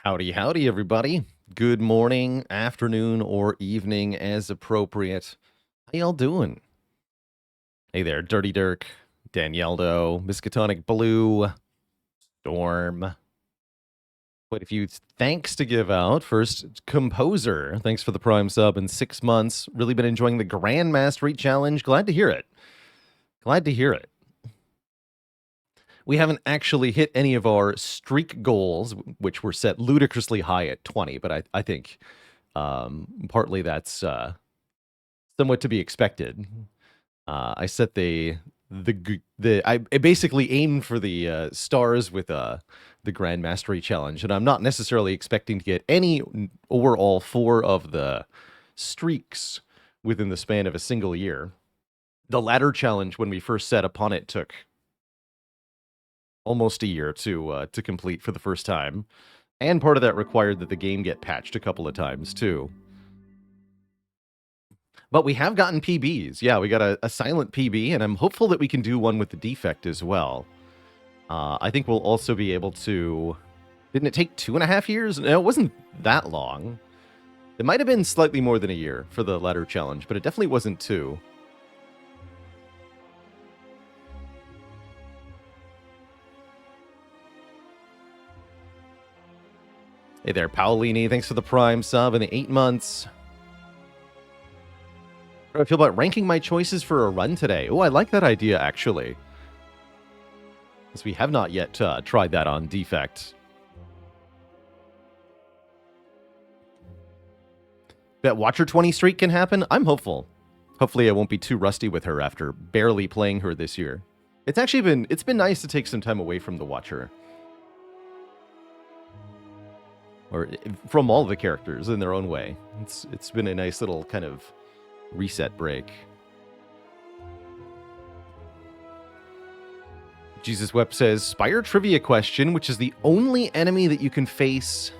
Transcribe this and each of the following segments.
Howdy, howdy, everybody. Good morning, afternoon, or evening as appropriate. How y'all doing? Hey there, Dirty Dirk, Danieldo, Miskatonic Blue, Storm. Quite a few thanks to give out. First, Composer. Thanks for the Prime sub in 6 months. Really been enjoying the Grand Mastery Challenge. Glad to hear it. Glad to hear it. We haven't actually hit any of our streak goals, which were set ludicrously high at 20, but I think partly that's somewhat to be expected. I set I basically aimed for the stars with the Grand Mastery Challenge, and I'm not necessarily expecting to get any or all 4 of the streaks within the span of a single year. The ladder challenge, when we first set upon it, took almost a year to complete for the first time, and part of that required that the game get patched a couple of times too. But we have gotten PBs. Yeah, we got a silent PB, and I'm hopeful that we can do one with the Defect as well. I think we'll also be able to... Didn't it take 2.5 years? No, it wasn't that long. It might have been slightly more than a year for the ladder challenge, but it definitely wasn't 2. Hey there, Paolini. Thanks for the Prime sub and the 8 months. How do I feel about ranking my choices for a run today? Oh, I like that idea, actually. Because we have not yet tried that on Defect. Bet Watcher 20 streak can happen? I'm hopeful. Hopefully I won't be too rusty with her after barely playing her this year. It's been nice to take some time away from the Watcher. Or from all the characters in their own way. It's been a nice little kind of reset break. Jesus Web says, Spire trivia question, which is the only enemy that you can face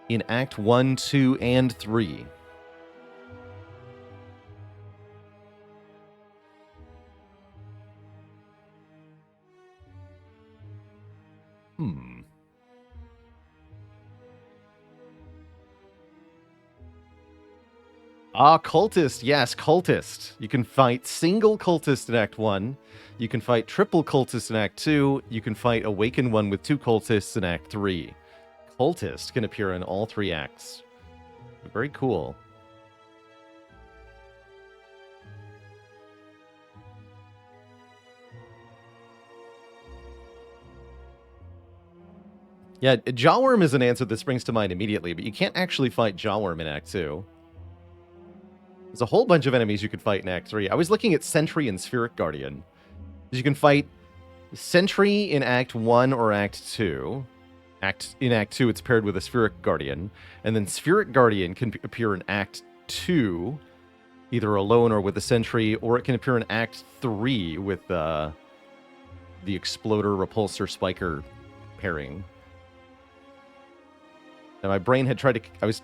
in Act 1, 2, and 3. Cultist. Yes, Cultist. You can fight single Cultist in Act 1. You can fight triple Cultist in Act 2. You can fight Awaken one with 2 Cultists in Act 3. Cultist can appear in all 3 acts. Very cool. Yeah, Jawworm is an answer that springs to mind immediately, but you can't actually fight Jawworm in Act 2. There's a whole bunch of enemies you could fight in Act 3. I was looking at Sentry and Spheric Guardian. You can fight Sentry in Act 1 or Act 2. In Act 2, it's paired with a Spheric Guardian. And then Spheric Guardian can appear in Act 2, either alone or with a Sentry, or it can appear in Act 3 with the Exploder, Repulsor, Spiker pairing. And my brain had tried to... I was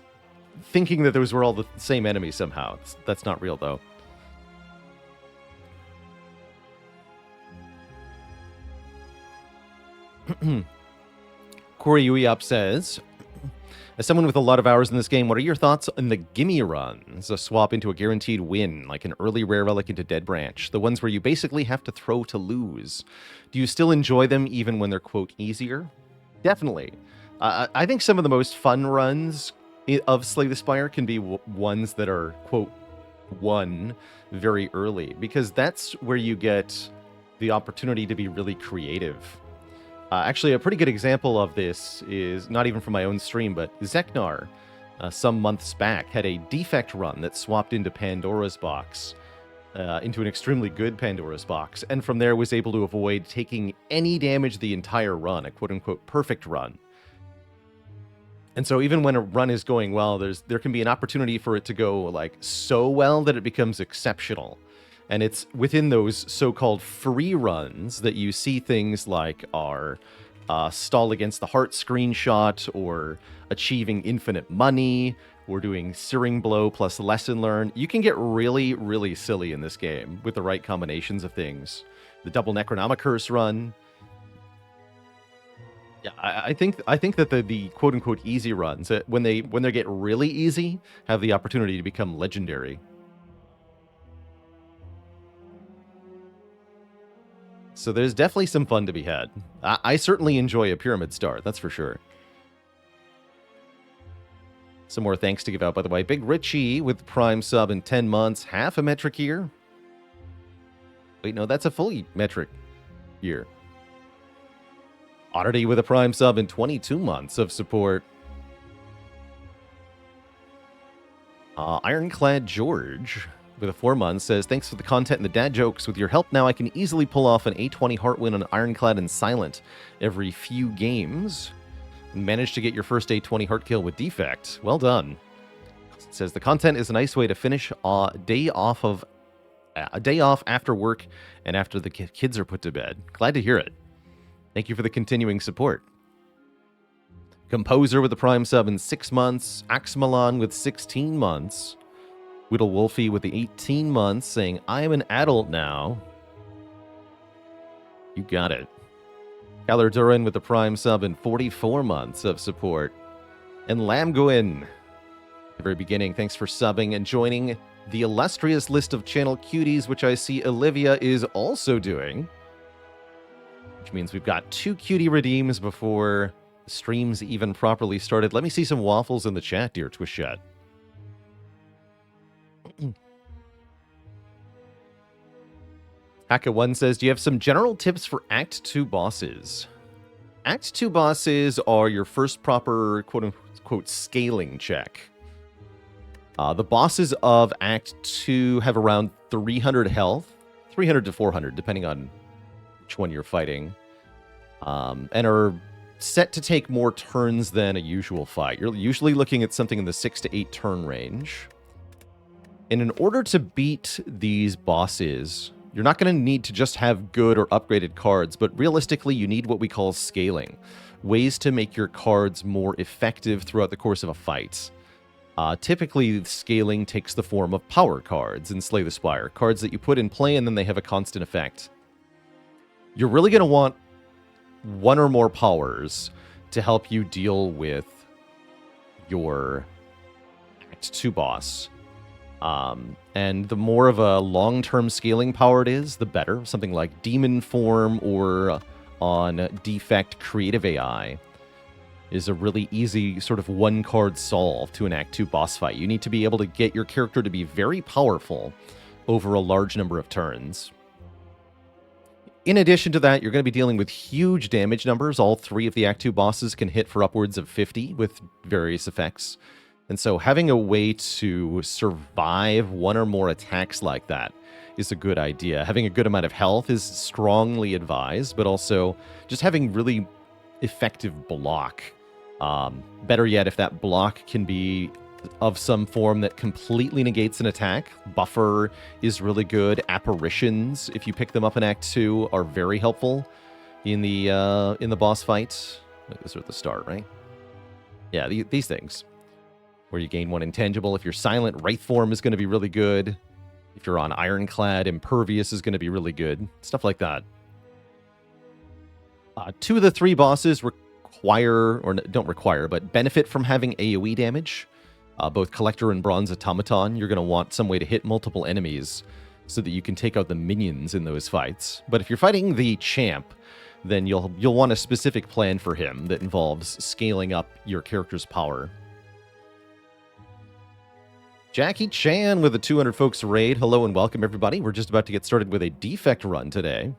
thinking that those were all the same enemies somehow. That's not real, though. Corey Uyap says, as someone with a lot of hours in this game, what are your thoughts on the gimme runs? A swap into a guaranteed win, like an early rare relic into Dead Branch. The ones where you basically have to throw to lose. Do you still enjoy them even when they're, quote, easier? Definitely. I think some of the most fun runs of Slay the Spire can be ones that are, quote, won very early, because that's where you get the opportunity to be really creative. Actually, a pretty good example of this is, not even from my own stream, but Zeknar, some months back, had a Defect run that swapped into Pandora's Box, into an extremely good Pandora's Box, and from there was able to avoid taking any damage the entire run, a quote-unquote perfect run. And so even when a run is going well, there can be an opportunity for it to go like so well that it becomes exceptional. And it's within those so-called free runs that you see things like our Stall Against the Heart screenshot, or achieving infinite money, or doing Searing Blow plus Lesson Learn. You can get really, really silly in this game with the right combinations of things. The double Necronomicurse run. Yeah, I think that the quote unquote easy runs, when they get really easy, have the opportunity to become legendary. So there's definitely some fun to be had. I certainly enjoy a pyramid star, that's for sure. Some more thanks to give out, by the way. Big Richie with Prime sub in 10 months, half a metric year. Wait, no, that's a fully metric year. Oddity with a Prime sub in 22 months of support. Ironclad George with a 4 months says, thanks for the content and the dad jokes. With your help now, I can easily pull off an A20 heart win on Ironclad and Silent every few games. And managed to get your first A20 heart kill with Defect. Well done. It says, the content is a nice way to finish a day off after work and after the kids are put to bed. Glad to hear it. Thank you for the continuing support. Composer with the Prime sub in 6 months. Axmalon with 16 months. Whittle Wolfie with the 18 months saying, I am an adult now. You got it. Keller Duran with the Prime sub in 44 months of support. And Lamguin, at the very beginning, thanks for subbing and joining the illustrious list of channel cuties, which I see Olivia is also doing. Which means we've got 2 cutie redeems before the stream's even properly started. Let me see some waffles in the chat, dear Twitch chat. Haka1 says, do you have some general tips for Act 2 bosses? Act 2 bosses are your first proper quote-unquote scaling check. The bosses of Act 2 have around 300 health, 300 to 400, depending on which one you're fighting, and are set to take more turns than a usual fight. You're usually looking at something in the 6 to 8 turn range. And in order to beat these bosses, you're not going to need to just have good or upgraded cards, but realistically, you need what we call scaling. Ways to make your cards more effective throughout the course of a fight. Typically, scaling takes the form of power cards in Slay the Spire. Cards that you put in play and then they have a constant effect. You're really going to want one or more powers to help you deal with your Act 2 boss. And the more of a long-term scaling power it is, the better. Something like Demon Form or on Defect Creative AI is a really easy sort of one-card solve to an Act 2 boss fight. You need to be able to get your character to be very powerful over a large number of turns. In addition to that, you're going to be dealing with huge damage numbers. All 3 of the Act 2 bosses can hit for upwards of 50 with various effects. And so having a way to survive one or more attacks like that is a good idea. Having a good amount of health is strongly advised, but also just having really effective block. Better yet, if that block can be of some form that completely negates an attack. Buffer is really good. Apparitions, if you pick them up in Act 2, are very helpful in the boss fight. Those are at the start, right? Yeah, these things. Where you gain 1 intangible. If you're silent, Wraith Form is going to be really good. If you're on Ironclad, Impervious is going to be really good. Stuff like that. 2 of the 3 bosses require, or don't require, but benefit from having AoE damage. Both Collector and Bronze Automaton, you're going to want some way to hit multiple enemies so that you can take out the minions in those fights. But if you're fighting the champ, then you'll want a specific plan for him that involves scaling up your character's power. Jackie Chan with a 200 folks raid. Hello and welcome, everybody. We're just about to get started with a Defect run today.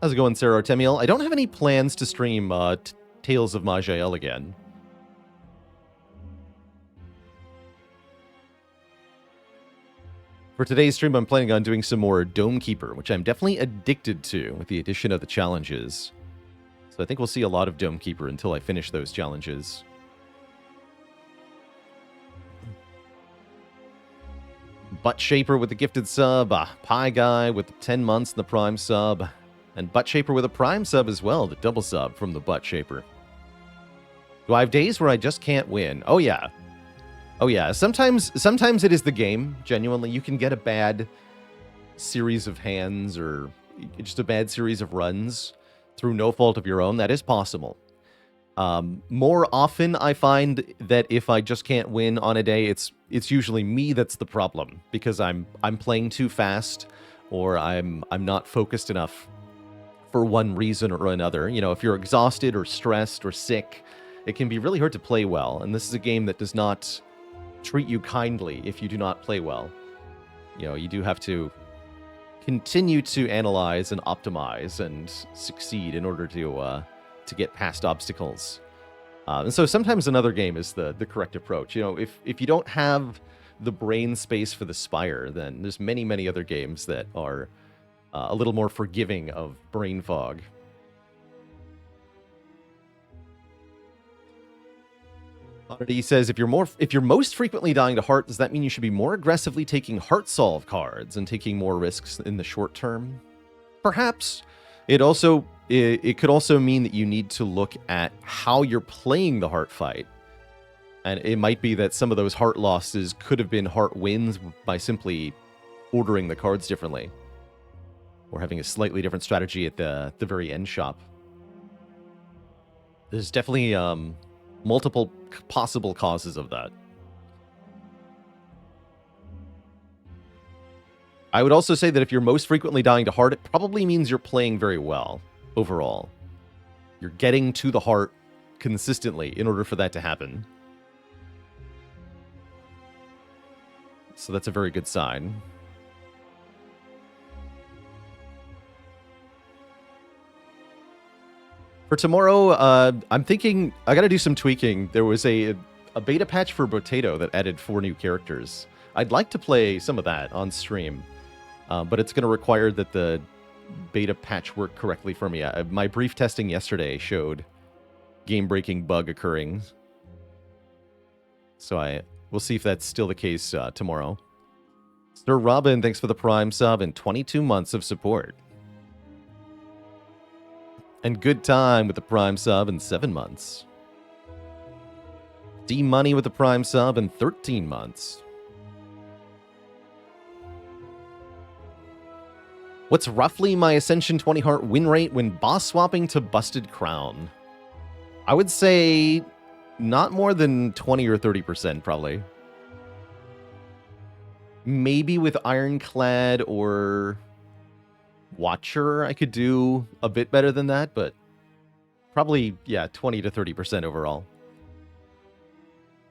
How's it going, Sarah Artemiel? I don't have any plans to stream Tales of Maj'El again. For today's stream, I'm planning on doing some more Dome Keeper, which I'm definitely addicted to with the addition of the challenges. So I think we'll see a lot of Dome Keeper until I finish those challenges. Butt Shaper with the gifted sub, Pie Guy with the 10 months in the Prime sub, and Butt Shaper with a Prime sub as well, the double sub from the Butt Shaper. Do I have days where I just can't win? Oh yeah. Oh yeah. Sometimes it is the game, genuinely. You can get a bad series of hands or just a bad series of runs through no fault of your own, that is possible. More often, I find that if I just can't win on a day, it's usually me that's the problem, because I'm playing too fast, or I'm not focused enough for one reason or another. You know, if you're exhausted or stressed or sick, it can be really hard to play well. And this is a game that does not treat you kindly if you do not play well. You know, you do have to continue to analyze and optimize and succeed in order to get past obstacles. And so sometimes another game is the correct approach. You know, if you don't have the brain space for the Spire, then there's many, many other games that are a little more forgiving of brain fog. He says, if you're most frequently dying to heart, does that mean you should be more aggressively taking heart solve cards and taking more risks in the short term? Perhaps. It could also mean that you need to look at how you're playing the heart fight. And it might be that some of those heart losses could have been heart wins by simply ordering the cards differently, or having a slightly different strategy at the very end shop. There's definitely multiple possible causes of that. I would also say that if you're most frequently dying to heart, it probably means you're playing very well overall. You're getting to the heart consistently in order for that to happen. So that's a very good sign. For tomorrow, I'm thinking I gotta do some tweaking. There was a beta patch for Potato that added 4 new characters. I'd like to play some of that on stream, but it's going to require that the beta patch work correctly for me. My brief testing yesterday showed game-breaking bug occurring, so we'll see if that's still the case tomorrow. Sir Robin, thanks for the Prime sub and 22 months of support. And Good Time with the Prime sub and 7 months. D-Money with the Prime sub and 13 months. What's roughly my Ascension 20 Heart win rate when boss swapping to Busted Crown? I would say not more than 20 or 30%, probably. Maybe with Ironclad or Watcher, I could do a bit better than that, but probably, yeah, 20 to 30% overall.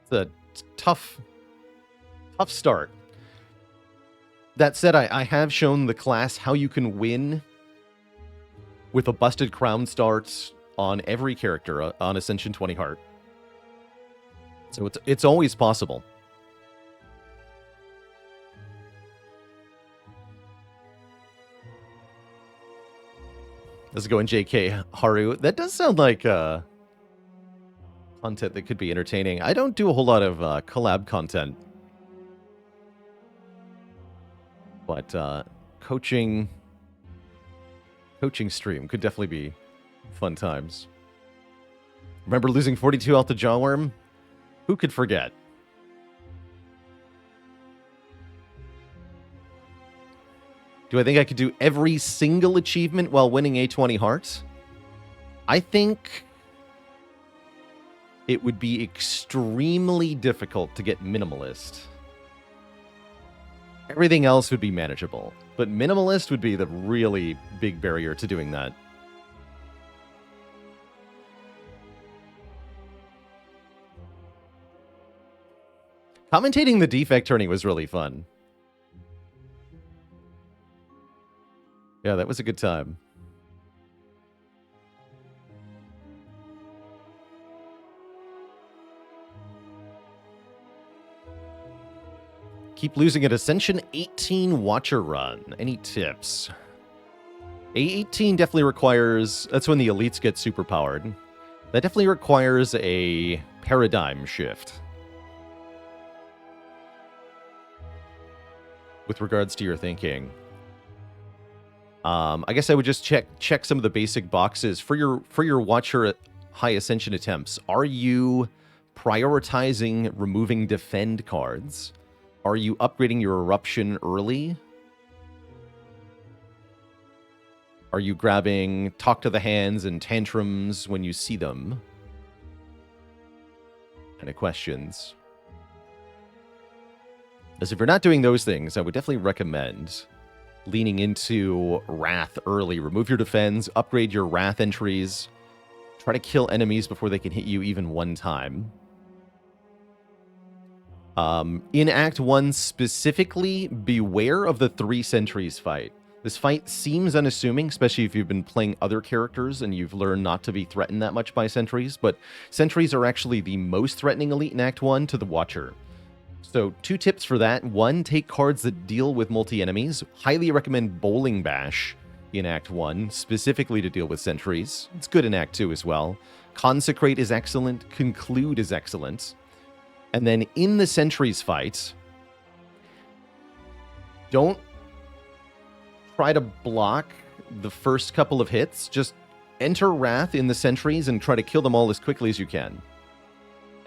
It's a tough start. That said, I have shown the class how you can win with a Busted Crown start on every character on Ascension 20 Heart. So it's always possible. Let's go in JK Haru. That does sound like content that could be entertaining. I don't do a whole lot of collab content. But coaching stream could definitely be fun times. Remember losing 42 health to Jawworm? Who could forget? Do I think I could do every single achievement while winning A20 hearts? I think it would be extremely difficult to get Minimalist. Everything else would be manageable, but Minimalist would be the really big barrier to doing that. Commentating the Defect tourney was really fun. Yeah, that was a good time. Keep losing at Ascension 18 Watcher run. Any tips? A18 definitely requires... That's when the elites get superpowered. That definitely requires a paradigm shift. With regards to your thinking. I guess I would just check some of the basic boxes. For your Watcher high Ascension attempts, are you prioritizing removing defend cards? Are you upgrading your Eruption early? are you grabbing Talk to the Hands and Tantrums when you see them? Kind of questions. As if you're not doing those things, I would definitely recommend leaning into Wrath early. Remove your defense, upgrade your Wrath entries, try to kill enemies before they can hit you even one time. In Act 1 specifically, beware of the 3 sentries fight. This fight seems unassuming, especially if you've been playing other characters and you've learned not to be threatened that much by sentries, but sentries are actually the most threatening elite in Act 1 to the Watcher. So 2 tips for that. 1, take cards that deal with multi-enemies. Highly recommend Bowling Bash in Act 1, specifically to deal with sentries. It's good in Act 2 as well. Consecrate is excellent. Conclude is excellent. And then in the sentries fight, don't try to block the first couple of hits. Just enter Wrath in the sentries and try to kill them all as quickly as you can.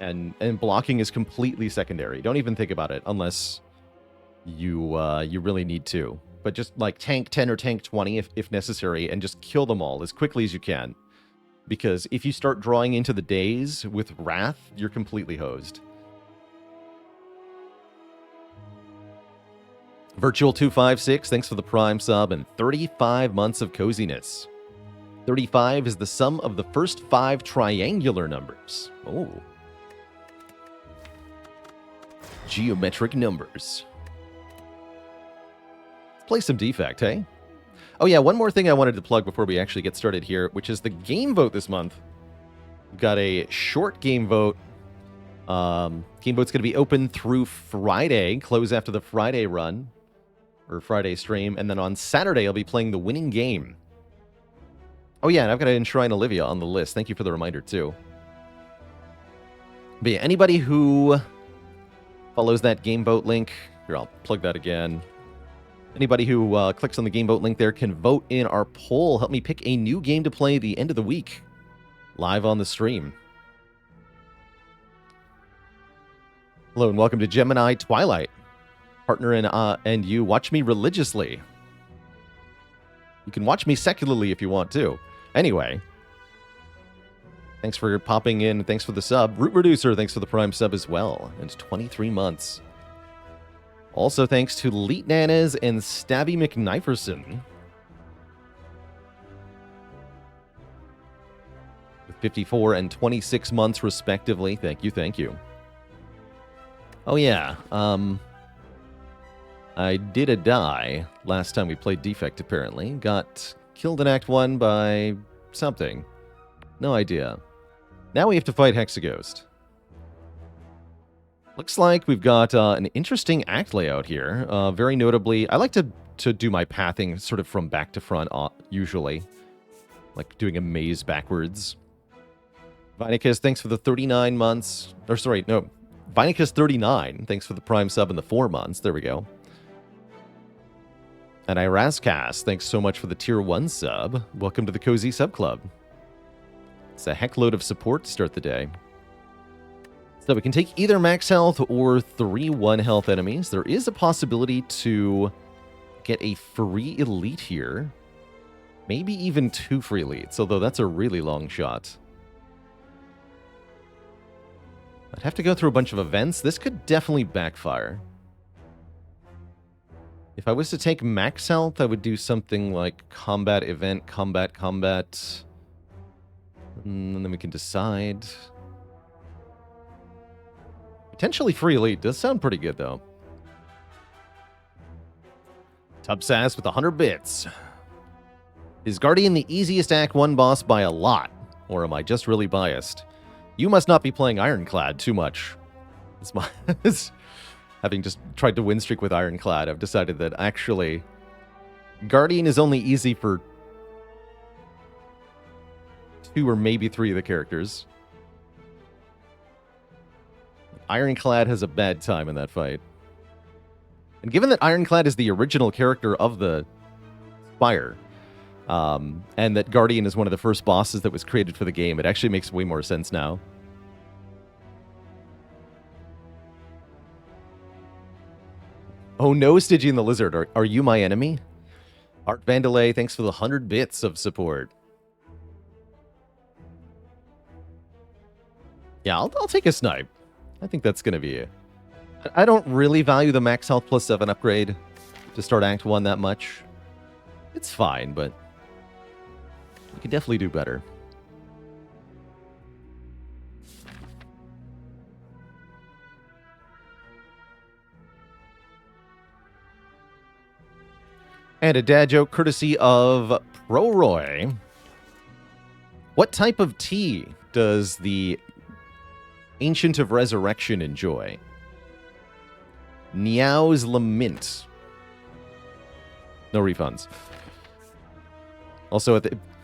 And blocking is completely secondary. Don't even think about it unless you really need to. But just like tank 10 or tank 20 if necessary, and just kill them all as quickly as you can. Because if you start drawing into the days with Wrath, you're completely hosed. Virtual256, thanks for the Prime sub and 35 months of coziness. 35 is the sum of the first 5 triangular numbers. Oh. Geometric numbers. Let's play some Defect, hey? Oh yeah, one more thing I wanted to plug before we actually get started here, which is the game vote this month. We've got a short game vote. Game vote's going to be open through Friday, close after the Friday run, or Friday stream, and then on Saturday I'll be playing the winning game. Oh yeah, and I've got to enshrine Olivia on the list. Thank you for the reminder too. But yeah, anybody who follows that game vote link, here I'll plug that again. Anybody who clicks on the game vote link there can vote in our poll. Help me pick a new game to play the end of the week, live on the stream. Hello and welcome to Gemini Twilight. Partner and you watch me religiously. You can watch me secularly if you want to. Anyway, thanks for popping in. Thanks for the sub. Root Reducer, thanks for the Prime sub as well. And 23 months. Also thanks to Leet Nanas and Stabby McKniferson. With 54 and 26 months respectively. Thank you, thank you. Oh yeah, I did a die last time we played Defect, apparently. Got killed in Act 1 by something. No idea. Now we have to fight Hexaghost. Looks like we've got an interesting act layout here. Very notably, I like to do my pathing sort of from back to front, usually. Like doing a maze backwards. Vinicus, thanks for the 39 months. Or sorry, no. Vinicus 39, thanks for the Prime sub and the 4 months. There we go. And Irazcast, thanks so much for the Tier 1 sub. Welcome to the Cozy Sub Club. It's a heckload of support to start the day. So we can take either max health or 3 1 health enemies. There is a possibility to get a free elite here. Maybe even 2 free elites, although that's a really long shot. I'd have to go through a bunch of events. This could definitely backfire. If I was to take max health, I would do something like combat event, combat. And then we can decide. Potentially free elite. Does sound pretty good, though. Tubsass with 100 bits. Is Guardian the easiest Act 1 boss by a lot? Or am I just really biased? You must not be playing Ironclad too much. It's my... Having just tried to win streak with Ironclad, I've decided that actually Guardian is only easy for 2 or maybe 3 of the characters. Ironclad has a bad time in that fight. And given that Ironclad is the original character of the Spire, and that Guardian is one of the first bosses that was created for the game, it actually makes way more sense now. Oh no, Stygian the Lizard, are you my enemy? Art Vandalay, thanks for the 100 bits of support. Yeah, I'll take a snipe. I think that's going to be it. I don't really value the max health plus 7 upgrade to start Act 1 that much. It's fine, but you can definitely do better. And a dad joke courtesy of ProRoy. What type of tea does the Ancient of Resurrection enjoy? Niao's Lament. No refunds. Also,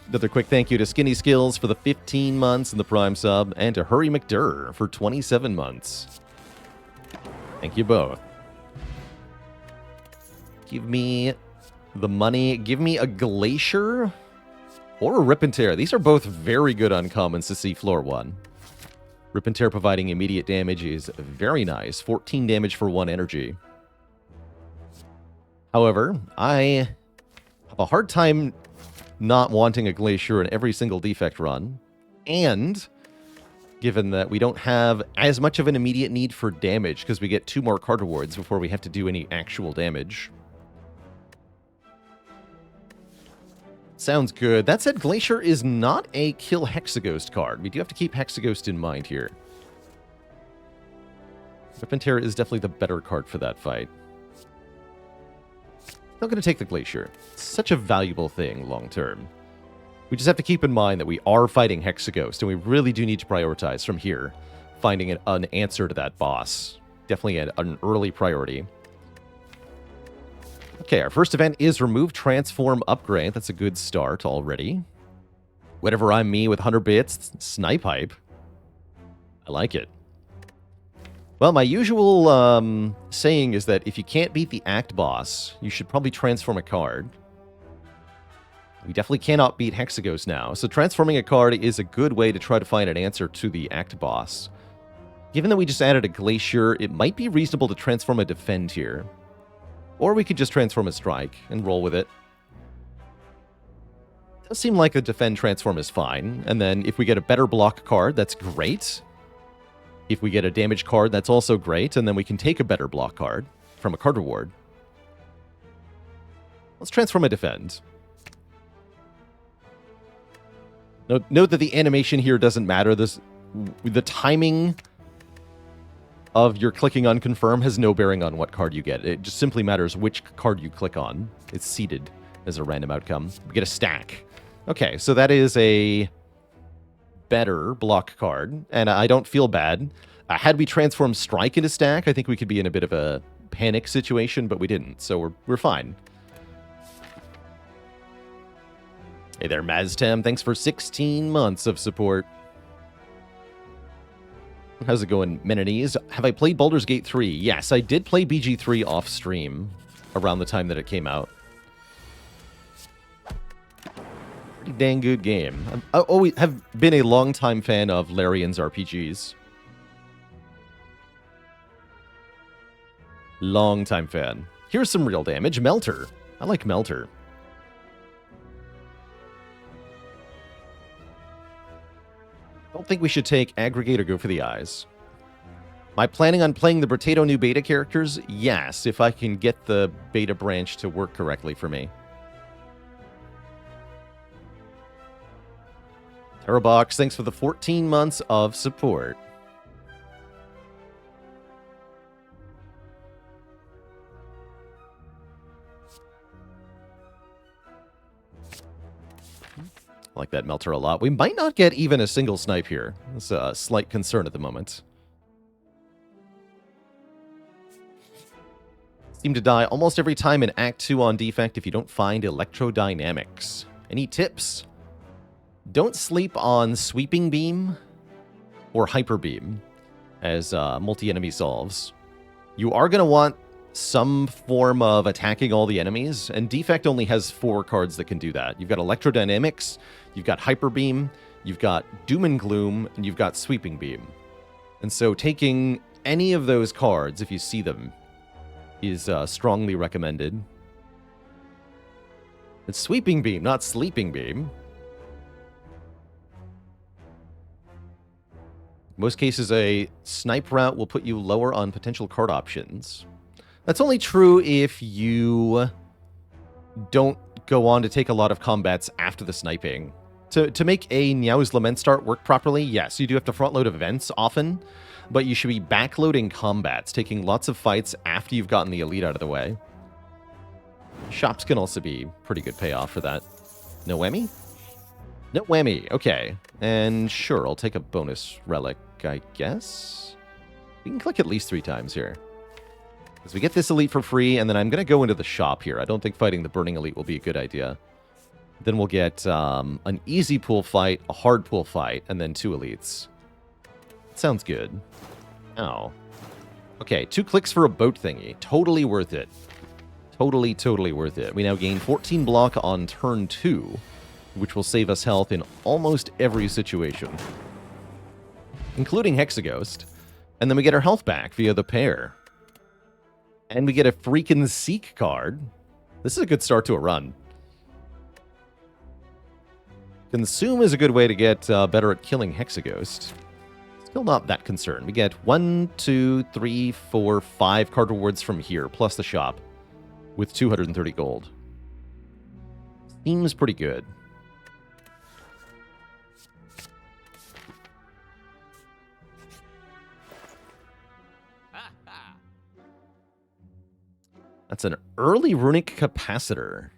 another quick thank you to Skinny Skills for the 15 months in the Prime sub, and to Hurry McDurr for 27 months. Thank you both. Give me the money. Give me a Glacier or a Rip and Tear. These are both very good uncommons to see floor 1. Rip and Tear providing immediate damage is very nice. 14 damage for 1 energy. However, I have a hard time not wanting a Glacier in every single Defect run. And given that we don't have as much of an immediate need for damage because we get 2 more card rewards before we have to do any actual damage. Sounds good. That said, Glacier is not a kill Hexaghost card. We do have to keep Hexaghost in mind here. Rip and Tear is definitely the better card for that fight. Not going to take the Glacier. It's such a valuable thing long term. We just have to keep in mind that we are fighting Hexaghost, and we really do need to prioritize from here, finding an answer to that boss. Definitely an early priority. Okay, our first event is Remove Transform Upgrade. That's a good start already. Whatever I'm me with 100 bits, Snipe Hype. I like it. Well, my usual saying is that if you can't beat the Act boss, you should probably transform a card. We definitely cannot beat Hexaghost now, so transforming a card is a good way to try to find an answer to the Act boss. Given that we just added a Glacier, it might be reasonable to transform a Defend here. Or we could just transform a Strike and roll with it. It does seem like a Defend transform is fine. And then if we get a better block card, that's great. If we get a damage card, that's also great. And then we can take a better block card from a card reward. Let's transform a Defend. Note that the animation here doesn't matter. The timing of your clicking on confirm has no bearing on what card you get. It just simply matters which card you click on. It's seeded as a random outcome. We get a stack. Okay, so that is a better block card, and I don't feel bad. Had we transformed Strike into stack, I think we could be in a bit of a panic situation, but we didn't, so we're fine. Hey there, Maztem. Thanks for 16 months of support. How's it going, Menonese? Have I played Baldur's Gate 3? Yes, I did play BG3 off stream around the time that it came out. Pretty dang good game. I always have been a longtime fan of Larian's RPGs. Longtime fan. Here's some real damage. Melter. I like Melter. Don't think we should take Aggregate or go for the eyes. Am I planning on playing the Potato New Beta characters? Yes, if I can get the beta branch to work correctly for me. Terrabox, thanks for the 14 months of support. I like that Melter a lot. We might not get even a single snipe here. It's a slight concern at the moment. Seem to die almost every time in Act 2 on Defect if you don't find Electrodynamics. Any tips? Don't sleep on Sweeping Beam or Hyper Beam as multi-enemy solves. You are going to want some form of attacking all the enemies, and Defect only has 4 cards that can do that. You've got Electrodynamics, you've got Hyper Beam, you've got Doom and Gloom, and you've got Sweeping Beam. And so taking any of those cards, if you see them, is strongly recommended. It's Sweeping Beam, not Sleeping Beam. Most cases, a snipe route will put you lower on potential card options. That's only true if you don't go on to take a lot of combats after the sniping. To make a Niao's Lament start work properly, yes, you do have to front load events often, but you should be backloading combats, taking lots of fights after you've gotten the elite out of the way. Shops can also be pretty good payoff for that. No whammy? No whammy. Okay. And sure, I'll take a bonus relic, I guess. We can click at least 3 times here. Because we get this elite for free, and then I'm going to go into the shop here. I don't think fighting the Burning Elite will be a good idea. Then we'll get an easy pool fight, a hard pool fight, and then 2 elites. Sounds good. Oh. Okay, 2 clicks for a boat thingy. Totally worth it. Totally worth it. We now gain 14 block on turn 2, which will save us health in almost every situation, including Hexaghost. And then we get our health back via the pair. And we get a freaking Seek card. This is a good start to a run. Consume is a good way to get better at killing Hexaghost. Still not that concerned. We get 1, 2, 3, 4, 5 card rewards from here, plus the shop, with 230 gold. Seems pretty good. That's an early runic capacitor.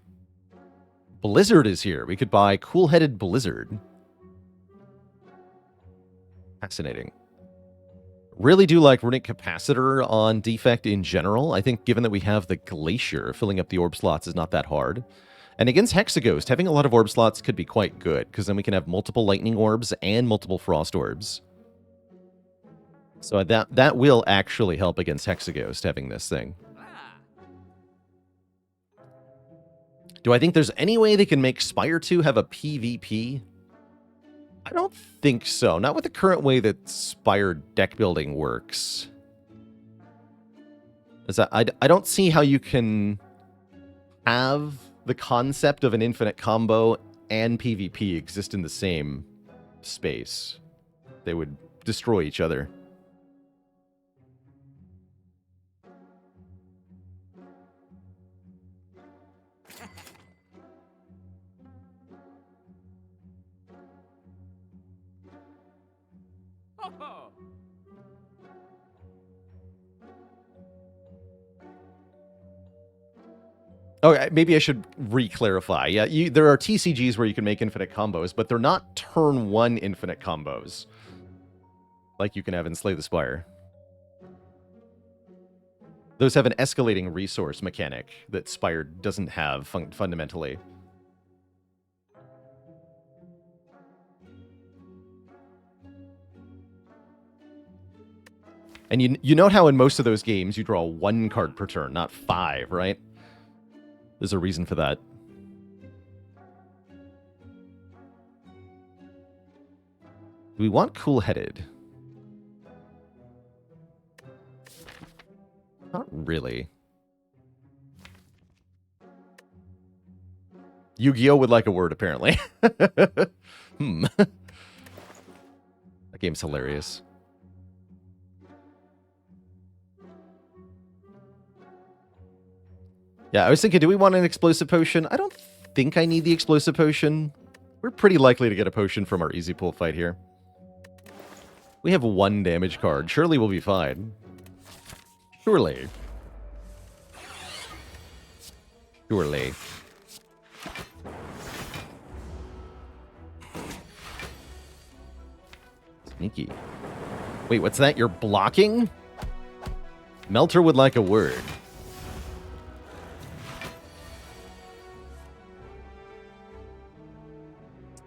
Blizzard is here. We could buy Cool-Headed Blizzard. Fascinating. Really do like runic capacitor on Defect in general. I think given that we have the Glacier, filling up the orb slots is not that hard. And against Hexaghost, having a lot of orb slots could be quite good, because then we can have multiple lightning orbs and multiple frost orbs. So that will actually help against Hexaghost, having this thing. Do I think there's any way they can make Spire 2 have a PvP? I don't think so. Not with the current way that Spire deck building works. I don't see how you can have the concept of an infinite combo and PvP exist in the same space. They would destroy each other. Okay, maybe I should re-clarify. Yeah, there are TCGs where you can make infinite combos, but they're not turn 1 infinite combos, like you can have in Slay the Spire. Those have an escalating resource mechanic that Spire doesn't have fundamentally. And you note how in most of those games you draw 1 card per turn, not 5, right? There's a reason for that. Do we want Cool-Headed? Not really. Yu-Gi-Oh! Would like a word, apparently. That game's hilarious. Yeah, I was thinking, do we want an explosive potion? I don't think I need the explosive potion. We're pretty likely to get a potion from our easy pool fight here. We have 1 damage card. Surely we'll be fine. Surely. Surely. Sneaky. Wait, what's that? You're blocking? Melter would like a word.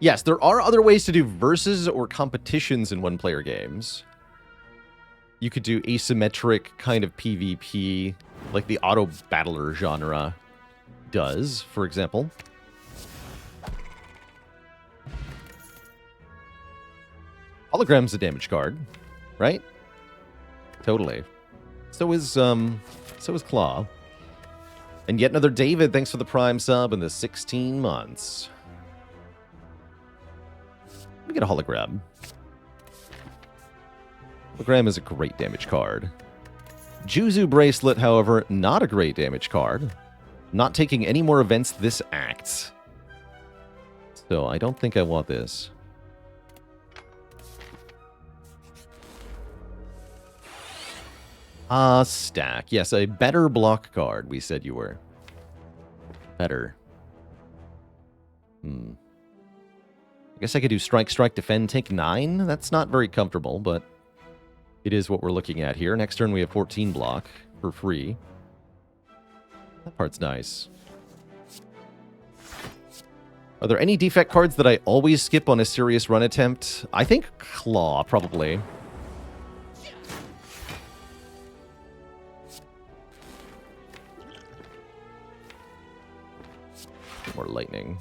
Yes, there are other ways to do versus or competitions in one-player games. You could do asymmetric kind of PvP, like the auto-battler genre does, for example. Hologram's a damage card, right? Totally. So is Claw. And yet another David, thanks for the Prime sub and the 16 months. Let me get a hologram. Hologram is a great damage card. Juzu Bracelet, however, not a great damage card. Not taking any more events this act. So I don't think I want this. Stack. Yes, a better block card, we said you were. Better. I guess I could do strike, strike, defend, take 9. That's not very comfortable, but it is what we're looking at here. Next turn we have 14 block for free. That part's nice. Are there any defect cards that I always skip on a serious run attempt? I think Claw, probably. More lightning.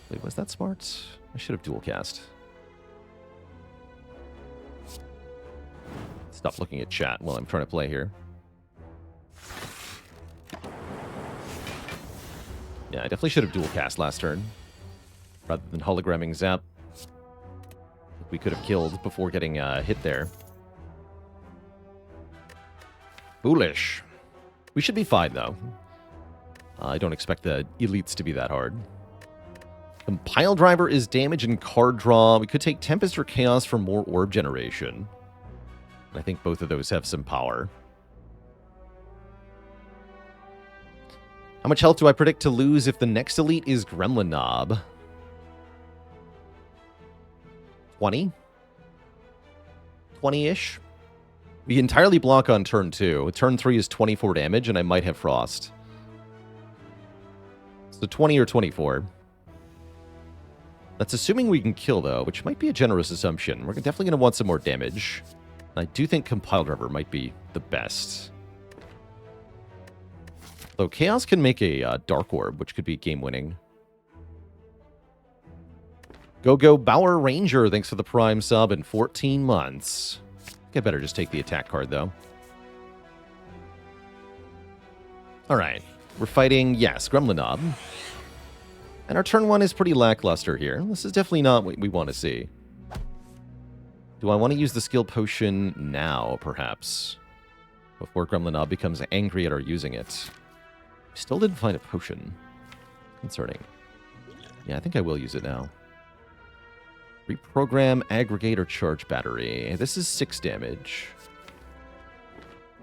Wait, was that smart? I should have dual cast. Stop looking at chat while I'm trying to play here. Yeah, I definitely should have dual cast last turn. Rather than hologramming Zap. We could have killed before getting hit there. Foolish. We should be fine, though. I don't expect the elites to be that hard. Compile Driver is damage and card draw. We could take Tempest or Chaos for more orb generation. I think both of those have some power. How much health do I predict to lose if the next elite is Gremlin Knob? 20? 20-ish? We entirely block on turn 2. Turn 3 is 24 damage, and I might have Frost. So 20 or 24. That's assuming we can kill, though, which might be a generous assumption. We're definitely going to want some more damage. I do think Compile Driver might be the best. Though Chaos can make a Dark Orb, which could be game-winning. Go Bower Ranger, thanks for the Prime sub in 14 months. I better just take the attack card, though. Alright. We're fighting, yes, Gremlin Knob. And our turn 1 is pretty lackluster here. This is definitely not what we want to see. Do I want to use the skill potion now, perhaps? Before Gremlin Knob becomes angry at our using it. Still didn't find a potion. Concerning. Yeah, I think I will use it now. Reprogram, aggregate, or charge battery. This is 6 damage.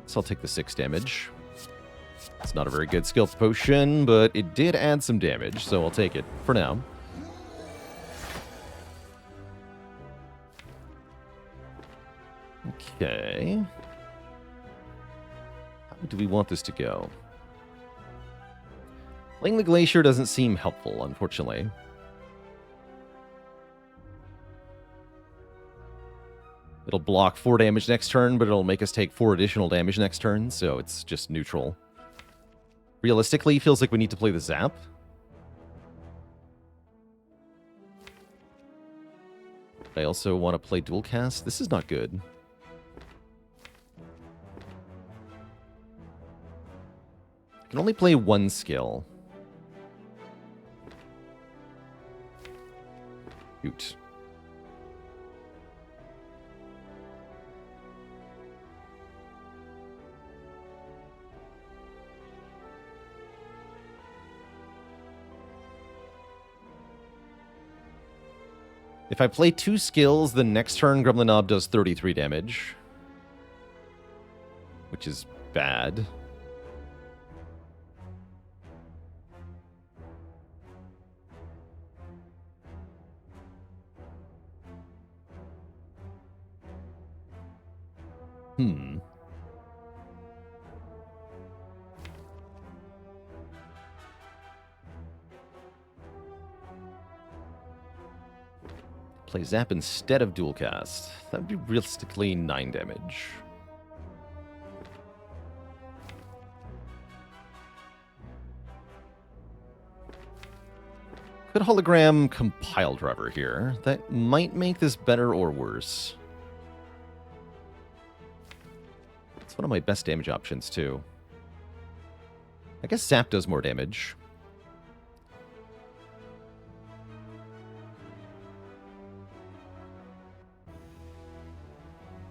So I'll take the 6 damage. It's not a very good skill potion, but it did add some damage, so I'll take it for now. Okay. How do we want this to go? Playing the Glacier doesn't seem helpful, unfortunately. It'll block 4 damage next turn, but it'll make us take 4 additional damage next turn, so it's just neutral. Realistically, it feels like we need to play the Zap. I also want to play Dual Cast. This is not good. I can only play 1 skill. Shoot. If I play 2 skills, then next turn Gremlin Knob does 33 damage. Which is bad. Play Zap instead of Dual Cast. That would be realistically 9 damage. Could hologram Compile Driver here. That might make this better or worse. It's one of my best damage options, too. I guess Zap does more damage.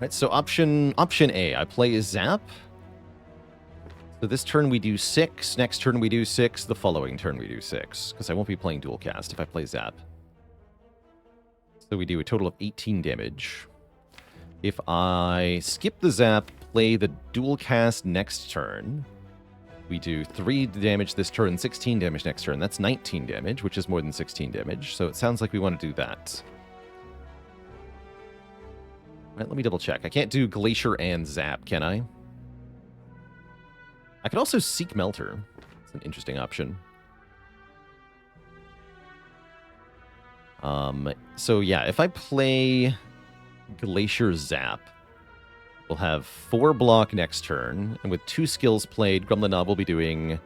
Right, so option A, I play Zap. So this turn we do 6, next turn we do 6, the following turn we do 6, because I won't be playing Dual Cast if I play Zap. So we do a total of 18 damage. If I skip the Zap, play the Dual Cast next turn, we do 3 damage this turn, 16 damage next turn. That's 19 damage, which is more than 16 damage, so it sounds like we want to do that. Right, let me double check. I can't do Glacier and Zap, can I? I could also Seek Melter. It's an interesting option. So yeah, if I play Glacier Zap, we'll have 4 block next turn, and with 2 skills played, Gremlin Knob will be doing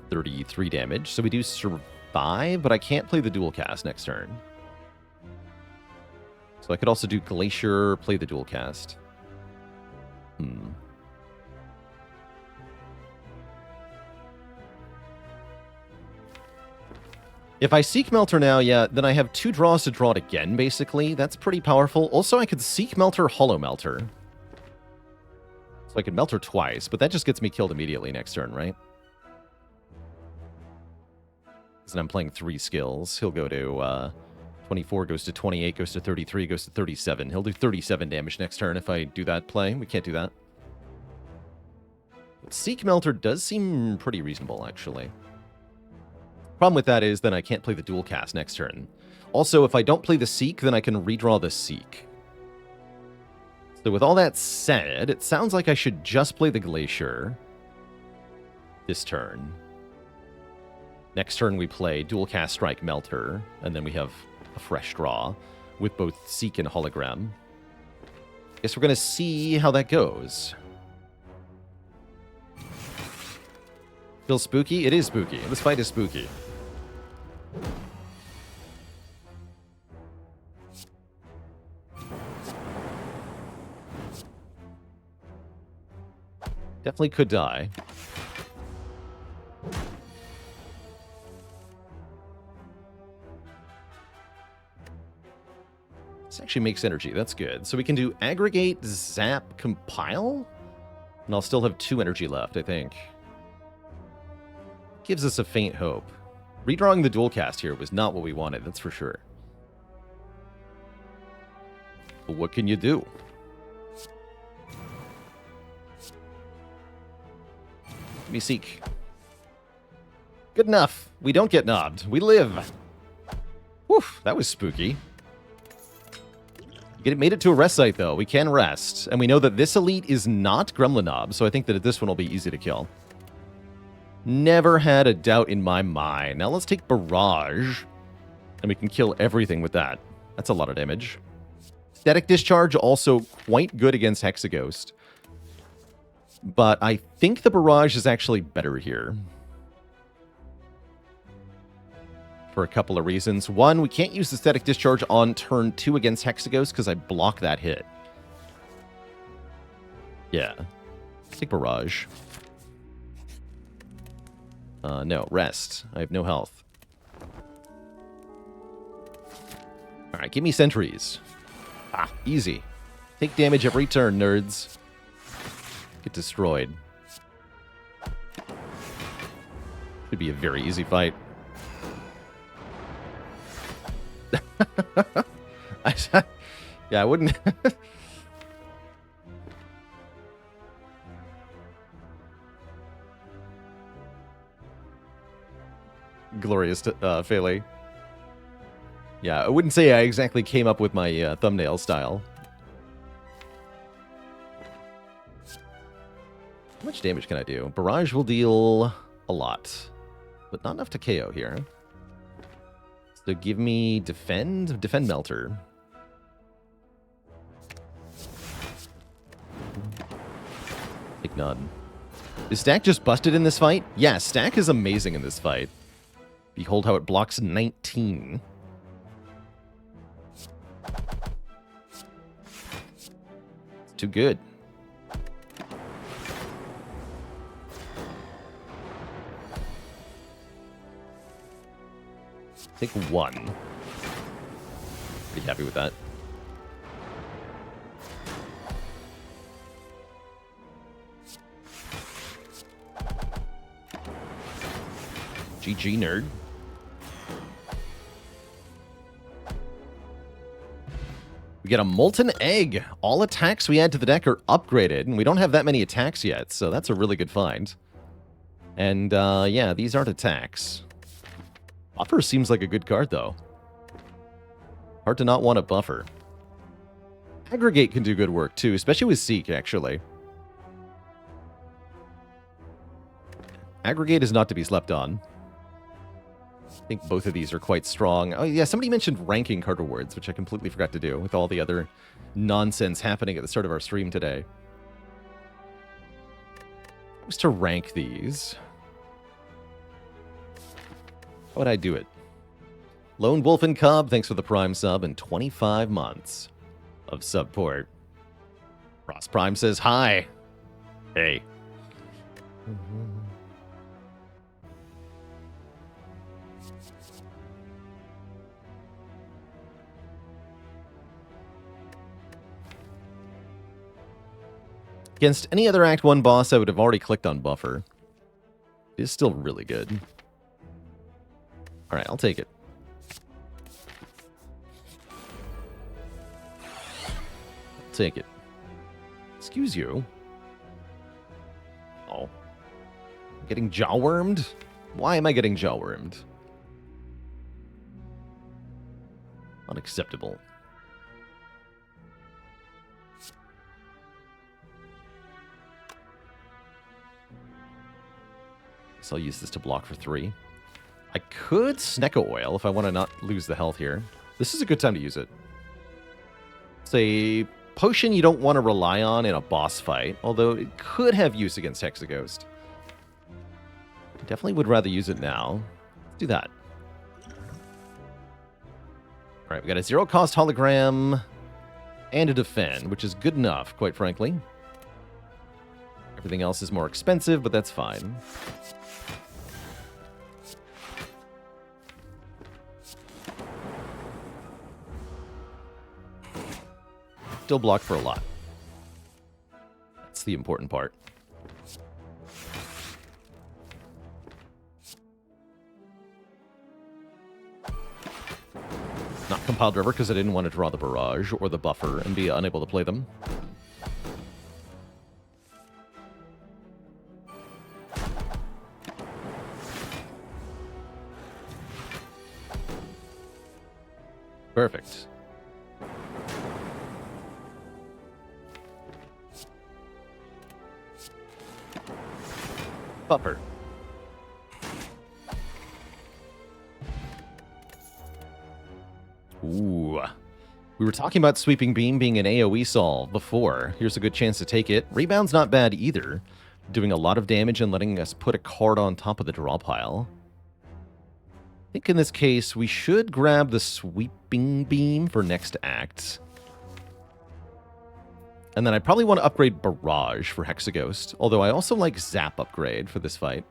33 damage. So we do survive, but I can't play the Dual Cast next turn. So I could also do Glacier, play the Dual Cast. If I Seek Melter now, yeah, then I have 2 draws to draw it again, basically. That's pretty powerful. Also, I could Seek Melter, Hollow Melter. So I could Melter twice, but that just gets me killed immediately next turn, right? Because I'm playing 3 skills. He'll go to 24, goes to 28, goes to 33, goes to 37. He'll do 37 damage next turn if I do that play. We can't do that. But Seek Melter does seem pretty reasonable, actually. Problem with that is then I can't play the Dual Cast next turn. Also, if I don't play the Seek, then I can redraw the Seek. So with all that said, it sounds like I should just play the Glacier this turn. Next turn we play Dual Cast, Strike, Melter, and then we have a fresh draw with both Seek and Hologram. Guess we're going to see how that goes. Feels spooky? It is spooky. This fight is spooky. Definitely could die. This actually makes energy. That's good. So we can do Aggregate, Zap, Compile? And I'll still have 2 energy left, I think. Gives us a faint hope. Redrawing the Dual Cast here was not what we wanted, that's for sure. But what can you do? Let me Seek. Good enough. We don't get knobbed. We live. Whew, that was spooky. Made it to a rest site, though. We can rest. And we know that this elite is not Gremlin Knob, so I think that this one will be easy to kill. Never had a doubt in my mind. Now let's take Barrage, and we can kill everything with that. That's a lot of damage. Static Discharge, also quite good against Hexaghost. But I think the Barrage is actually better here. For a couple of reasons. One, we can't use the Static Discharge on turn 2 against Hexaghost because I block that hit. Yeah. Let's take Barrage. No, rest. I have no health. Alright, give me sentries. Ah, easy. Take damage every turn, nerds. Get destroyed. Should be a very easy fight. Yeah, I wouldn't... Glorious, Feli. Yeah, I wouldn't say I exactly came up with my thumbnail style. How much damage can I do? Barrage will deal a lot, but not enough to KO here. So give me Defend Melter. Take none. Is Stack just busted in this fight? Yeah, Stack is amazing in this fight. Behold how it blocks 19. It's too good. Take 1. Pretty happy with that. GG, nerd. We get a Molten Egg. All attacks we add to the deck are upgraded, and we don't have that many attacks yet, so that's a really good find. And, yeah, these aren't attacks. Buffer seems like a good card, though. Hard to not want a buffer. Aggregate can do good work, too, especially with Seek, actually. Aggregate is not to be slept on. I think both of these are quite strong. Oh, yeah, somebody mentioned ranking card rewards, which I completely forgot to do with all the other nonsense happening at the start of our stream today. Just to rank these. How would I do it? Lone Wolf and Cub, thanks for the Prime sub and 25 months of support. Ross Prime says hi. Hey. Against any other Act 1 boss, I would have already clicked on Buffer. It is still really good. Alright, I'll take it. I'll take it. Excuse you. Oh. I'm getting jaw-wormed? Why am I getting jaw-wormed? Unacceptable. So I'll use this to block for 3. I could Snecko Oil if I want to not lose the health here. This is a good time to use it. It's a potion you don't want to rely on in a boss fight, although it could have use against Hexaghost. Definitely would rather use it now. Let's do that. Alright, we got a 0-cost hologram and a defend, which is good enough, quite frankly. Everything else is more expensive, but that's fine. Still block for a lot. That's the important part. Not compiled river because I didn't want to draw the barrage or the buffer and be unable to play them. Perfect. Buffer. Ooh. We were talking about Sweeping Beam being an AoE solve before. Here's a good chance to take it. Rebound's not bad either. Doing a lot of damage and letting us put a card on top of the draw pile. I think in this case, we should grab the Sweeping Beam for next act. And then I probably want to upgrade Barrage for Hexaghost, although I also like Zap upgrade for this fight.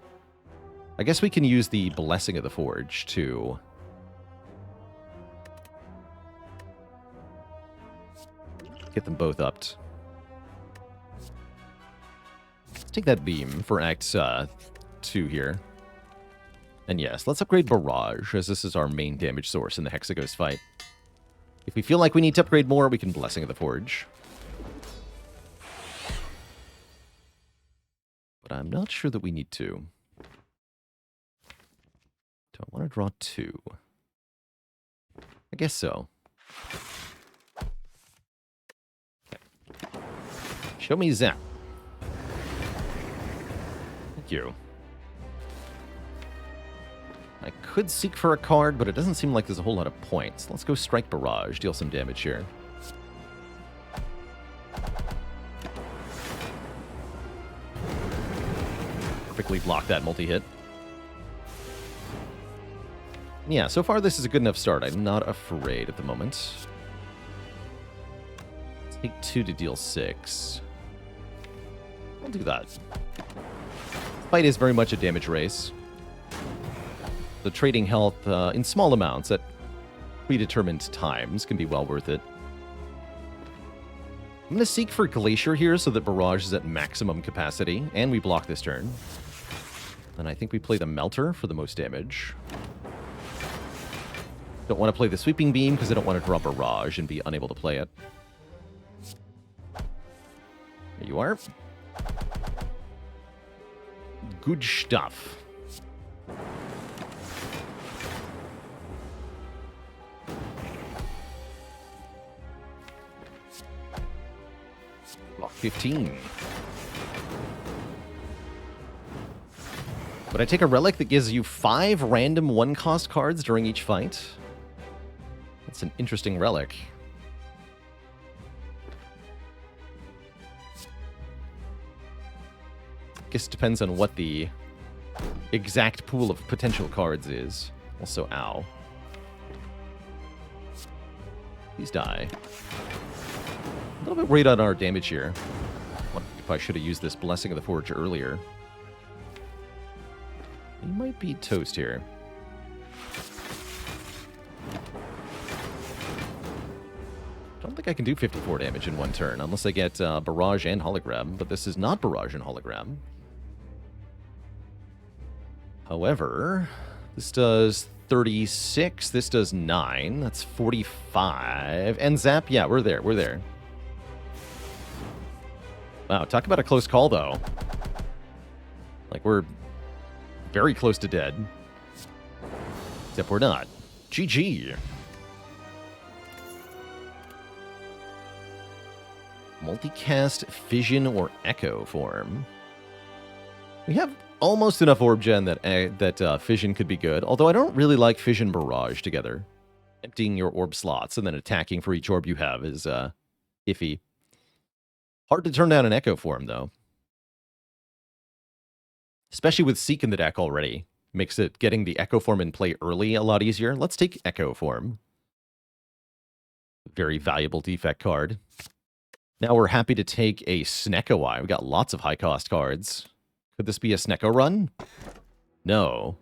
I guess we can use the Blessing of the Forge to get them both upped. Let's take that beam for Act 2 here. And yes, let's upgrade Barrage, as this is our main damage source in the Hexaghost fight. If we feel like we need to upgrade more, we can Blessing of the Forge. But I'm not sure that we need to. Do I want to draw 2? I guess so. Okay. Show me Zap. Thank you. I could seek for a card, but it doesn't seem like there's a whole lot of points. Let's go Strike Barrage, deal some damage here. Perfectly block that multi-hit. Yeah, so far this is a good enough start. I'm not afraid at the moment. Let's take 2 to deal 6. I'll do that. Fight is very much a damage race. The trading health in small amounts at predetermined times can be well worth it. I'm going to seek for Glacier here so that Barrage is at maximum capacity, and we block this turn. And I think we play the Melter for the most damage. Don't want to play the Sweeping Beam because I don't want to draw Barrage and be unable to play it. There you are. Good stuff. Block 15. Would I take a relic that gives you 5 random 1-cost cards during each fight? That's an interesting relic. Guess it depends on what the exact pool of potential cards is. Also, ow. Please die. A little bit worried on our damage here. Wonder if I should have used this Blessing of the Forge earlier. He might be toast here. Don't think I can do 54 damage in one turn, unless I get Barrage and Hologram, but this is not Barrage and Hologram. However, this does 36, this does 9, that's 45, and Zap, yeah, we're there, we're there. Wow, talk about a close call, though. Like, we're very close to dead. Except we're not. GG. Multicast, Fission, or Echo form. We have almost enough Orb Gen that Fission could be good, although I don't really like Fission Barrage together. Emptying your orb slots and then attacking for each orb you have is iffy. Hard to turn down an Echo form, though. Especially with Seek in the deck already. Makes it getting the Echo form in play early a lot easier. Let's take Echo form. Very valuable Defect card. Now we're happy to take a Snecko. We got lots of high-cost cards. Could this be a Snecko run? No.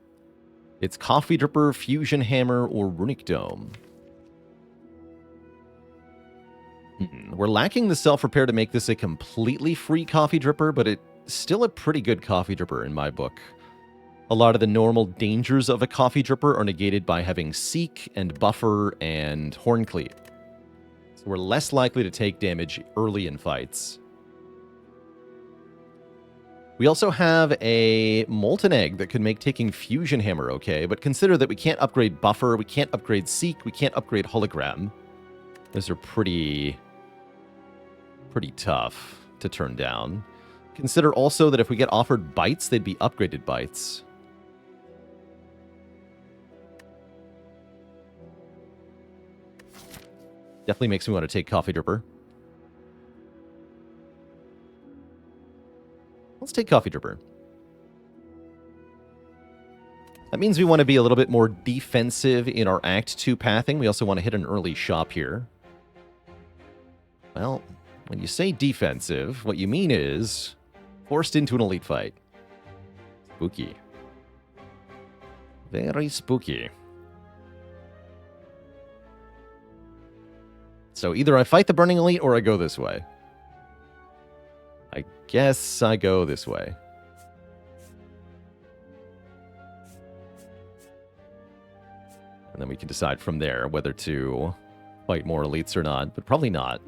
It's Coffee Dripper, Fusion Hammer, or Runic Dome. We're lacking the self-repair to make this a completely free Coffee Dripper, but it's still a pretty good Coffee Dripper in my book. A lot of the normal dangers of a Coffee Dripper are negated by having Seek and Buffer and Horncleave. So we're less likely to take damage early in fights. We also have a Molten Egg that could make taking Fusion Hammer okay, but consider that we can't upgrade Buffer, we can't upgrade Seek, we can't upgrade Hologram. Those are pretty tough to turn down. Consider also that if we get offered Bites, they'd be upgraded Bites. Definitely makes me want to take Coffee Dripper. Let's take Coffee Dripper. That means we want to be a little bit more defensive in our Act 2 pathing. We also want to hit an early shop here. Well, when you say defensive, what you mean is forced into an elite fight. Spooky. Very spooky. So either I fight the Burning Elite or I go this way. I guess I go this way. And then we can decide from there whether to fight more elites or not, but probably not.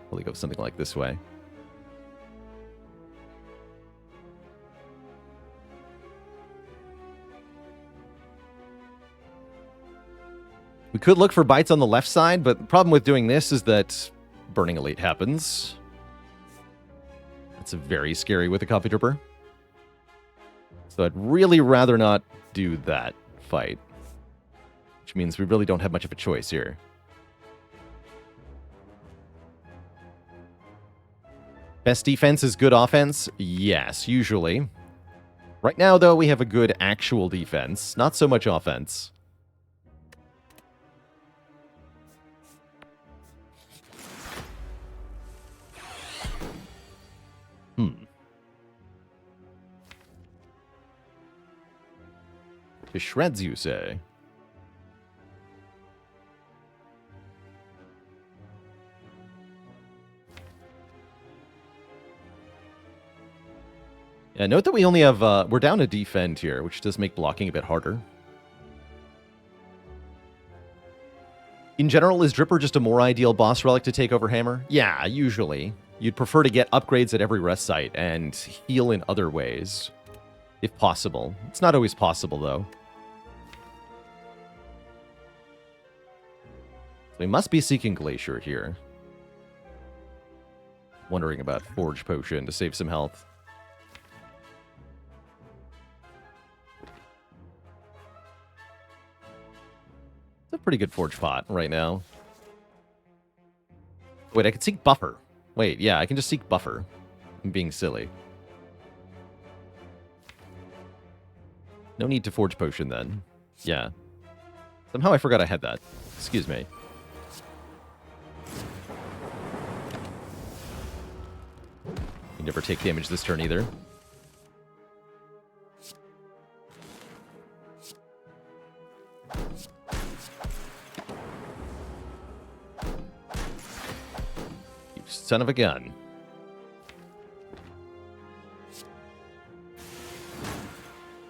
Probably go something like this way. We could look for Bites on the left side, but the problem with doing this is that Burning Elite happens. That's very scary with a Coffee Dripper. So I'd really rather not do that fight. Which means we really don't have much of a choice here. Best defense is good offense? Yes, usually. Right now, though, we have a good actual defense. Not so much offense. To shreds, you say? Yeah, note that we only have, we're down a defend here, which does make blocking a bit harder. In general, is Dripper just a more ideal boss relic to take over Hammer? Yeah, usually. You'd prefer to get upgrades at every rest site and heal in other ways, if possible. It's not always possible, though. We must be seeking Glacier here. Wondering about Forge Potion to save some health. It's a pretty good Forge pot right now. Wait, I could seek Buffer. Wait, yeah, I can just seek Buffer. I'm being silly. No need to Forge Potion then. Yeah. Somehow I forgot I had that. Excuse me. You never take damage this turn either. You son of a gun.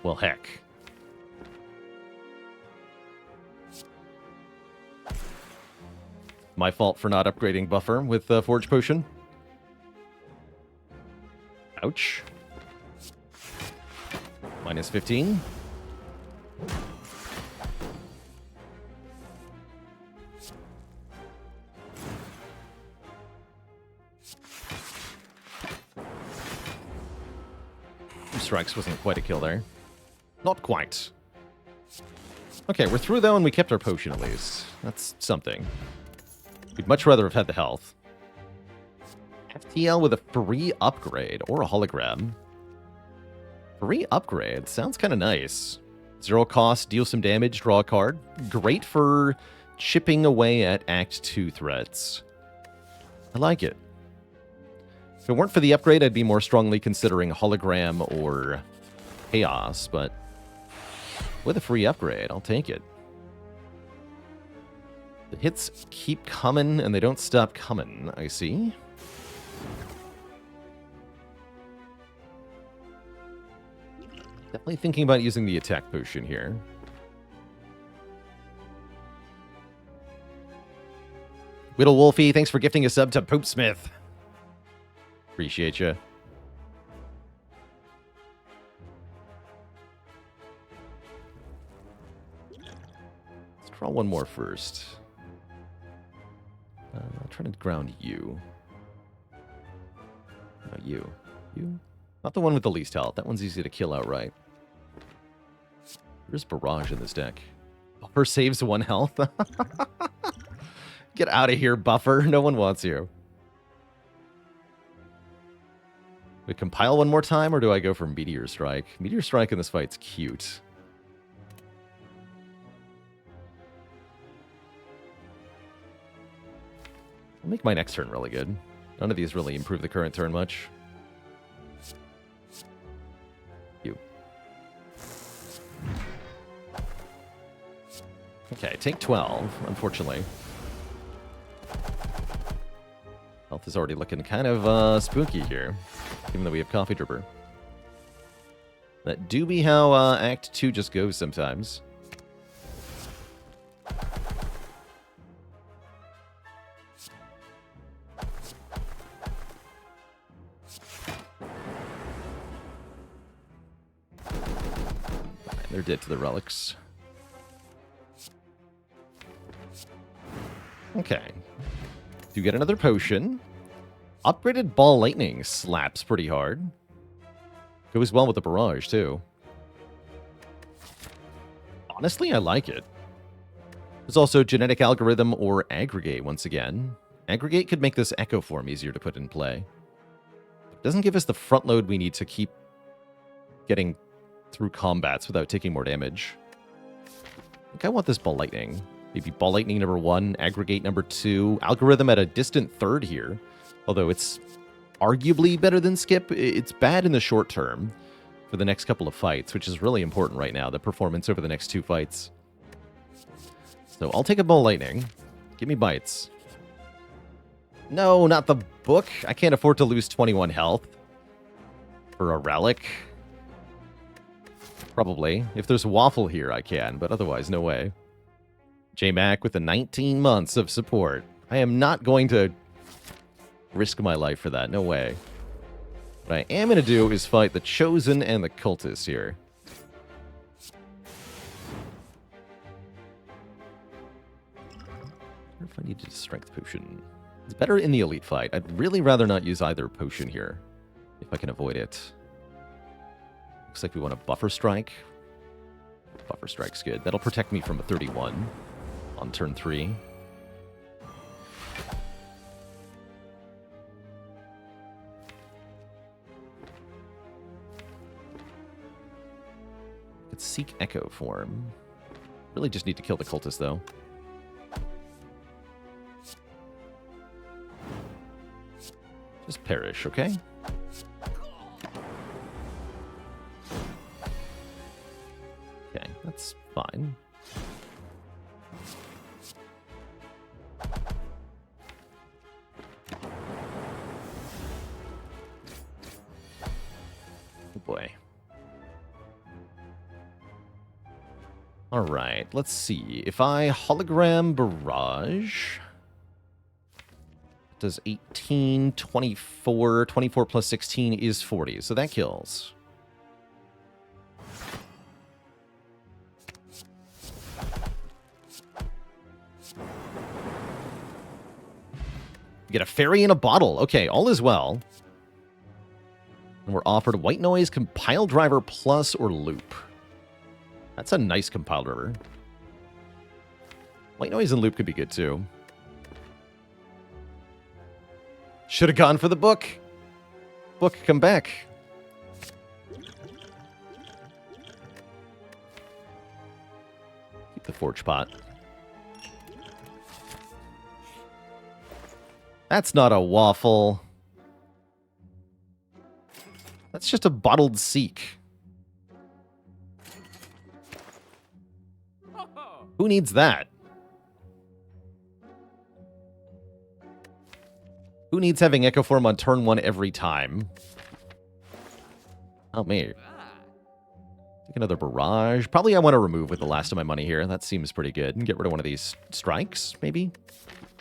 Well, heck. My fault for not upgrading Buffer with Forge Potion. Ouch. Minus 15. Two strikes wasn't quite a kill there. Not quite. Okay, we're through though, and we kept our potion at least. That's something. We'd much rather have had the health. FTL with a free upgrade or a hologram. Free upgrade sounds kind of nice. 0 cost, deal some damage, draw a card. Great for chipping away at Act 2 threats. I like it. If it weren't for the upgrade, I'd be more strongly considering hologram or chaos, but with a free upgrade, I'll take it. The hits keep coming, and they don't stop coming, I see. Definitely thinking about using the attack potion here. Whittle Wolfie, thanks for gifting a sub to Pope Smith. Appreciate you. Let's draw one more first. I'll try to ground you. No, you. You? Not the one with the least health. That one's easy to kill outright. There's Barrage in this deck. Buffer saves 1 health. Get out of here, Buffer. No one wants you. We compile one more time, or do I go for Meteor Strike? Meteor Strike in this fight's cute. I'll make my next turn really good. None of these really improve the current turn much. You. Okay, take 12, unfortunately. Health is already looking kind of spooky here, even though we have Coffee Dripper. That do be how Act 2 just goes sometimes. They're dead to the relics. Okay. Do get another potion. Upgraded Ball Lightning slaps pretty hard. Goes well with the Barrage, too. Honestly, I like it. There's also Genetic Algorithm or Aggregate once again. Aggregate could make this Echo form easier to put in play. It doesn't give us the front load we need to keep getting through combats without taking more damage. I think I want this Ball Lightning. Maybe Ball Lightning number 1, Aggregate number 2, Algorithm at a distant third here. Although it's arguably better than Skip, it's bad in the short term. for the next couple of fights, which is really important right now, the performance over the next 2 fights. So I'll take a Ball Lightning. Give me bites. No, not the book. I can't afford to lose 21 health for a relic. Probably. If there's Waffle here, I can, but otherwise, no way. J-Mac with the 19 months of support. I am not going to risk my life for that. No way. What I am going to do is fight the Chosen and the Cultists here. I wonder if I need a Strength Potion. It's better in the Elite fight. I'd really rather not use either potion here, if I can avoid it. Looks like we want a Buffer Strike. Buffer Strike's good. That'll protect me from a 31 on turn 3. Let's seek Echo Form. Really just need to kill the Cultist, though. Just perish, okay? Okay, that's fine. Oh boy. All right, let's see. If I Hologram Barrage, does 18, 24, 24 plus 16 is 40, so that kills. You get a fairy in a bottle. Okay, all is well. And we're offered White Noise, Compile Driver Plus, or Loop. That's a nice Compile Driver. White Noise and Loop could be good, too. Should have gone for the book. Book, come back. Keep the Forge Pot. That's not a waffle. That's just a bottled Seek. Who needs that? Who needs having Echo Form on turn 1 every time? Oh, me. Take another Barrage. Probably I want to remove with the last of my money here. That seems pretty good. And get rid of one of these strikes, maybe?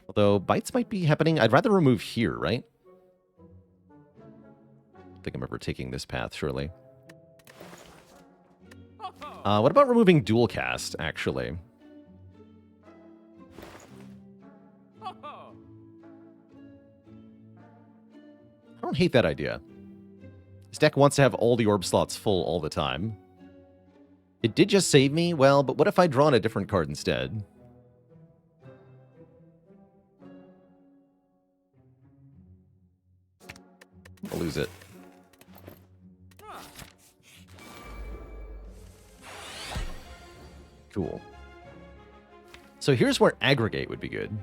Although, bites might be happening. I'd rather remove here, right? I think I'm ever taking this path, surely. What about removing Dual Cast, actually? I don't hate that idea. This deck wants to have all the orb slots full all the time. It did just save me, well, but what if I draw on a different card instead? I'll lose it. Cool. So here's where Aggregate would be good.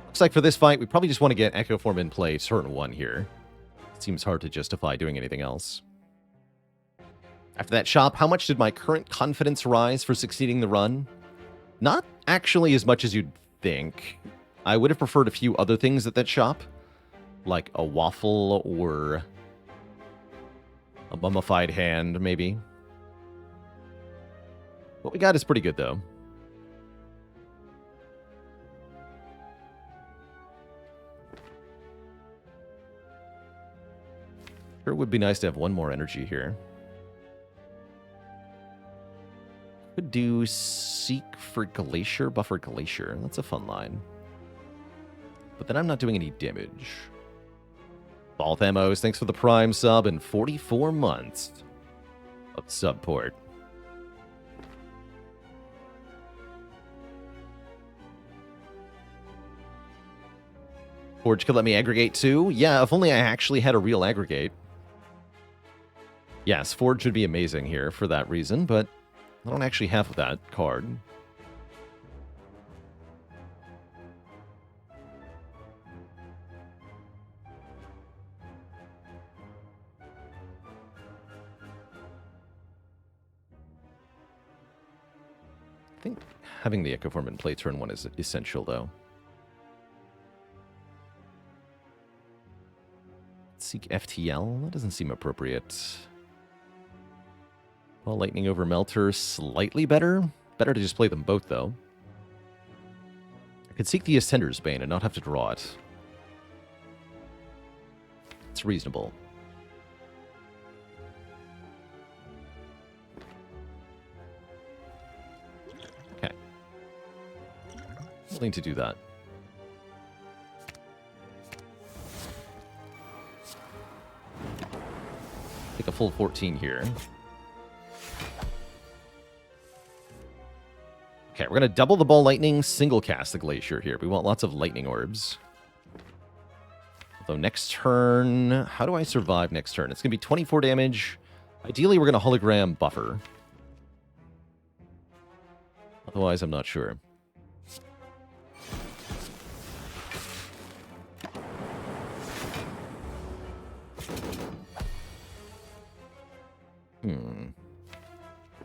Looks like for this fight, we probably just want to get Echo Form in play turn 1 here. It seems hard to justify doing anything else. After that shop, how much did my current confidence rise for succeeding the run? Not actually as much as you'd think. I would have preferred a few other things at that shop, like a waffle or a mummified hand, maybe. What we got is pretty good, though. Sure would be nice to have one more energy here. Could do Seek for Glacier, Buffer Glacier. That's a fun line. But then I'm not doing any damage. Balthamos, thanks for the Prime sub and 44 months of support. Forge could let me aggregate too? Yeah, if only I actually had a real aggregate. Yes, Forge would be amazing here for that reason, but I don't actually have that card. I think having the Echo Form in play turn 1 is essential, though. Seek FTL? That doesn't seem appropriate. Well, Lightning over Melter, slightly better. Better to just play them both, though. I could seek the Ascender's Bane and not have to draw it. It's reasonable. Okay. Willing to do that. Take a full 14 here. Okay, we're going to double the Ball Lightning, single cast the Glacier here. We want lots of Lightning Orbs. Although next turn... How do I survive next turn? It's going to be 24 damage. Ideally, we're going to Hologram Buffer. Otherwise, I'm not sure.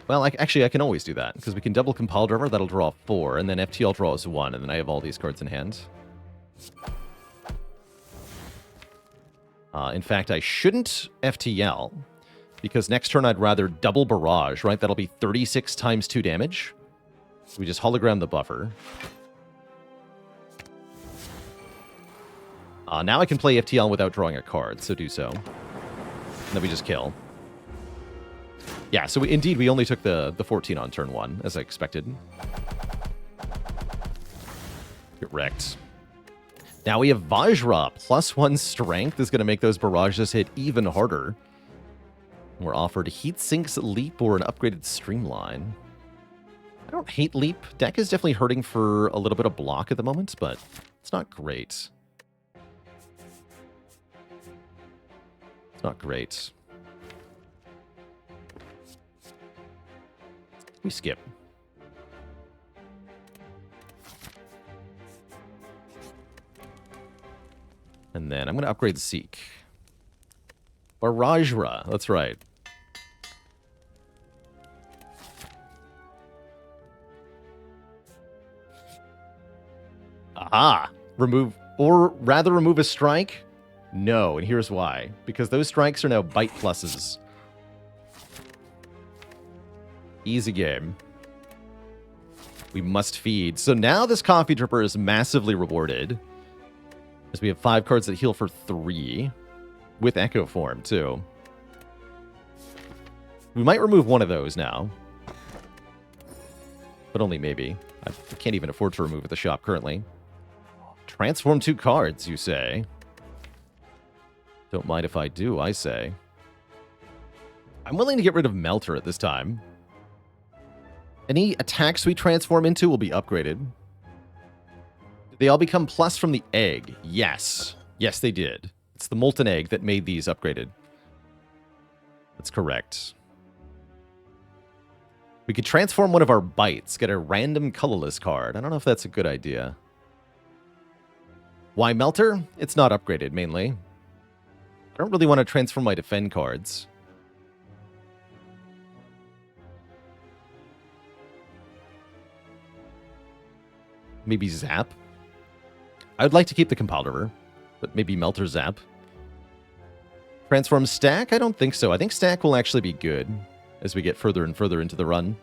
Well, actually, I can always do that, because we can double Compile Driver, that'll draw 4, and then FTL draws 1, and then I have all these cards in hand. In fact, I shouldn't FTL, because next turn I'd rather double Barrage, right? That'll be 36 times 2 damage. So we just hologram the buffer. Now I can play FTL without drawing a card, so do so. And then we just kill. Yeah, so indeed, we only took the 14 on turn 1, as I expected. Get wrecked. Now we have Vajra. +1 strength is going to make those barrages hit even harder. We're offered Heatsink's Leap or an upgraded Streamline. I don't hate Leap. Deck is definitely hurting for a little bit of block at the moment, but it's not great. It's not great. We skip. And then I'm going to upgrade Seek. Barrajra, that's right. Aha! Remove, or rather remove a strike? No, and here's why. Because those strikes are now bite pluses. Easy game. We must feed. So now this Coffee Dripper is massively rewarded. As we have 5 cards that heal for 3. With Echo Form, too. We might remove one of those now. But only maybe. I can't even afford to remove at the shop currently. Transform 2 cards, you say? Don't mind if I do, I say. I'm willing to get rid of Melter at this time. Any attacks we transform into will be upgraded. Did they all become plus from the egg? Yes. Yes, they did. It's the molten egg that made these upgraded. That's correct. We could transform one of our bites, get a random colorless card. I don't know if that's a good idea. Why Melter? It's not upgraded, mainly. I don't really want to transform my defend cards. Maybe Zap. I would like to keep the Compile Driver, but maybe Melter Zap. Transform Stack? I don't think so. I think Stack will actually be good as we get further and further into the run.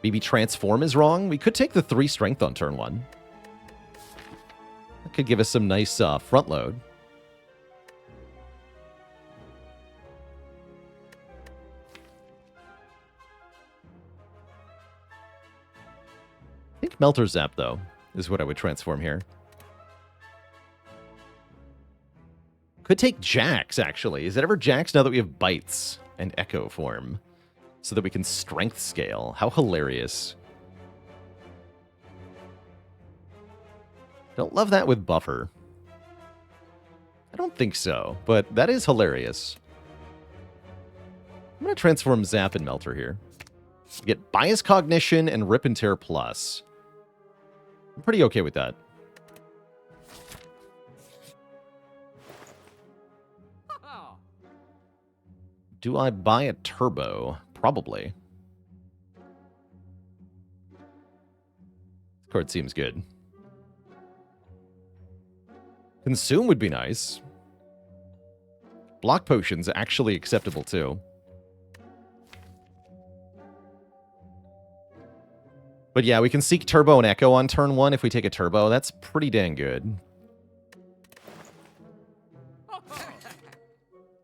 Maybe Transform is wrong. We could take the 3 Strength on turn 1. That could give us some nice front load. I think Melter Zap, though, is what I would transform here. Could take Jax, actually. Is it ever Jax now that we have Bites and Echo Form? So that we can strength scale. How hilarious. Don't love that with Buffer. I don't think so, but that is hilarious. I'm going to transform Zap and Melter here. We get Bias Cognition and Rip and Tear Plus. I'm pretty okay with that. Do I buy a Turbo? Probably. Card seems good. Consume would be nice. Block potions actually acceptable too. But yeah, we can seek Turbo and Echo on turn 1 if we take a Turbo. That's pretty dang good.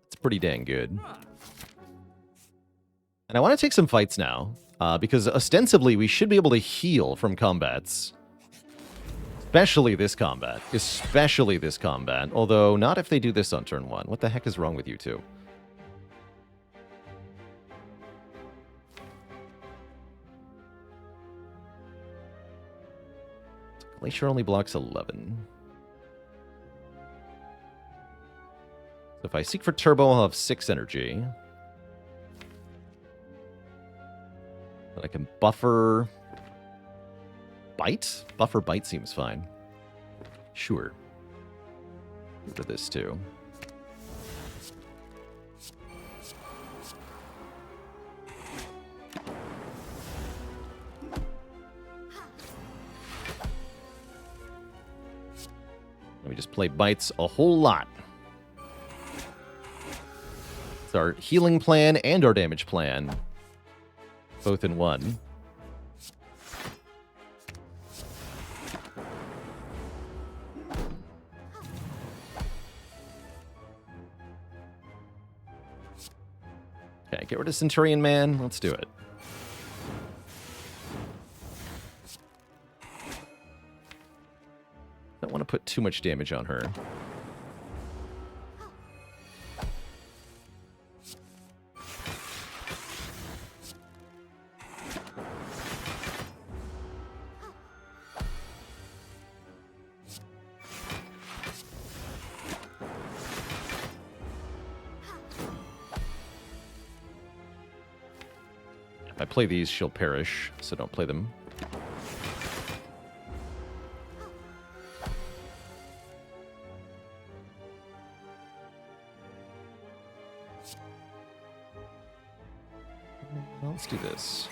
It's pretty dang good. And I want to take some fights now, because ostensibly we should be able to heal from combats. Especially this combat. Especially this combat. Although, not if they do this on turn 1. What the heck is wrong with you two? Glacier only blocks 11. So if I seek for Turbo, I'll have 6 energy. But I can buffer... Bite? Buffer Bite seems fine. Sure. Rid of this too. Let me just play Bites a whole lot. It's our healing plan and our damage plan. Both in one. Okay, get rid of Centurion Man. Let's do it. Don't want to put too much damage on her. If I play these, she'll perish, so don't play them. Well, let's do this.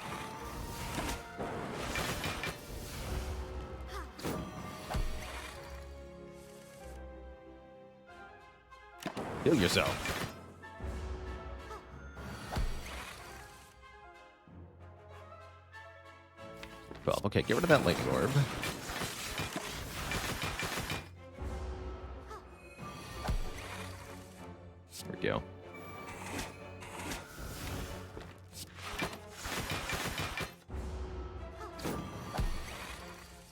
Heal yourself. 12. Okay, get rid of that lightning orb. There we go.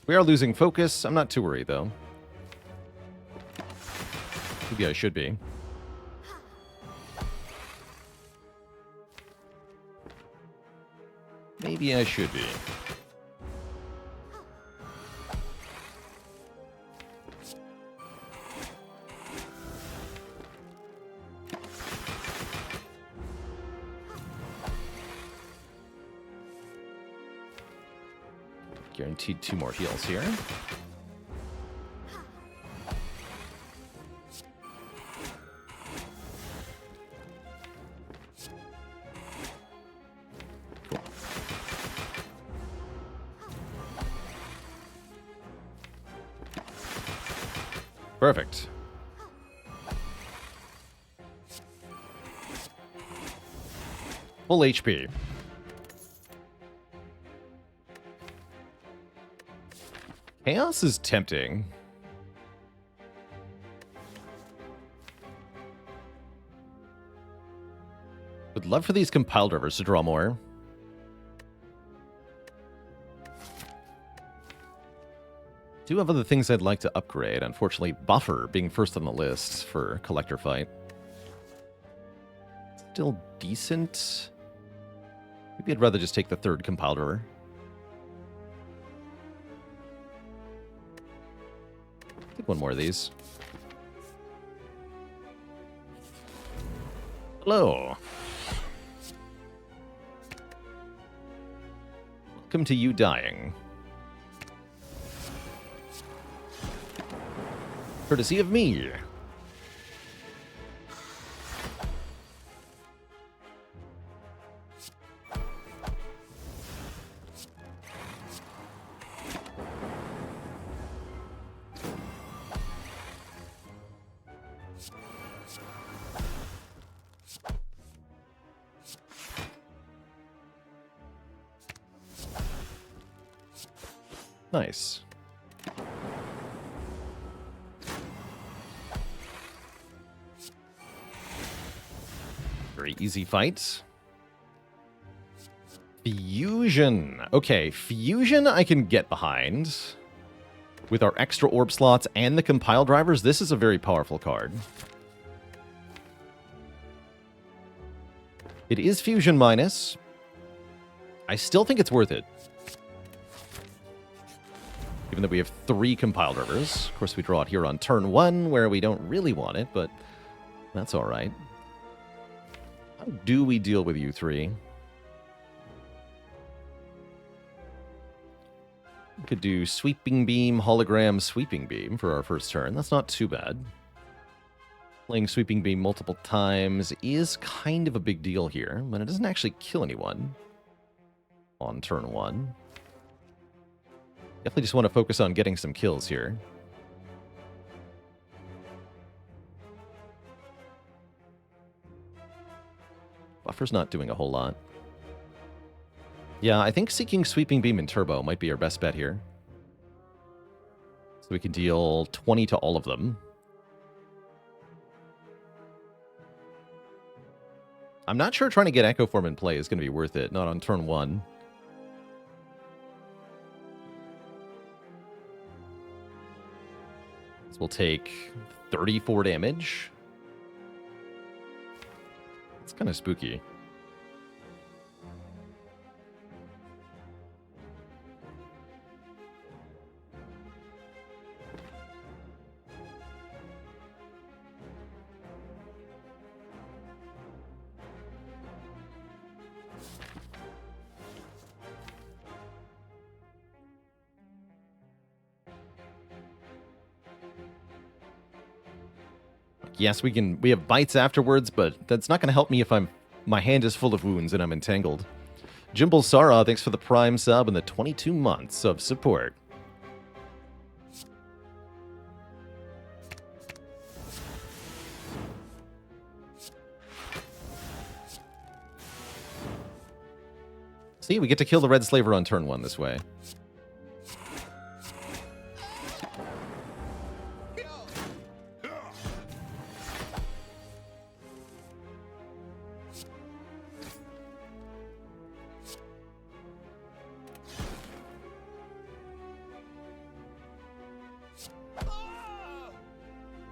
We are losing focus. I'm not too worried, though. Maybe I should be. Maybe I should be. Guaranteed 2 more heals here. Cool. Perfect. Full HP. Chaos is tempting. Would love for these compiled rivers to draw more. Do have other things I'd like to upgrade. Unfortunately, Buffer being first on the list for Collector Fight. Still decent. Maybe I'd rather just take the 3rd compiled river. Take one more of these. Hello. Welcome to you dying. Courtesy of me. Nice. Very easy fight. Fusion. Okay, Fusion I can get behind. With our extra orb slots and the compile drivers, this is a very powerful card. It is Fusion minus. I still think it's worth it. Given that we have 3 compile drivers. Of course, we draw it here on turn 1, where we don't really want it, but that's all right. How do we deal with you 3? We could do Sweeping Beam, Hologram, Sweeping Beam for our first turn. That's not too bad. Playing Sweeping Beam multiple times is kind of a big deal here, but it doesn't actually kill anyone on turn 1. Definitely just want to focus on getting some kills here. Buffer's not doing a whole lot. Yeah, I think Seeking Sweeping Beam and Turbo might be our best bet here. So we can deal 20 to all of them. I'm not sure trying to get Echo Form in play is going to be worth it, not on turn 1. So we'll take 34 damage. It's kind of spooky. Yes, we have bites afterwards, but that's not going to help me if my hand is full of wounds and I'm entangled. Jimble Sara, thanks for the Prime sub and the 22 months of support. See, we get to kill the Red Slaver on turn 1 this way.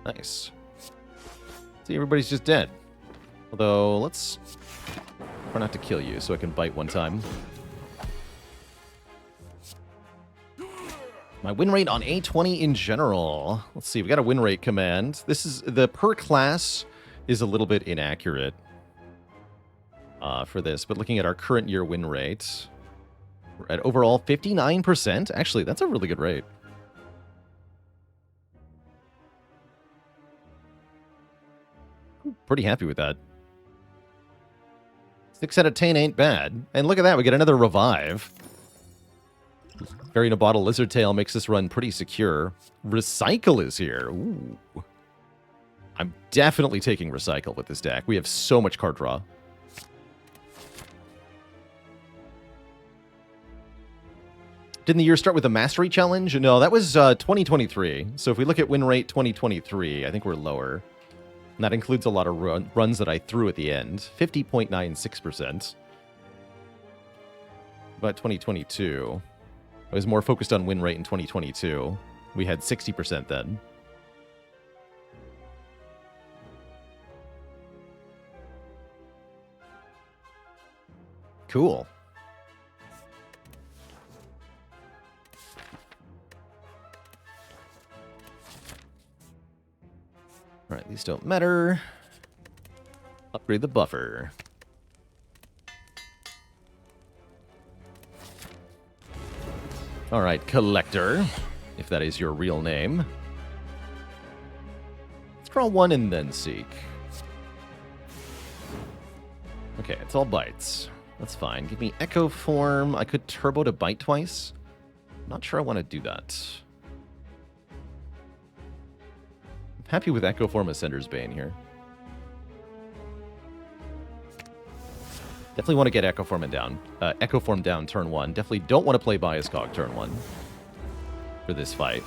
Nice. See, everybody's just dead. Although, let's try not to kill you so I can bite one time. My win rate on A20 in general. Let's see, we got a win rate command. This is, the per class is a little bit inaccurate for this, but looking at our current year win rate, we're at overall 59%. Actually, that's a really good rate. Pretty happy with that. 6 out of 10 ain't bad. And look at that, we get another revive. Fairy in a Bottle Lizard Tail makes this run pretty secure. Recycle is here. Ooh. I'm definitely taking Recycle with this deck. We have so much card draw. Didn't the year start with a Mastery Challenge? No, that was 2023. So if we look at win rate 2023, I think we're lower. And that includes a lot of runs that I threw at the end. 50.96%. But 2022, I was more focused on win rate in 2022. We had 60% then. Cool. Alright, these don't matter. Upgrade the buffer. Alright, Collector, if that is your real name. Let's draw one and then seek. Okay, it's all bites. That's fine. Give me Echo Form. I could turbo to bite twice. I'm not sure I want to do that. I'm happy with Echo Form Ascender's Bane here. Definitely want to get Echo Form down turn 1. Definitely don't want to play Bias Cog turn 1 for this fight.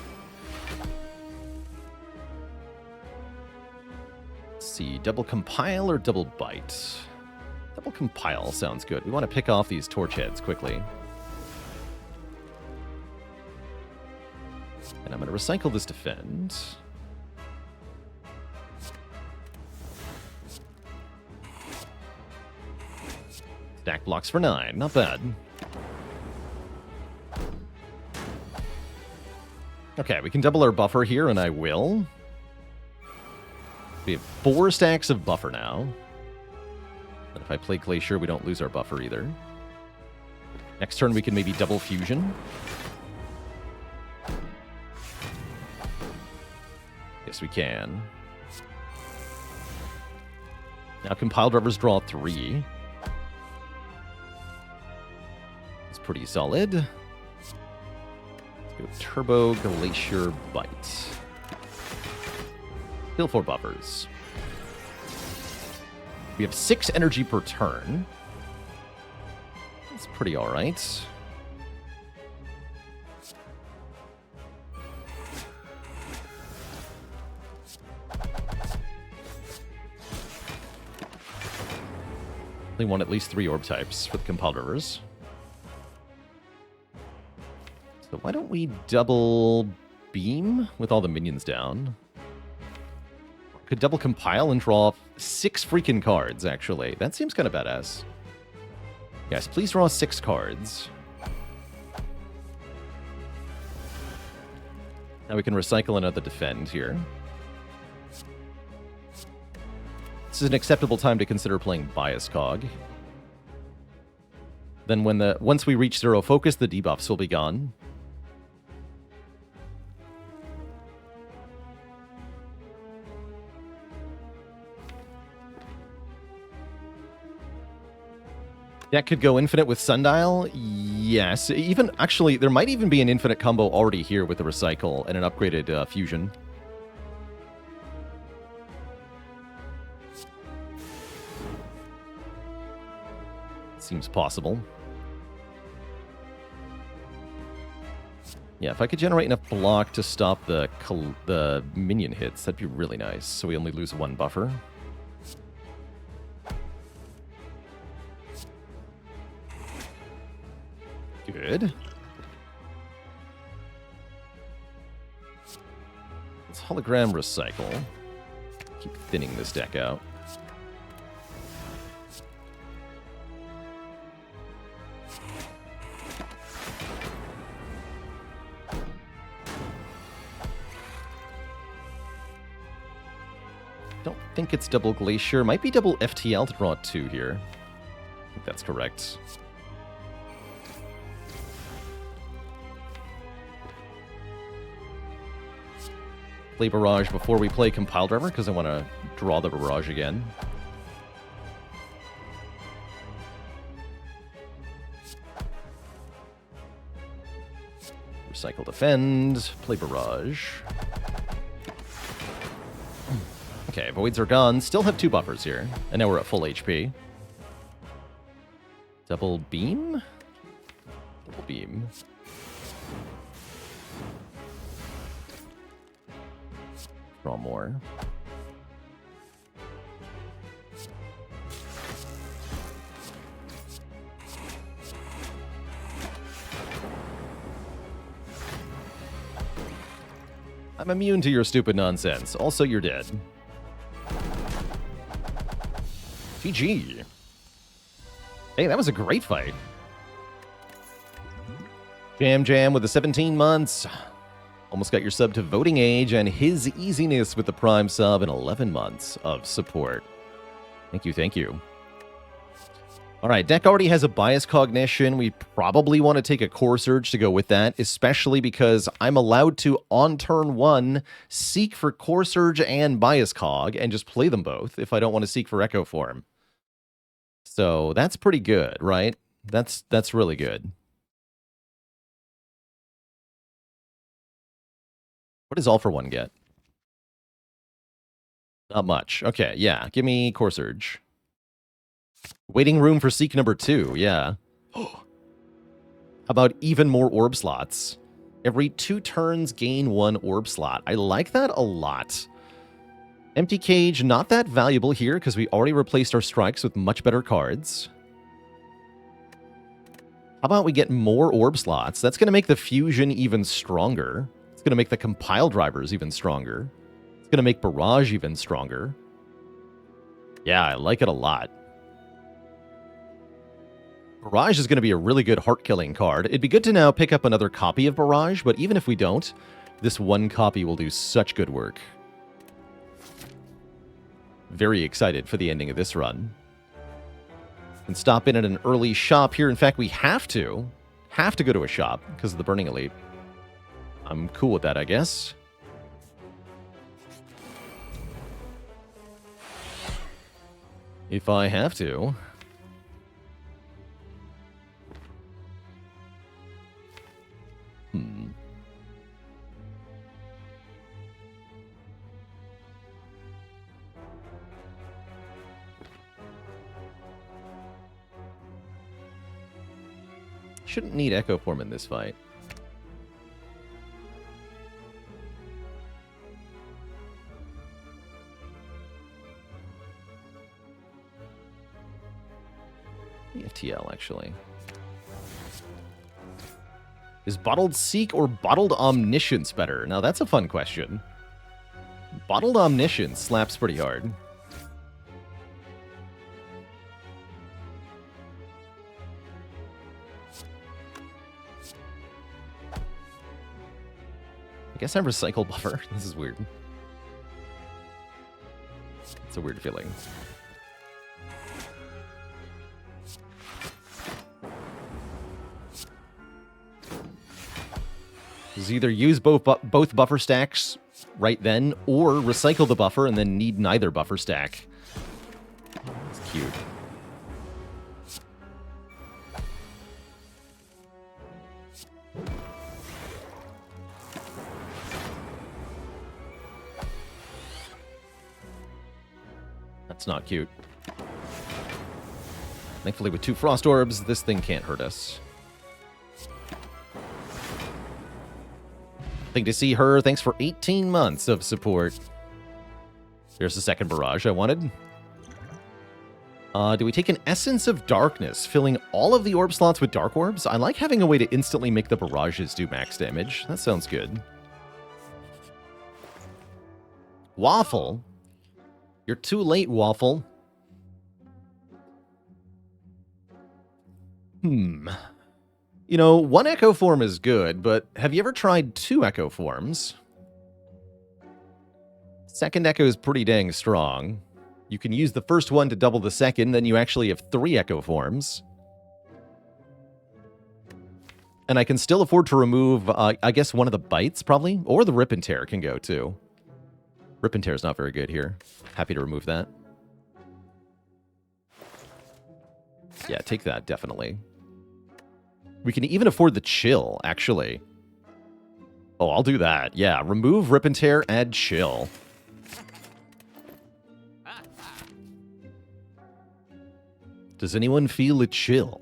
Let's see, double compile or double bite? Double compile sounds good. We want to pick off these torch heads quickly. And I'm going to recycle this defend. Stack blocks for 9. Not bad. Okay, we can double our buffer here, and I will. We have 4 stacks of buffer now. And if I play Glacier, we don't lose our buffer either. Next turn, we can maybe double fusion. Yes, we can. Now compiled rivers draw 3. It's pretty solid. Let's go Turbo Glacier Bite. Still 4 buffers. We have 6 energy per turn. That's pretty alright. They want at least 3 orb types with compiled rivers. So why don't we double beam with all the minions down? Could double compile and draw 6 freaking cards, actually. That seems kind of badass. Yes, please draw 6 cards. Now we can recycle another defend here. This is an acceptable time to consider playing Bias Cog. Then once we reach 0 focus, the debuffs will be gone. That could go infinite with Sundial? Yes. Actually, there might even be an infinite combo already here with the Recycle and an upgraded Fusion. Seems possible. Yeah, if I could generate enough block to stop the minion hits, that'd be really nice. So we only lose 1 buffer. Good. Let's hologram recycle. Keep thinning this deck out. Don't think it's double Glacier. Might be double FTL to draw 2 here. I think that's correct. Play Barrage before we play Compiled River, because I want to draw the Barrage again. Recycle Defend, play Barrage. Okay, Voids are gone. Still have 2 buffers here. And now we're at full HP. Double Beam? Double Beam. Draw more. I'm immune to your stupid nonsense. Also, you're dead. GG. Hey, that was a great fight. Jam with the 17 months. Almost got your sub to voting age, and his easiness with the prime sub and 11 months of support. Thank you, thank you. All right, deck already has a Bias Cognition. We probably want to take a Core Surge to go with that, especially because I'm allowed to, on turn 1, seek for Core Surge and Bias Cog, and just play them both if I don't want to seek for Echo Form. So that's pretty good, right? That's really good. What does All for One get? Not much. Okay, yeah. Give me Core Surge. Waiting room for Seek number 2, yeah. How about even more orb slots? Every 2 turns, gain 1 orb slot. I like that a lot. Empty Cage, not that valuable here because we already replaced our strikes with much better cards. How about we get more orb slots? That's going to make the fusion even stronger. It's going to make the compile drivers even stronger. It's going to make barrage even stronger. Yeah, I like it a lot. Barrage is going to be a really good heart-killing card. It'd be good to now pick up another copy of Barrage, but even if we don't, this one copy will do such good work. Very excited for the ending of this run. And stop in at an early shop here. In fact, we have to go to a shop because of the Burning Elite. I'm cool with that, I guess. If I have to. Shouldn't need Echo Form in this fight. FTL, actually. Is Bottled Seek or Bottled Omniscience better? Now, that's a fun question. Bottled Omniscience slaps pretty hard. I guess I recycle buffer. This is weird. It's a weird feeling. Is either use both buffer stacks right then, or recycle the buffer and then need neither buffer stack. It's cute. That's not cute. Thankfully, with 2 Frost Orbs, this thing can't hurt us. Thing to see her. Thanks for 18 months of support. There's the second barrage I wanted. Do we take an Essence of Darkness, filling all of the orb slots with Dark Orbs? I like having a way to instantly make the barrages do max damage. That sounds good. Waffle? You're too late, Waffle. You know, 1 Echo Form is good, but have you ever tried 2 Echo Forms? Second Echo is pretty dang strong. You can use the first one to double the second, then you actually have 3 Echo Forms. And I can still afford to remove, I guess, one of the bites, probably, or the Rip and Tear can go, too. Rip and Tear is not very good here. Happy to remove that. Yeah, take that, definitely. We can even afford the Chill, actually. Oh, I'll do that. Yeah, remove Rip and Tear, add Chill. Does anyone feel a chill?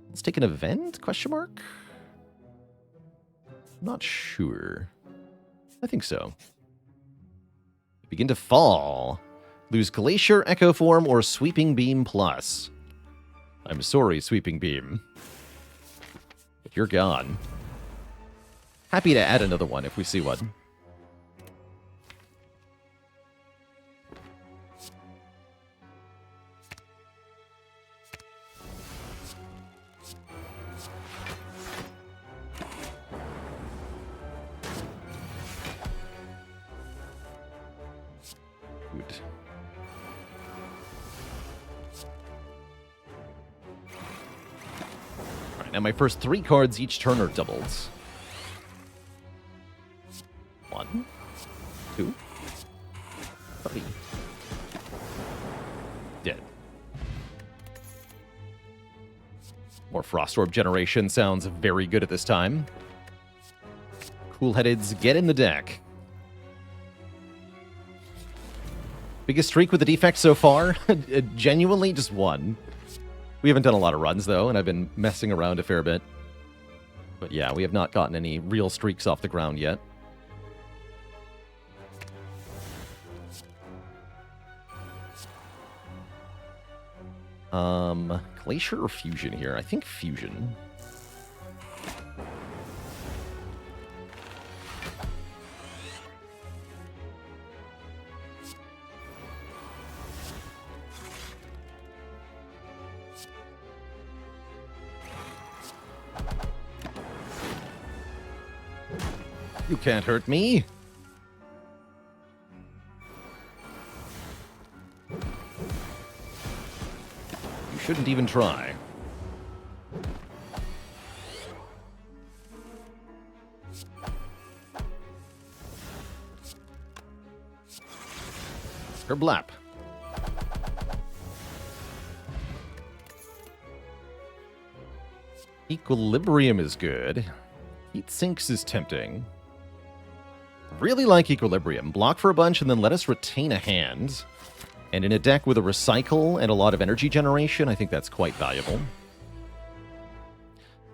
Let's take an event, question mark? Not sure. I think so. Begin to fall. Lose Glacier, Echo Form, or Sweeping Beam Plus. I'm sorry, Sweeping Beam. But you're gone. Happy to add another one if we see one. Good. Now my first 3 cards each turn are doubles. 1, 2, 3. Dead. More Frost Orb generation sounds very good at this time. Cool-headeds, get in the deck. Biggest streak with the defect so far? Genuinely, just one. We haven't done a lot of runs, though, and I've been messing around a fair bit. But yeah, we have not gotten any real streaks off the ground yet. Glacier or Fusion here? I think Fusion. You can't hurt me. You shouldn't even try. Kerblap. Equilibrium is good. Heat Sinks is tempting. Really like Equilibrium. Block for a bunch and then let us retain a hand. And in a deck with a recycle and a lot of energy generation, I think that's quite valuable.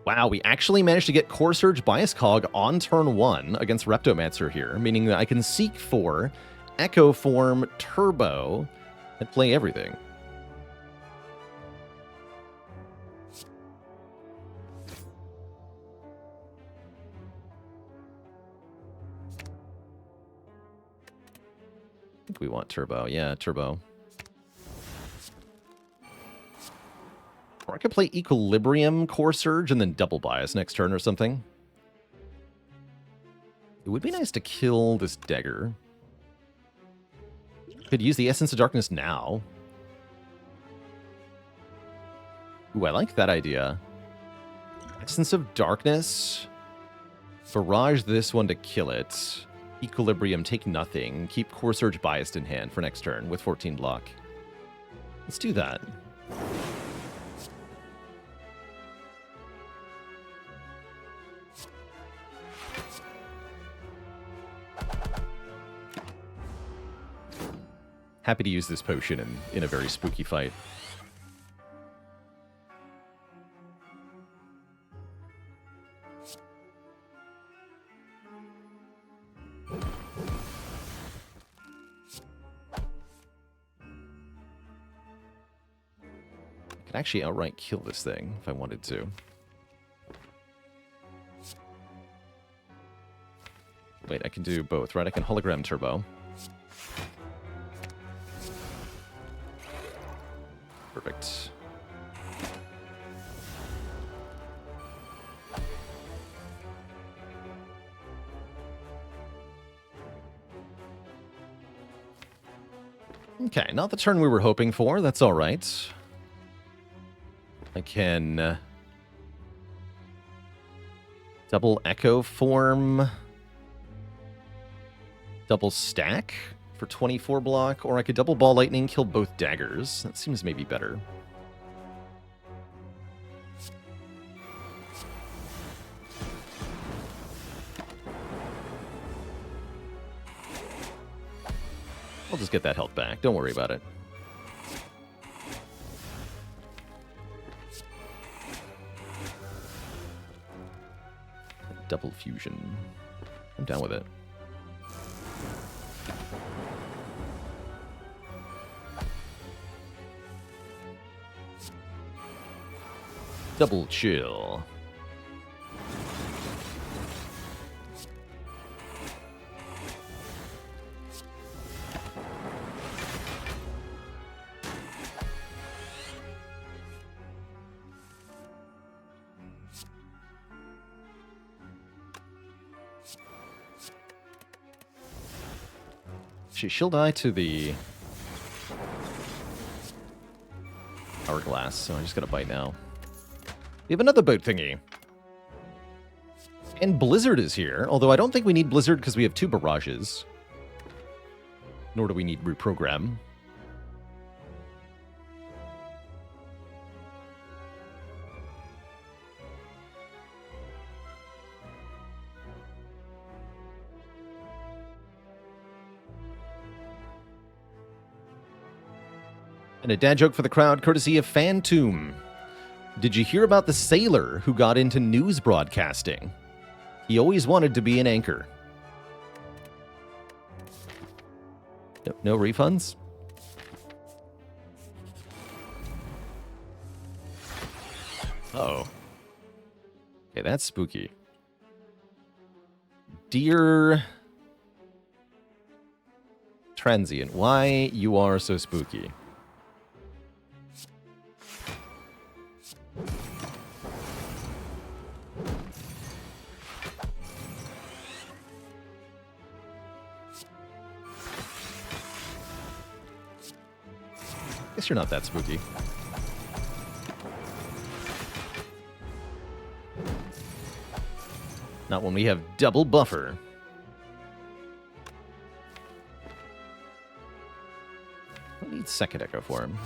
Wow, we actually managed to get Core Surge Bias Cog on turn 1 against Reptomancer here, meaning that I can seek for Echo Form, Turbo, and play everything. I think we want Turbo. Yeah, Turbo. Or I could play Equilibrium, Core Surge, and then Double Bias next turn or something. It would be nice to kill this Dagger. Could use the Essence of Darkness now. Ooh, I like that idea. Essence of Darkness. Barrage this one to kill it. Equilibrium, take nothing. Keep Core Surge biased in hand for next turn with 14 block. Let's do that. Happy to use this potion in a very spooky fight. I could actually outright kill this thing if I wanted to. Wait, I can do both, right? I can hologram Turbo. Perfect. Okay, not the turn we were hoping for. That's all right. I can double Echo Form, double stack for 24 block, or I could double Ball Lightning, kill both daggers. That seems maybe better. I'll just get that health back. Don't worry about it. Double fusion. I'm down with it. Double chill. She'll die to the hourglass, so I just gotta bite now. We have another boat thingy. And Blizzard is here, although I don't think we need Blizzard because we have 2 barrages. Nor do we need Reprogram. And a dad joke for the crowd, courtesy of Fantomb. Did you hear about the sailor who got into news broadcasting? He always wanted to be an anchor. No refunds? Uh-oh. Okay, that's spooky. Dear Transient, why you are so spooky? Guess you're not that spooky. Not when we have double buffer. I need second echo for him.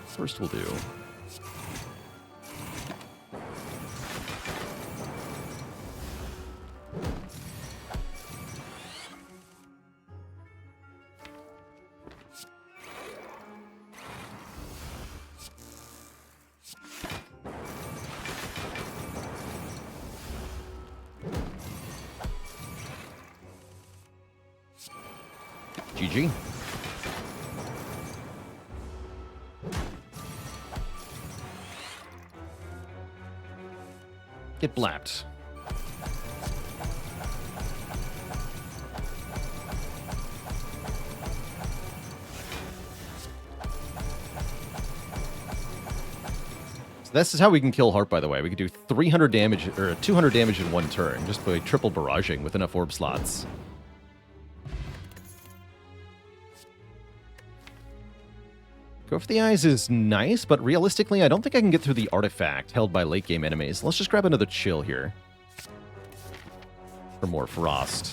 First will do. GG. Get blapped. So this is how we can kill Harp, by the way. We can do 300 damage, or 200 damage in one turn, just by triple barraging with enough orb slots. Go for the Eyes is nice, but realistically, I don't think I can get through the artifact held by late-game enemies. Let's just grab another chill here. For more frost.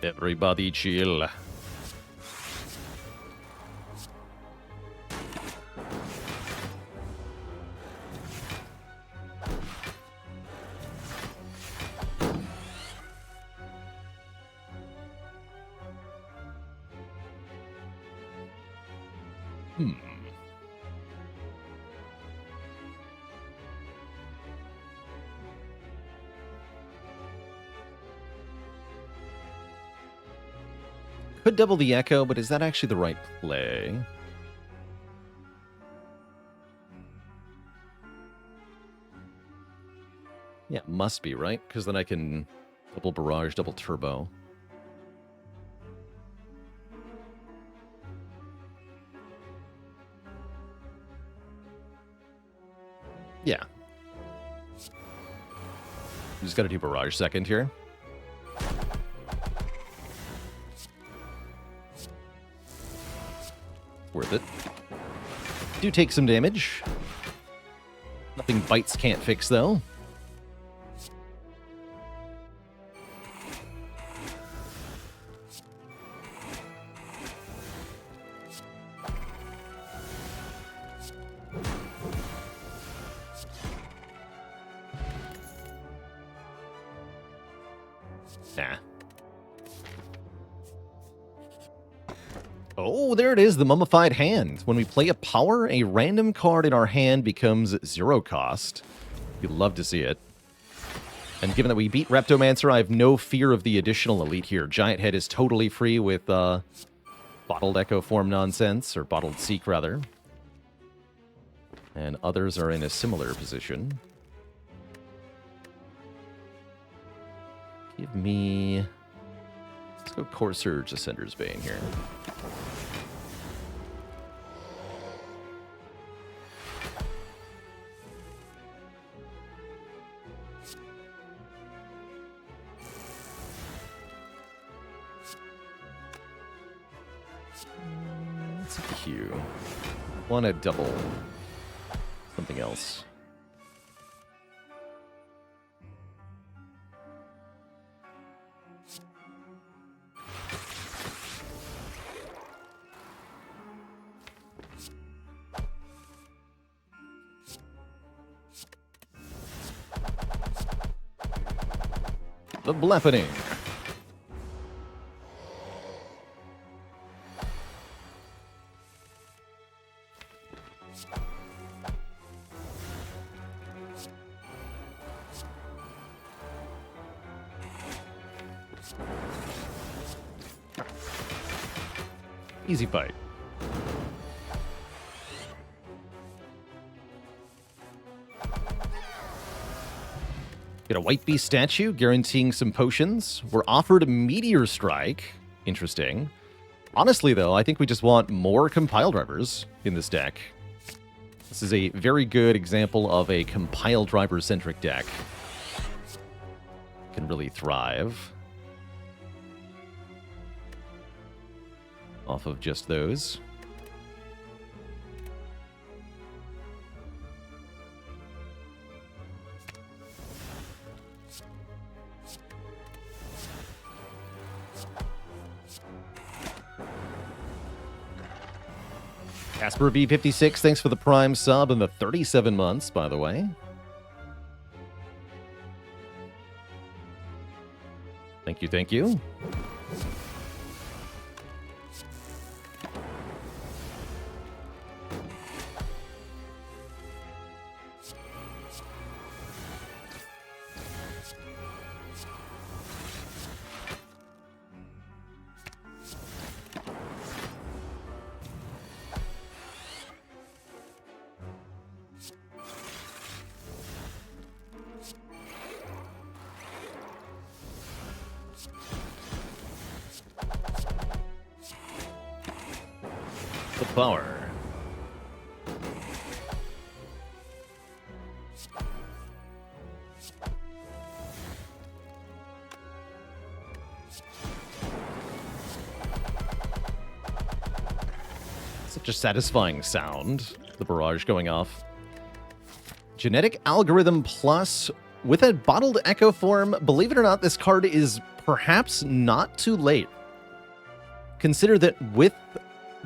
Everybody chill. Could double the echo, but is that actually the right play? Yeah, it must be, right? Because then I can double barrage, double turbo. Yeah. Just gotta do barrage second here. Worth it. Do take some damage. Nothing bites can't fix, though. Nah. Oh, there it is, the Mummified Hand. When we play a power, a random card in our hand becomes 0 cost. You'd love to see it. And given that we beat Reptomancer, I have no fear of the additional elite here. Giant Head is totally free with Bottled Echo Form nonsense, or Bottled Seek, rather. And others are in a similar position. Give me... Let's go Core Surge Ascender's Bane here. Let's Q. Want to double something else. The Blepping. Easy fight. Get a White Beast statue, guaranteeing some potions. We're offered a Meteor Strike. Interesting. Honestly, though, I think we just want more compile drivers in this deck. This is a very good example of a compile driver-centric deck. Can really thrive off of just those. Casper V56, thanks for the Prime sub and the 37 months, by the way. Thank you, thank you. Power. Such a satisfying sound, the barrage going off. Genetic Algorithm Plus with a bottled Echo form. Believe it or not, this card is perhaps not too late. Consider that with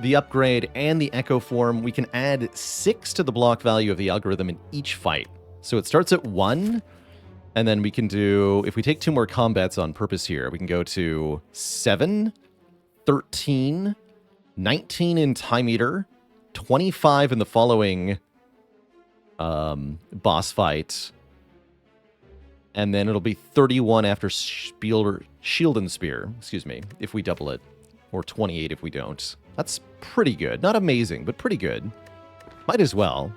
the upgrade and the Echo form, we can add 6 to the block value of the algorithm in each fight. So it starts at 1, and then we can do, if we take 2 more combats on purpose here, we can go to 7, 13, 19 in Time Eater, 25 in the following boss fight, and then it'll be 31 after Shield and Spear, excuse me, if we double it, or 28 if we don't. That's pretty good. Not amazing, but pretty good. Might as well.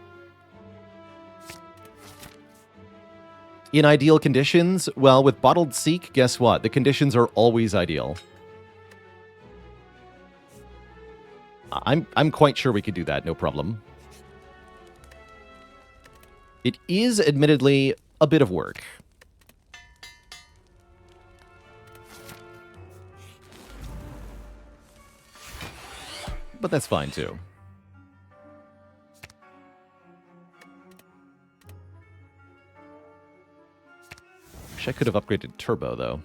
In ideal conditions, well, with Bottled Seek, guess what? The conditions are always ideal. I'm quite sure we could do that, no problem. It is admittedly a bit of work. But that's fine, too. Wish I could have upgraded Turbo, though.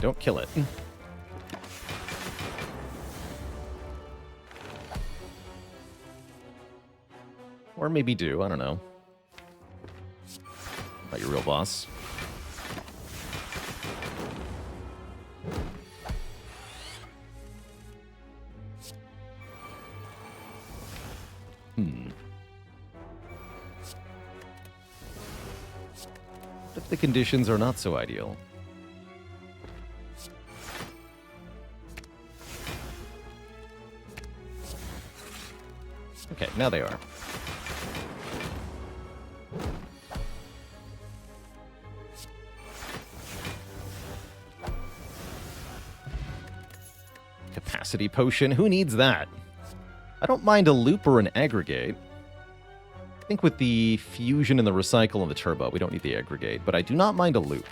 Don't kill it. Or maybe do, I don't know. Not your real boss. But the conditions are not so ideal. Okay, now they are. Capacity potion, who needs that? I don't mind a loop or an aggregate. I think with the fusion and the recycle and the turbo, we don't need the aggregate, but I do not mind a loop.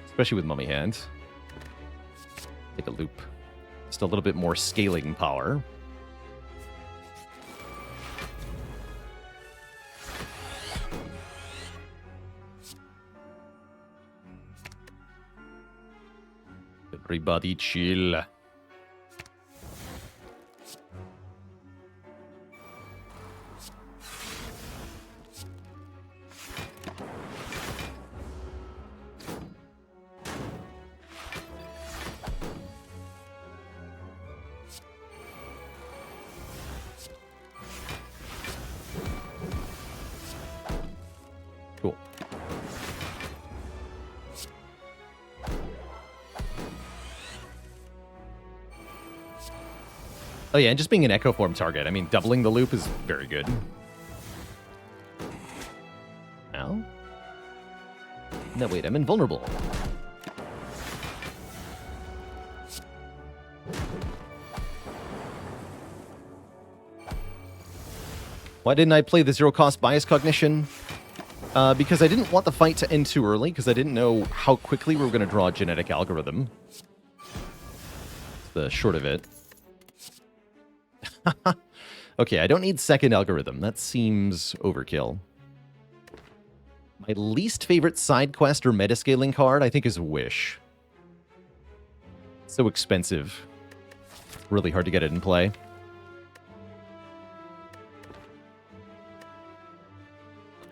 Especially with Mummy Hand. Take a loop. Just a little bit more scaling power. Everybody chill. Cool. Oh yeah, and just being an Echo Form target. I mean, doubling the loop is very good. Now? No, wait, I'm invulnerable. Why didn't I play the zero-cost bias cognition? Because I didn't want the fight to end too early, because I didn't know how quickly we were going to draw a genetic algorithm. That's the short of it. Okay, I don't need second algorithm. That seems overkill. My least favorite side quest or metascaling card, I think, is Wish. So expensive. Really hard to get it in play.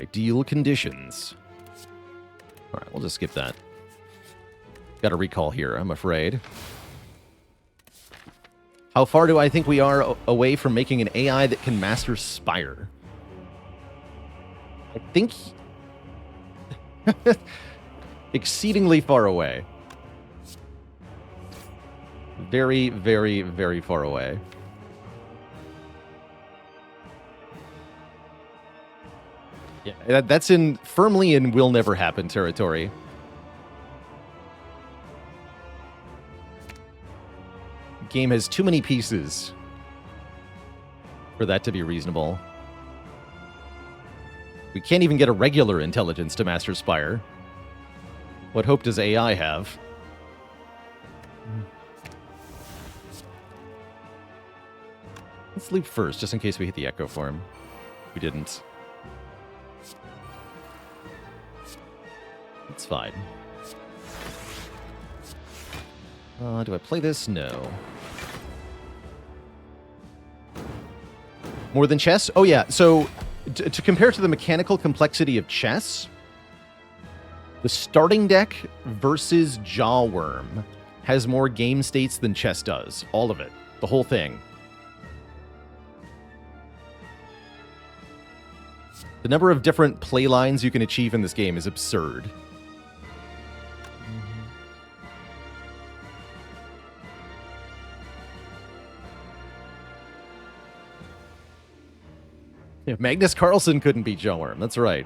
Ideal conditions. Alright, we'll just skip that. Got a recall here, I'm afraid. How far do I think we are away from making an AI that can master Spire? I think... exceedingly far away. Very, very, very far away. Yeah, that's firmly in will never happen territory. Game has too many pieces for that to be reasonable. We can't even get a regular intelligence to master Spire. What hope does AI have? Let's leap first, just in case we hit the Echo Form. We didn't. It's fine. Do I play this? No. More than chess? Oh yeah, so to compare to the mechanical complexity of chess, the starting deck versus Jawworm has more game states than chess does. All of it. The whole thing. The number of different play lines you can achieve in this game is absurd. Yeah, Magnus Carlsen couldn't beat Jawworm. That's right.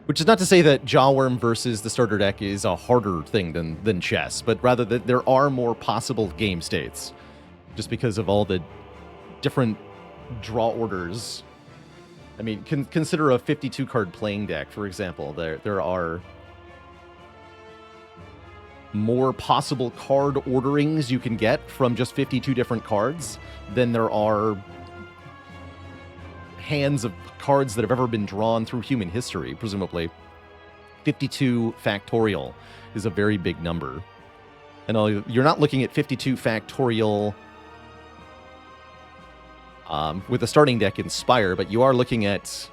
Which is not to say that Jawworm versus the starter deck is a harder thing than chess, but rather that there are more possible game states, just because of all the different draw orders. I mean, consider a 52-card playing deck, for example. There are more possible card orderings you can get from just 52 different cards than there are hands of cards that have ever been drawn through human history, presumably. 52 factorial is a very big number. And you're not looking at 52 factorial with a starting deck in Spire, but you are looking at,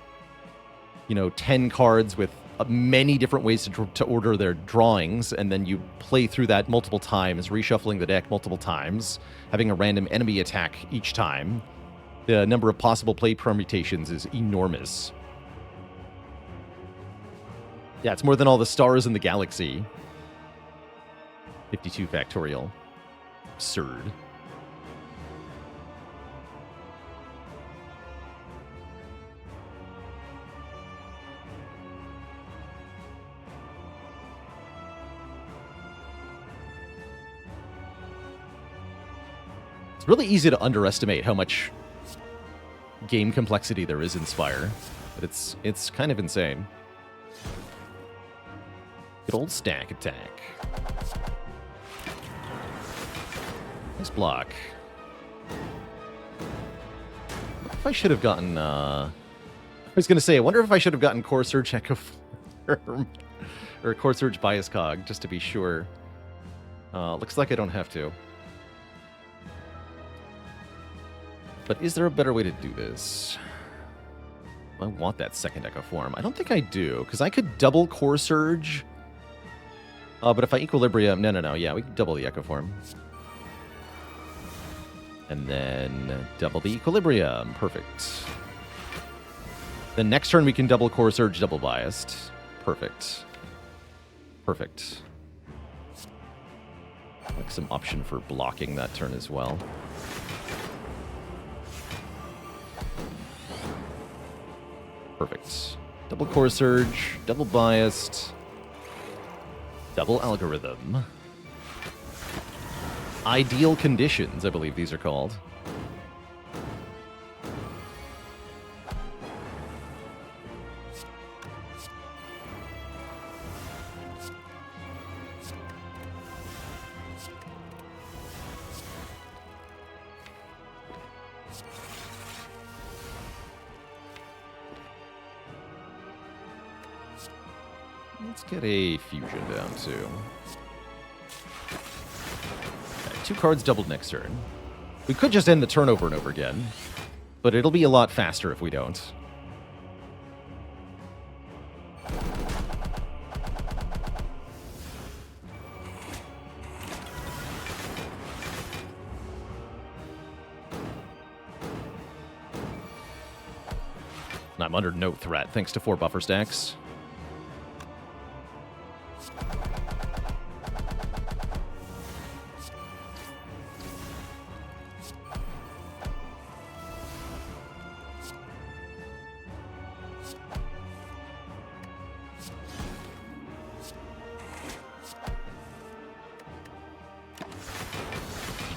10 cards with many different ways to order their drawings, and then you play through that multiple times, reshuffling the deck multiple times, having a random enemy attack each time. The number of possible play permutations is enormous. Yeah, it's more than all the stars in the galaxy. 52 factorial. Absurd. It's really easy to underestimate how much game complexity there is in Spire, but it's kind of insane. Good old stack attack. Nice block. If I should have gotten, I was going to say, I wonder if I should have gotten Core Surge Echo Form or Core Surge Bias Cog, just to be sure. Looks like I don't have to. But is there a better way to do this? I want that second Echo Form. I don't think I do, because I could double Core Surge. But if I Equilibrium... No. Yeah, we can double the Echo Form. And then double the Equilibrium. Perfect. Then next turn we can double Core Surge, double Biased. Perfect. Perfect. Like some option for blocking that turn as well. Perfect. Double Core Surge, double Biased, double Algorithm. Ideal Conditions, I believe these are called. Let's get a fusion down too. Okay, 2 cards doubled next turn. We could just end the turn over and over again, but it'll be a lot faster if we don't. I'm under no threat thanks to 4 buffer stacks.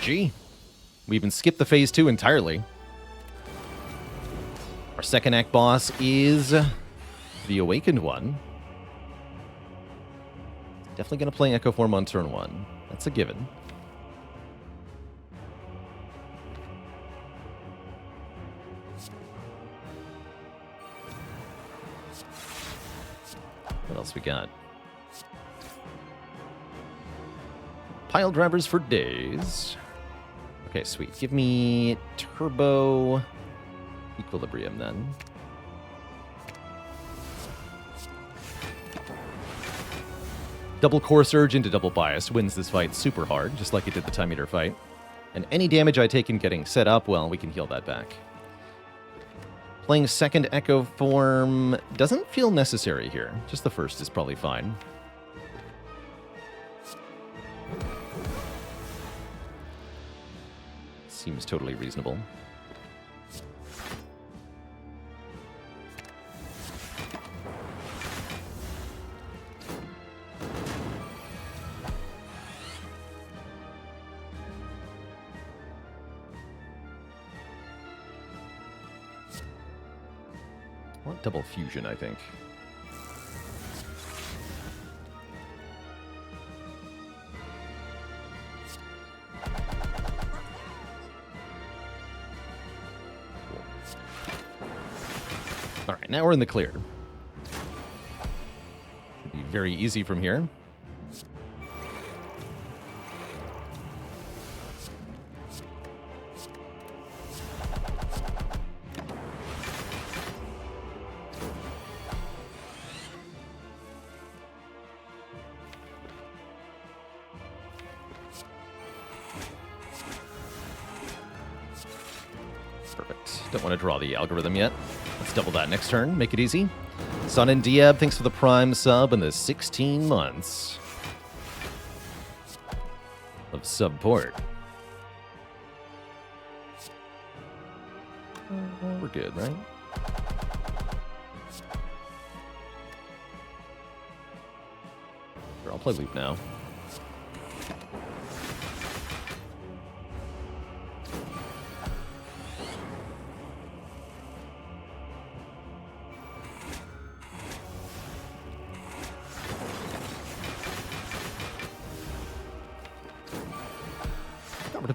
GG. We even skipped the phase 2 entirely. Our second act boss is the Awakened one. Definitely going to play Echo Form on turn 1. That's a given. What else we got? Pile drivers for days. Okay, sweet. Give me Turbo Equilibrium then. Double Core Surge into double Bias wins this fight super hard, just like it did the Time Eater fight. And any damage I take in getting set up, well, we can heal that back. Playing second Echo Form doesn't feel necessary here. Just the first is probably fine. Seems totally reasonable. I want double fusion, I think. All right, now we're in the clear. Should be very easy from here. Perfect. Don't want to draw the algorithm yet. Let's double that next turn. Make it easy. Sun and Diab, thanks for the Prime sub and the 16 months of support. We're good, right? Sure, I'll play loop now.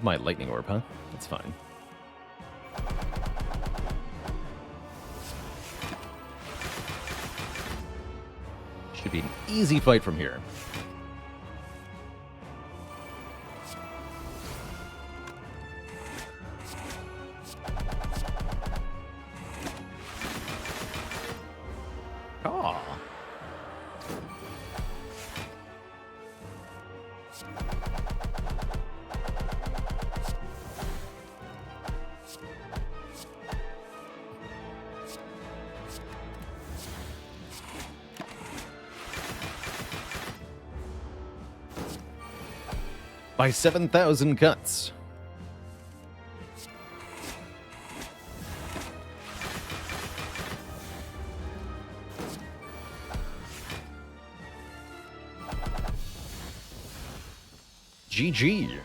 of my lightning orb, huh? That's fine. Should be an easy fight from here. Oh. By 7,000 cuts. GG.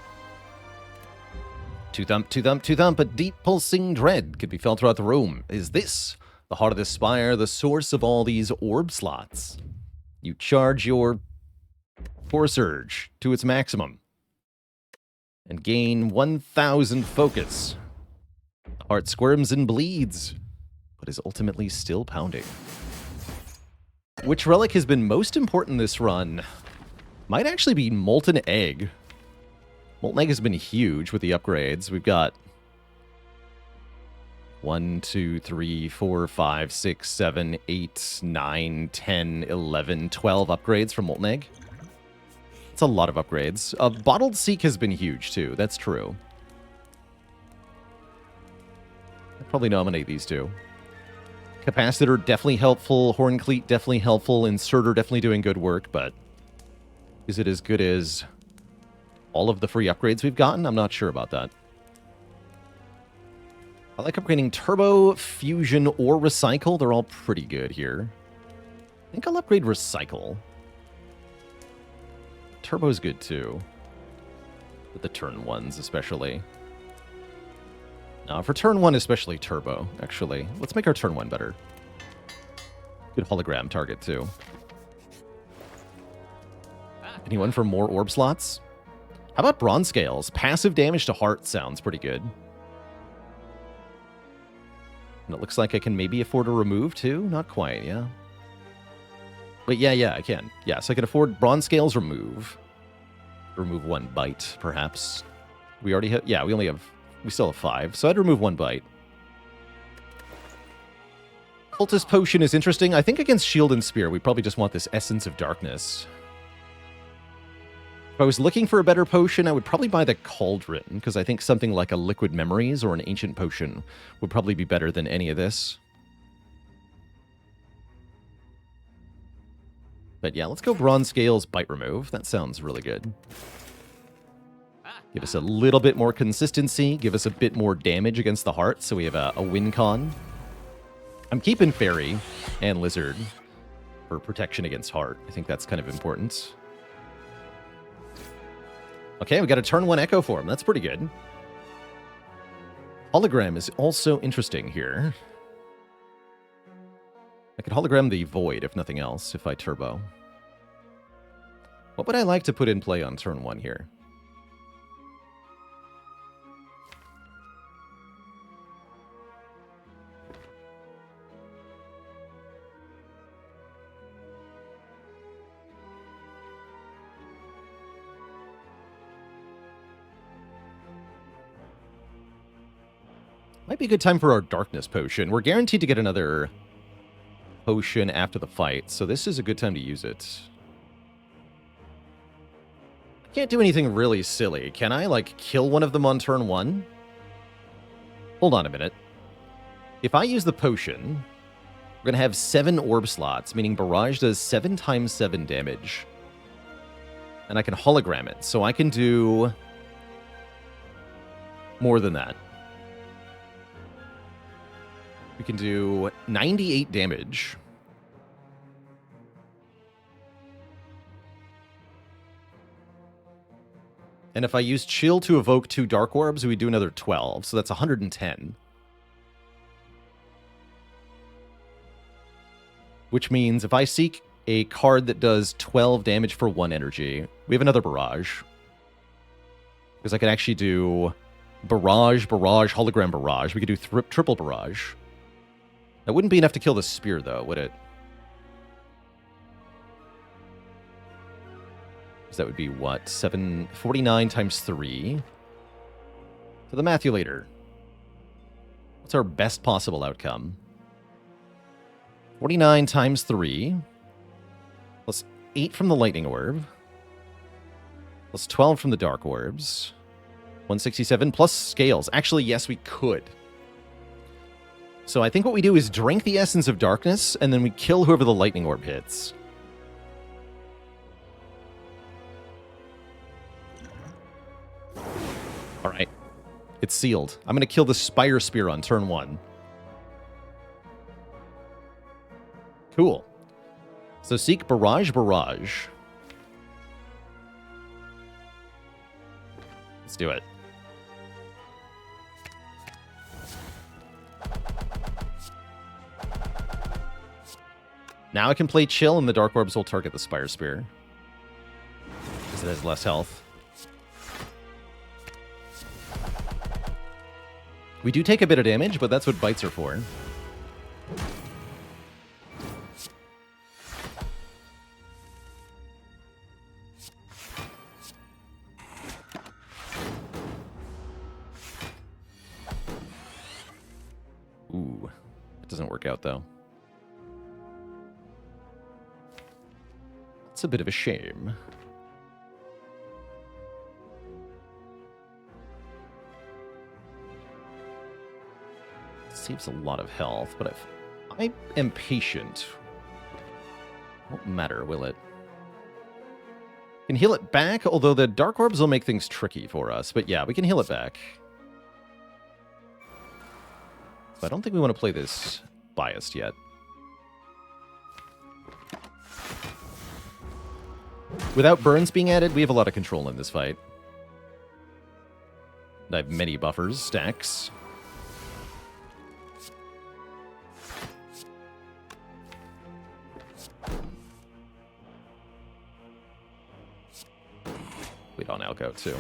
Two thump, a deep pulsing dread could be felt throughout the room. Is this the heart of the Spire, the source of all these orb slots? You charge your Force Surge to its maximum and gain 1,000 focus. The heart squirms and bleeds, but is ultimately still pounding. Which relic has been most important this run? Might actually be Molten Egg. Molten Egg has been huge with the upgrades. We've got 1, 2, 3, 4, 5, 6, 7, 8, 9, 10, 11, 12 upgrades from Molten Egg. It's a lot of upgrades. Bottled Seek has been huge, too. That's true. I'd probably nominate these two. Capacitor, definitely helpful. Horn Cleat, definitely helpful. Inserter, definitely doing good work, but is it as good as all of the free upgrades we've gotten? I'm not sure about that. I like upgrading Turbo, Fusion, or Recycle. They're all pretty good here. I think I'll upgrade Recycle. Turbo's good too. With the turn ones, especially. For turn one, especially Turbo, actually. Let's make our turn one better. Good hologram target, too. Anyone for more orb slots? How about Bronze Scales? Passive damage to heart sounds pretty good. And it looks like I can maybe afford a remove, too? Not quite, yeah. Wait, yeah, I can. Yeah, so I can afford Bronze Scales remove. Remove 1 bite, perhaps. We already have... Yeah, we still have 5, so I'd remove 1 bite. Cultist Potion is interesting. I think against Shield and Spear, we probably just want this Essence of Darkness. If I was looking for a better potion, I would probably buy the Cauldron, because I think something like a Liquid Memories or an Ancient Potion would probably be better than any of this. But yeah, let's go Bronze Scales Bite Remove. That sounds really good. Give us a little bit more consistency. Give us a bit more damage against the heart, so we have a win con. I'm keeping Fairy and Lizard for protection against heart. I think that's kind of important. Okay, we got a turn 1 Echo for him. That's pretty good. Hologram is also interesting here. I could hologram the Void, if nothing else, if I turbo. What would I like to put in play on turn 1 here? Might be a good time for our Darkness Potion. We're guaranteed to get another potion after the fight, so this is a good time to use it. I can't do anything really silly. Can I, like, kill one of them on turn 1? Hold on a minute. If I use the potion, we're going to have 7 orb slots, meaning Barrage does 7 times 7 damage. And I can hologram it, so I can do more than that. We can do 98 damage. And if I use Chill to evoke 2 Dark Orbs, we do another 12. So that's 110. Which means if I seek a card that does 12 damage for 1 energy, we have another Barrage. Because I could actually do barrage, hologram barrage. We could do triple barrage. That wouldn't be enough to kill the spear, though, would it? So that would be what? 749 times 3. To the Mathulator. What's our best possible outcome? 49 times 3. Plus 8 from the Lightning Orb. Plus 12 from the Dark Orbs. 167 plus Scales. Actually, yes, we could. So I think what we do is drink the Essence of Darkness, and then we kill whoever the Lightning Orb hits. Alright. It's sealed. I'm going to kill the Spire Spear on turn 1. Cool. So seek barrage. Let's do it. Now I can play chill, and the Dark Orbs will target the Spire Spear. Because it has less health. We do take a bit of damage, but that's what bites are for. Ooh, it doesn't work out, though. It's a bit of a shame. Saves a lot of health, but if I am patient, won't matter, will it? Can heal it back, although the Dark Orbs will make things tricky for us. But yeah, we can heal it back. So I don't think we want to play this biased yet. Without burns being added, we have a lot of control in this fight. I have many buffers, stacks. Wait on Alco, too.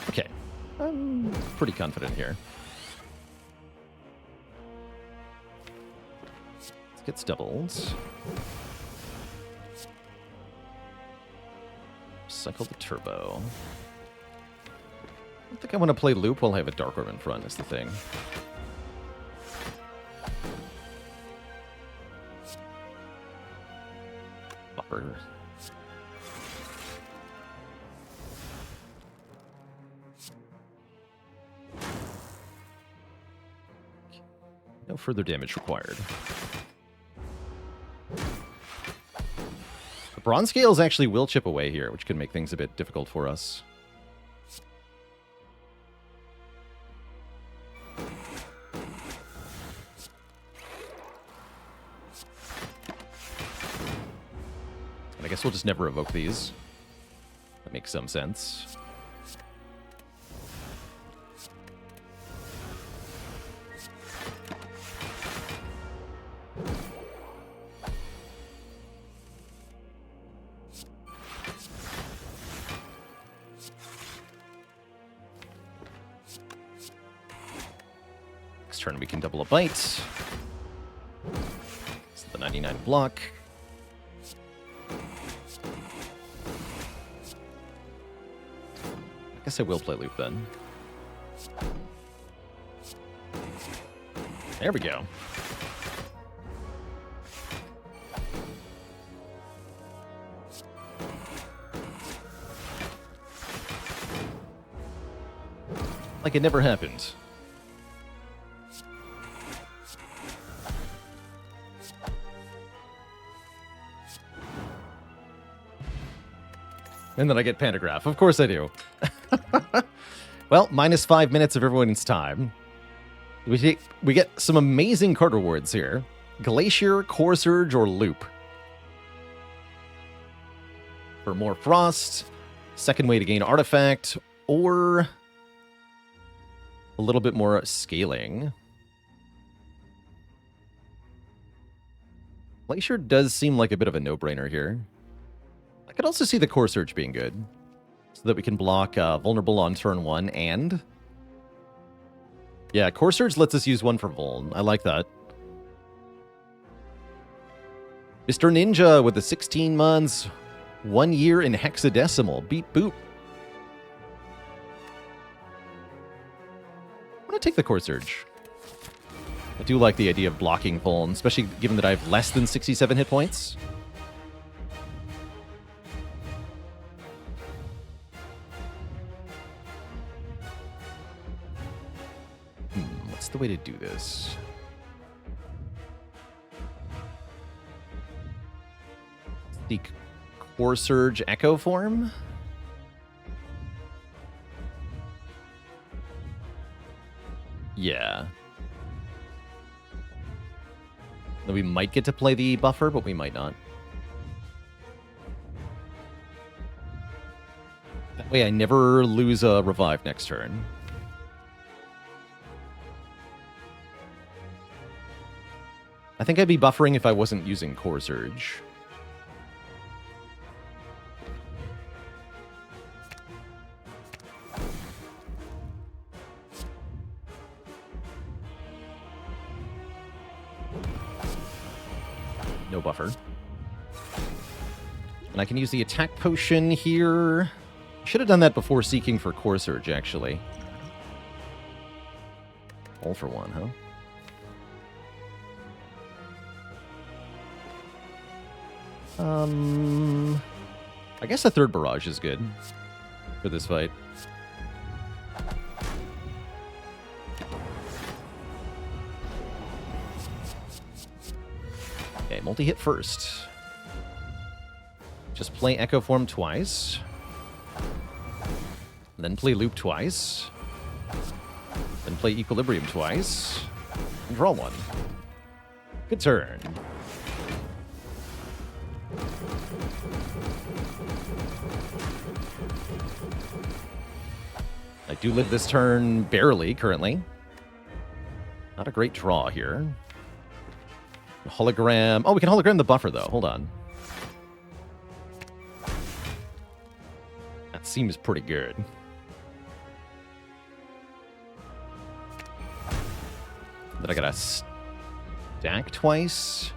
Okay. I'm pretty confident here. This gets doubled. Cycle the turbo. I don't think I want to play loop while I have a Dark Orb in front, is the thing. Buffer. No further damage required. The Bronze Scales actually will chip away here, which could make things a bit difficult for us. And I guess we'll just never evoke these. That makes some sense. Turn we can double a bite. It's the 99 block. I guess I will play loop then. There we go. Like it never happened. And then I get Pantograph. Of course I do. Well, minus 5 minutes of everyone's time. We get some amazing card rewards here. Glacier, Core Surge, or Loop. For more Frost, second way to gain Artifact, or a little bit more scaling. Glacier does seem like a bit of a no-brainer here. I could also see the Core Surge being good. so that we can block vulnerable on turn 1 and... Yeah, Core Surge lets us use 1 for Vuln. I like that. Mr. Ninja with the 16 months, 1 year in hexadecimal. Beep boop. I'm going to take the Core Surge. I do like the idea of blocking Vuln, especially given that I have less than 67 hit points. What's the way to do this? The Core Surge Echo form? Yeah. We might get to play the buffer, but we might not. That way I never lose a revive next turn. I think I'd be buffering if I wasn't using Core Surge. No buffer. And I can use the attack potion here. Should have done that before seeking for Core Surge, actually. All for 1, huh? I guess a third barrage is good for this fight. Okay, multi-hit first. Just play Echo Form twice. Then play Loop twice. Then play Equilibrium twice. And draw 1. Good turn. I do live this turn barely, currently. Not a great draw here. Hologram. Oh, we can hologram the buffer, though. Hold on. That seems pretty good. Then I gotta stack twice.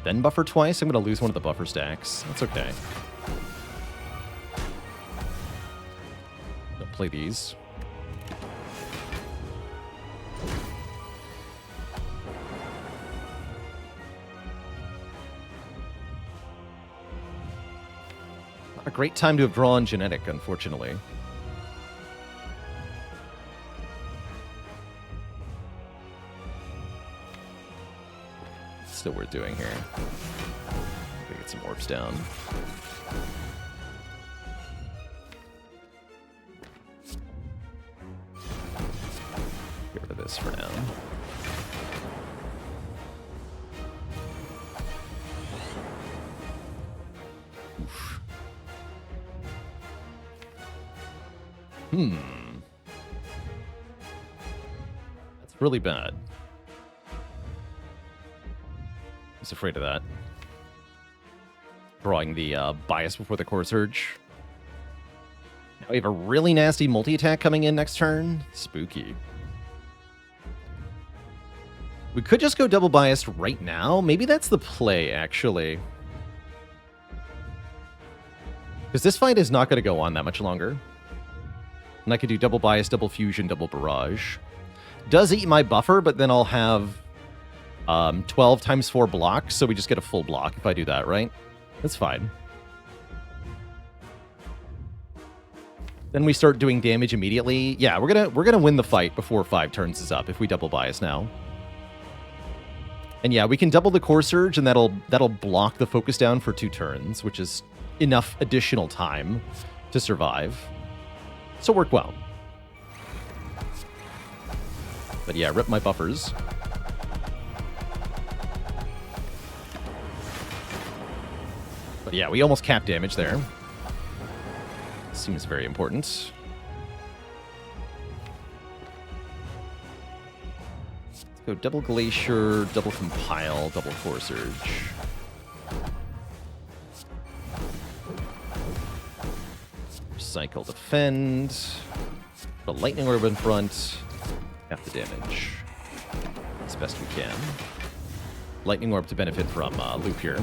Then buffer twice. I'm gonna lose one of the buffer stacks. That's okay. Don't play these. Not a great time to have drawn Genetic, unfortunately. Still worth doing here. Get some orbs down. Get rid of this for now. Oof. That's really bad. I was afraid of that. Drawing the bias before the Core Surge. Now we have a really nasty multi-attack coming in next turn. Spooky. We could just go double biased right now. Maybe that's the play, actually. Because this fight is not going to go on that much longer. And I could do double bias, double fusion, double barrage. Does eat my buffer, but then I'll have 12 times 4 blocks, so we just get a full block if I do that, right? That's fine. Then we start doing damage immediately. Yeah, we're gonna win the fight before 5 turns is up if we double bias now. And yeah, we can double the Core Surge, and that'll block the focus down for 2 turns, which is enough additional time to survive. So work well. But yeah, rip my buffers. But yeah, we almost capped damage there. Seems very important. Let's go double Glacier, double Compile, double Core Surge. Cycle defend. The Lightning Orb in front. Half the damage. As best we can. Lightning Orb to benefit from loop here.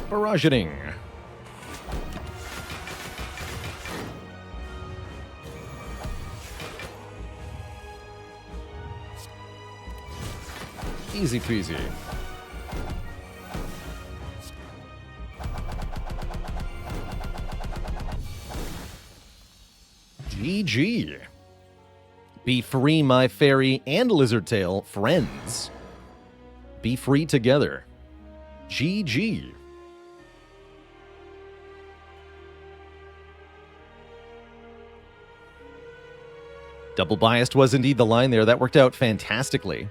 Barrageing. Easy peasy. GG. Be free, my fairy and lizardtail friends. Be free together. GG. Double biased was indeed the line there. That worked out fantastically.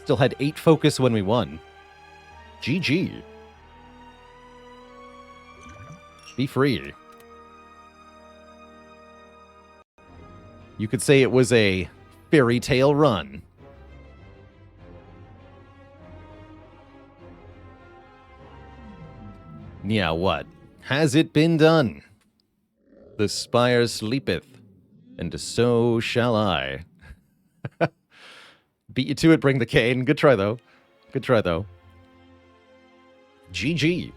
Still had 8 focus when we won. GG. Be free. You could say it was a fairy tale run. Yeah, what? Has it been done? The spire sleepeth, and so shall I. Beat you to it, bring the cane. Good try, though. Good try, though. GG.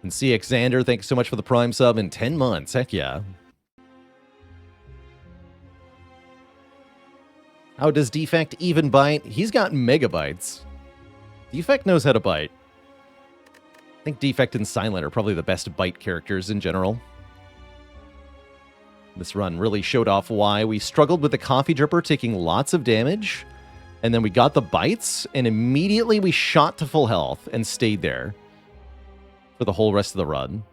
And CX Xander, thanks so much for the Prime sub in 10 months. Heck yeah. How does Defect even bite? He's got megabytes. Defect knows how to bite. I think Defect and Silent are probably the best bite characters in general. This run really showed off why we struggled with the Coffee Dripper taking lots of damage, and then we got the bites, and immediately we shot to full health and stayed there for the whole rest of the run.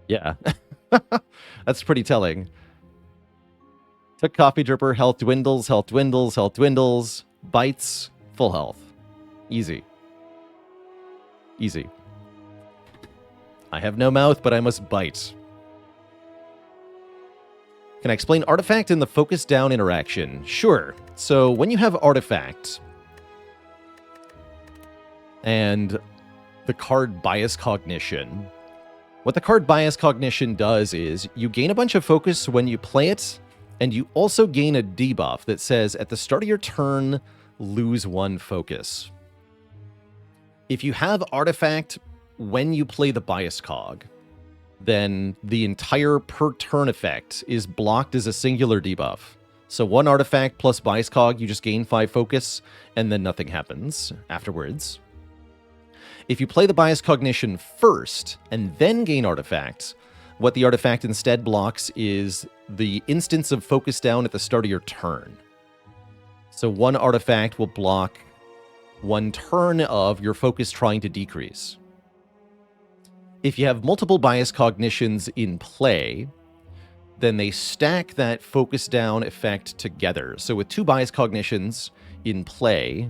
Yeah. That's pretty telling. Took Coffee Dripper, health dwindles, health dwindles, health dwindles, bites, full health. Easy. Easy. I have no mouth, but I must bite. Can I explain Artifact and the focus down interaction? Sure. So when you have Artifact and the card Bias Cognition, what the card Bias Cognition does is you gain a bunch of focus when you play it, and you also gain a debuff that says at the start of your turn, lose 1 focus. If you have Artifact when you play the Bias Cog, then the entire per turn effect is blocked as a singular debuff. So 1 Artifact plus Bias Cog, you just gain 5 focus, and then nothing happens afterwards. If you play the Bias Cognition first, and then gain Artifact, what the Artifact instead blocks is the instance of focus down at the start of your turn. So 1 Artifact will block 1 turn of your focus trying to decrease. If you have multiple Bias Cognitions in play, then they stack that focus down effect together. So with 2 Bias Cognitions in play,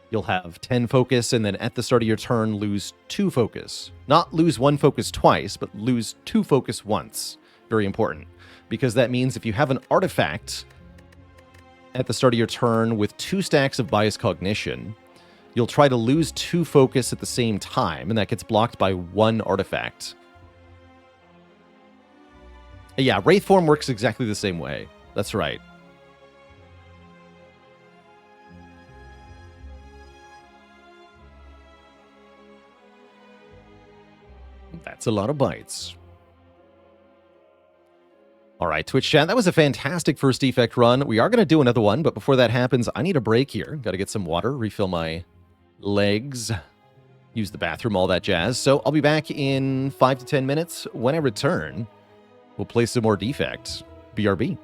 you'll have 10 focus, and then at the start of your turn, lose 2 focus. Not lose 1 focus twice, but lose 2 focus once. Very important, because that means if you have an Artifact at the start of your turn with 2 stacks of Bias Cognition, you'll try to lose 2 focus at the same time, and that gets blocked by 1 Artifact. Yeah, Wraith Form works exactly the same way. That's right. That's a lot of bites. All right, Twitch chat, that was a fantastic first Defect run. We are going to do another one, but before that happens, I need a break here. Got to get some water, refill my legs, use the bathroom, all that jazz. So I'll be back in 5 to 10 minutes. When I return, we'll play some more Defect. BRB.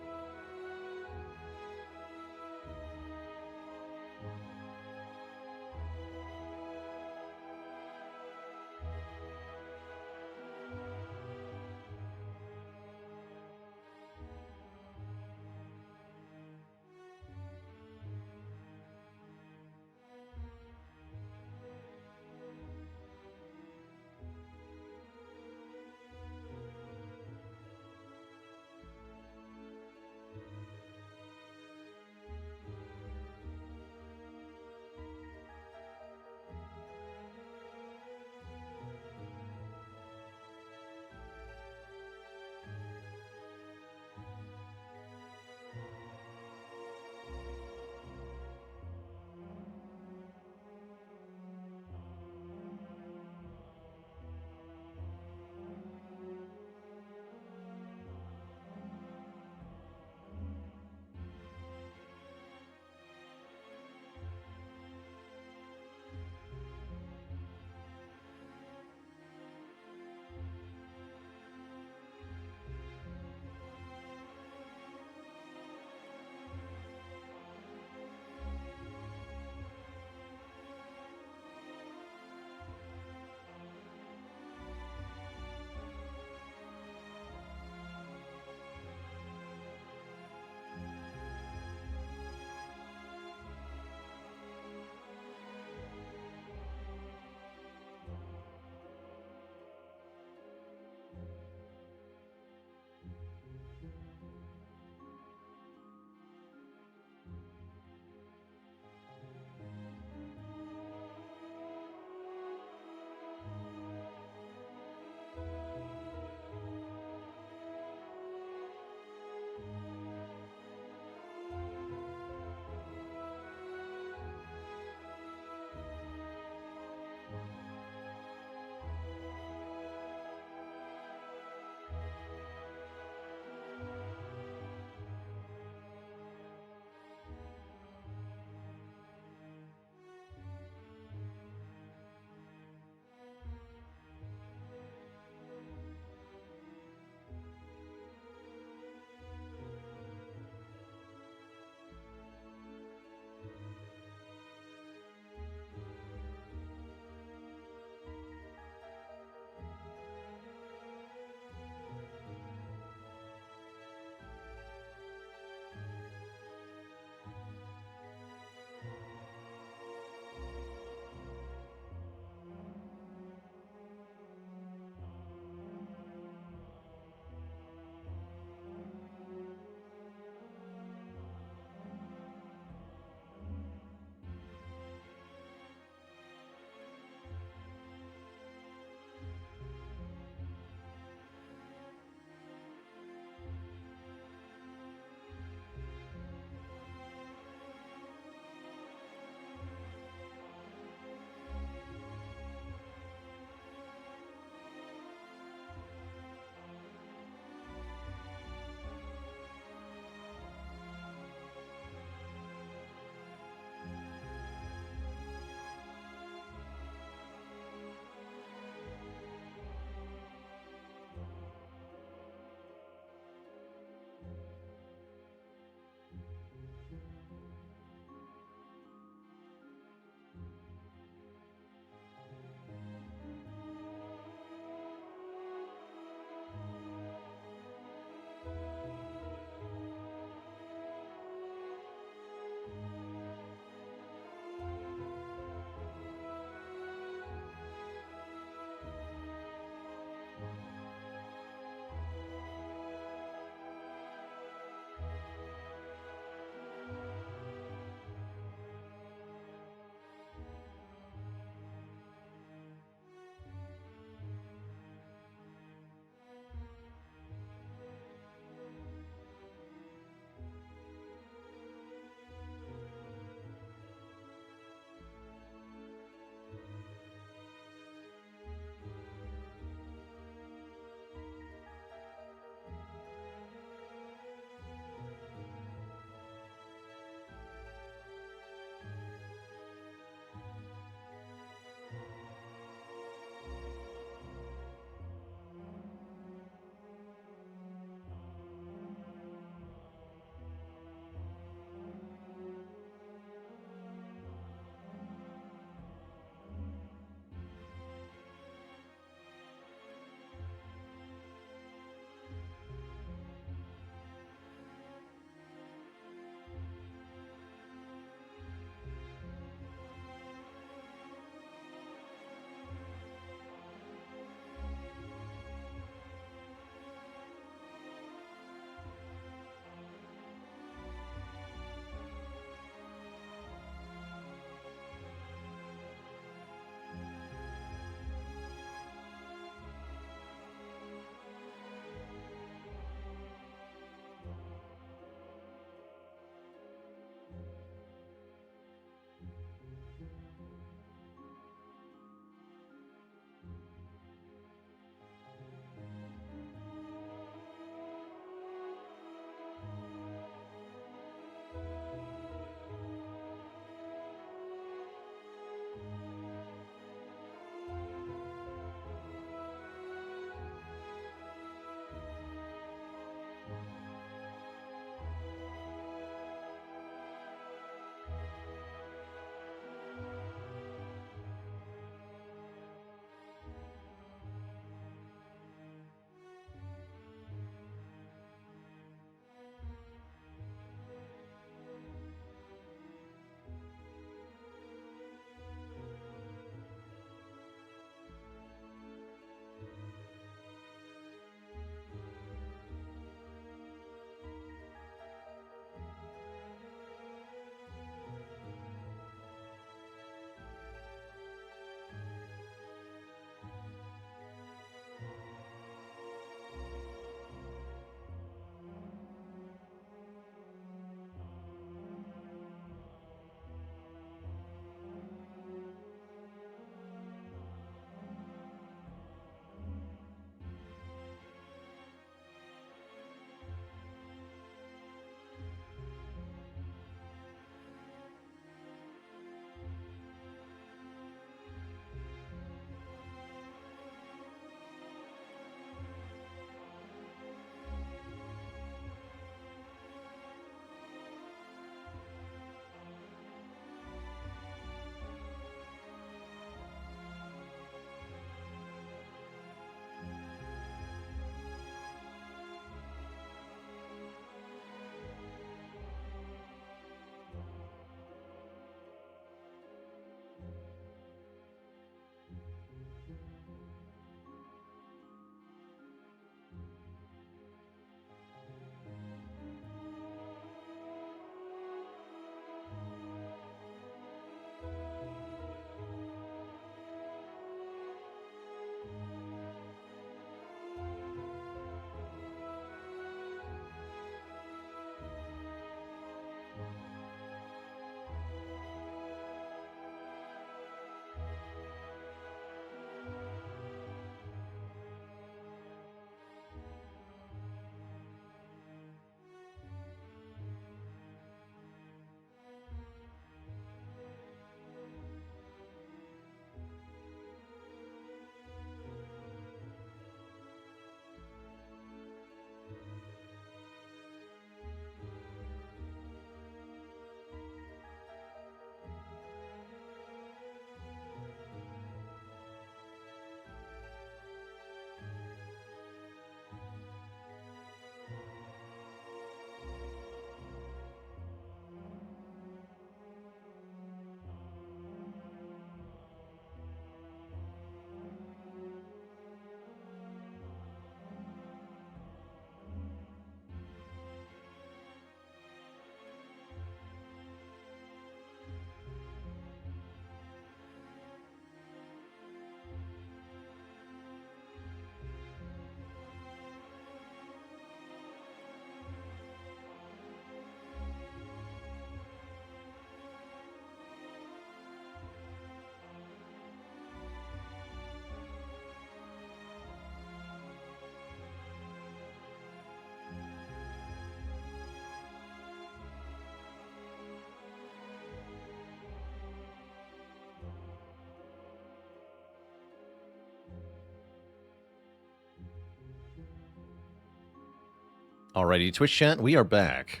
Alrighty, Twitch chat, we are back.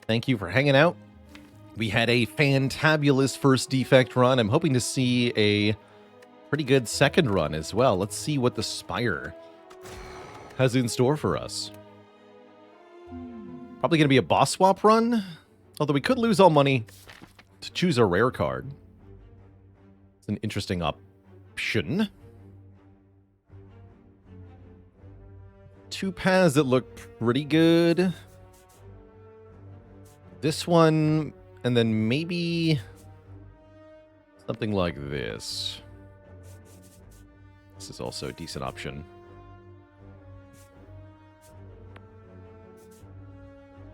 Thank you for hanging out. We had a fantabulous first Defect run. I'm hoping to see a pretty good second run as well. Let's see what the Spire has in store for us. Probably going to be a boss swap run, although we could lose all money to choose a rare card. It's an interesting option. Two paths that look pretty good. This one, and then maybe something like this. This is also a decent option.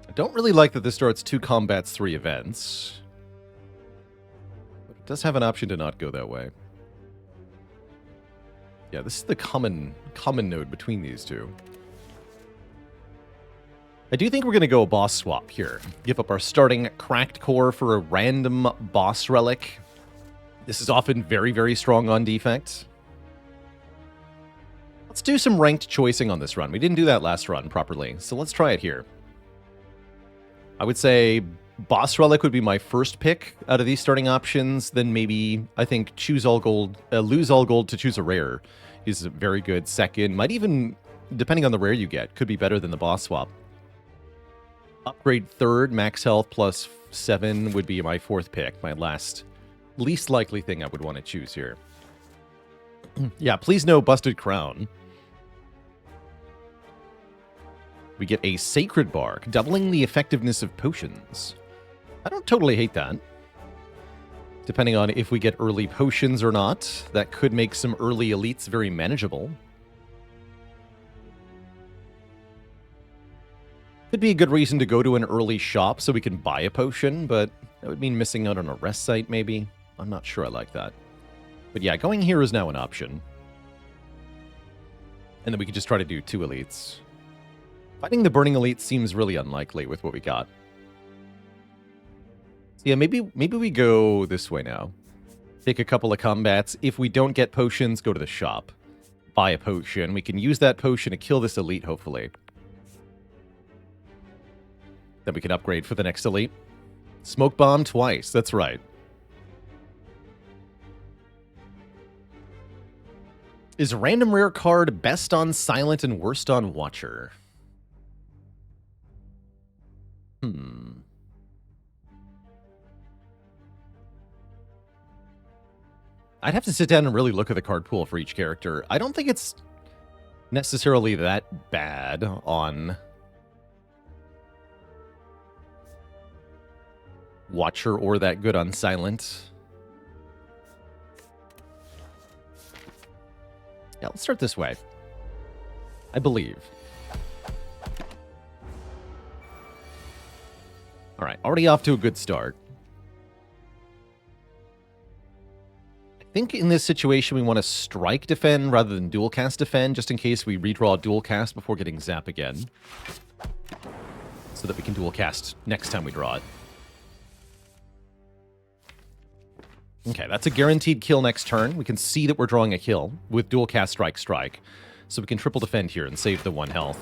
I don't really like that this starts 2 combats, 3 events. But it does have an option to not go that way. Yeah, this is the common node between these two. I do think we're going to go a boss swap here. Give up our starting cracked core for a random boss relic. This is often very, very strong on Defect. Let's do some ranked choicing on this run. We didn't do that last run properly, so let's try it here. I would say boss relic would be my first pick out of these starting options. Then maybe, I think, choose all gold, lose all gold to choose a rare is a very good second. Might even, depending on the rare you get, could be better than the boss swap. Upgrade third, max health plus 7 would be my fourth pick. My least likely thing I would want to choose here. Yeah, please no busted crown. We get a Sacred Bark, doubling the effectiveness of potions. I don't totally hate that. Depending on if we get early potions or not, that could make some early elites very manageable. Could be a good reason to go to an early shop so we can buy a potion, but that would mean missing out on a rest site, maybe. I'm not sure I like that. But yeah, going here is now an option. And then we can just try to do 2 elites. Fighting the Burning Elite seems really unlikely with what we got. So yeah, maybe we go this way now. Take a couple of combats. If we don't get potions, go to the shop. Buy a potion. We can use that potion to kill this elite, hopefully. Then we can upgrade for the next elite. Smoke bomb twice, that's right. Is random rare card best on Silent and worst on Watcher? I'd have to sit down and really look at the card pool for each character. I don't think it's necessarily that bad on Watcher or that good on Silent. Yeah, let's start this way. I believe. All right, already off to a good start. I think in this situation we want to strike defend rather than dual cast defend, just in case we redraw dual cast before getting zap again. So that we can dual cast next time we draw it. Okay, that's a guaranteed kill next turn. We can see that we're drawing a kill with dual cast strike. So we can triple defend here and save the 1 health.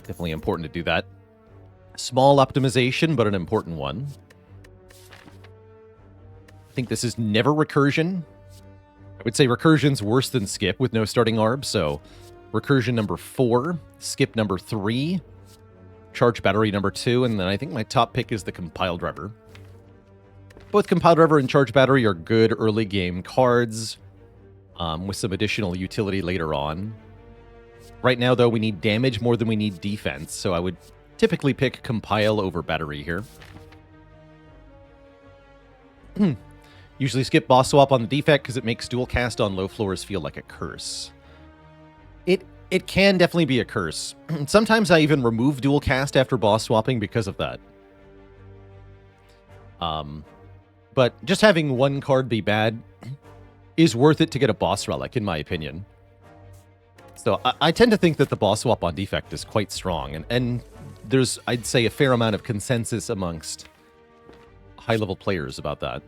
Definitely important to do that. Small optimization, but an important one. I think this is never recursion. I would say recursion's worse than skip with no starting arb, so recursion number 4, skip number 3, charge battery number 2, and then I think my top pick is the compile driver. Both compile driver and charge battery are good early game cards with some additional utility later on. Right now, though, we need damage more than we need defense, so I would typically pick compile over battery here. Usually skip boss swap on the defect because it makes dual cast on low floors feel like a curse. It can definitely be a curse. Sometimes I even remove dual cast after boss swapping because of that. But just having one card be bad is worth it to get a boss relic, in my opinion. So I tend to think that the boss swap on defect is quite strong, and there's, I'd say, a fair amount of consensus amongst high-level players about that.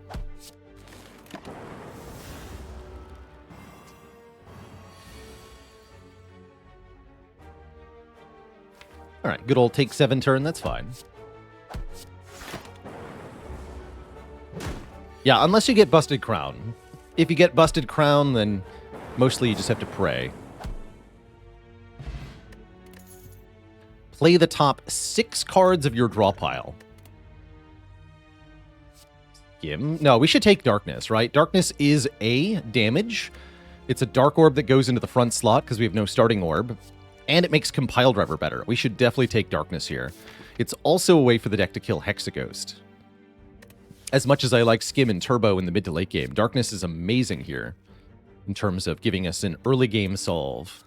All right, good old take 7 turn. That's fine. Yeah, unless you get Busted Crown. If you get Busted Crown, then mostly you just have to pray. Play the top 6 cards of your draw pile. Skim? No, we should take Darkness, right? Darkness is a damage. It's a Dark Orb that goes into the front slot because we have no starting orb. And it makes Compile Driver better. We should definitely take Darkness here. It's also a way for the deck to kill Hexaghost. As much as I like Skim and Turbo in the mid to late game, Darkness is amazing here in terms of giving us an early game solve.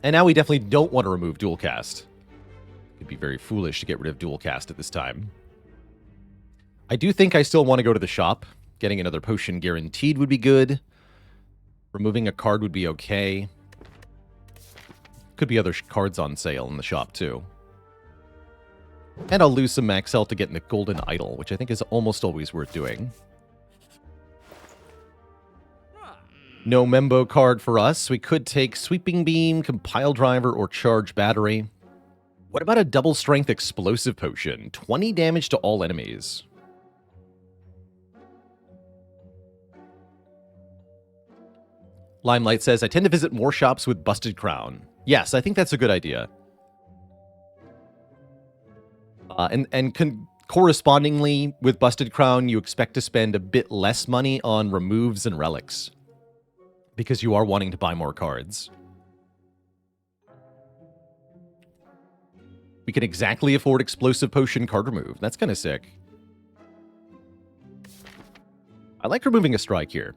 And now we definitely don't want to remove Dual Cast. It'd be very foolish to get rid of Dual Cast at this time. I do think I still want to go to the shop. Getting another potion guaranteed would be good. Removing a card would be okay. Could be other cards on sale in the shop, too. And I'll lose some max health to get in the Golden Idol, which I think is almost always worth doing. No Membo card for us. We could take Sweeping Beam, Compile Driver, or Charge Battery. What about a Double Strength Explosive Potion? 20 damage to all enemies. Limelight says, I tend to visit more shops with Busted Crown. Yes, I think that's a good idea. Correspondingly, with Busted Crown, you expect to spend a bit less money on removes and relics. Because you are wanting to buy more cards. We can exactly afford Explosive Potion card remove. That's kind of sick. I like removing a strike here.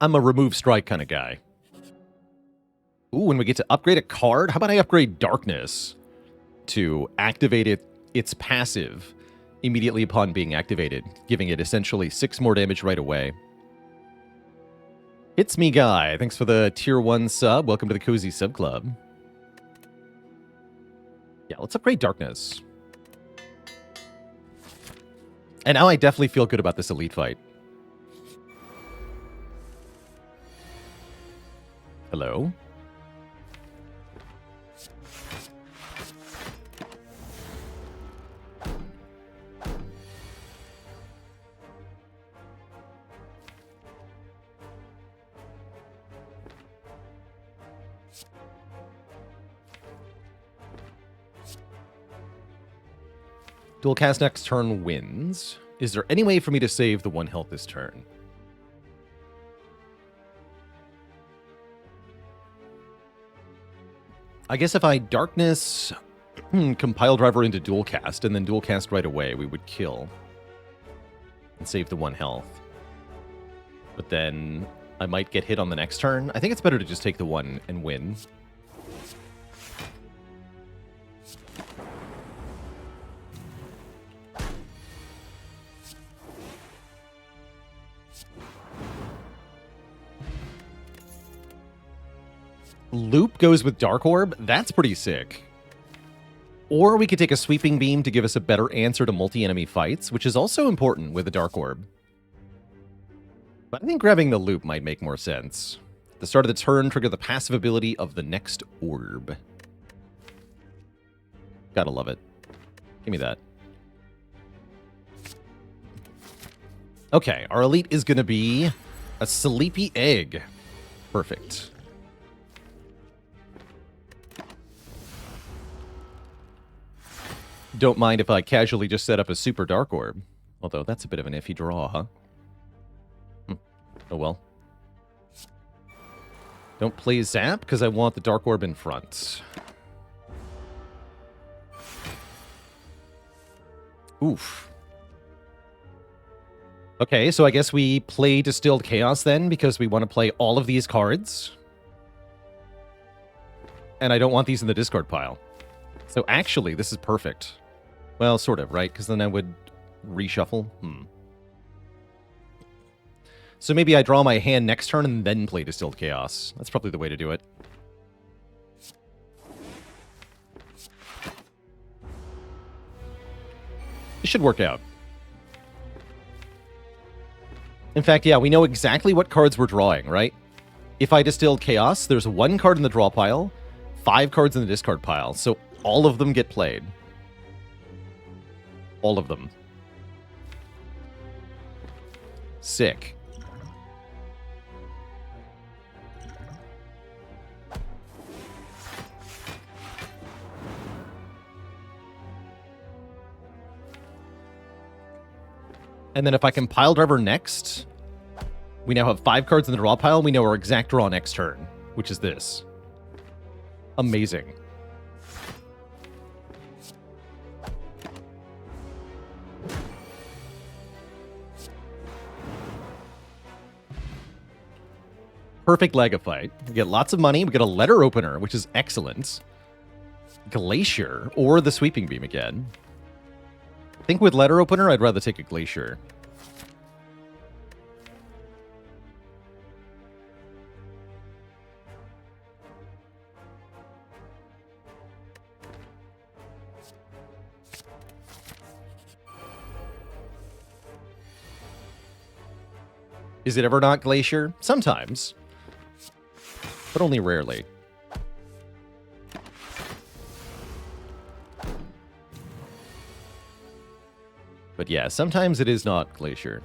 I'm a remove strike kind of guy. Ooh, when we get to upgrade a card, how about I upgrade Darkness to activate its passive immediately upon being activated, giving it essentially 6 more damage right away. It's me, Guy. Thanks for the tier 1 sub. Welcome to the Cozy Sub Club. Yeah, let's upgrade Darkness. And now I definitely feel good about this elite fight. Hello? Dual cast next turn wins. Is there any way for me to save the 1 health this turn? I guess if I Darkness Compile Driver into Dual Cast and then Dual Cast right away, we would kill and save the 1 health. But then I might get hit on the next turn. I think it's better to just take the 1 and win. Loop goes with Dark Orb. That's pretty sick. Or we could take a Sweeping Beam to give us a better answer to multi-enemy fights, which is also important with a Dark Orb. But I think grabbing the Loop might make more sense. At the start of the turn, trigger the passive ability of the next orb. Gotta love it. Give me that. Okay, our elite is going to be a Sleepy Egg. Perfect. Don't mind if I casually just set up a Super Dark Orb. Although that's a bit of an iffy draw, huh? Oh well. Don't play Zap because I want the Dark Orb in front. Oof. Okay, so I guess we play Distilled Chaos then because we want to play all of these cards. And I don't want these in the discard pile. So actually, this is perfect. Well, sort of, right? Because then I would reshuffle. So maybe I draw my hand next turn and then play Distilled Chaos. That's probably the way to do it. It should work out. In fact, yeah, we know exactly what cards we're drawing, right? If I Distilled Chaos, there's 1 card in the draw pile, 5 cards in the discard pile, so all of them get played. All of them. Sick. And then if I can pile driver next, we now have 5 cards in the draw pile. We know our exact draw next turn, which is this. Amazing. Perfect Laga fight. We get lots of money. We get a letter opener, which is excellent. Glacier, or the Sweeping Beam again. I think with letter opener, I'd rather take a Glacier. Is it ever not Glacier? Sometimes. But only rarely. But yeah, sometimes it is not Glacier.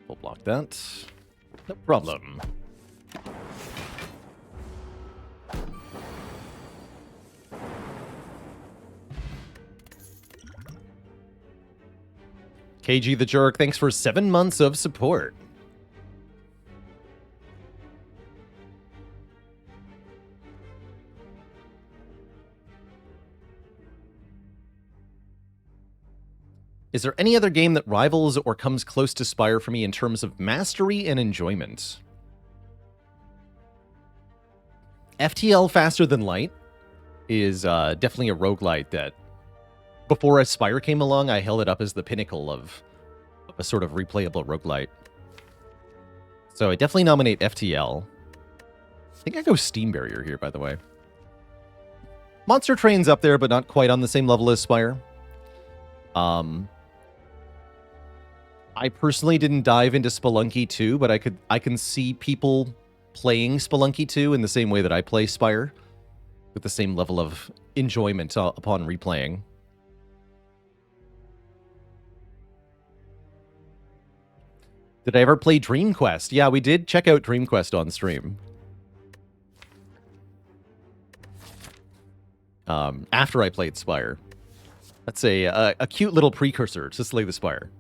We'll block that. No problem. KG the Jerk, thanks for 7 months of support. Is there any other game that rivals or comes close to Spire for me in terms of mastery and enjoyment? FTL Faster Than Light is definitely a roguelite that, before Spire came along, I held it up as the pinnacle of a sort of replayable roguelite. So I definitely nominate FTL. I think I go Steam Barrier here, by the way. Monster Train's up there, but not quite on the same level as Spire. I personally didn't dive into Spelunky 2, but I can see people playing Spelunky 2 in the same way that I play Spire, with the same level of enjoyment upon replaying. Did I ever play Dream Quest? Yeah, we did check out Dream Quest on stream. After I played Spire. That's a cute little precursor to Slay the Spire.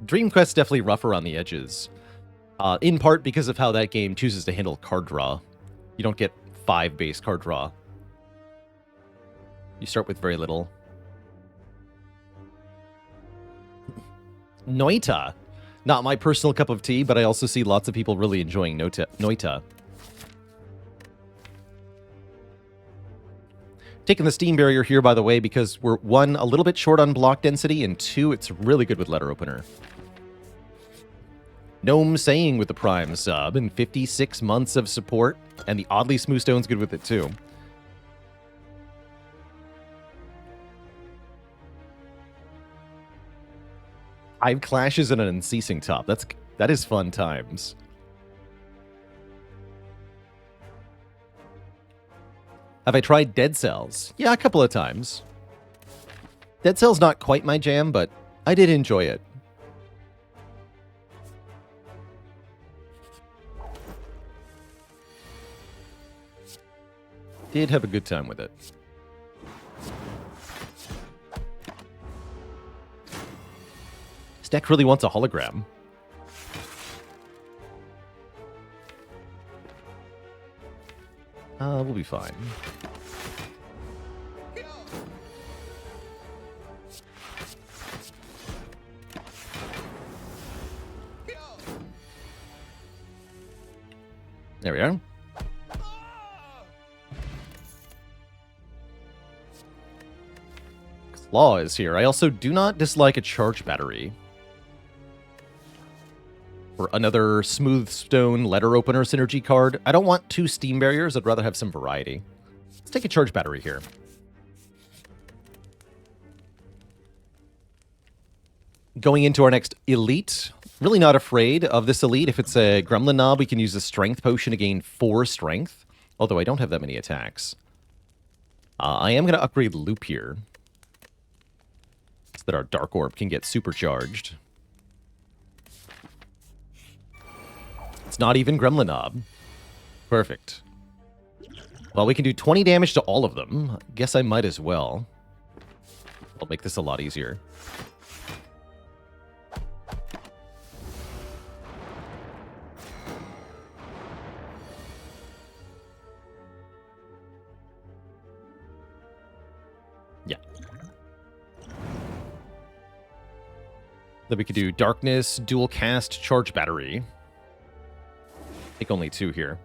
Dream Quest's definitely rougher on the edges. In part because of how that game chooses to handle card draw. You don't get 5 base card draw. You start with very little. Noita. Not my personal cup of tea, but I also see lots of people really enjoying Noita. Taking the Steam Barrier here, by the way, because we're 1, a little bit short on block density, and 2, it's really good with letter opener. Gnome Saying with the Prime sub and 56 months of support, and the Oddly Smooth Stone's good with it too. Hive Clashes and an Unceasing Top. That is fun times. Have I tried Dead Cells? Yeah, a couple of times. Dead Cells not quite my jam, but I did enjoy it. Did have a good time with it. This deck really wants a hologram. We'll be fine. There we are. Claw is here. I also do not dislike a charge battery. For another Smooth Stone letter opener synergy card. I don't want 2 steam barriers. I'd rather have some variety. Let's take a charge battery here. Going into our next elite. Really not afraid of this elite. If it's a Gremlin Knob, we can use a strength potion to gain 4 strength. Although I don't have that many attacks. I am going to upgrade Loop here. So that our Dark Orb can get supercharged. It's not even Gremlin Knob. Perfect. Well, we can do 20 damage to all of them. Guess I might as well. I'll make this a lot easier. Yeah. Then we could do Darkness, Dual Cast, Charge Battery. I think only 2 here.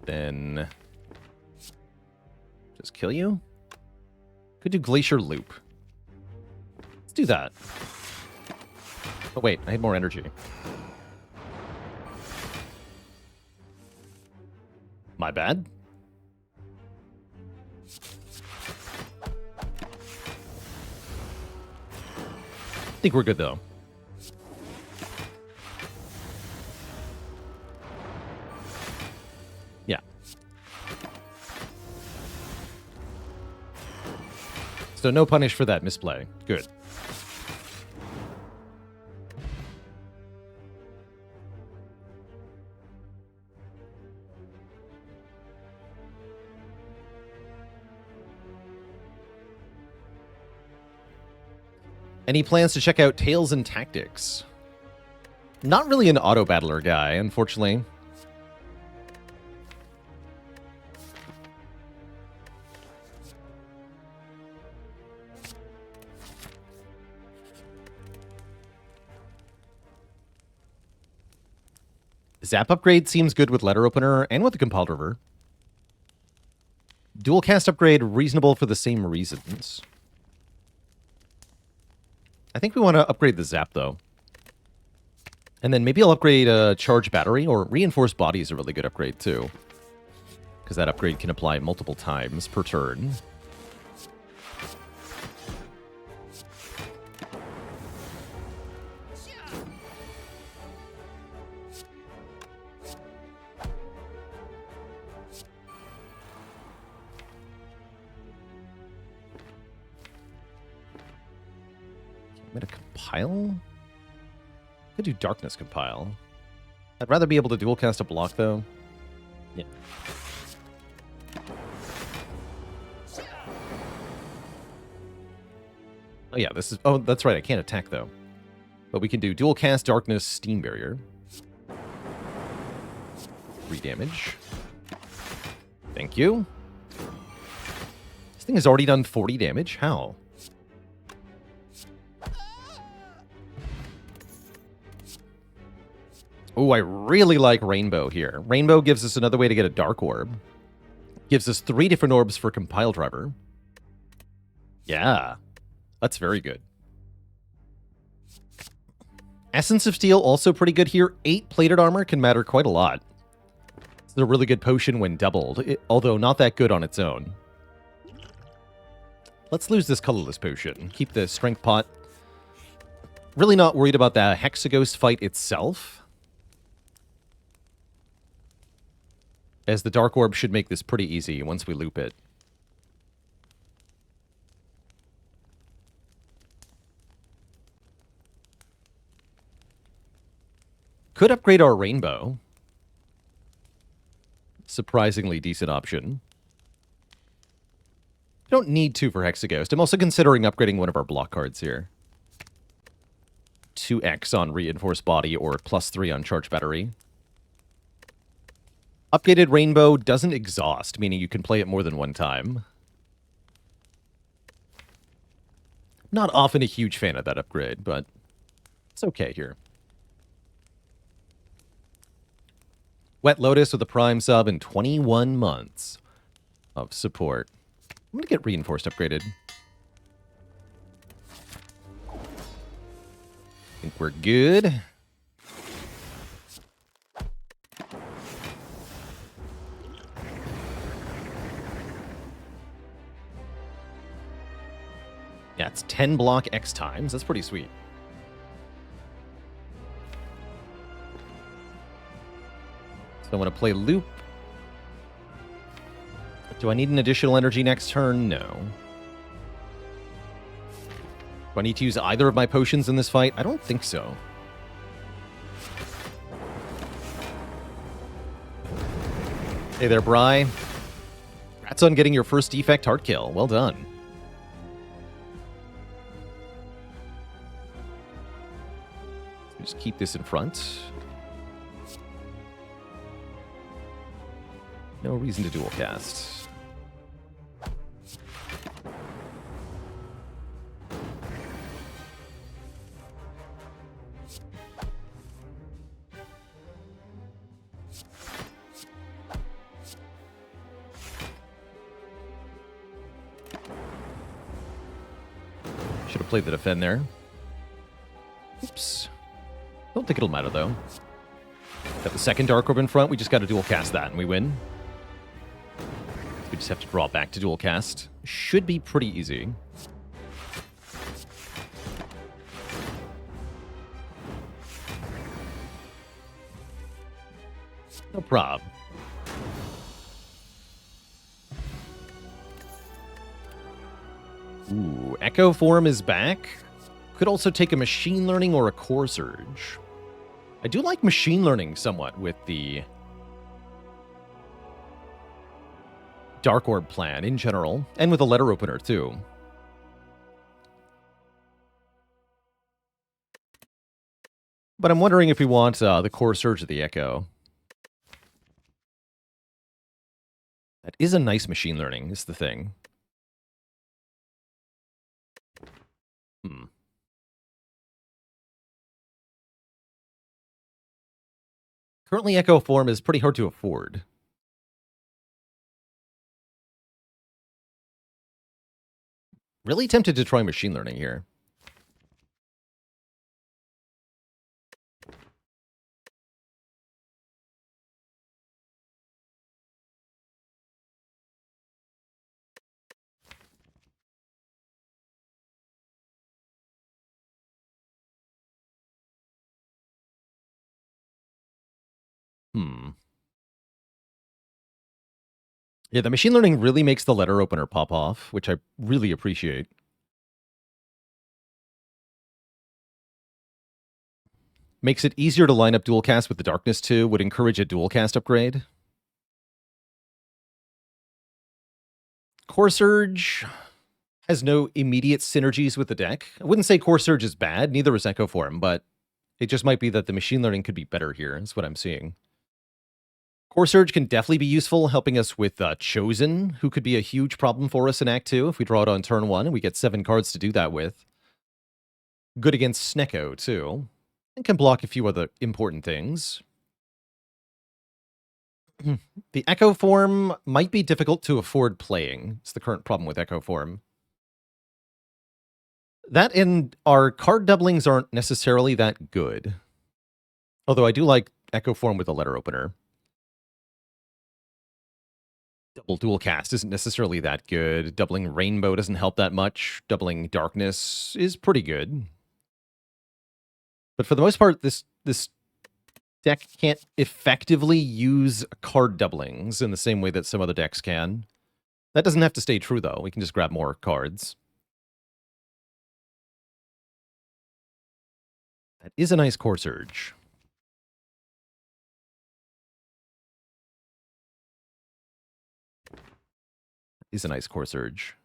Then just kill you. Could do Glacier Loop. Let's do that. Oh wait, I had more energy. My bad. I think we're good, though. Yeah. So no punish for that misplay. Good. Any plans to check out Tales and Tactics? Not really an auto-battler guy, unfortunately. Zap upgrade seems good with Letter Opener and with the Compiled River. Dual Cast upgrade reasonable for the same reasons. I think we want to upgrade the Zap, though. And then maybe I'll upgrade a Charge Battery, or Reinforced Body is a really good upgrade, too. Because that upgrade can apply multiple times per turn. I'm going to compile? Could do Darkness Compile. I'd rather be able to dual cast a block, though. Yeah. Oh, yeah, this is... Oh, that's right, I can't attack, though. But we can do dual cast Darkness Steam Barrier. 3 damage. Thank you. This thing has already done 40 damage? How? Oh, I really like Rainbow here. Rainbow gives us another way to get a Dark Orb. Gives us 3 different orbs for Compile Driver. Yeah, that's very good. Essence of Steel, also pretty good here. 8 plated armor can matter quite a lot. It's a really good potion when doubled, although not that good on its own. Let's lose this colorless potion. Keep the strength pot. Really not worried about the Hexaghost fight itself, as the Dark Orb should make this pretty easy once we loop it. Could upgrade our Rainbow. Surprisingly decent option. Don't need to for Hexaghost. I'm also considering upgrading one of our block cards here. 2x on Reinforced Body or +3 on Charge Battery. Updated Rainbow doesn't exhaust, meaning you can play it more than one time. Not often a huge fan of that upgrade, but it's okay here. Wet Lotus with a Prime sub and 21 months of support. I'm going to get Reinforced upgraded. Think we're good. Yeah, it's 10 block X times. That's pretty sweet. So I want to play Loop. Do I need an additional energy next turn? No. Do I need to use either of my potions in this fight? I don't think so. Hey there, Bri. Congrats on getting your first Defect hard kill. Well done. Just keep this in front. No reason to dual cast. Should have played the defend there. Oops. Don't think it'll matter, though. Got the second Dark Orb in front. We just got to dual cast that, and we win. We just have to draw back to dual cast. Should be pretty easy. No prob. Ooh, Echo Form is back. Could also take a Machine Learning or a Core Surge. I do like Machine Learning somewhat with the Dark Orb plan in general, and with a Letter Opener too. But I'm wondering if we want the Core Surge of the Echo. That is a nice Machine Learning, is the thing. Currently, Echo Form is pretty hard to afford. Really tempted to try Machine Learning here. Yeah, the Machine Learning really makes the Letter Opener pop off, which I really appreciate. Makes it easier to line up dual cast with the Darkness too, would encourage a dual cast upgrade. Core Surge has no immediate synergies with the deck. I wouldn't say Core Surge is bad, neither is Echo Form, but it just might be that the Machine Learning could be better here, is what I'm seeing. Core Surge can definitely be useful, helping us with Chosen, who could be a huge problem for us in Act 2 if we draw it on turn 1, and we get 7 cards to do that with. Good against Snecko, too. And can block a few other important things. The Echo Form might be difficult to afford playing. It's the current problem with Echo Form. That and our card doublings aren't necessarily that good. Although I do like Echo Form with a Letter Opener. Double dual cast isn't necessarily that good. Doubling Rainbow doesn't help that much. Doubling Darkness is pretty good. But for the most part, this deck can't effectively use card doublings in the same way that some other decks can. That doesn't have to stay true, though. We can just grab more cards. That is a nice Core Surge. is a nice core surge.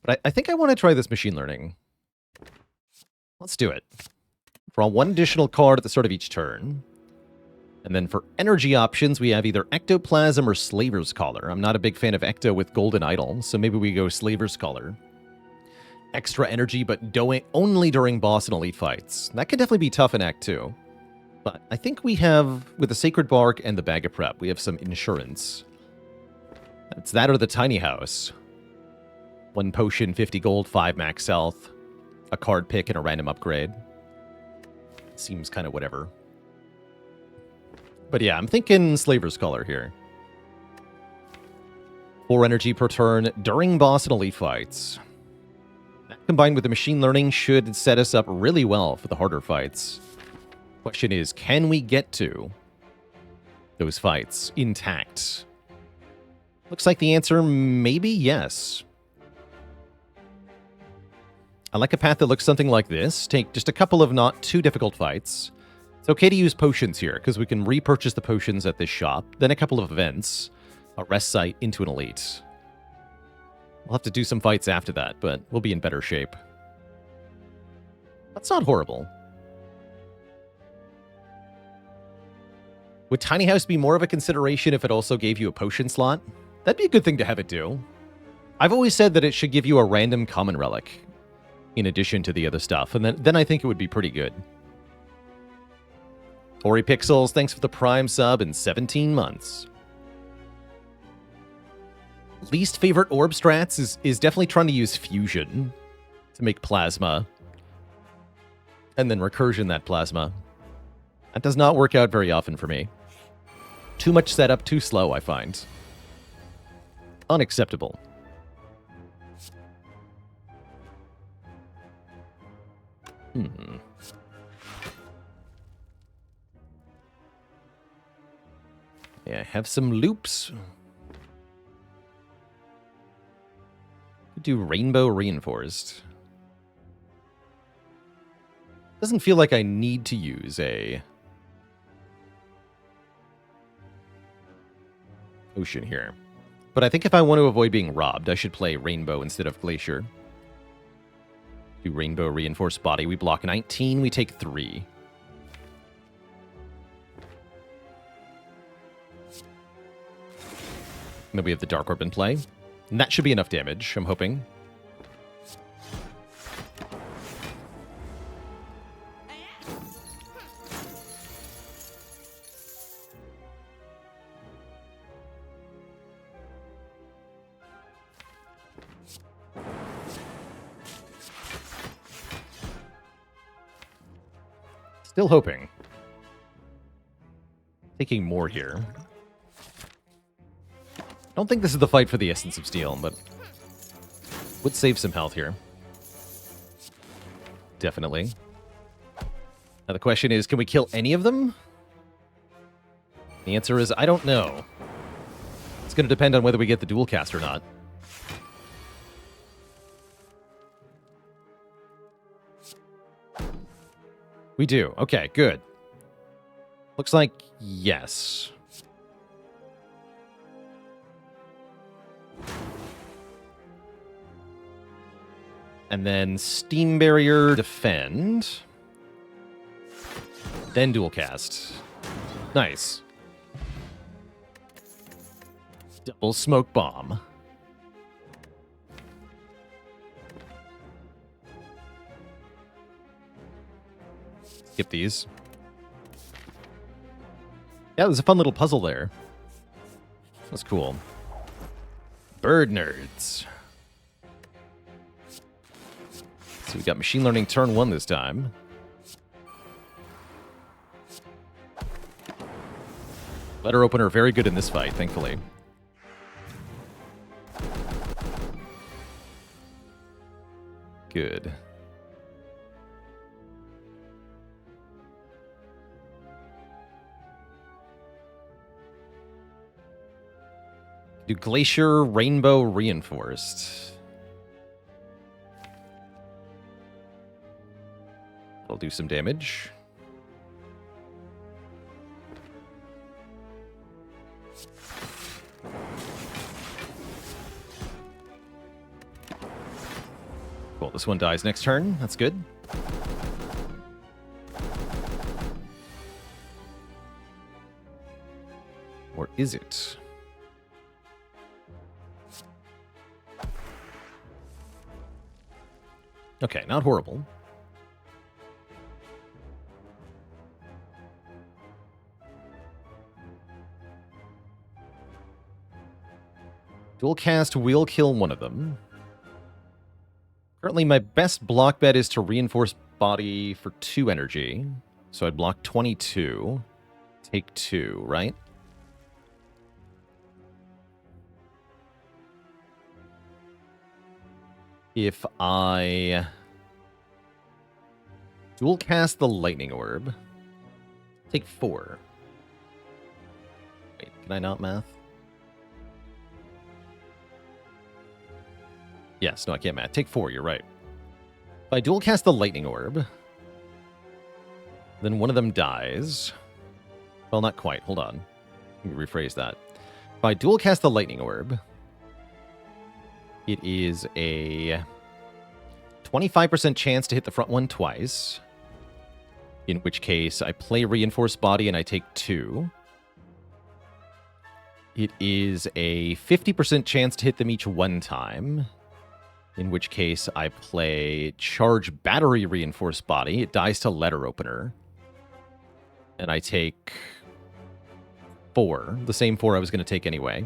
But I think I want to try this machine learning. Let's do it. Draw one additional card at the start of each turn. And then for energy options, we have either Ectoplasm or Slaver's Collar. I'm not a big fan of Ecto with Golden Idol, so maybe we go Slaver's Collar. Extra energy, but only during boss and elite fights. That could definitely be tough in Act 2. But I think we have, with the Sacred Bark and the Bag of Prep, we have some insurance. It's that or the Tiny House. 1 potion, 50 gold, 5 max health, a card pick, and a random upgrade. Seems kind of whatever. But yeah, I'm thinking Slaver's Collar here. 4 energy per turn during boss and elite fights. That combined with the machine learning should set us up really well for the harder fights. Question is, can we get to those fights intact? Looks like the answer maybe yes. I like a path that looks something like this. Take just a couple of not too difficult fights. It's okay to use potions here, because we can repurchase the potions at this shop, then a couple of events, a rest site into an elite. We'll have to do some fights after that, but we'll be in better shape. That's not horrible. Would Tiny House be more of a consideration if it also gave you a potion slot? That'd be a good thing to have it do. I've always said that it should give you a random common relic, in addition to the other stuff, and then I think it would be pretty good. Ori Pixels, thanks for the Prime sub in 17 months. Least favorite orb strats is definitely trying to use fusion to make plasma. And then recursion that plasma. That does not work out very often for me. Too much setup, too slow, I find. Unacceptable. Yeah, have some loops. Could do Rainbow Reinforced. Doesn't feel like I need to use a potion here. But I think if I want to avoid being robbed, I should play Rainbow instead of Glacier. Do Rainbow Reinforced Body. We block 19, we take 3. And then we have the Dark Orb in play. And that should be enough damage, I'm hoping. Still hoping. Taking more here. I don't think this is the fight for the Essence of Steel, but would save some health here. Definitely. Now the question is, can we kill any of them? The answer is, I don't know. It's going to depend on whether we get the dual cast or not. We do. Okay, good. Looks like yes. And then Steam Barrier, defend. Then dual cast. Nice. Double smoke bomb. Skip these. Yeah, there's a fun little puzzle there. That's cool. Bird nerds. So we got machine learning turn 1 this time. Letter opener very good in this fight, thankfully. Good. Do Glacier, Rainbow, Reinforced. It'll do some damage. Cool, this one dies next turn. That's good. Or is it? Okay, not horrible. Dual cast will kill one of them. Currently, my best block bet is to reinforce body for 2 energy. So I'd block 22. Take 2, right? If I dual cast the lightning orb, take 4. Wait, can I not math? Yes, no, I can't math. Take 4, you're right. If I dual cast the lightning orb, then one of them dies. Well, not quite. Hold on. Let me rephrase that. If I dual cast the lightning orb, it is a 25% chance to hit the front one twice, in which case I play Reinforced Body and I take 2. It is a 50% chance to hit them each one time, in which case I play Charge Battery Reinforced Body. It dies to Letter Opener, and I take 4, the same 4 I was going to take anyway.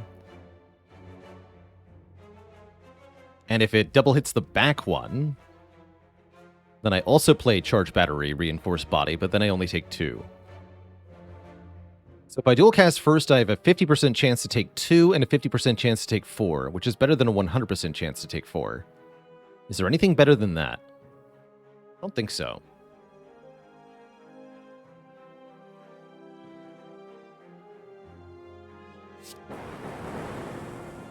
And if it double hits the back one, then I also play Charge Battery, Reinforced Body, but then I only take 2. So if I dual cast first, I have a 50% chance to take 2 and a 50% chance to take 4, which is better than a 100% chance to take 4. Is there anything better than that? I don't think so.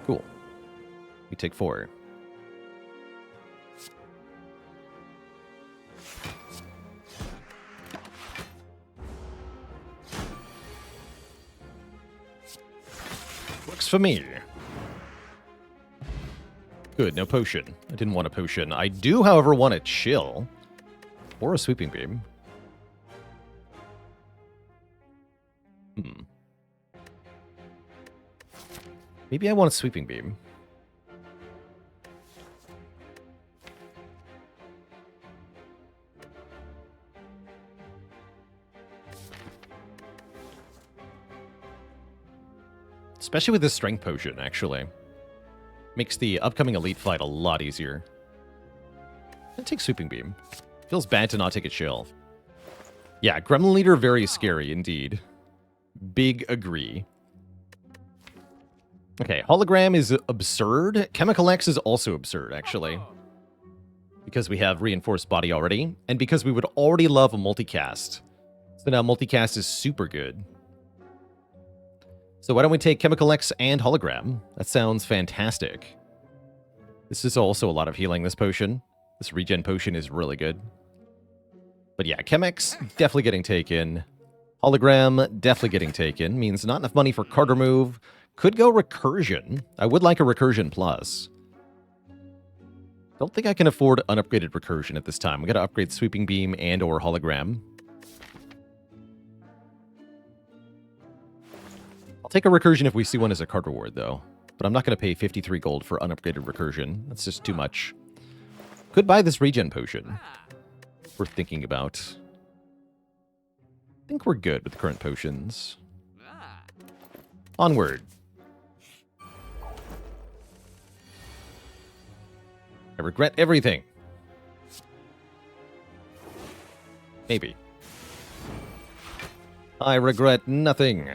Cool. We take 4. Works for me. Good, no potion. I didn't want a potion. I do, however, want a chill. Or a sweeping beam. Maybe I want a sweeping beam. Especially with this strength potion, actually. Makes the upcoming elite fight a lot easier. I'll take Sweeping Beam. Feels bad to not take a chill. Yeah, Gremlin Leader, very scary indeed. Big agree. Okay, Hologram is absurd. Chemical X is also absurd, actually. Because we have Reinforced Body already, and because we would already love a multicast. So now multicast is super good. So why don't we take Chemical X and Hologram? That sounds fantastic. This is also a lot of healing, this potion. This regen potion is really good. But yeah, Chemex, definitely getting taken. Hologram, definitely getting taken. Means not enough money for card remove. Could go Recursion. I would like a Recursion Plus. Don't think I can afford unupgraded Recursion at this time. We gotta upgrade Sweeping Beam and or Hologram. I'll take a Recursion if we see one as a card reward, though. But I'm not going to pay 53 gold for unupgraded Recursion. That's just too much. Could buy this regen potion. Worth thinking about. I think we're good with current potions. Onward. I regret everything. Maybe. I regret nothing.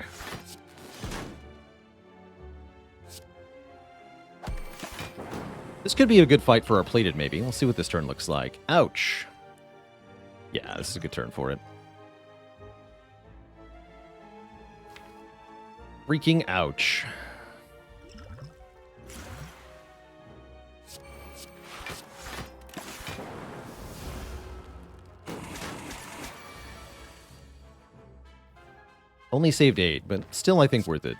This could be a good fight for our plated, maybe. We'll see what this turn looks like. Ouch. Yeah, this is a good turn for it. Freaking ouch. Only saved 8, but still I think worth it.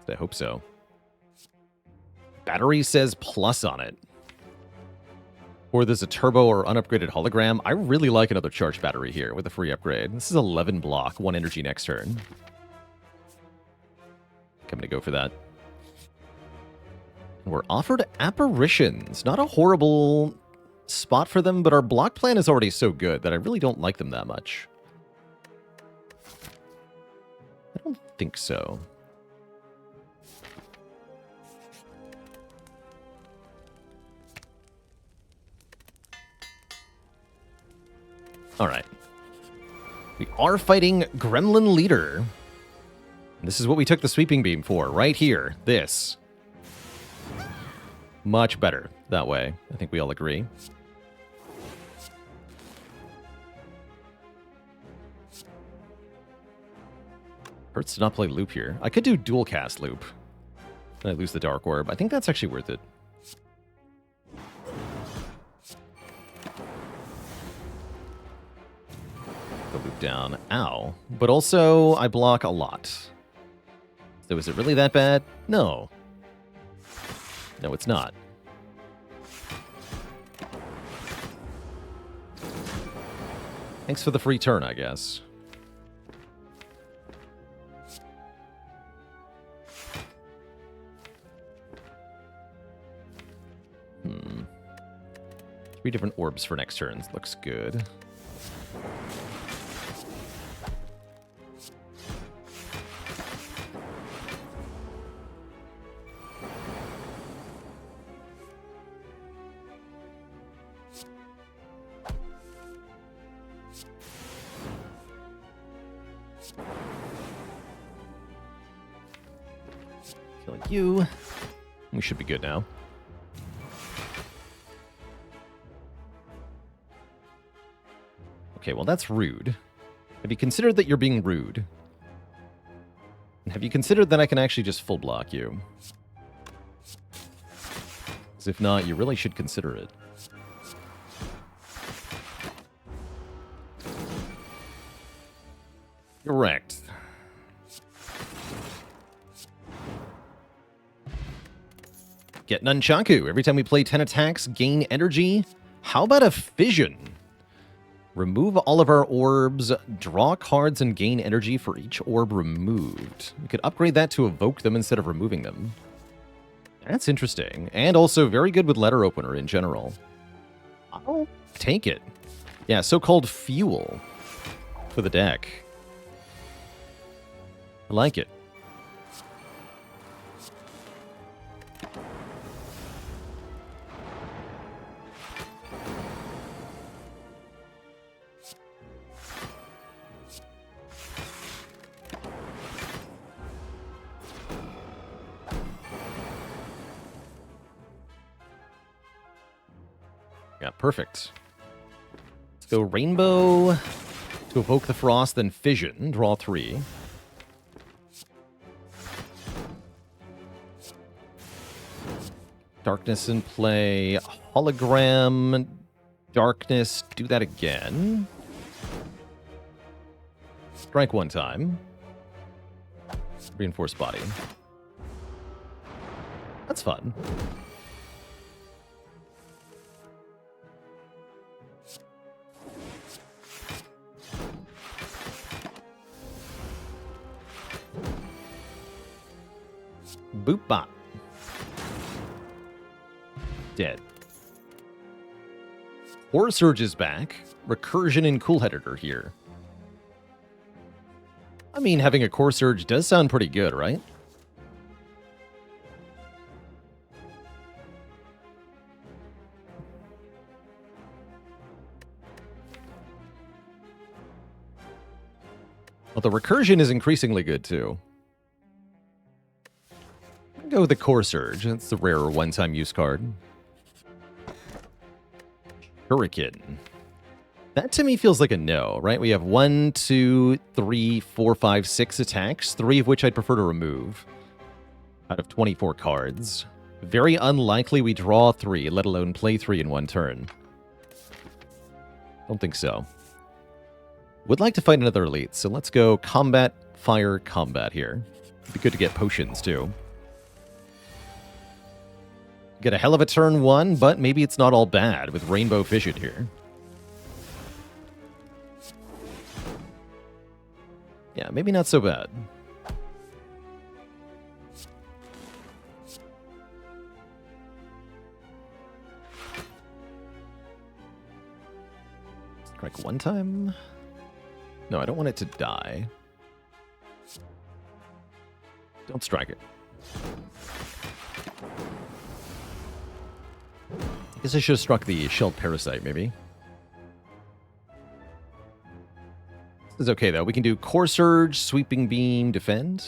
I hope so. Battery says plus on it. Or there's a turbo or unupgraded hologram. I really like another charged battery here with a free upgrade. This is 11 block, 1 energy next turn. I'm going to go for that. We're offered apparitions. Not a horrible spot for them, but our block plan is already so good that I really don't like them that much. I don't think so. All right. We are fighting Gremlin Leader. This is what we took the sweeping beam for, right here. This. Much better that way. I think we all agree. Hurts to not play loop here. I could do dual cast loop. Then I lose the Dark Orb. I think that's actually worth it. The loop down. Ow. But also, I block a lot. So is it really that bad? No. No, it's not. Thanks for the free turn, I guess. Three different orbs for next turn. Looks good. Kill you. We should be good now. Okay, well, that's rude. Have you considered that you're being rude? And have you considered that I can actually just full block you? Because if not, you really should consider it. Correct. Get Nunchaku. Every time we play 10 attacks, gain energy. How about a fission? Remove all of our orbs, draw cards, and gain energy for each orb removed. We could upgrade that to evoke them instead of removing them. That's interesting. And also very good with letter opener in general. I'll take it. Yeah, so-called fuel for the deck. I like it. Yeah, perfect. Let's go Rainbow to evoke the Frost, then Fission. Draw 3. Darkness in play. Hologram. Darkness. Do that again. Strike one time. Reinforced body. That's fun. Boop bop. Dead. Horror Surge is back. Recursion and Cool Head are here. I mean, having a Core Surge does sound pretty good, right? Well, the Recursion is increasingly good, too. Go with the Core Surge. That's the rarer one-time use card. Hurricane. That to me feels like a no, right? We have 1, 2, 3, 4, 5, 6 attacks, 3 of which I'd prefer to remove out of 24 cards. Very unlikely we draw 3, let alone play 3 in one turn. Don't think so. Would like to fight another elite, so let's go combat, fire, combat here. It'd be good to get potions, too. Get a hell of a turn 1, but maybe it's not all bad with Rainbow Fission here. Yeah, maybe not so bad. Strike 1 time? No, I don't want it to die. Don't strike it. I guess I should have struck the Shelled Parasite, maybe. This is okay, though. We can do Core Surge, Sweeping Beam, Defend.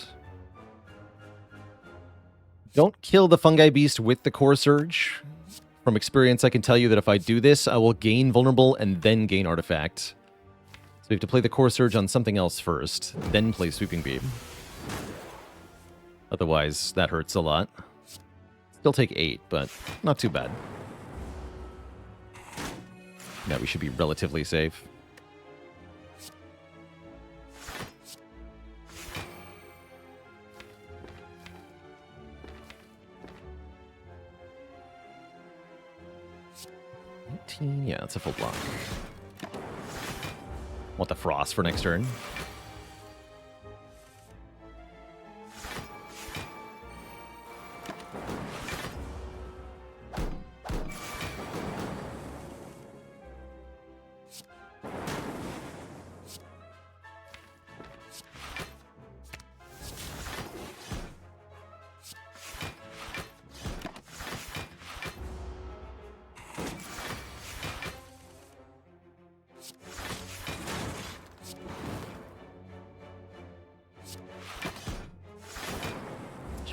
Don't kill the Fungi Beast with the Core Surge. From experience, I can tell you that if I do this, I will gain Vulnerable and then gain Artifact. So we have to play the Core Surge on something else first, then play Sweeping Beam. Otherwise, that hurts a lot. Still take 8, but not too bad. Now we should be relatively safe. Yeah, that's a full block. Want the Frost for next turn.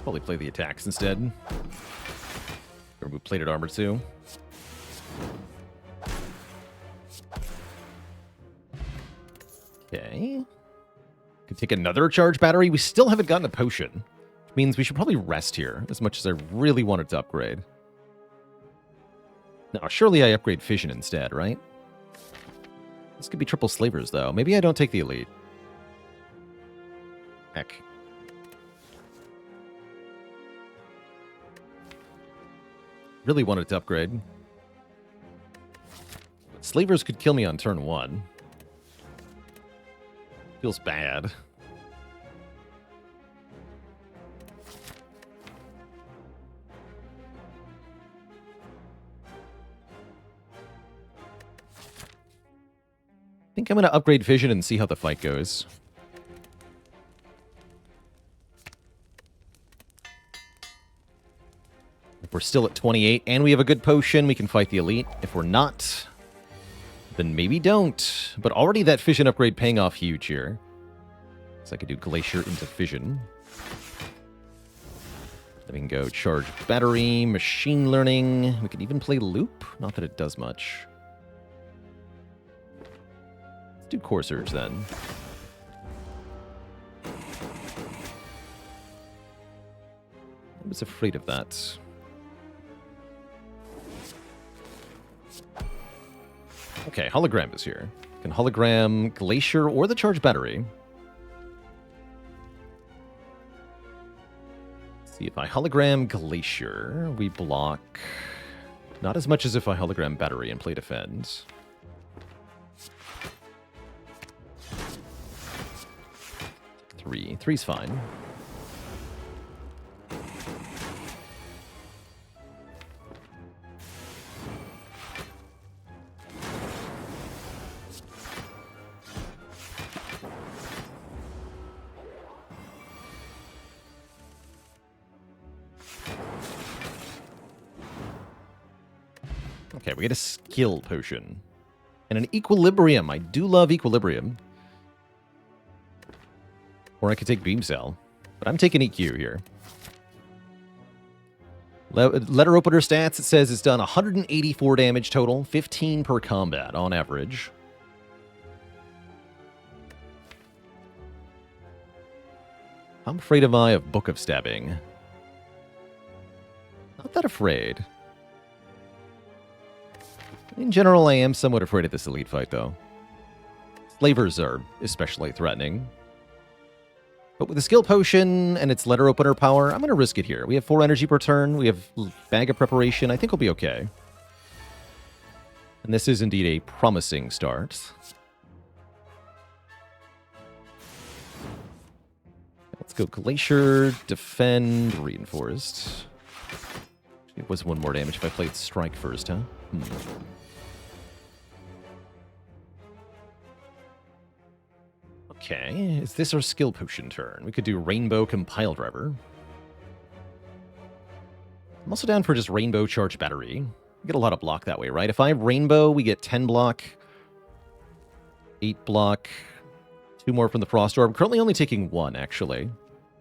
Probably play the attacks instead. Remove plated armor too. Okay. Could take another charge battery. We still haven't gotten a potion, which means we should probably rest here as much as I really wanted to upgrade. Now, surely I upgrade Fission instead, right? This could be triple slavers, though. Maybe I don't take the elite. Heck. Really wanted to upgrade. Slavers could kill me on turn 1. Feels bad. I think I'm going to upgrade Fission and see how the fight goes. If we're still at 28 and we have a good potion, we can fight the elite. If we're not, then maybe don't. But already that Fission upgrade paying off huge here. So I could do Glacier into Fission. Then we can go Charge Battery, Machine Learning. We could even play Loop. Not that it does much. Let's do Core Surge then. I was afraid of that. Okay, Hologram is here. Can Hologram Glacier or the Charge Battery. Let's see, if I Hologram Glacier, we block not as much as if I Hologram Battery and play Defend. Three's fine. Okay, we get a skill potion. And an equilibrium. I do love equilibrium. Or I could take Beam Cell. But I'm taking EQ here. Letter opener stats, it says it's done 184 damage total, 15 per combat on average. How afraid am I of Book of Stabbing? Not that afraid. In general, I am somewhat afraid of this elite fight, though. Slavers are especially threatening. But with the skill potion and its letter opener power, I'm going to risk it here. We have 4 energy per turn. We have bag of preparation. I think we'll be okay. And this is indeed a promising start. Let's go Glacier, Defend, Reinforced. It was 1 more damage if I played Strike first, huh? Okay, is this our skill potion turn? We could do Rainbow Compile Driver. I'm also down for just Rainbow Charge Battery. We get a lot of block that way, right? If I have Rainbow, we get 10 block, 8 block, 2 more from the Frost Orb. I'm currently only taking 1, actually.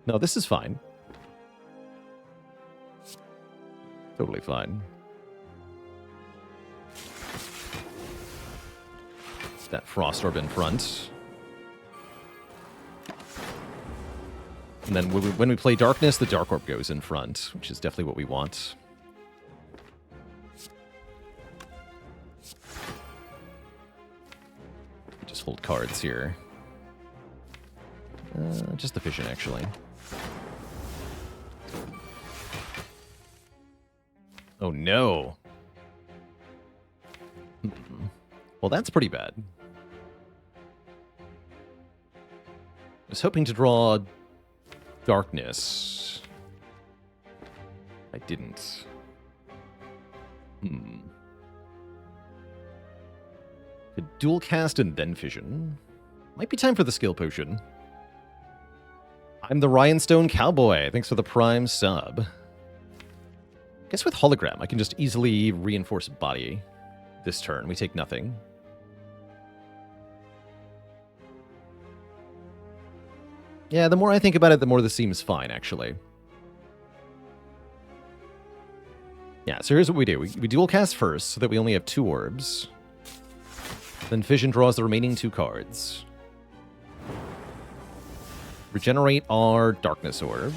No, this is fine. Totally fine. That Frost Orb in front. And then when we play Darkness, the Dark Orb goes in front, which is definitely what we want. Just hold cards here. Just the Vision, actually. Oh, no. Well, that's pretty bad. I was hoping to draw Darkness. I didn't. Could dual cast and then Fission. Might be time for the skill potion. I'm the Rhinestone Cowboy. Thanks for the Prime sub. I guess with Hologram, I can just easily reinforce body this turn. We take nothing. Yeah, the more I think about it, the more this seems fine, actually. Yeah, so here's what we do. We dual cast first, so that we only have 2 orbs. Then Fission draws the remaining 2 cards. Regenerate our Darkness Orb.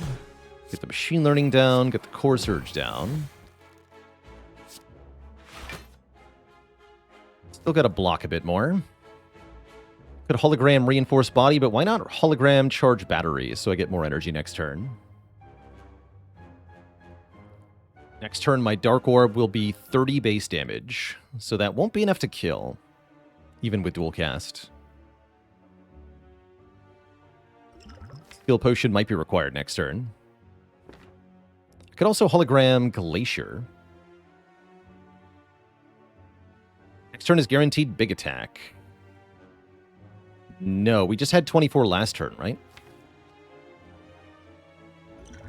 Get the Machine Learning down, get the Core Surge down. Still got to block a bit more. Could Hologram Reinforce Body, but why not Hologram Charge Battery so I get more energy next turn? Next turn, my Dark Orb will be 30 base damage, so that won't be enough to kill, even with dual cast. Skill Potion might be required next turn. I could also Hologram Glacier. Next turn is guaranteed Big Attack. No, we just had 24 last turn, right?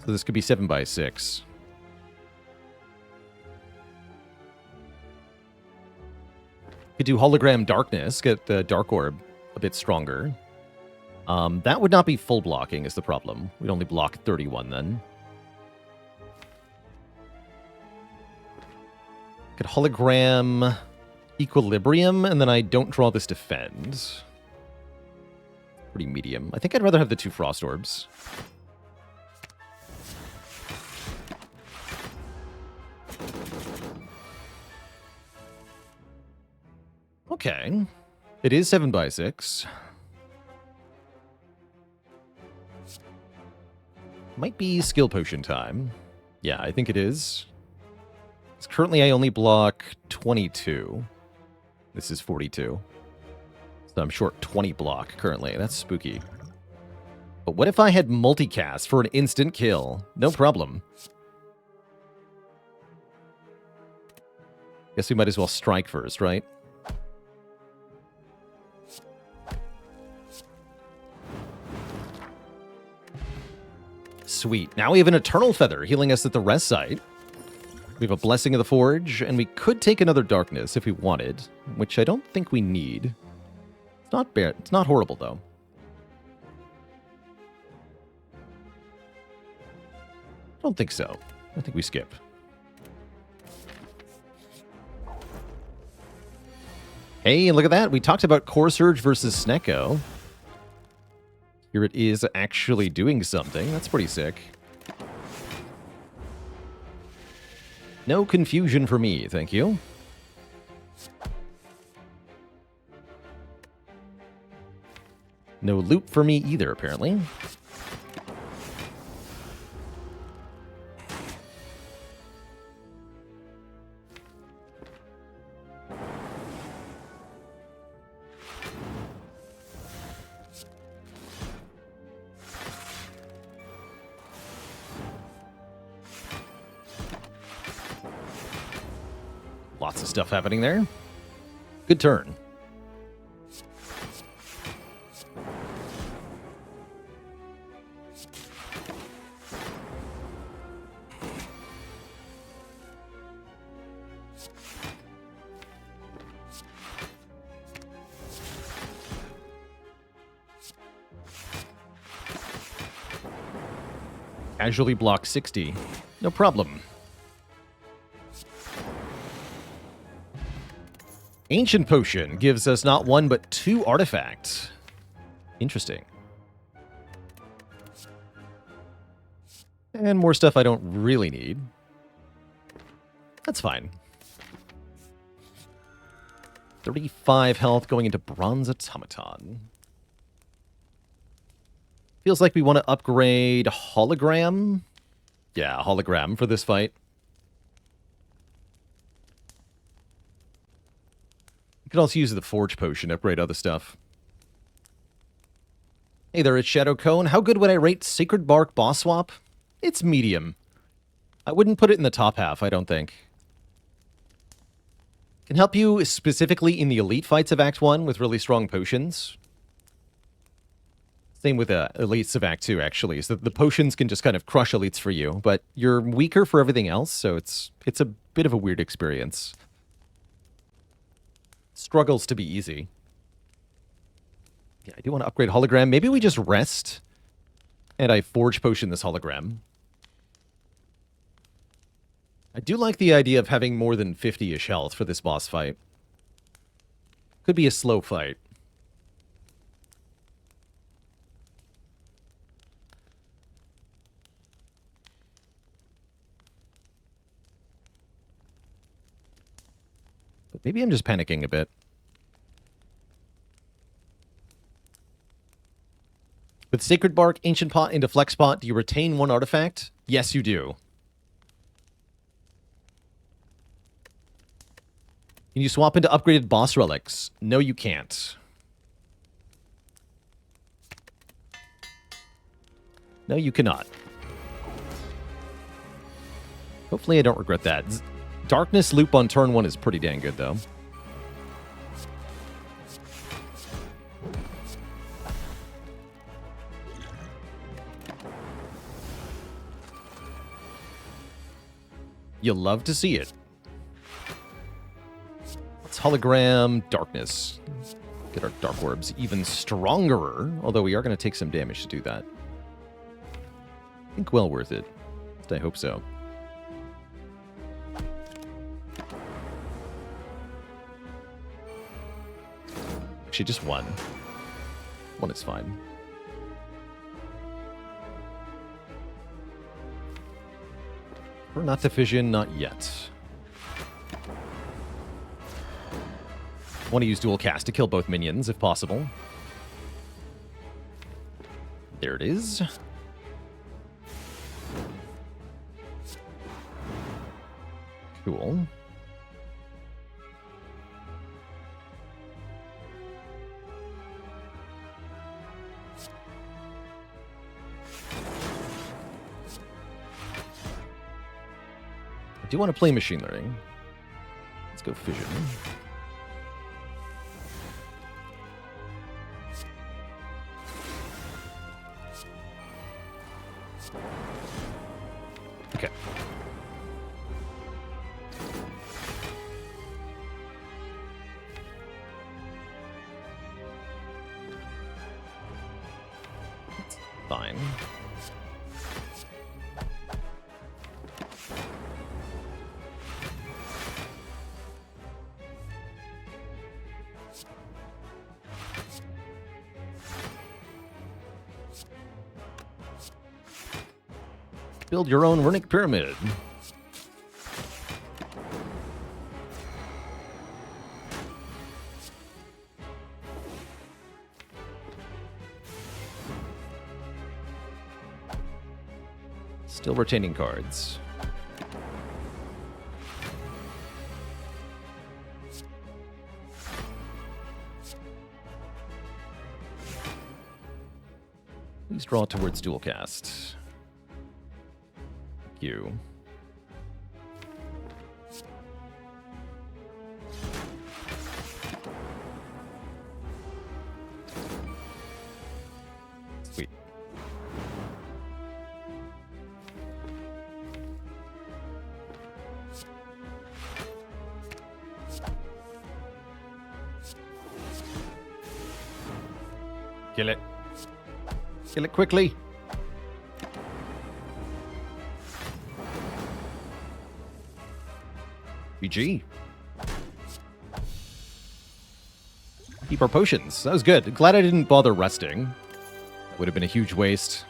So this could be 7/6. Could do Hologram Darkness, get the Dark Orb a bit stronger. That would not be full blocking is the problem. We'd only block 31 then. Could Hologram Equilibrium, and then I don't draw this Defend. Pretty medium. I think I'd rather have the 2 Frost Orbs. Okay. It is 7/6. Might be skill potion time. Yeah, I think it is. Currently, I only block 22. This is 42. So I'm short 20 block currently. That's spooky. But what if I had multicast for an instant kill? No problem. Guess we might as well strike first, right? Sweet. Now we have an Eternal Feather healing us at the rest site. We have a Blessing of the Forge, and we could take another Darkness if we wanted, which I don't think we need. It's not bad. It's not horrible, though. I don't think so. I think we skip. Hey, look at that. We talked about Core Surge versus Snecko. Here it is actually doing something. That's pretty sick. No confusion for me, thank you. No loot for me either, apparently. Lots of stuff happening there. Good turn. Casually block 60. No problem. Ancient Potion gives us not one, but 2 artifacts. Interesting. And more stuff I don't really need. That's fine. 35 health going into Bronze Automaton. Feels like we want to upgrade Hologram. Yeah, Hologram for this fight. You could also use the Forge Potion to upgrade other stuff. Hey there, it's Shadow Cone. How good would I rate Sacred Bark Boss Swap? It's medium. I wouldn't put it in the top half, I don't think. Can help you specifically in the elite fights of Act 1 with really strong potions. Same with elites of Act 2, actually. So the potions can just kind of crush elites for you, but you're weaker for everything else, so it's a bit of a weird experience. Struggles to be easy. Yeah, I do want to upgrade Hologram. Maybe we just rest, and I Forge Potion this Hologram. I do like the idea of having more than 50-ish health for this boss fight. Could be a slow fight. But maybe I'm just panicking a bit. With Sacred Bark, Ancient Pot into Flex Pot, do you retain 1 artifact? Yes, you do. Can you swap into upgraded boss relics? No, you can't. No, you cannot. Hopefully I don't regret that. Darkness loop on turn 1 is pretty dang good, though. You'll love to see it. Let's Hologram Darkness. Get our Dark Orbs even stronger, although we are going to take some damage to do that. I think well worth it. I hope so. Actually, just 1. 1 is fine. We're not to fission, not yet. Want to use dual cast to kill both minions, if possible. There it is. Cool. I do want to play Machine Learning. Let's go Fission. Okay. Fine. Build your own runic pyramid. Still retaining cards. Please draw towards dual cast. You. Kill it. Kill it quickly. GG. Keep our potions. That was good. Glad I didn't bother resting. That would have been a huge waste.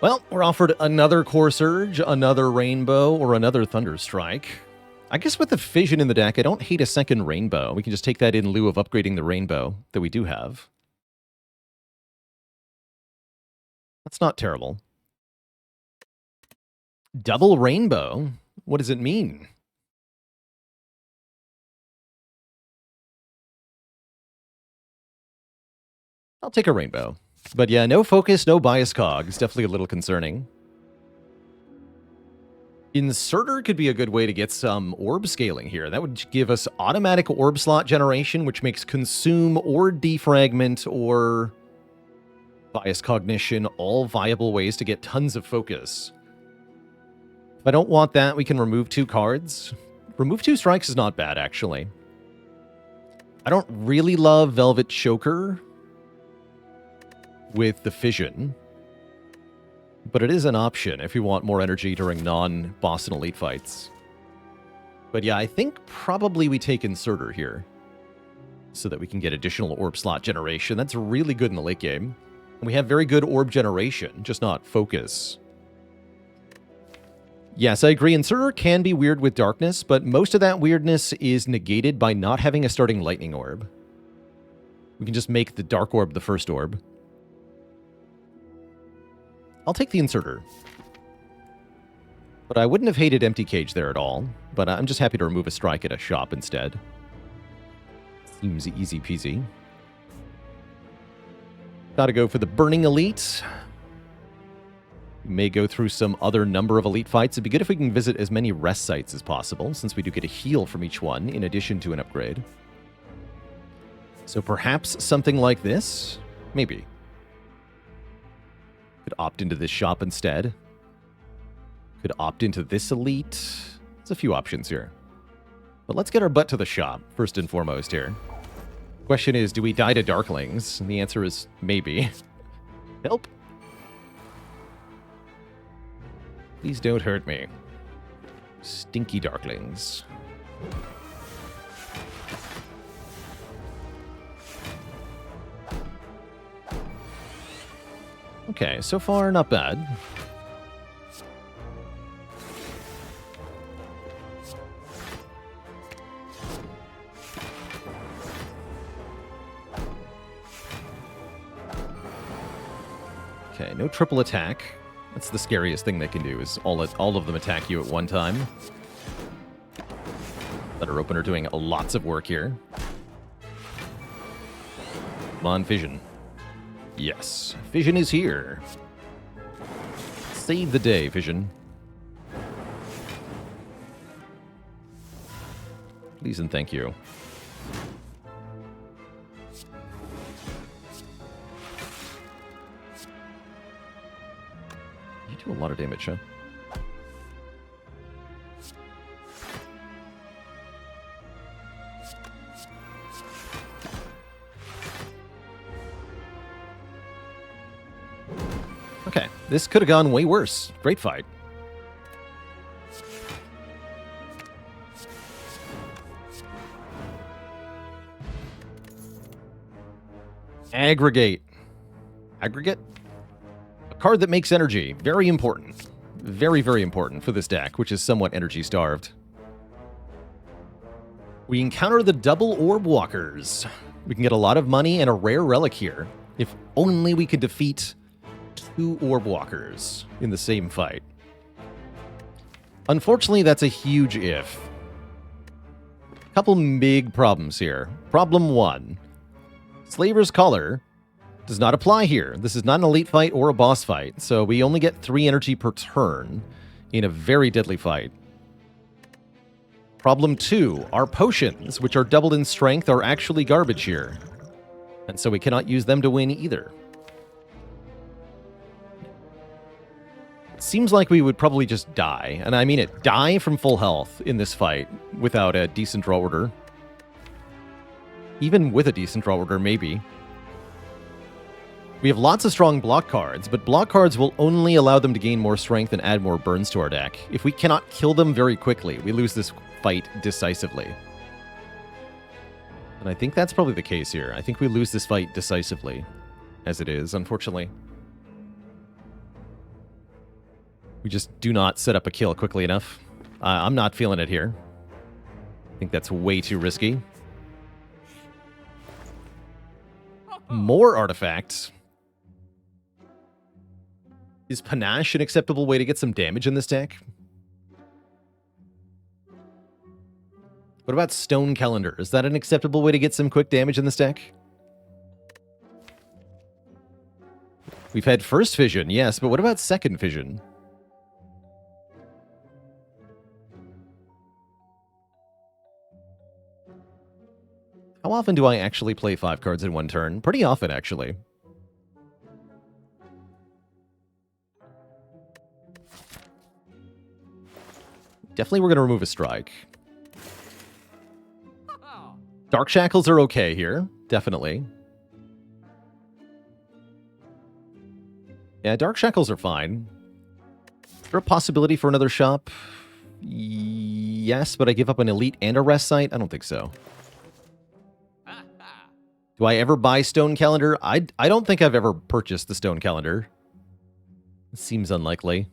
Well, we're offered another Core Surge, another Rainbow, or another Thunderstrike. I guess with the Fission in the deck, I don't hate a second Rainbow. We can just take that in lieu of upgrading the Rainbow that we do have. That's not terrible. Double Rainbow? What does it mean? I'll take a Rainbow. But yeah, no focus, no bias cogs. Definitely a little concerning. Inserter could be a good way to get some orb scaling here. That would give us automatic orb slot generation, which makes consume or defragment or bias cognition all viable ways to get tons of focus. If I don't want that, we can remove 2 cards. Remove 2 strikes is not bad, actually. I don't really love Velvet Choker with the Fission, but it is an option if you want more energy during non-Boston Elite fights. But yeah, I think probably we take Inserter here so that we can get additional orb slot generation. That's really good in the late game. And we have very good orb generation, just not focus. Yes, I agree. Inserter can be weird with darkness, but most of that weirdness is negated by not having a starting lightning orb. We can just make the dark orb the first orb. I'll take the Inserter. But I wouldn't have hated Empty Cage there at all, but I'm just happy to remove a strike at a shop instead. Seems easy peasy. Gotta go for the Burning Elite. We may go through some other number of elite fights. It'd be good if we can visit as many rest sites as possible, since we do get a heal from each one, in addition to an upgrade. So perhaps something like this? Maybe. Could opt into this shop instead. Could opt into this elite. There's a few options here. But let's get our butt to the shop, first and foremost here. Question is, do we die to Darklings? And the answer is maybe. Help. Please don't hurt me. Stinky Darklings. Okay, so far not bad. Okay, no triple attack. That's the scariest thing they can do, is all of them attack you at one time. Letter opener doing lots of work here. Come on, Fission. Yes, Fission is here. Save the day, Fission. Please and thank you. You do a lot of damage, huh? Okay, this could have gone way worse. Great fight. Aggregate. Aggregate? A card that makes energy. Very important. Very, very important for this deck, which is somewhat energy starved. We encounter the double Orb Walkers. We can get a lot of money and a rare relic here. If only we could defeat 2 Orb Walkers in the same fight. Unfortunately, that's a huge if. Couple big problems here. Problem 1. Slaver's Collar does not apply here. This is not an elite fight or a boss fight, so we only get 3 energy per turn in a very deadly fight. Problem 2. Our potions, which are doubled in strength, are actually garbage here. And so we cannot use them to win either. Seems like we would probably just die, and I mean it, die from full health in this fight without a decent draw order. Even with a decent draw order, maybe. We have lots of strong block cards, but block cards will only allow them to gain more strength and add more burns to our deck. If we cannot kill them very quickly, we lose this fight decisively. And I think that's probably the case here. I think we lose this fight decisively, as it is, unfortunately. We just do not set up a kill quickly enough. I'm not feeling it here. I think that's way too risky. More artifacts. Is Panache an acceptable way to get some damage in this deck? What about Stone Calendar? Is that an acceptable way to get some quick damage in this deck? We've had First Vision, yes, but what about Second Vision? How often do I actually play 5 cards in one turn? Pretty often, actually. Definitely we're going to remove a strike. Dark Shackles are okay here. Definitely. Yeah, Dark Shackles are fine. Is there a possibility for another shop? Yes, but I give up an Elite and a Rest Site? I don't think so. Do I ever buy Stone Calendar? I don't think I've ever purchased the Stone Calendar. It seems unlikely.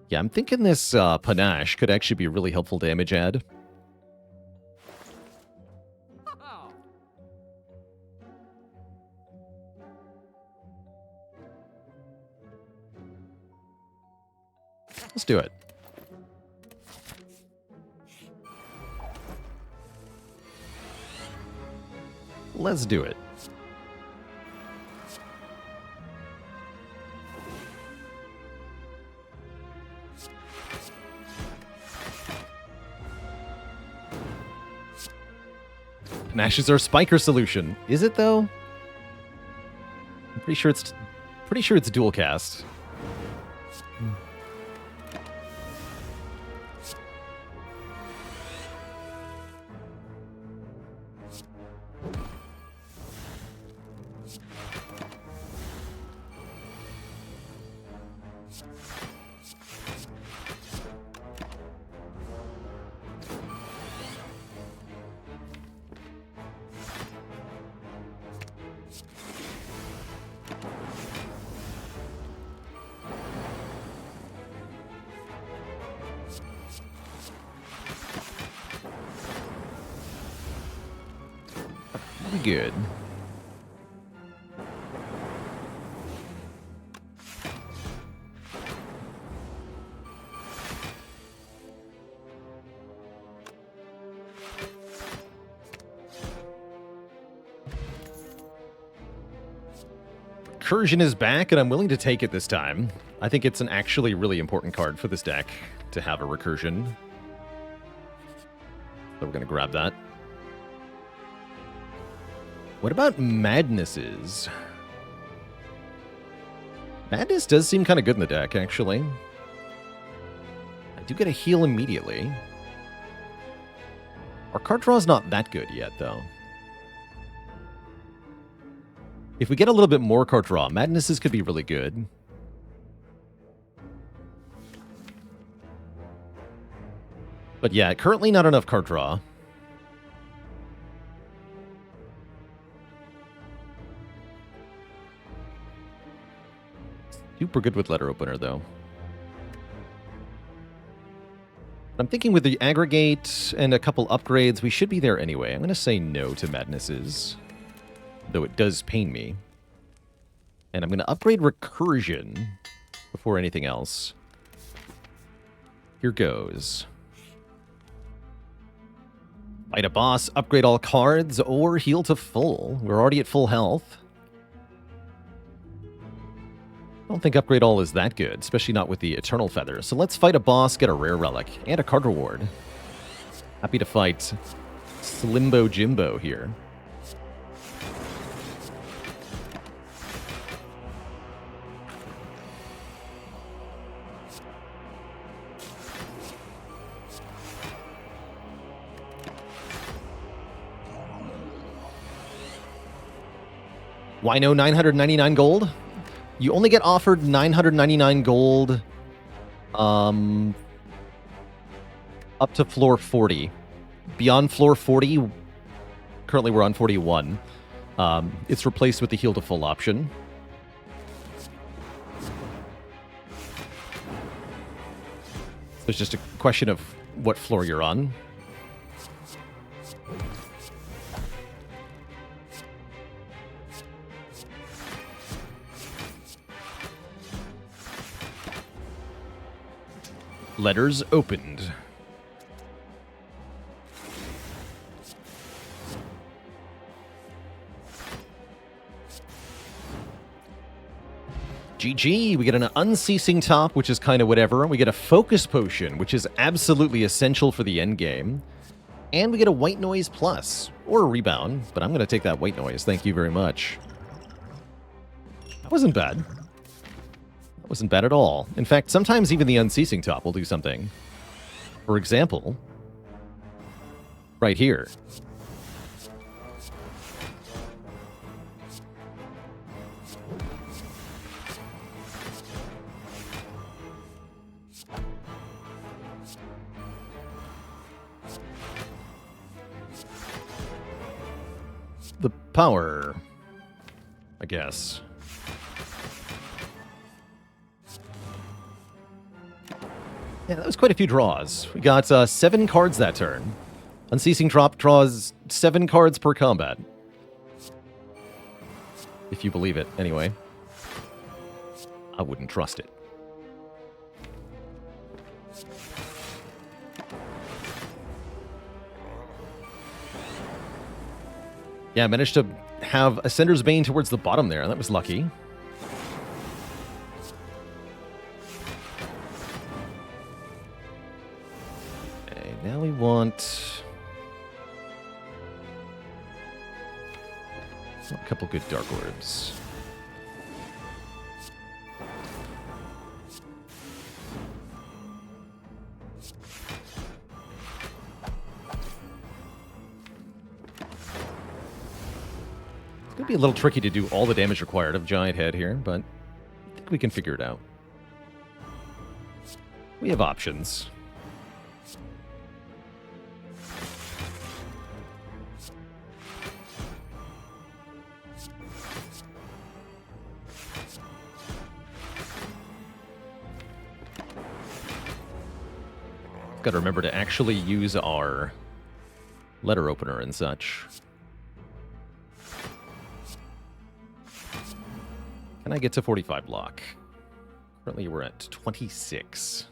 Yeah, I'm thinking this Panache could actually be a really helpful damage add. Let's do it. Let's do it. Panache is our Spiker solution. Is it though? I'm pretty sure it's dual cast. Good. Recursion is back, and I'm willing to take it this time. I think it's an actually really important card for this deck to have a Recursion. So we're going to grab that. What about Madnesses? Madness does seem kind of good in the deck, actually. I do get a heal immediately. Our card draw is not that good yet, though. If we get a little bit more card draw, Madnesses could be really good. But yeah, currently not enough card draw. Super good with Letter Opener, though. I'm thinking with the Aggregate and a couple upgrades, we should be there anyway. I'm going to say no to Madnesses, though it does pain me. And I'm going to upgrade Recursion before anything else. Here goes. Fight a boss, upgrade all cards, or heal to full. We're already at full health. I don't think upgrade all is that good, especially not with the Eternal Feather. So let's fight a boss, get a rare relic, and a card reward. Happy to fight Slimbo Jimbo here. Why no 999 gold? You only get offered 999 gold up to floor 40. Beyond floor 40, currently we're on 41. It's replaced with the heal to full option. It's just a question of what floor you're on. Letters opened. GG, we get an unceasing top, which is kind of whatever. We get a focus potion, which is absolutely essential for the end game. And we get a white noise plus, or a rebound, but I'm going to take that white noise. Thank you very much. That wasn't bad. That wasn't bad at all. In fact, sometimes even the unceasing top will do something. For example, right here. The power, I guess. Yeah, that was quite a few draws. We got 7 cards that turn. Unceasing drop draws 7 cards per combat. If you believe it, anyway. I wouldn't trust it. Yeah, I managed to have Ascender's Bane towards the bottom there. That was lucky. Okay, now we want a couple good Dark Orbs. It's going to be a little tricky to do all the damage required of Giant Head here, but I think we can figure it out. We have options. Got to remember to actually use our letter opener and such. Can I get to 45 block? Currently we're at 26.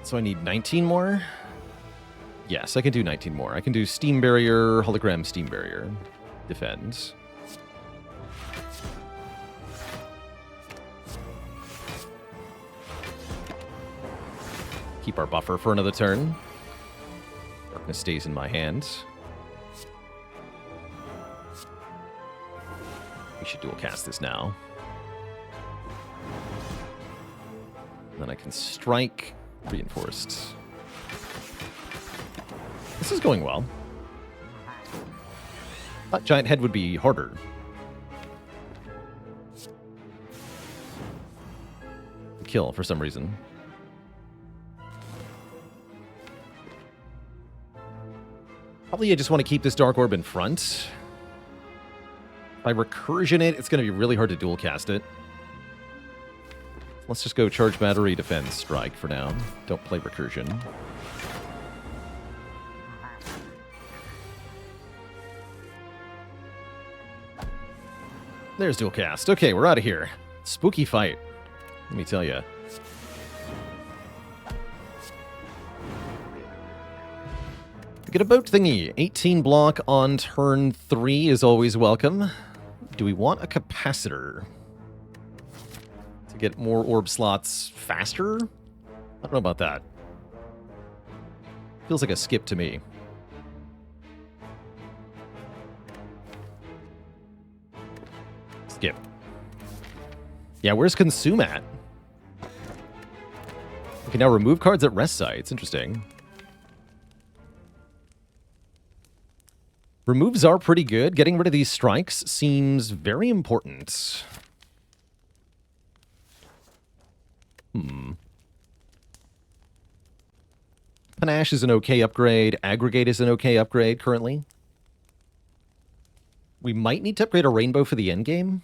So I need 19 more? Yes, I can do 19 more. I can do Steam Barrier, Hologram Steam Barrier. Defend. Keep our buffer for another turn. Darkness stays in my hand. We should dual cast this now. And then I can strike reinforced. This is going well. Thought Giant Head would be harder. To kill for some reason. Probably I just want to keep this Dark Orb in front. If I recursion it, it's going to be really hard to dual cast it. Let's just go charge battery, defend, strike for now. Don't play recursion. There's dual cast. Okay, we're out of here. Spooky fight. Let me tell you. Get a boat thingy. 18 block on turn 3 is always welcome. Do we want a capacitor to get more orb slots faster? I don't know about that. Feels like a skip to me. Skip. Yeah, where's Consume at? Can now remove cards at rest sites. Interesting. Removes are pretty good. Getting rid of these strikes seems very important. Panache is an okay upgrade. Aggregate is an okay upgrade currently. We might need to upgrade a Rainbow for the endgame.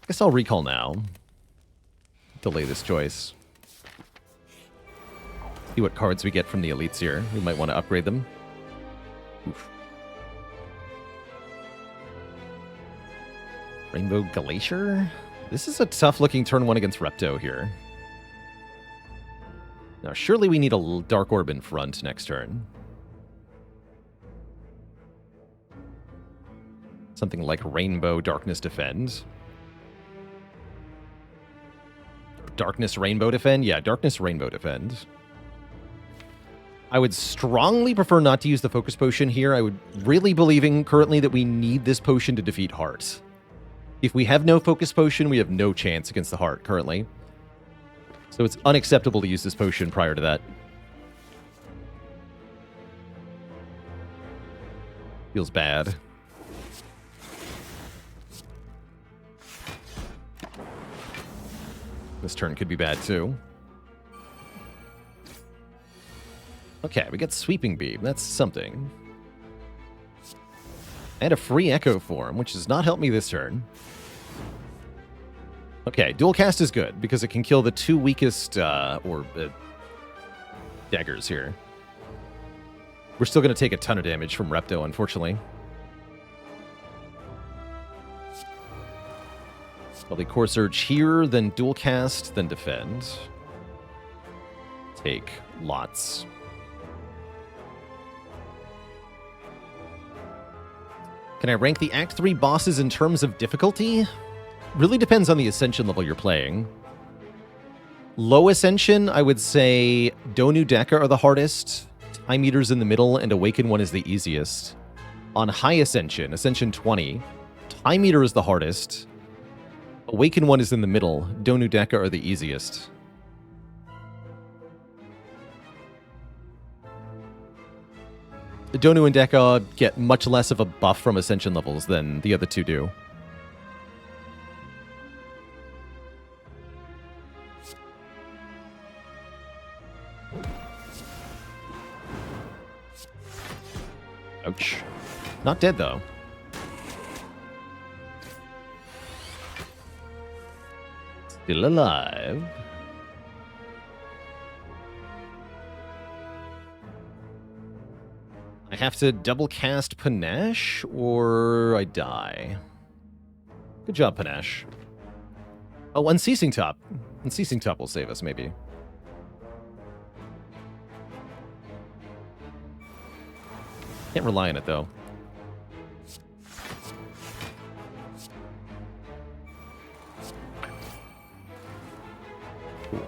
Guess I'll recall now. Delay this choice. See what cards we get from the elites here. We might want to upgrade them. Oof. Rainbow Glacier? This is a tough-looking turn 1 against Repto here. Now, surely we need a Dark Orb in front next turn. Something like Rainbow Darkness Defend. Darkness Rainbow Defend? Yeah, Darkness Rainbow Defend. I would strongly prefer not to use the Focus Potion here. I would really believing currently that we need this potion to defeat Heart. If we have no Focus Potion, we have no chance against the Heart currently. So it's unacceptable to use this potion prior to that. Feels bad. This turn could be bad too. Okay, we got Sweeping Beam. That's something. And a free Echo Form, which does not help me this turn. Okay, Dual Cast is good, because it can kill the 2 weakest daggers here. We're still going to take a ton of damage from Repto, unfortunately. Probably Core Surge here, then Dual Cast, then Defend. Take lots. Can I rank the Act 3 bosses in terms of difficulty? Really depends on the Ascension level you're playing. Low Ascension, I would say Donu Deka are the hardest, Time Eater's in the middle, and Awaken 1 is the easiest. On High Ascension, Ascension 20, Time Eater is the hardest, Awaken 1 is in the middle, Donu Deka are the easiest. Donu and Deka get much less of a buff from Ascension levels than the other two do. Ouch. Not dead, though. Still alive. I have to double cast Panache, or I die. Good job, Panache. Oh, Unceasing Top. Unceasing Top will save us, maybe. Can't rely on it, though. Cool.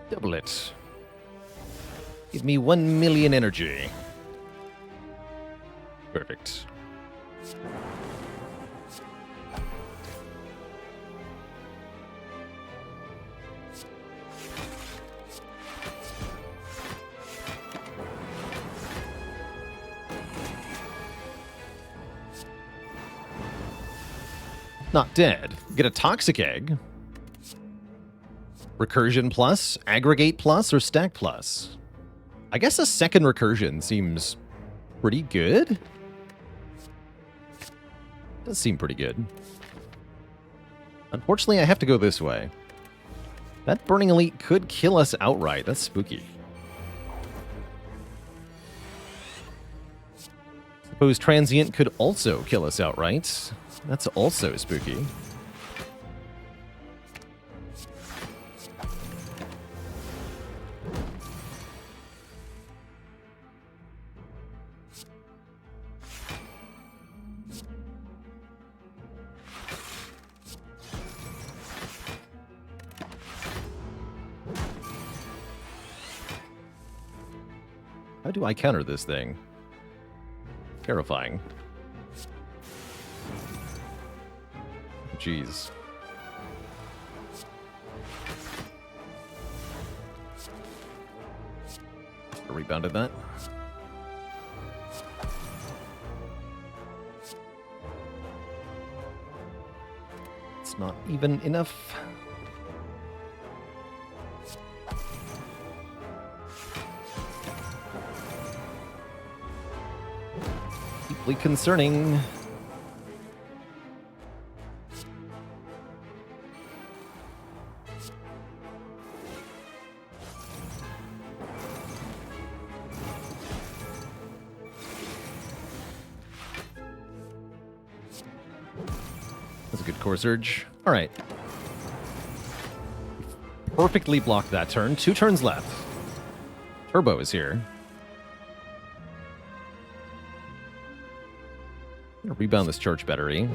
Double it. Give me 1 million energy. Perfect. Not dead. Get a Toxic Egg. Recursion plus, Aggregate plus, or Stack plus? I guess a second Recursion seems pretty good. Does seem pretty good. Unfortunately, I have to go this way. That Burning Elite could kill us outright. That's spooky. Suppose Transient could also kill us outright. That's also spooky. How do I counter this thing? Terrifying. Jeez. Rebounded that. It's not even enough. Deeply concerning. That's a good core surge. All right. Perfectly blocked that turn. 2 turns left. Turbo is here. I'm gonna rebound this charge battery.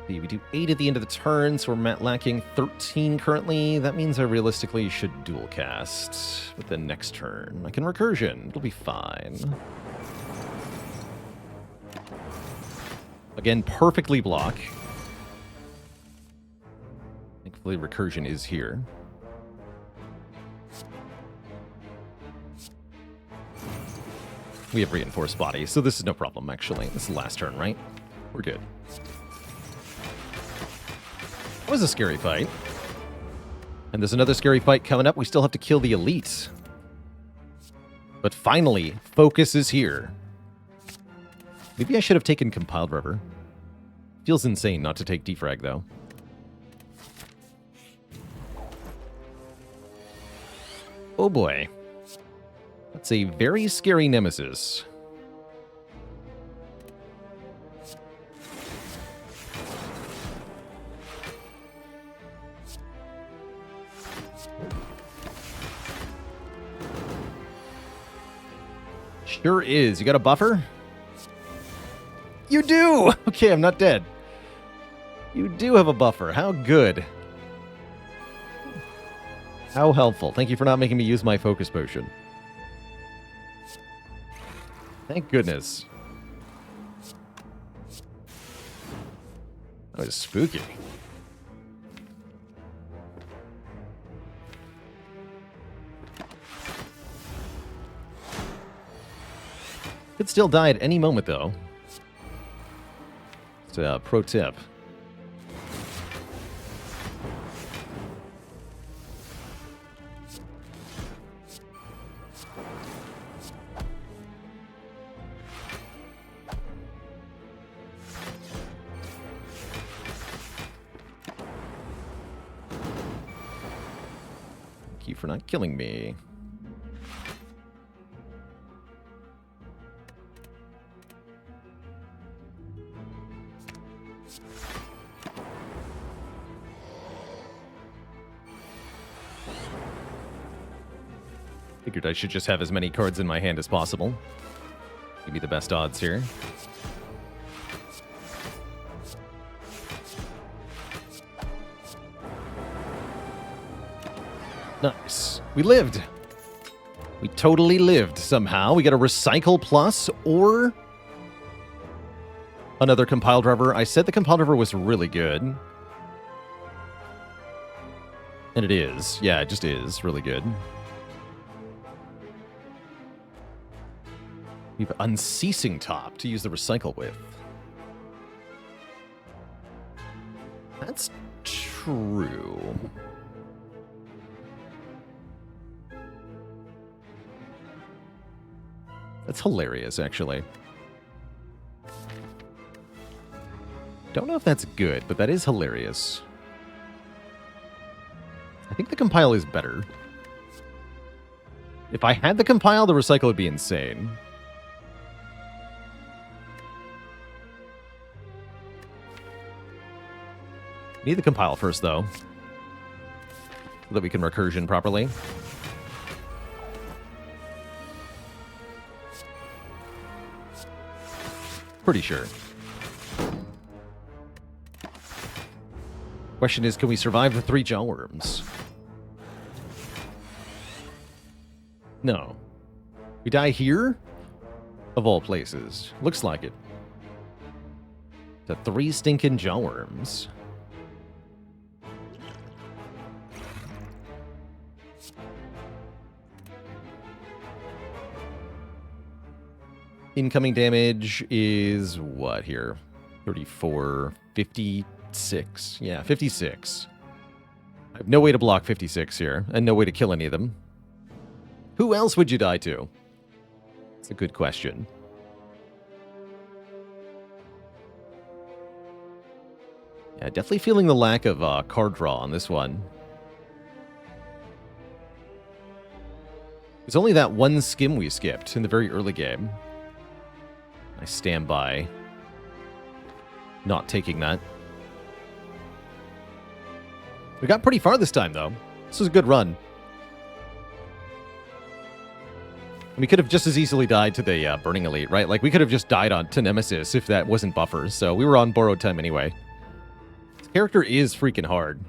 We do 8 at the end of the turn, so we're lacking 13 currently. That means I realistically should dual cast with the next turn. I can recursion. It'll be fine. Again, perfectly block. Thankfully, recursion is here. We have reinforced body, so this is no problem, actually. This is the last turn, right? We're good. That was a scary fight. And there's another scary fight coming up. We still have to kill the elite. But finally, focus is here. Maybe I should have taken Compiled Rubber. Feels insane not to take Defrag, though. Oh boy. That's a very scary nemesis. Sure is. You got a buffer? You do! Okay, I'm not dead. You do have a buffer. How good. How helpful. Thank you for not making me use my focus potion. Thank goodness. That was spooky. Could still die at any moment, though. It's a pro tip. Thank you for not killing me. Figured I should just have as many cards in my hand as possible. Give me the best odds here. Nice. We lived. We totally lived somehow. We got a Recycle Plus or another Compiled Rubber. I said the Compiled Rubber was really good. And it is. Yeah, it just is really good. We have Unceasing Top to use the recycle with. That's true. That's hilarious, actually. Don't know if that's good, but that is hilarious. I think the Compile is better. If I had the Compile, the recycle would be insane. Need the Compile first, though, so that we can recursion properly. Pretty sure. Question is, can we survive the 3 jaw worms? No. We die here? Of all places. Looks like it. The 3 stinking jaw worms. Incoming damage is what here? 34, 56. Yeah, 56. I have no way to block 56 here, and no way to kill any of them. Who else would you die to? It's a good question. Yeah, definitely feeling the lack of card draw on this one. There's only that one skim we skipped in the very early game. I stand by not taking that. We got pretty far this time, though. This was a good run. We could have just as easily died to the Burning Elite, right? Like, we could have just died to Nemesis if that wasn't buffers, so we were on borrowed time anyway. This character is freaking hard.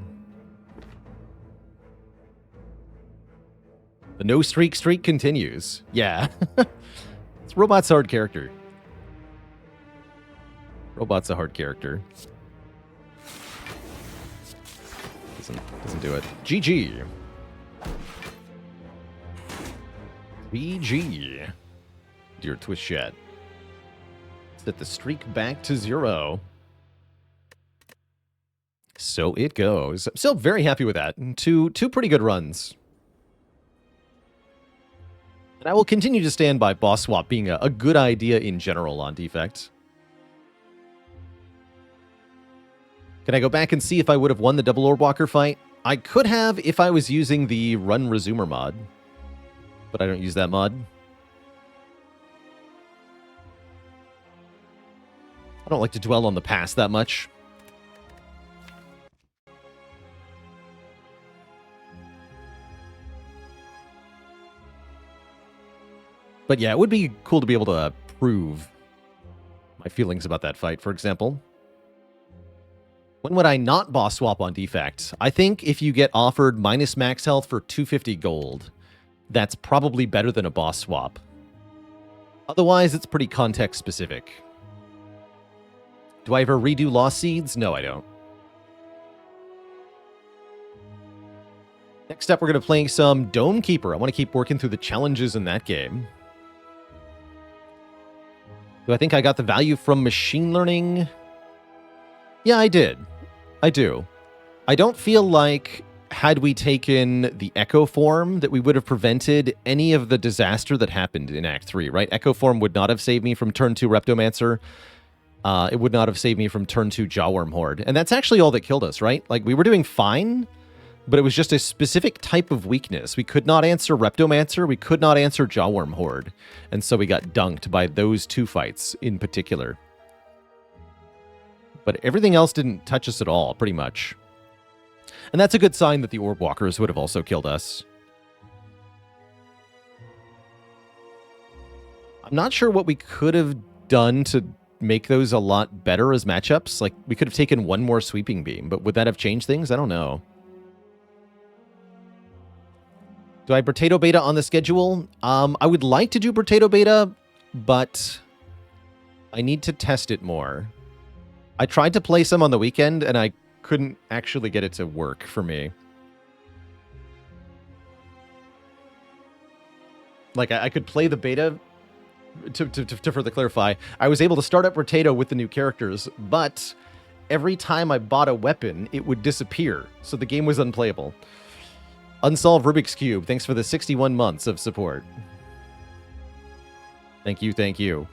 The no streak continues. Yeah. This Robot's a hard character. Robot's a hard character. Doesn't do it. GG. BG. Dear Twitch chat. Set the streak back to 0. So it goes. I'm still very happy with that. Two pretty good runs. And I will continue to stand by boss swap being a good idea in general on Defect. Can I go back and see if I would have won the double orb walker fight? I could have if I was using the run resumer mod. But I don't use that mod. I don't like to dwell on the past that much. But yeah, it would be cool to be able to prove my feelings about that fight, for example. When would I not boss swap on Defect? I think if you get offered minus max health for 250 gold, that's probably better than a boss swap. Otherwise, it's pretty context specific. Do I ever redo Lost Seeds? No, I don't. Next up, we're going to play some Dome Keeper. I want to keep working through the challenges in that game. Do I think I got the value from machine learning? Yeah, I did. I do. I don't feel like, had we taken the Echo form, that we would have prevented any of the disaster that happened in Act 3, right? Echo form would not have saved me from turn 2 Reptomancer. It would not have saved me from turn 2 Jawworm Horde. And that's actually all that killed us, right? Like, we were doing fine, but it was just a specific type of weakness. We could not answer Reptomancer, we could not answer Jawworm Horde. And so we got dunked by those 2 fights in particular. But everything else didn't touch us at all, pretty much. And that's a good sign that the Orb Walkers would have also killed us. I'm not sure what we could have done to make those a lot better as matchups. Like, we could have taken one more Sweeping Beam, but would that have changed things? I don't know. Do I have Potato Beta on the schedule? I would like to do Potato Beta, but I need to test it more. I tried to play some on the weekend, and I couldn't actually get it to work for me. Like, I could play the beta, to further clarify, I was able to start up Potato with the new characters, but every time I bought a weapon, it would disappear, so the game was unplayable. Unsolved Rubik's Cube, thanks for the 61 months of support. Thank you, thank you.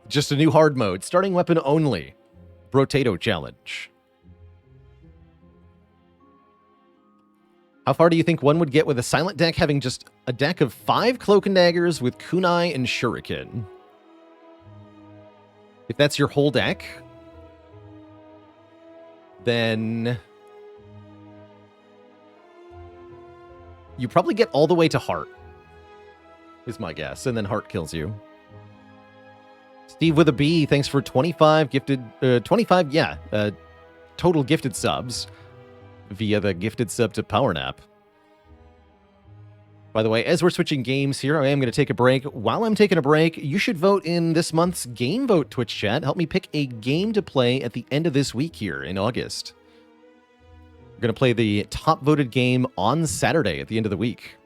Just a new hard mode. Starting weapon only. Brotato challenge. How far do you think one would get with a silent deck having just a deck of 5 Cloak and Daggers with Kunai and Shuriken? If that's your whole deck, then you probably get all the way to Heart. is my guess. And then Heart kills you. Steve with a B, thanks for 25 gifted, 25, total gifted subs via the gifted sub to PowerNap. By the way, as we're switching games here, I am going to take a break. While I'm taking a break, you should vote in this month's Game Vote Twitch chat. Help me pick a game to play at the end of this week here in August. We're going to play the top voted game on Saturday at the end of the week.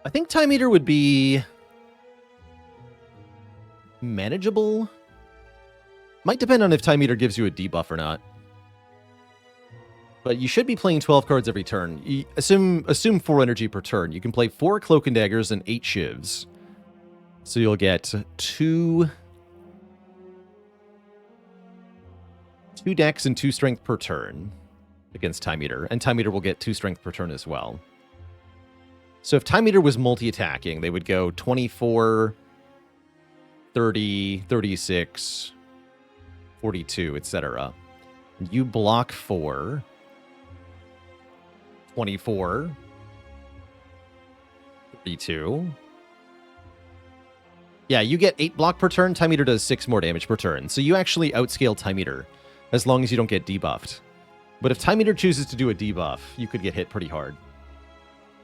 I think Time Eater would be manageable. Might depend on if Time Eater gives you a debuff or not. But you should be playing 12 cards every turn. Assume 4 energy per turn. You can play 4 Cloak and Daggers and 8 Shivs. So you'll get 2 decks and 2 strength per turn against Time Eater. And Time Eater will get 2 strength per turn as well. So if Time Eater was multi-attacking, they would go 24, 30, 36, 42, etc. You block 4, 24, 32. Yeah, you get 8 block per turn. Time Eater does 6 more damage per turn. So you actually outscale Time Eater, as long as you don't get debuffed. But if Time Eater chooses to do a debuff, you could get hit pretty hard.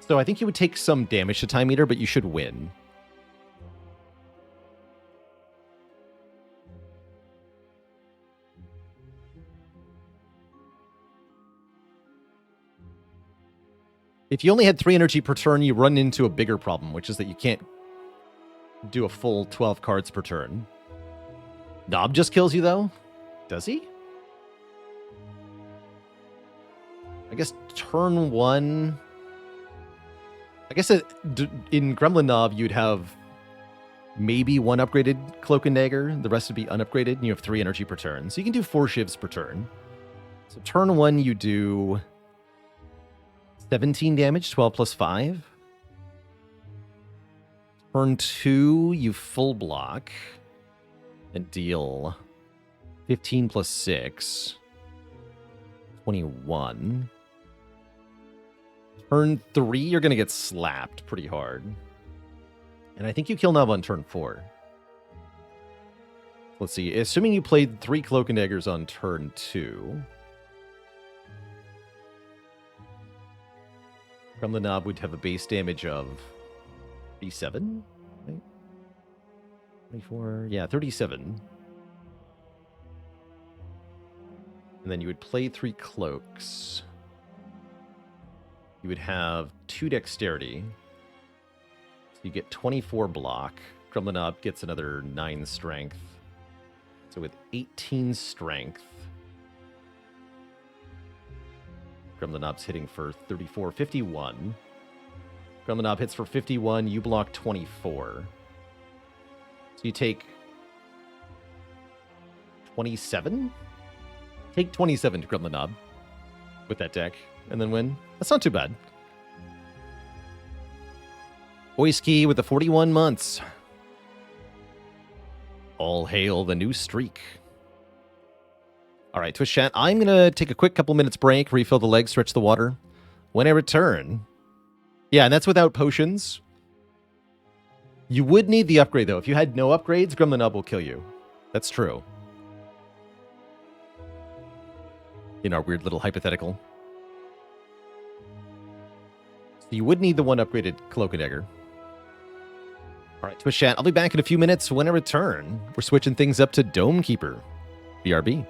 So I think you would take some damage to Time Eater, but you should win. If you only had 3 energy per turn, you run into a bigger problem, which is that you can't do a full 12 cards per turn. Knob just kills you, though? Does he? I guess turn 1... I guess in Gremlin Knob, you'd have maybe 1 upgraded Cloak and Dagger. The rest would be unupgraded, and you have 3 energy per turn. So you can do 4 Shivs per turn. So turn 1, you do 17 damage, 12 plus 5. Turn 2, you full block and deal 15 plus 6, 21. Turn 3, you're going to get slapped pretty hard. And I think you kill Nub on turn 4. Let's see. Assuming you played 3 Cloak and Daggers on turn 2. Gremlin Knob would have a base damage of 37, right? 24, yeah, 37. And then you would play 3 Cloaks. You would have 2 Dexterity. So you get 24 block. Gremlin Knob gets another 9 Strength. So with 18 Strength, Gremlin Knob's hitting for 34, 51. Gremlin Knob hits for 51, you block 24. So you take 27? Take 27 to Gremlin Knob with that deck, and then win. That's not too bad. Oiski with the 41 months. All hail the new streak. All right, Twitch chat, I'm going to take a quick couple minutes break, refill the legs, stretch the water. When I return... Yeah, and that's without potions. You would need the upgrade, though. If you had no upgrades, Gremlin Knob will kill you. That's true. In our weird little hypothetical. So you would need the 1 upgraded Cloak and Dagger. All right, Twitch chat, I'll be back in a few minutes. When I return, we're switching things up to Dome Keeper. BRB.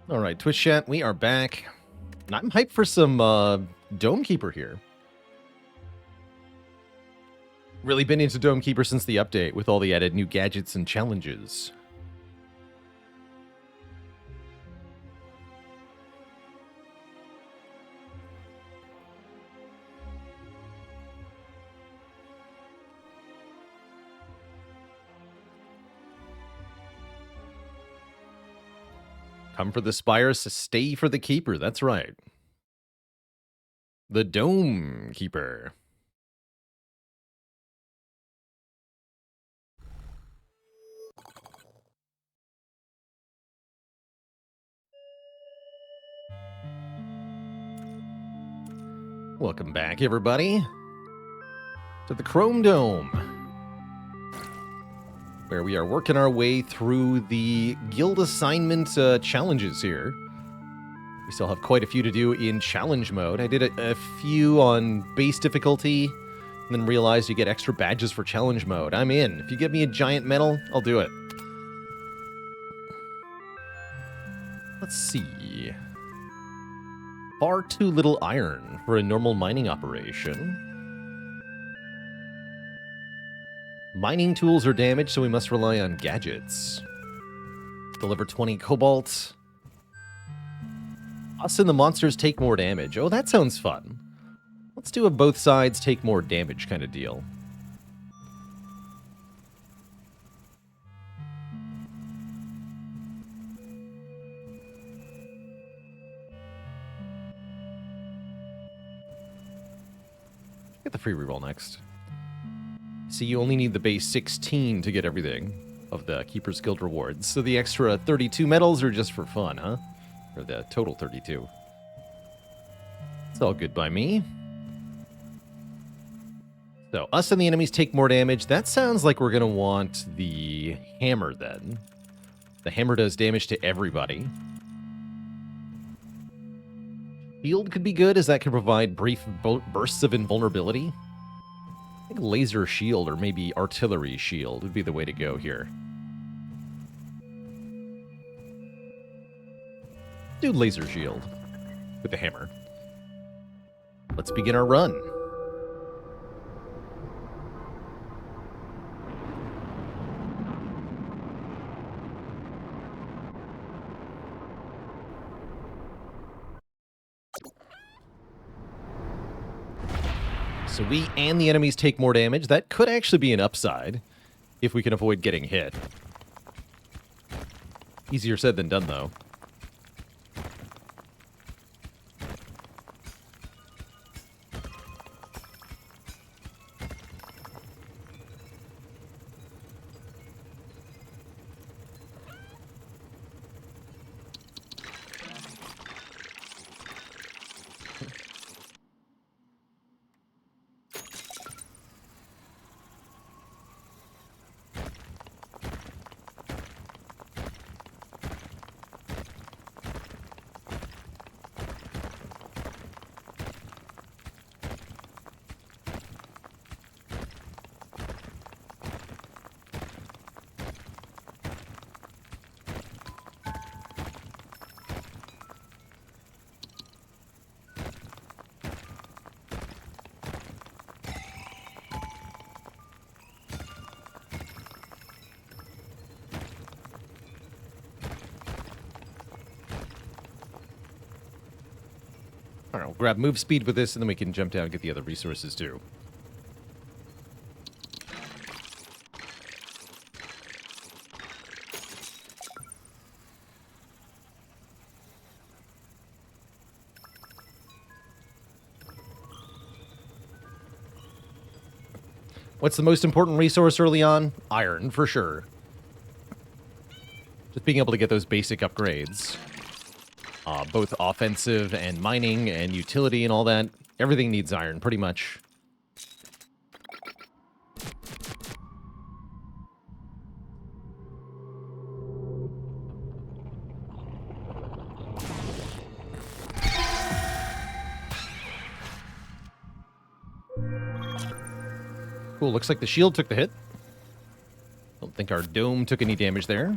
All right, Twitch chat, we are back. And I'm hyped for some Dome Keeper here. Really been into Dome Keeper since the update with all the added new gadgets and challenges. Come for the Spire, stay for the Keeper. That's right. The Dome Keeper. Welcome back, everybody, to the Chrome Dome, where we are working our way through the guild assignment challenges here. We still have quite a few to do in challenge mode. I did a few on base difficulty, and then realized you get extra badges for challenge mode. I'm in. If you give me a giant medal, I'll do it. Let's see. Far too little iron for a normal mining operation. Mining tools are damaged, so we must rely on gadgets. Deliver 20 cobalt. Us and the monsters take more damage. Oh, that sounds fun. Let's do a both sides take more damage kind of deal. Get the free reroll next. See, you only need the base 16 to get everything of the Keeper's Guild rewards. So the extra 32 medals are just for fun, huh? Or the total 32. It's all good by me. So, us and the enemies take more damage. That sounds like we're going to want the hammer, then. The hammer does damage to everybody. Shield could be good, as that could provide brief bursts of invulnerability. I think laser shield, or maybe artillery shield, would be the way to go here. Do laser shield with the hammer. Let's begin our run. So we and the enemies take more damage. That could actually be an upside if we can avoid getting hit. Easier said than done, though. All right, we'll grab move speed with this, and then we can jump down and get the other resources, too. What's the most important resource early on? Iron, for sure. Just being able to get those basic upgrades. Both offensive and mining and utility and all that. Everything needs iron, pretty much. Cool, looks like the shield took the hit. Don't think our dome took any damage there.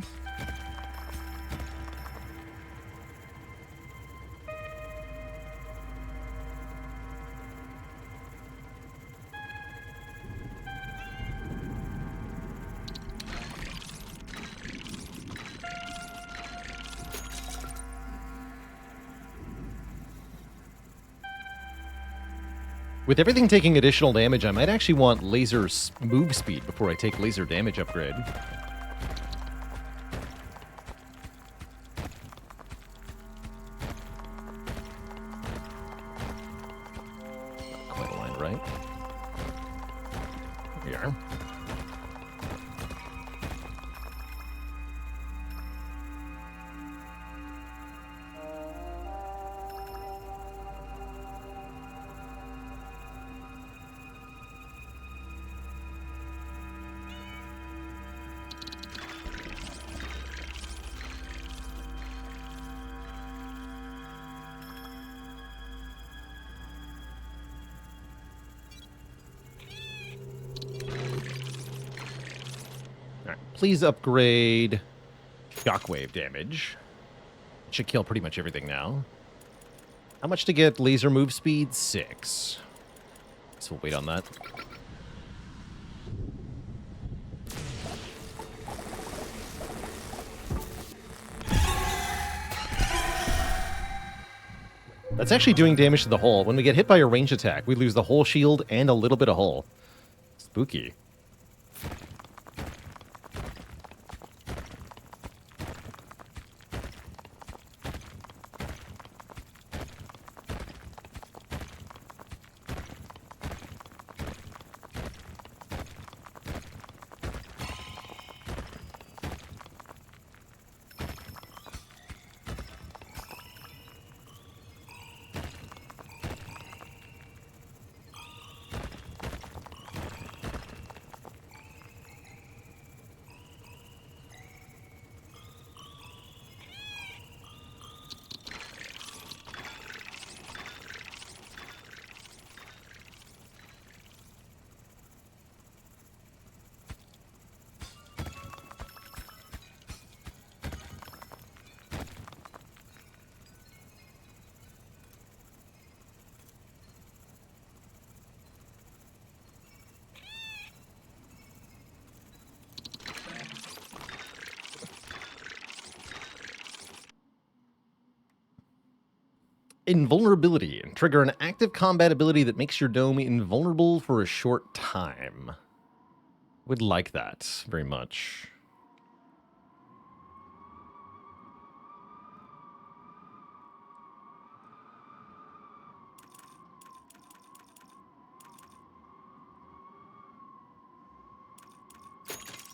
With everything taking additional damage, I might actually want laser move speed before I take laser damage upgrade. Not quite aligned right. Here we are. Please upgrade shockwave damage. It should kill pretty much everything now. How much to get laser move speed? 6. So we'll wait on that. That's actually doing damage to the hull. When we get hit by a ranged attack, we lose the whole shield and a little bit of hull. Spooky. Invulnerability. Trigger an active combat ability that makes your dome invulnerable for a short time. Would like that very much.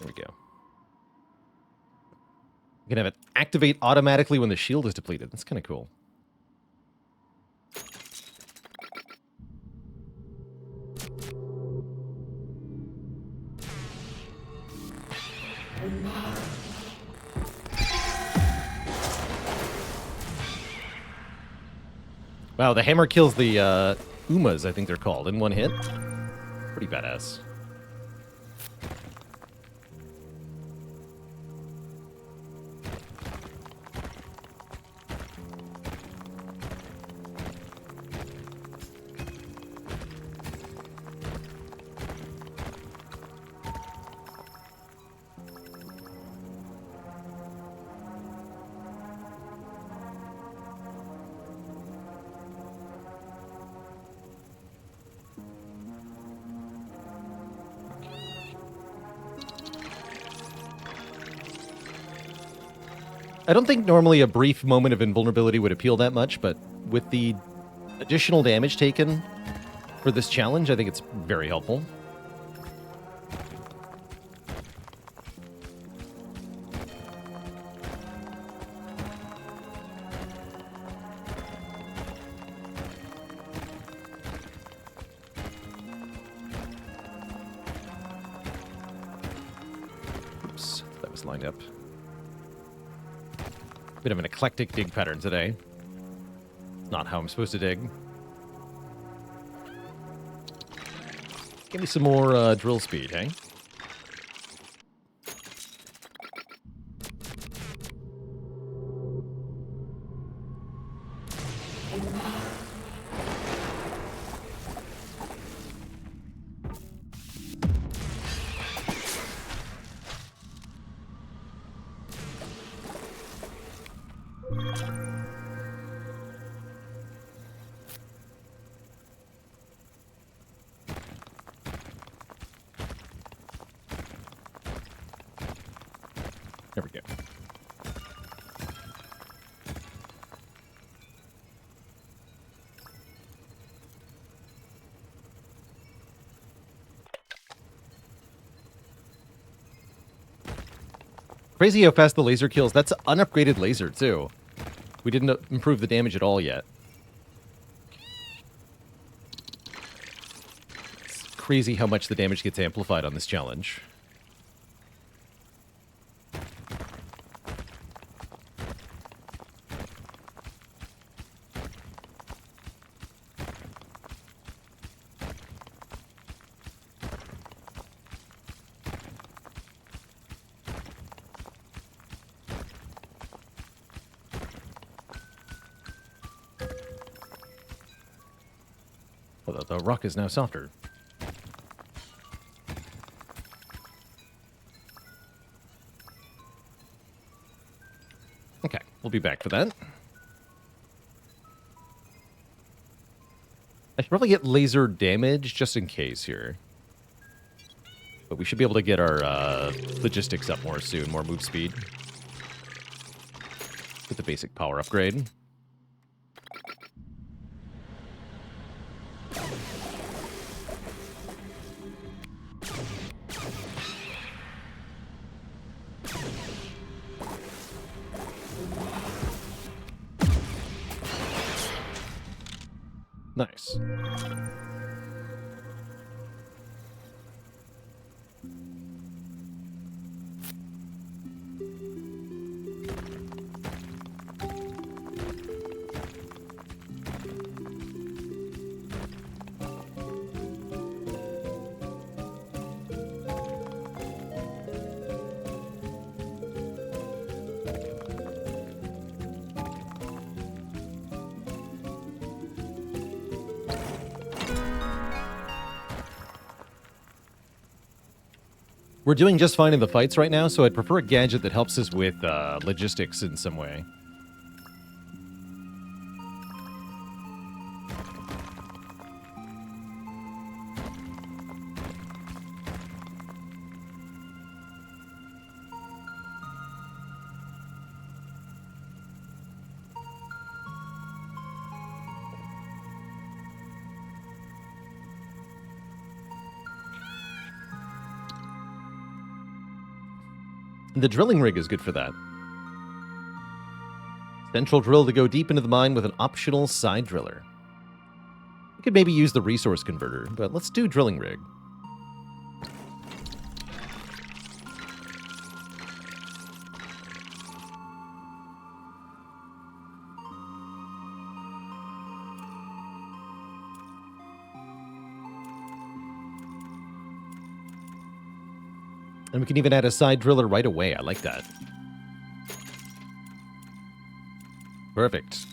There we go. You can have it activate automatically when the shield is depleted. That's kind of cool. Wow, the hammer kills the Umas, I think they're called, in one hit. Pretty badass. I don't think normally a brief moment of invulnerability would appeal that much, but with the additional damage taken for this challenge, I think it's very helpful. Oops, that was lined up. Bit of an eclectic dig pattern today. Not how I'm supposed to dig. Give me some more drill speed, hey? There we go. Crazy how fast the laser kills. That's an unupgraded laser, too. We didn't improve the damage at all yet. It's crazy how much the damage gets amplified on this challenge. Well, the rock is now softer. Okay, we'll be back for that. I should probably get laser damage just in case here. But we should be able to get our logistics up more soon, more move speed. With the basic power upgrade. Nice. We're doing just fine in the fights right now, so I'd prefer a gadget that helps us with logistics in some way. The drilling rig is good for that. Central drill to go deep into the mine with an optional side driller. We could maybe use the resource converter, but let's do drilling rig. And we can even add a side driller right away. I like that. Perfect.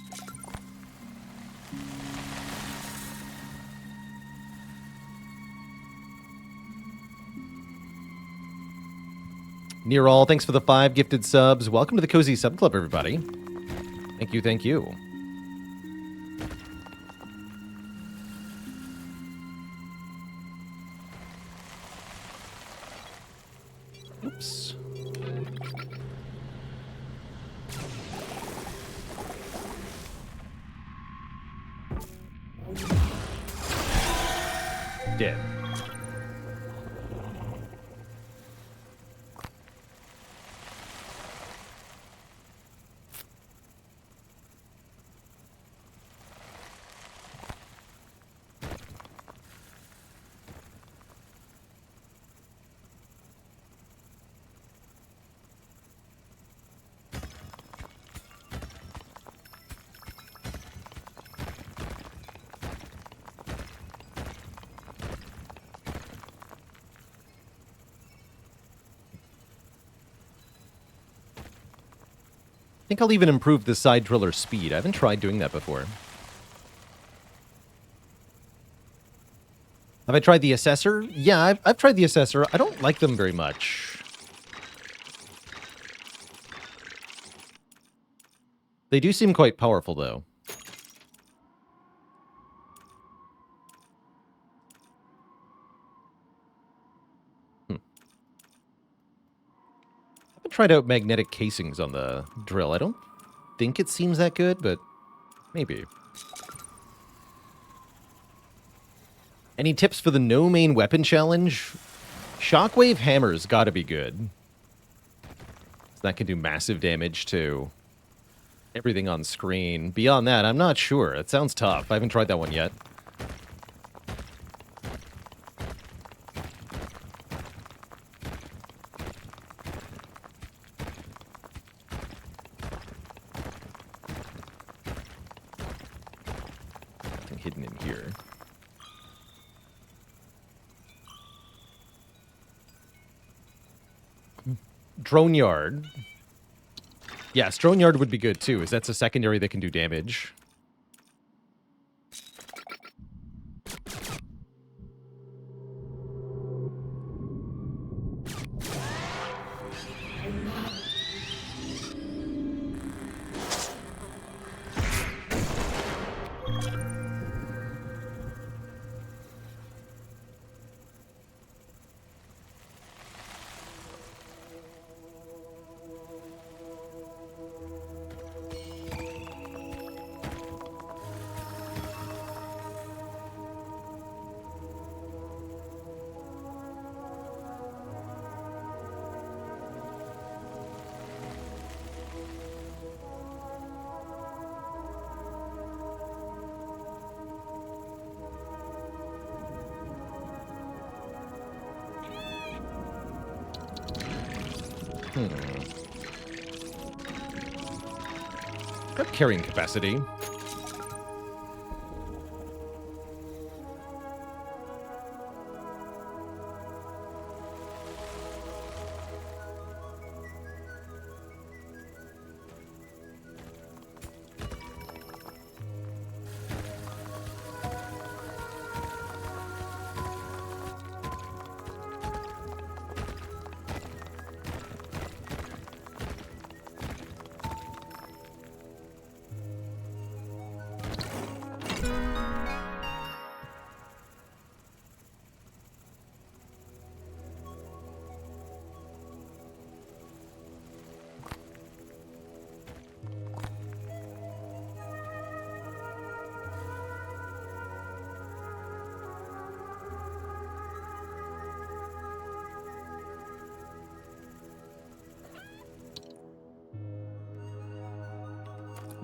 Near all, thanks for the 5 gifted subs. Welcome to the Cozy Sub Club, everybody. Thank you, thank you. Oops. Dead. I think I'll even improve the side driller's speed. I haven't tried doing that before. Have I tried the assessor? Yeah, I've tried the assessor. I don't like them very much. They do seem quite powerful, though. I've been tried out magnetic casings on the drill. I don't think it seems that good, but maybe. Any tips for the no main weapon challenge? Shockwave hammer's gotta be good. So that can do massive damage to everything on screen. Beyond that, I'm not sure. It sounds tough. I haven't tried that one yet. Nothing hidden in here. Drone Yard. Yes, Drone Yard would be good too, as that's a secondary that can do damage. Got carrying capacity.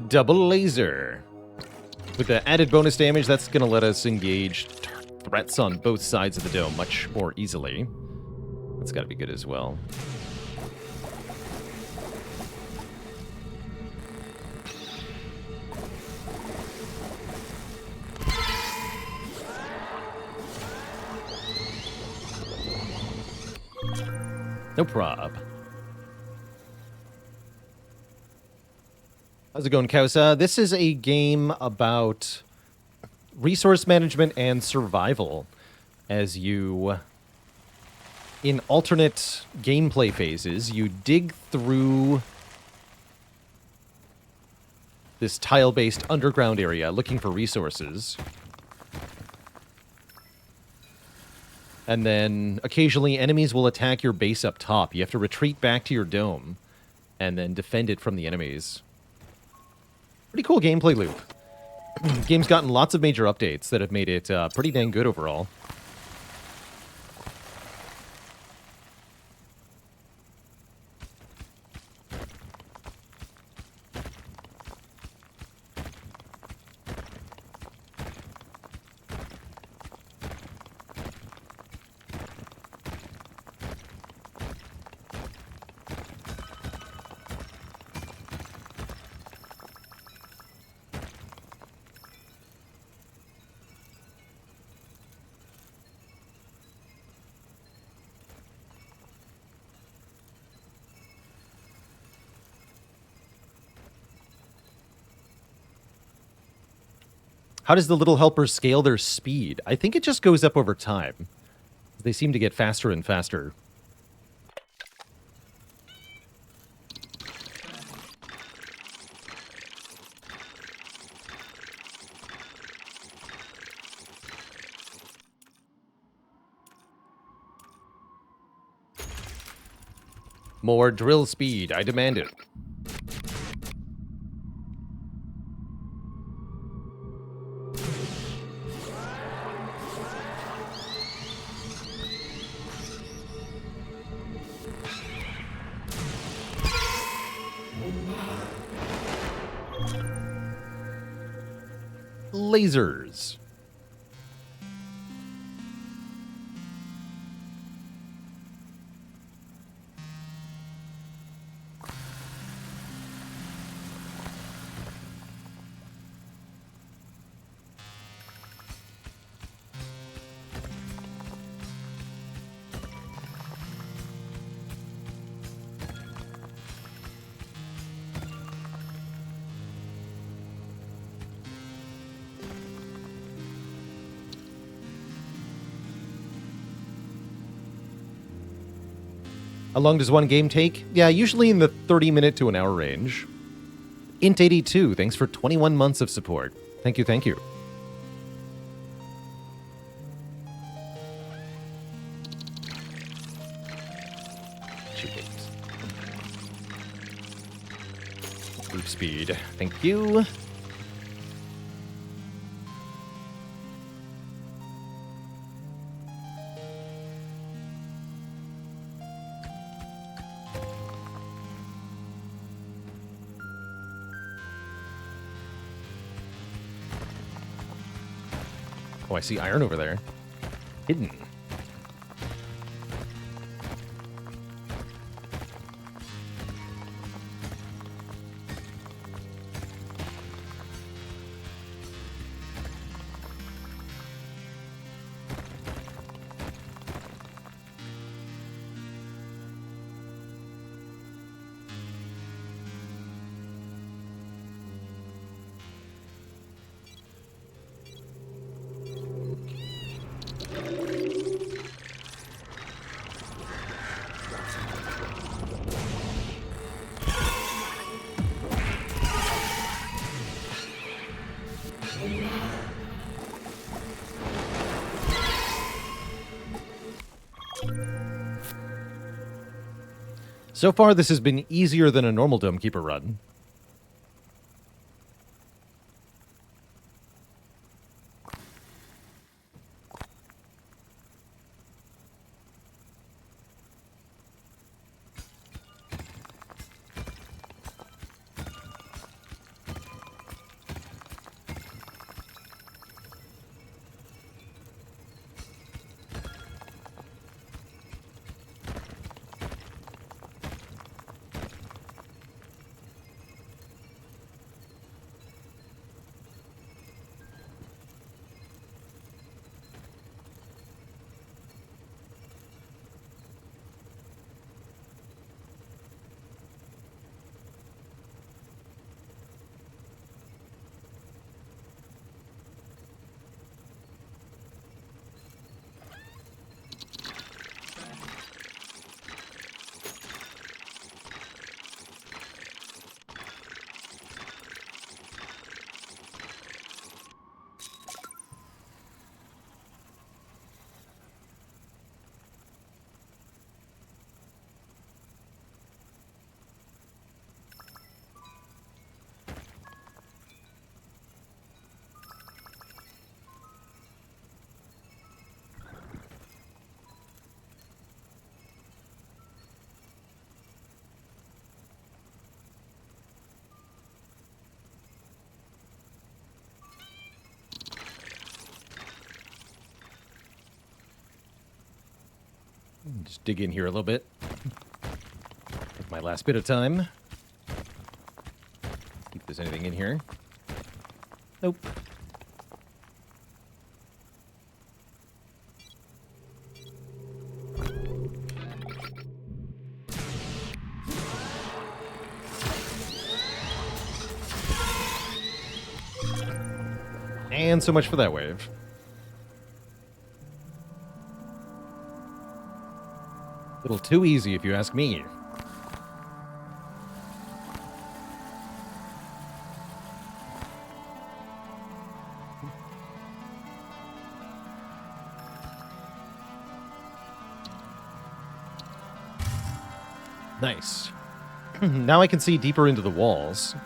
Double laser. With the added bonus damage, that's going to let us engage threats on both sides of the dome much more easily. That's got to be good as well. No prob. How's it going, Kausa? This is a game about resource management and survival as you, in alternate gameplay phases, you dig through this tile-based underground area looking for resources. And then occasionally enemies will attack your base up top. You have to retreat back to your dome and then defend it from the enemies. Pretty cool gameplay loop. Game's gotten lots of major updates that have made it pretty dang good overall. How does the little helpers scale their speed? I think it just goes up over time. They seem to get faster and faster. More drill speed. I demand it. Lasers. How long does one game take? Yeah, usually in the 30-minute to an hour range. Int82, thanks for 21 months of support. Thank you, thank you. Loop speed, thank you. Oh, I see iron over there. Hidden. So far, this has been easier than a normal Dome Keeper run. Just dig in here a little bit. With my last bit of time. See if there's anything in here. Nope. And so much for that wave. A little too easy, if you ask me. Nice. Now I can see deeper into the walls,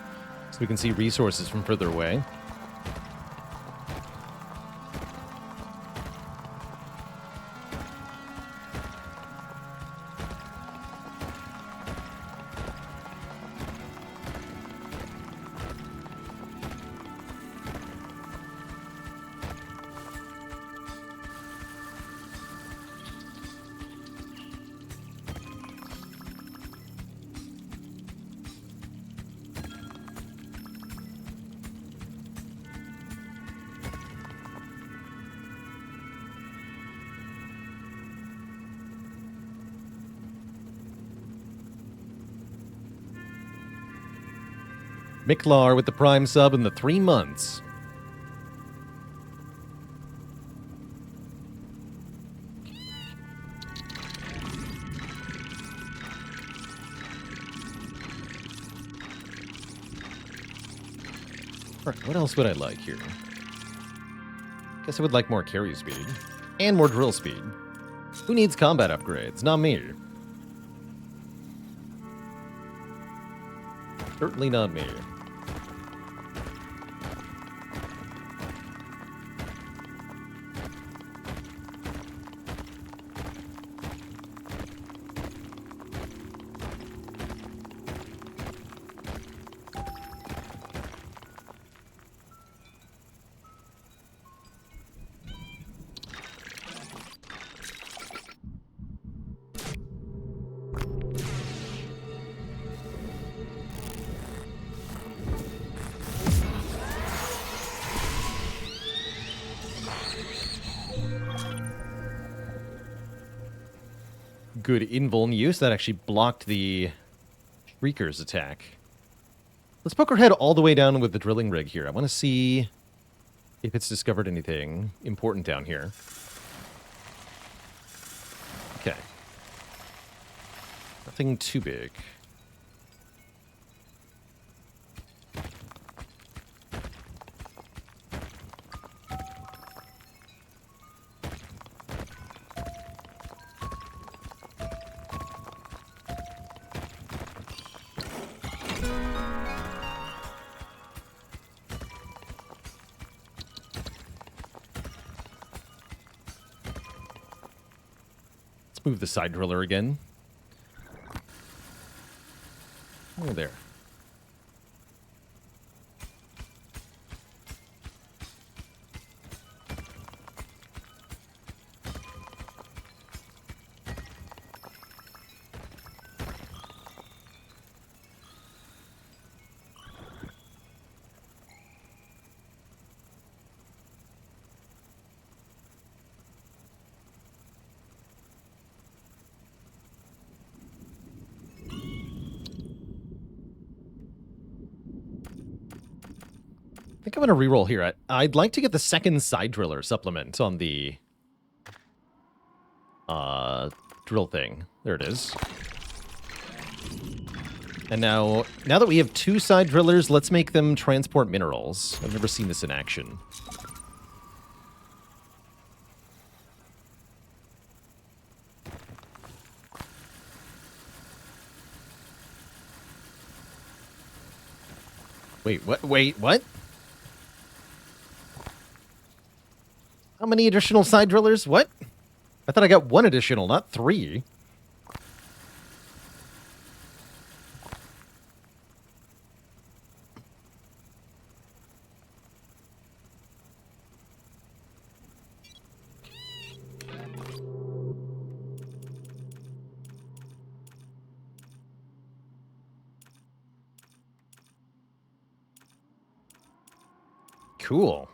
so we can see resources from further away. Miklar with the Prime sub in the 3 months. Alright, what else would I like here? Guess I would like more carry speed. And more drill speed. Who needs combat upgrades? Not me. Certainly not me. Good invuln use. That actually blocked the Shrieker's attack. Let's poke our head all the way down with the drilling rig here. I want to see if it's discovered anything important down here. Okay. Nothing too big. Move the side driller again. Oh, there. I think I'm going to reroll here. I'd like to get the second side driller supplement on the drill thing. There it is. And now that we have 2 side drillers, let's make them transport minerals. I've never seen this in action. Wait, what? Wait, what? How many additional side drillers? What? I thought I got 1 additional, not 3. Cool.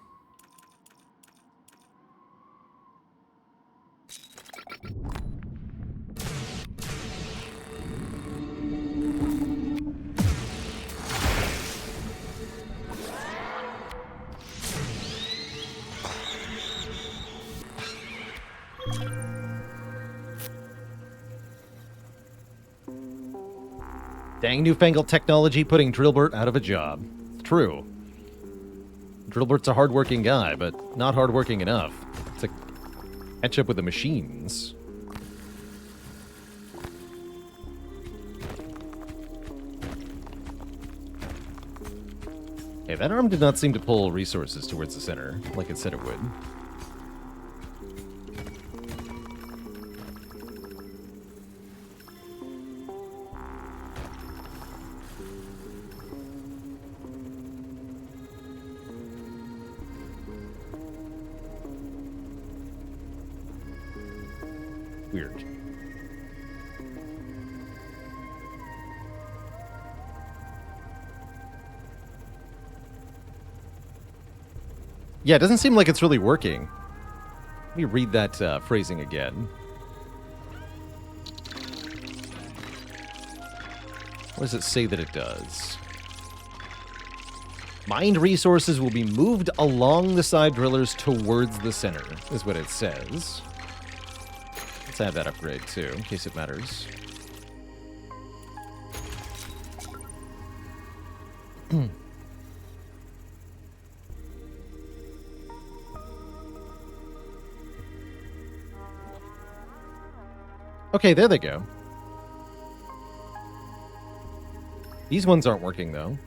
Dang newfangled technology putting Drillbert out of a job. It's true. Drillbert's a hardworking guy, but not hardworking enough to catch up with the machines. Hey, that arm did not seem to pull resources towards the center, like it said it would. Weird. Yeah, it doesn't seem like it's really working. Let me read that phrasing again. What does it say that it does? Mined resources will be moved along the side drillers towards the center, is what it says. Let's add that upgrade, too, in case it matters. Okay, there they go. These ones aren't working, though.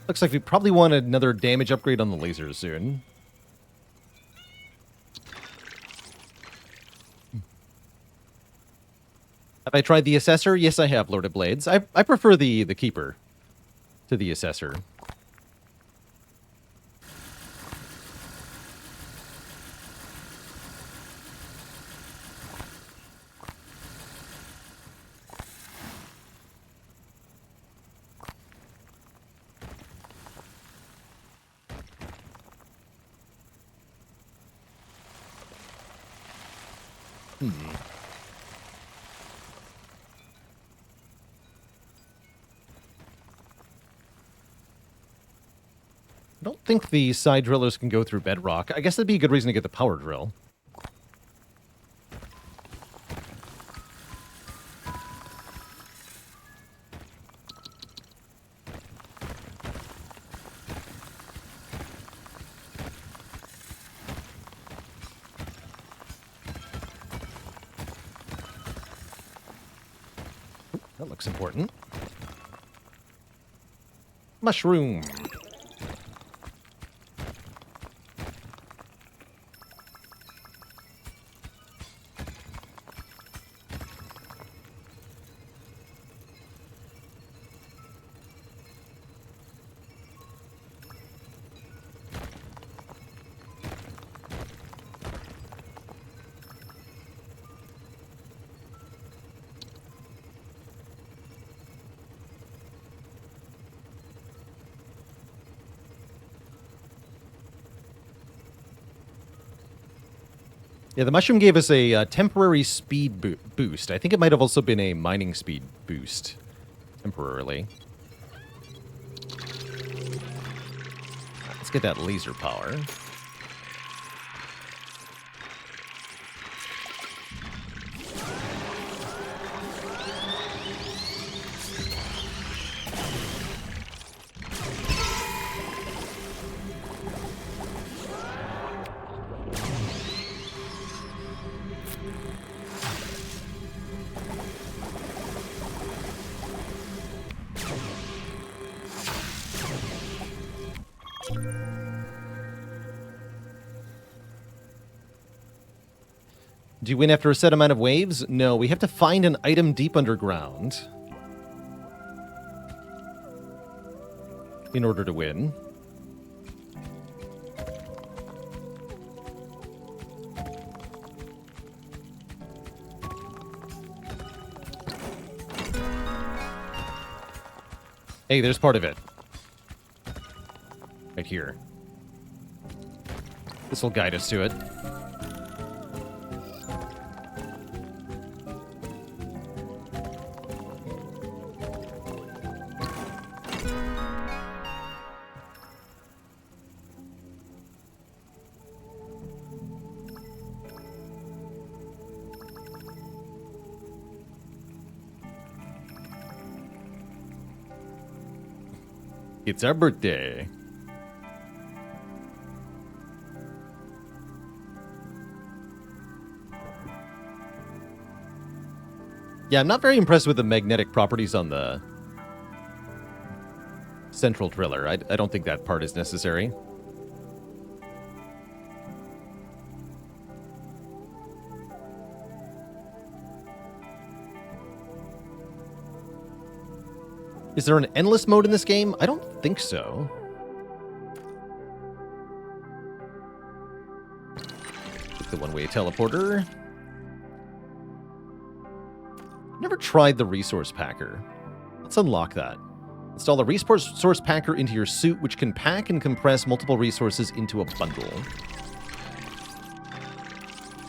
Looks like we probably want another damage upgrade on the lasers soon. Have I tried the Assessor? Yes, I have, Lord of Blades. I prefer the Keeper to the Assessor. I don't think the side drillers can go through bedrock. I guess that'd be a good reason to get the power drill. That looks important. Mushroom. Yeah, the mushroom gave us a temporary speed boost. I think it might have also been a mining speed boost temporarily. Let's get that laser power. Do you win after a set amount of waves? No, we have to find an item deep underground. in order to win. Hey, there's part of it. Right here. This will guide us to it. It's our birthday. Yeah, I'm not very impressed with the magnetic properties on the central driller. I don't think that part is necessary. Is there an endless mode in this game? I don't think so. Take the one-way teleporter. Never tried the resource packer. Let's unlock that. Install a resource packer into your suit, which can pack and compress multiple resources into a bundle.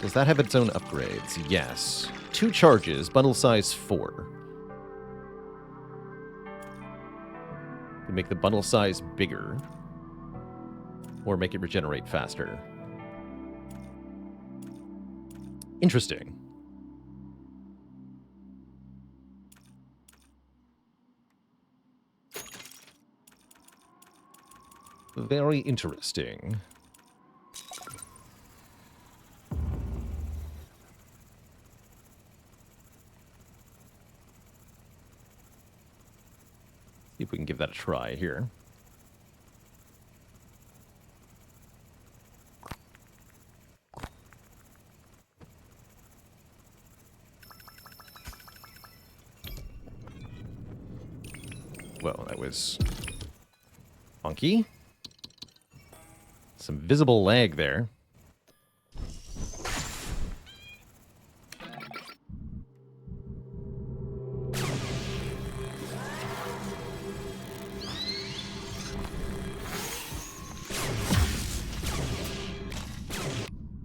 Does that have its own upgrades? Yes. 2 charges, bundle size 4. Can make the bundle size bigger, or make it regenerate faster. Interesting. Very interesting. See if we can give that a try here. Well, that was funky. Some visible lag there.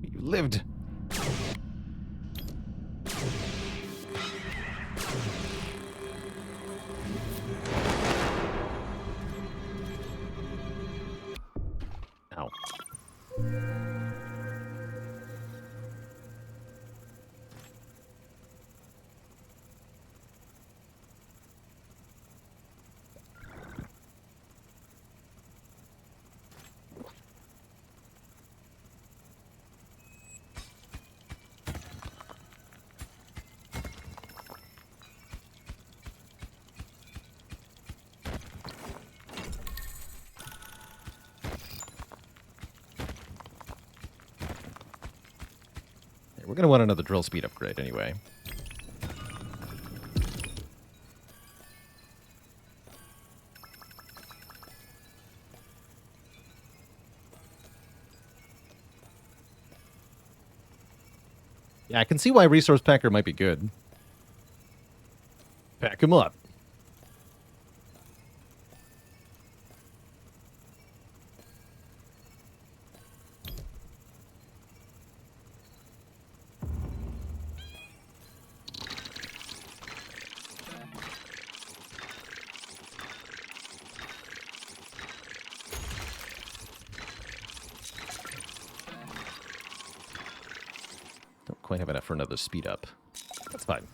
You lived. Ow. We're going to want another drill speed upgrade anyway. Yeah, I can see why Resource Packer might be good. Pack him up. Quite have enough for another speed up. That's fine.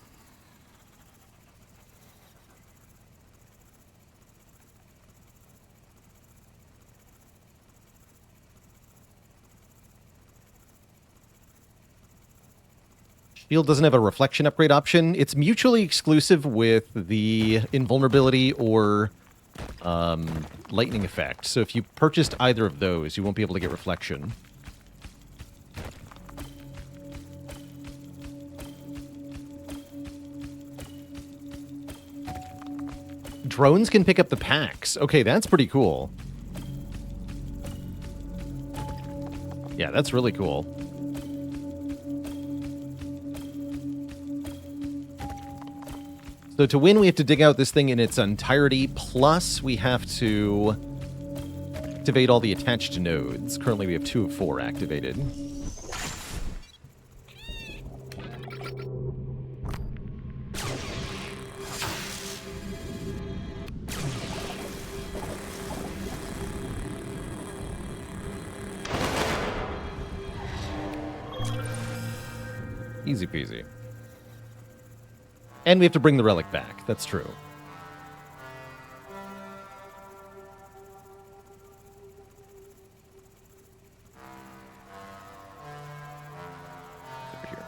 Shield doesn't have a reflection upgrade option. It's mutually exclusive with the invulnerability or lightning effect. So if you purchased either of those, you won't be able to get reflection. drones can pick up the packs. Okay, that's pretty cool. Yeah, that's really cool. So to win, we have to dig out this thing in its entirety, plus we have to activate all the attached nodes. Currently, we have 2 of 4 activated. Easy peasy. And we have to bring the relic back. That's true. Over here.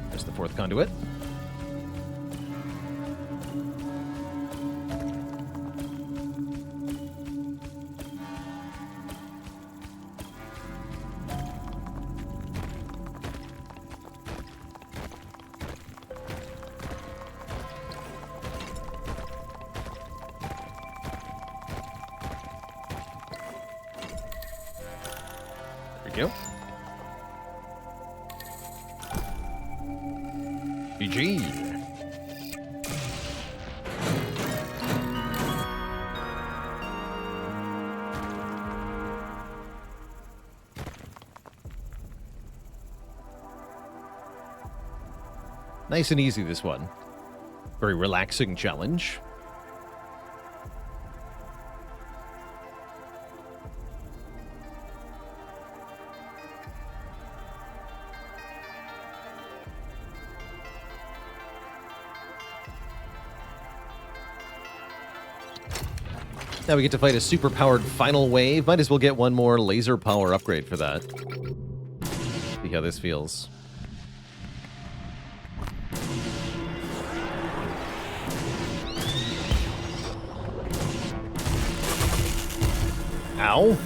There's the 4th conduit. There we go. GG. Nice and easy, this one. Very relaxing challenge. Now we get to fight a super-powered final wave. Might as well get one more laser power upgrade for that. See how this feels. Ow.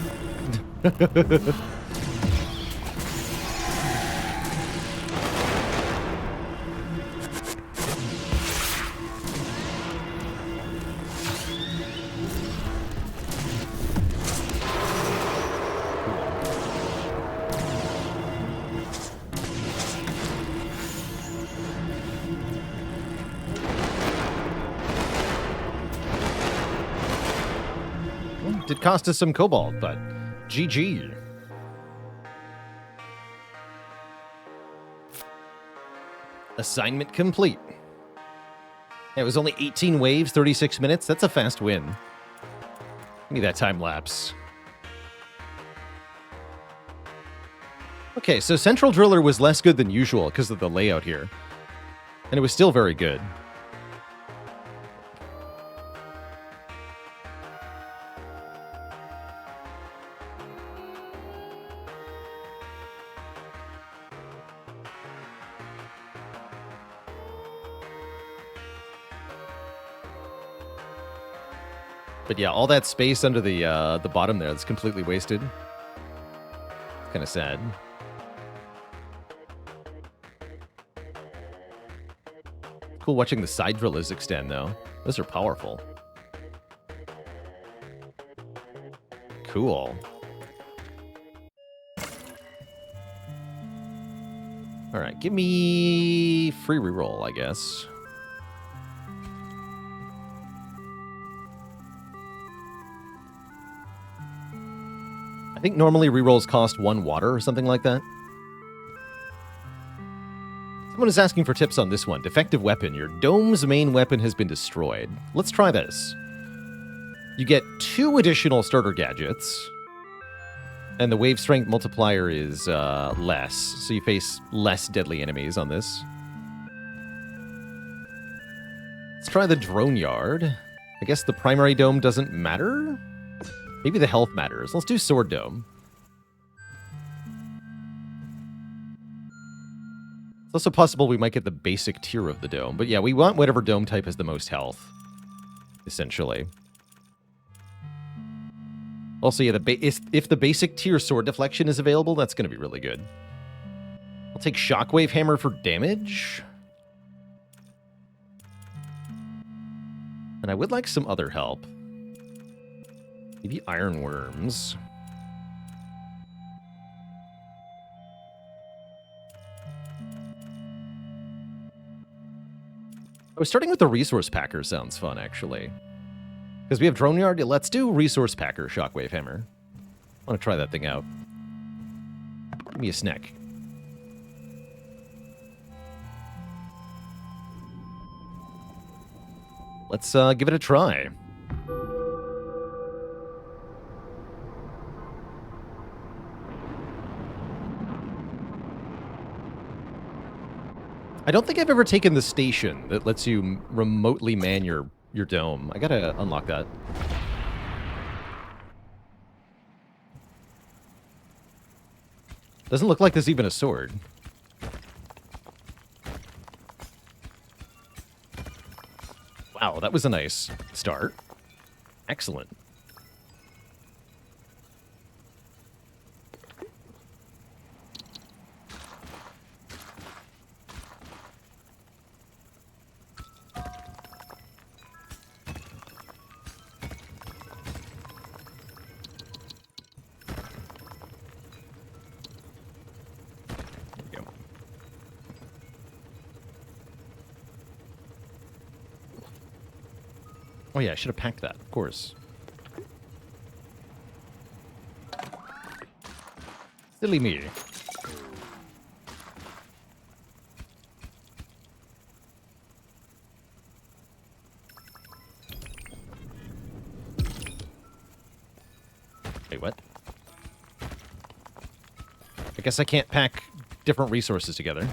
Did cost us some cobalt, but GG. Assignment complete. It was only 18 waves, 36 minutes. That's a fast win. Give me that time lapse. Okay, so Central Driller was less good than usual because of the layout here. And it was still very good. But yeah, all that space under the bottom there, that's completely wasted. Kind of sad. Cool watching the side drillers extend, though. Those are powerful. Cool. All right, give me free reroll, I guess. I think normally rerolls cost 1 water or something like that. Someone is asking for tips on this one. Defective weapon. Your dome's main weapon has been destroyed. Let's try this. You get 2 additional starter gadgets. And the wave strength multiplier is less. So you face less deadly enemies on this. Let's try the drone yard. I guess the primary dome doesn't matter? Maybe the health matters. Let's do sword dome. It's also possible we might get the basic tier of the dome. But yeah, we want whatever dome type has the most health, essentially. Also, yeah, if the basic tier sword deflection is available, that's going to be really good. I'll take shockwave hammer for damage. And I would like some other help. Maybe iron worms. I was starting with the resource packer sounds fun, actually. Because we have drone yard, let's do resource packer shockwave hammer. I want to try that thing out. Give me a snack. Let's give it a try. I don't think I've ever taken the station that lets you remotely man your dome. I gotta unlock that. Doesn't look like there's even a sword. Wow, that was a nice start. Excellent. Oh yeah, I should have packed that, of course. Silly me. Wait, what? I guess I can't pack different resources together.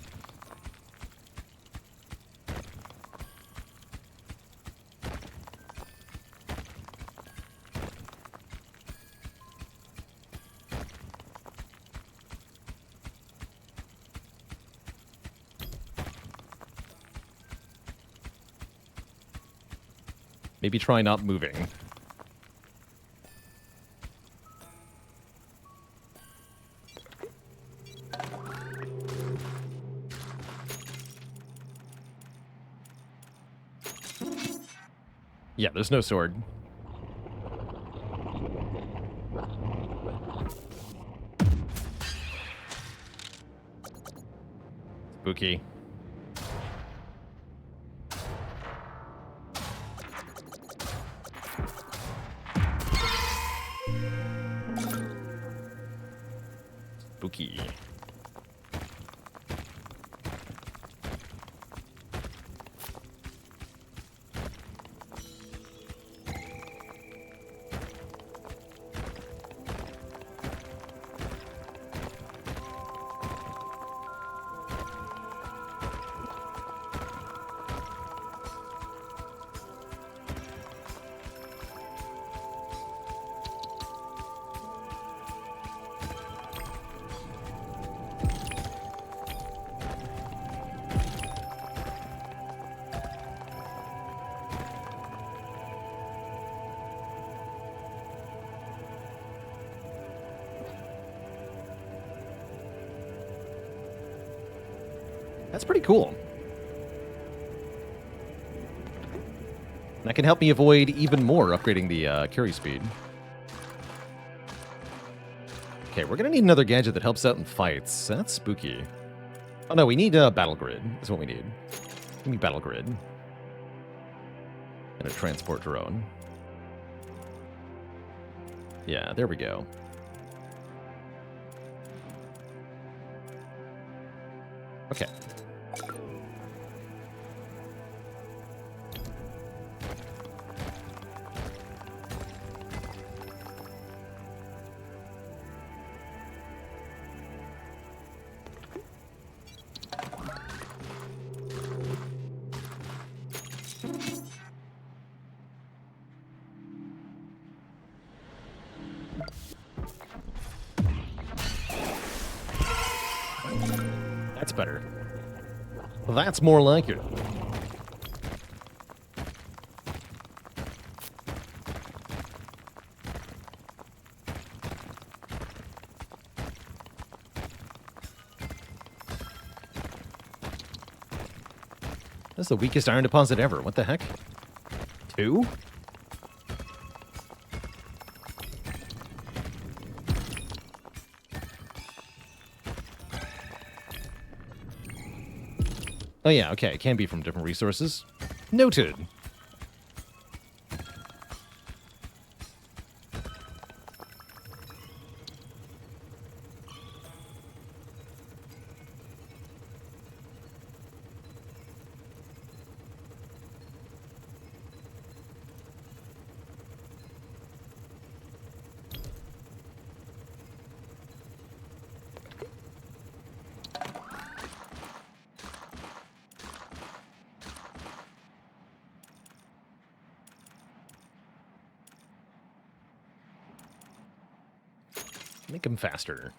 Maybe try not moving. Yeah, there's no sword. Spooky. Spooky. That's pretty cool. That can help me avoid even more upgrading the carry speed. Okay, we're gonna need another gadget that helps out in fights. That's spooky. Oh no, we need a battle grid. That's what we need. We need battle grid. And a transport drone. Yeah, there we go. Okay. That's better. That's more like it. That's the weakest iron deposit ever. What the heck? 2? Oh yeah, okay. It can be from different resources. Noted. Make them faster.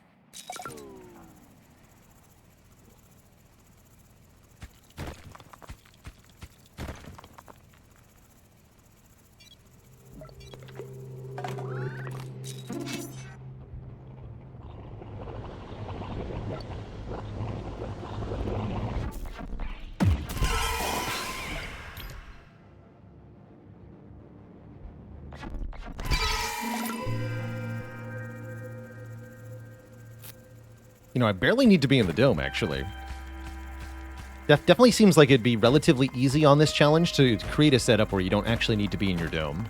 You know, I barely need to be in the dome, actually. Definitely seems like it'd be relatively easy on this challenge to create a setup where you don't actually need to be in your dome.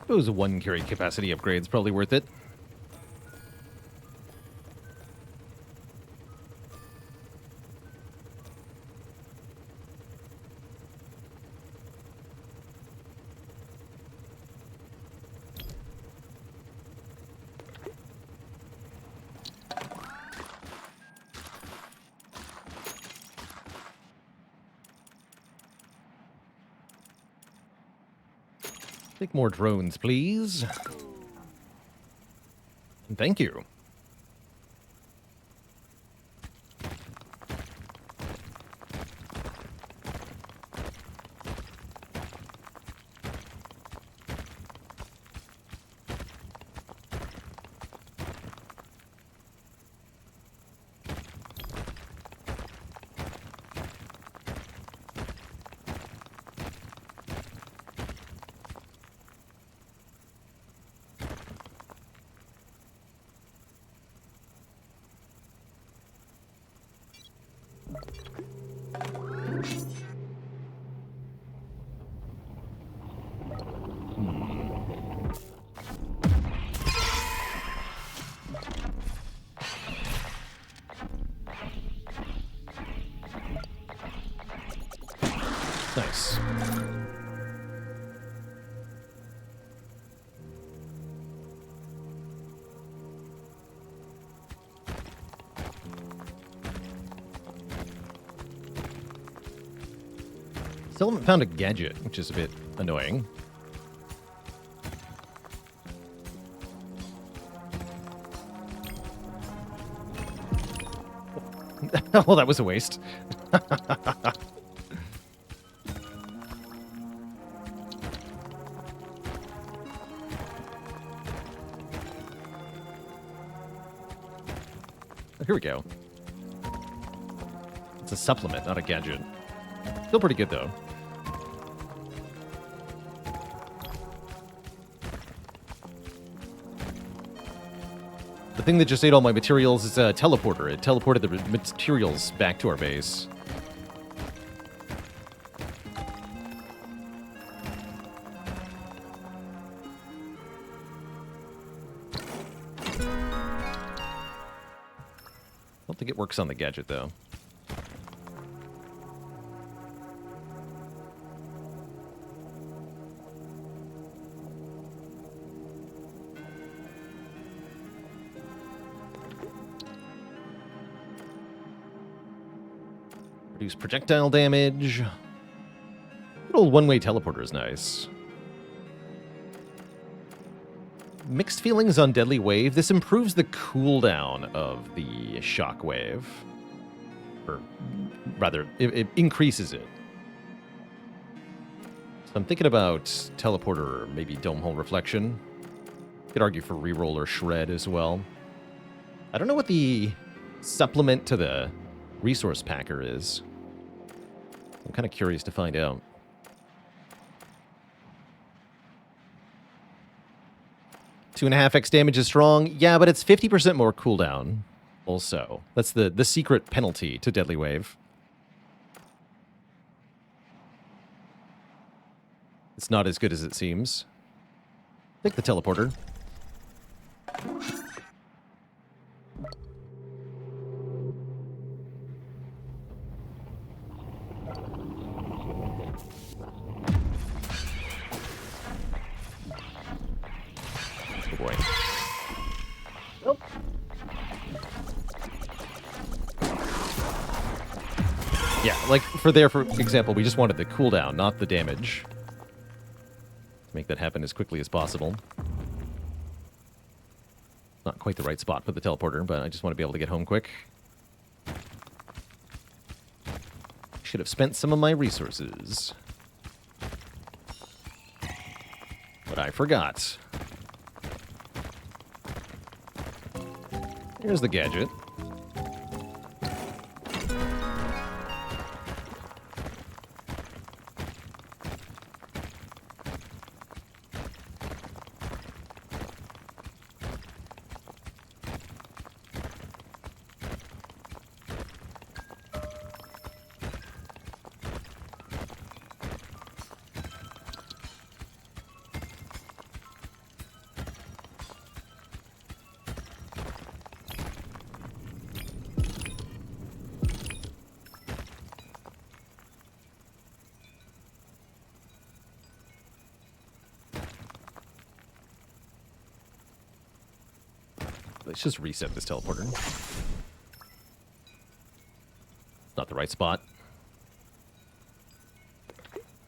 Suppose a 1 carry capacity upgrade's probably worth it. Take more drones, please. And thank you. Nice. Still haven't found a gadget, which is a bit annoying. Well, that was a waste. Here we go. It's a supplement, not a gadget. Still pretty good, though. The thing that just ate all my materials is a teleporter. It teleported the materials back to our base. I don't think it works on the gadget, though. Reduce projectile damage. Good old one-way teleporter is nice. Mixed feelings on Deadly Wave. This improves the cooldown of the shockwave. Or rather, it increases it. So I'm thinking about teleporter or maybe dome hole reflection. Could argue for reroll or shred as well. I don't know what the supplement to the resource packer is. I'm kind of curious to find out. Two and a half X damage is strong. Yeah, but it's 50% more cooldown also. That's the secret penalty to Deadly Wave. It's not as good as it seems. Take the teleporter. Boy. Nope. Yeah, like for example, we just wanted the cooldown, not the damage. Make that happen as quickly as possible. Not quite the right spot for the teleporter, but I just want to be able to get home quick. Should have spent some of my resources. But I forgot. Here's the gadget. Let's just reset this teleporter. Not the right spot.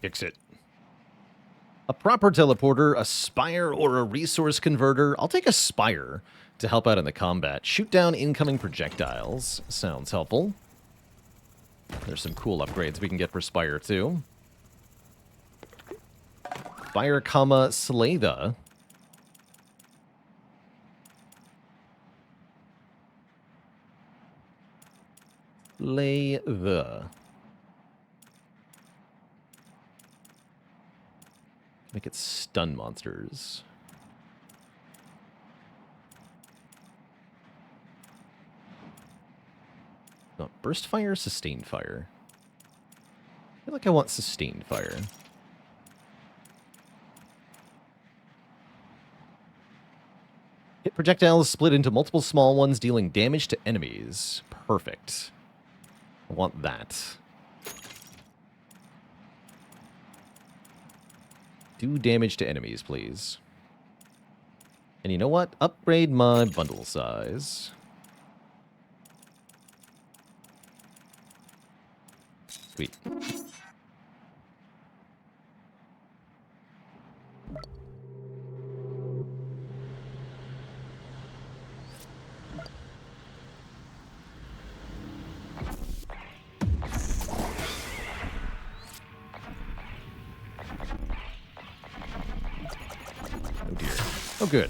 Fix it. A proper teleporter, a Spire, or a resource converter. I'll take a Spire to help out in the combat. Shoot down incoming projectiles. Sounds helpful. There's some cool upgrades we can get for Spire, too. Spire, slay the. Slay the. Make it stun monsters. No, burst fire, sustained fire. I feel like I want sustained fire. Hit projectiles split into multiple small ones, dealing damage to enemies. Perfect. I want that. Do damage to enemies, please. And you know what? Upgrade my bundle size. Sweet. Oh dear. Oh good.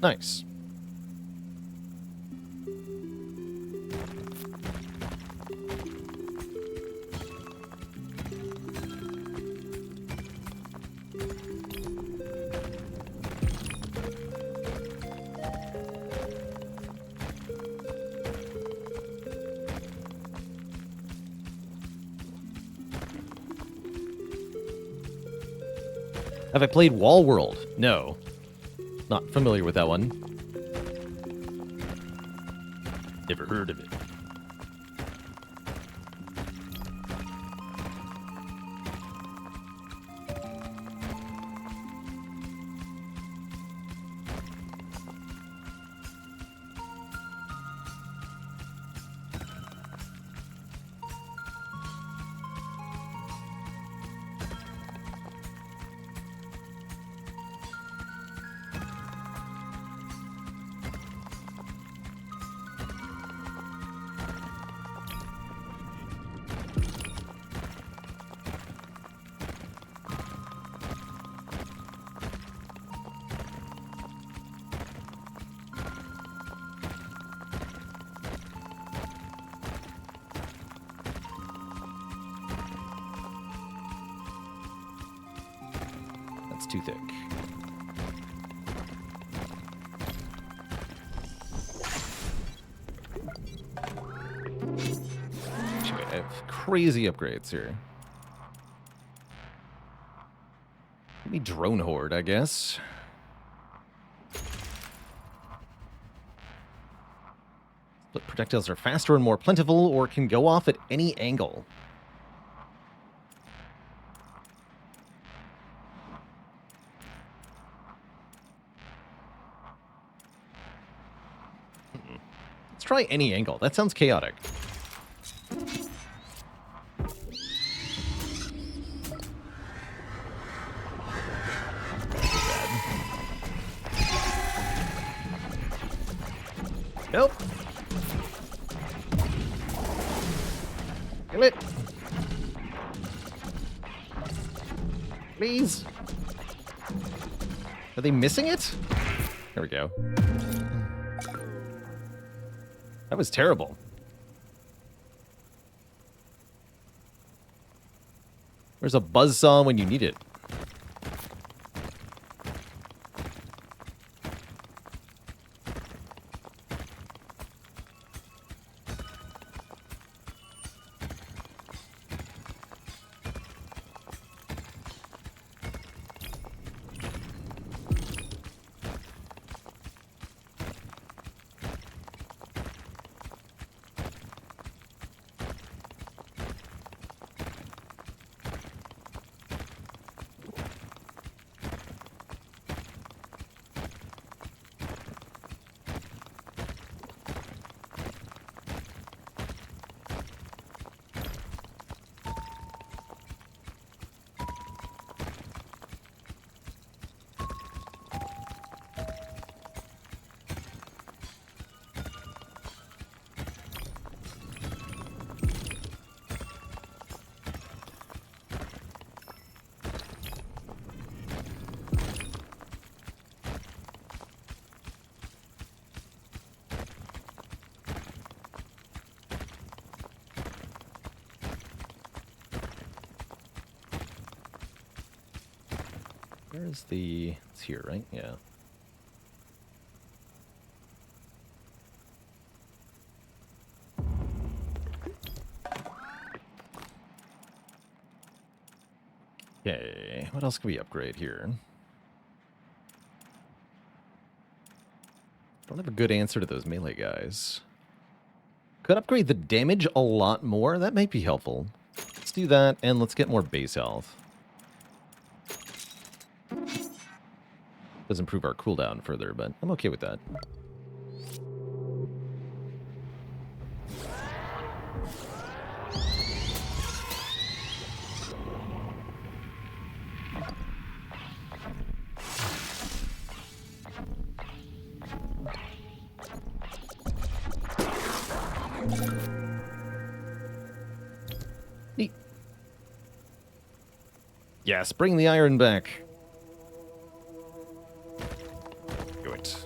Nice. Have I played Wall World? No. Not familiar with that one. Never heard of it. That's too thick. Actually, I have crazy upgrades here. Give me Drone Horde, I guess. But projectiles are faster and more plentiful, or can go off at any angle. Let's try any angle. That sounds chaotic. Nope. Kill it. Please. Are they missing it? There we go. That was terrible. Where's a buzzsaw when you need it? Where's the... It's here, right? Yeah. Okay, what else can we upgrade here? Don't have a good answer to those melee guys. Could upgrade the damage a lot more. That might be helpful. Let's do that, and let's get more base health. Does improve our cooldown further, but I'm okay with that. Neat. Yes, bring the iron back. Do it.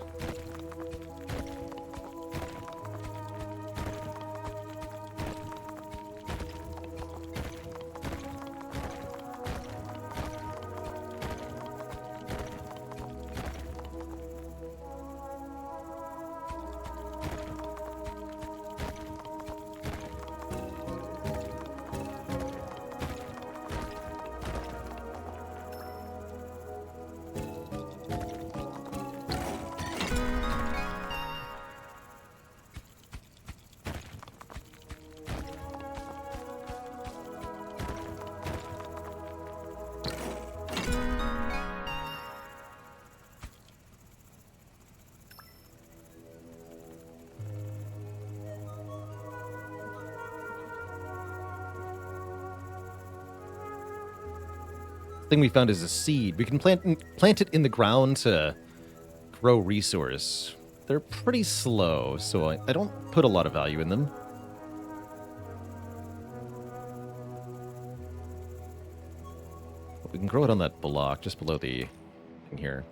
Thing we found is a seed. We can plant it in the ground to grow resource. They're pretty slow, so I don't put a lot of value in them. But we can grow it on that block just below the thing here.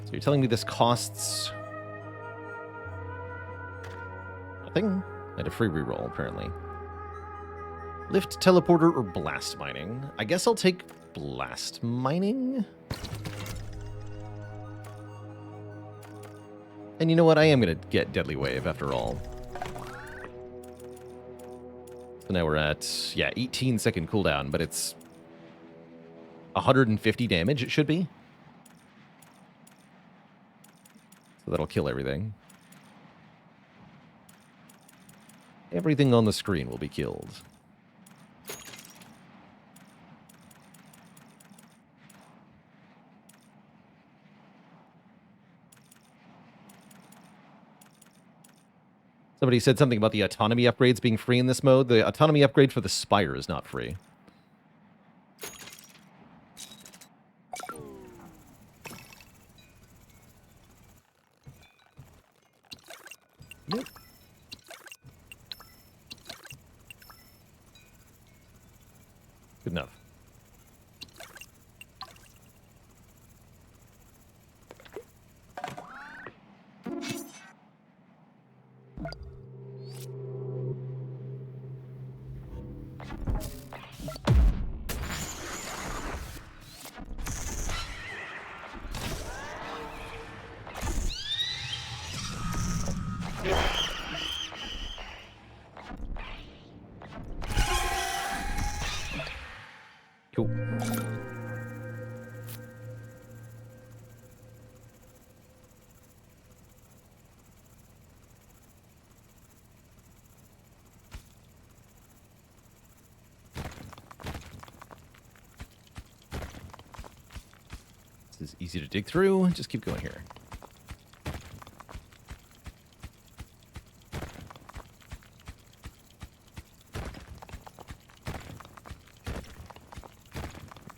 So you're telling me this costs nothing? And a free reroll, apparently. Lift, teleporter, or blast mining? I guess I'll take blast mining. And you know what? I am going to get Deadly Wave after all. So now we're at, yeah, 18-second cooldown, but it's 150 damage, it should be. So that'll kill everything. Everything on the screen will be killed. Somebody said something about the autonomy upgrades being free in this mode. The autonomy upgrade for the Spire is not free. Nope. Good enough. Cool. This is easy to dig through. Just keep going here.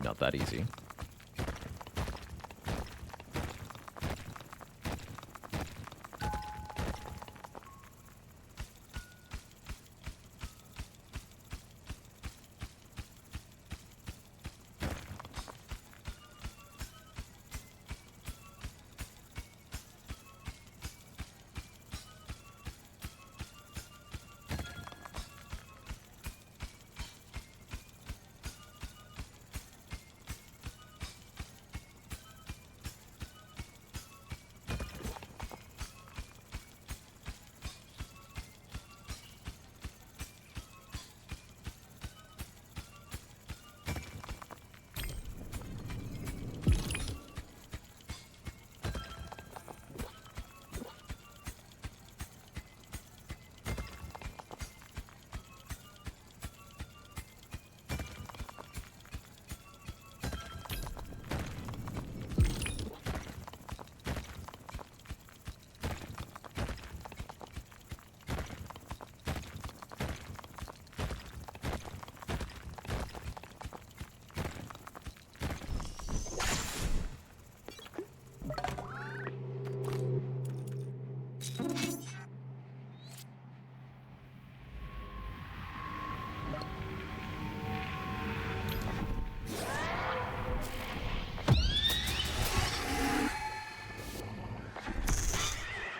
Not that easy.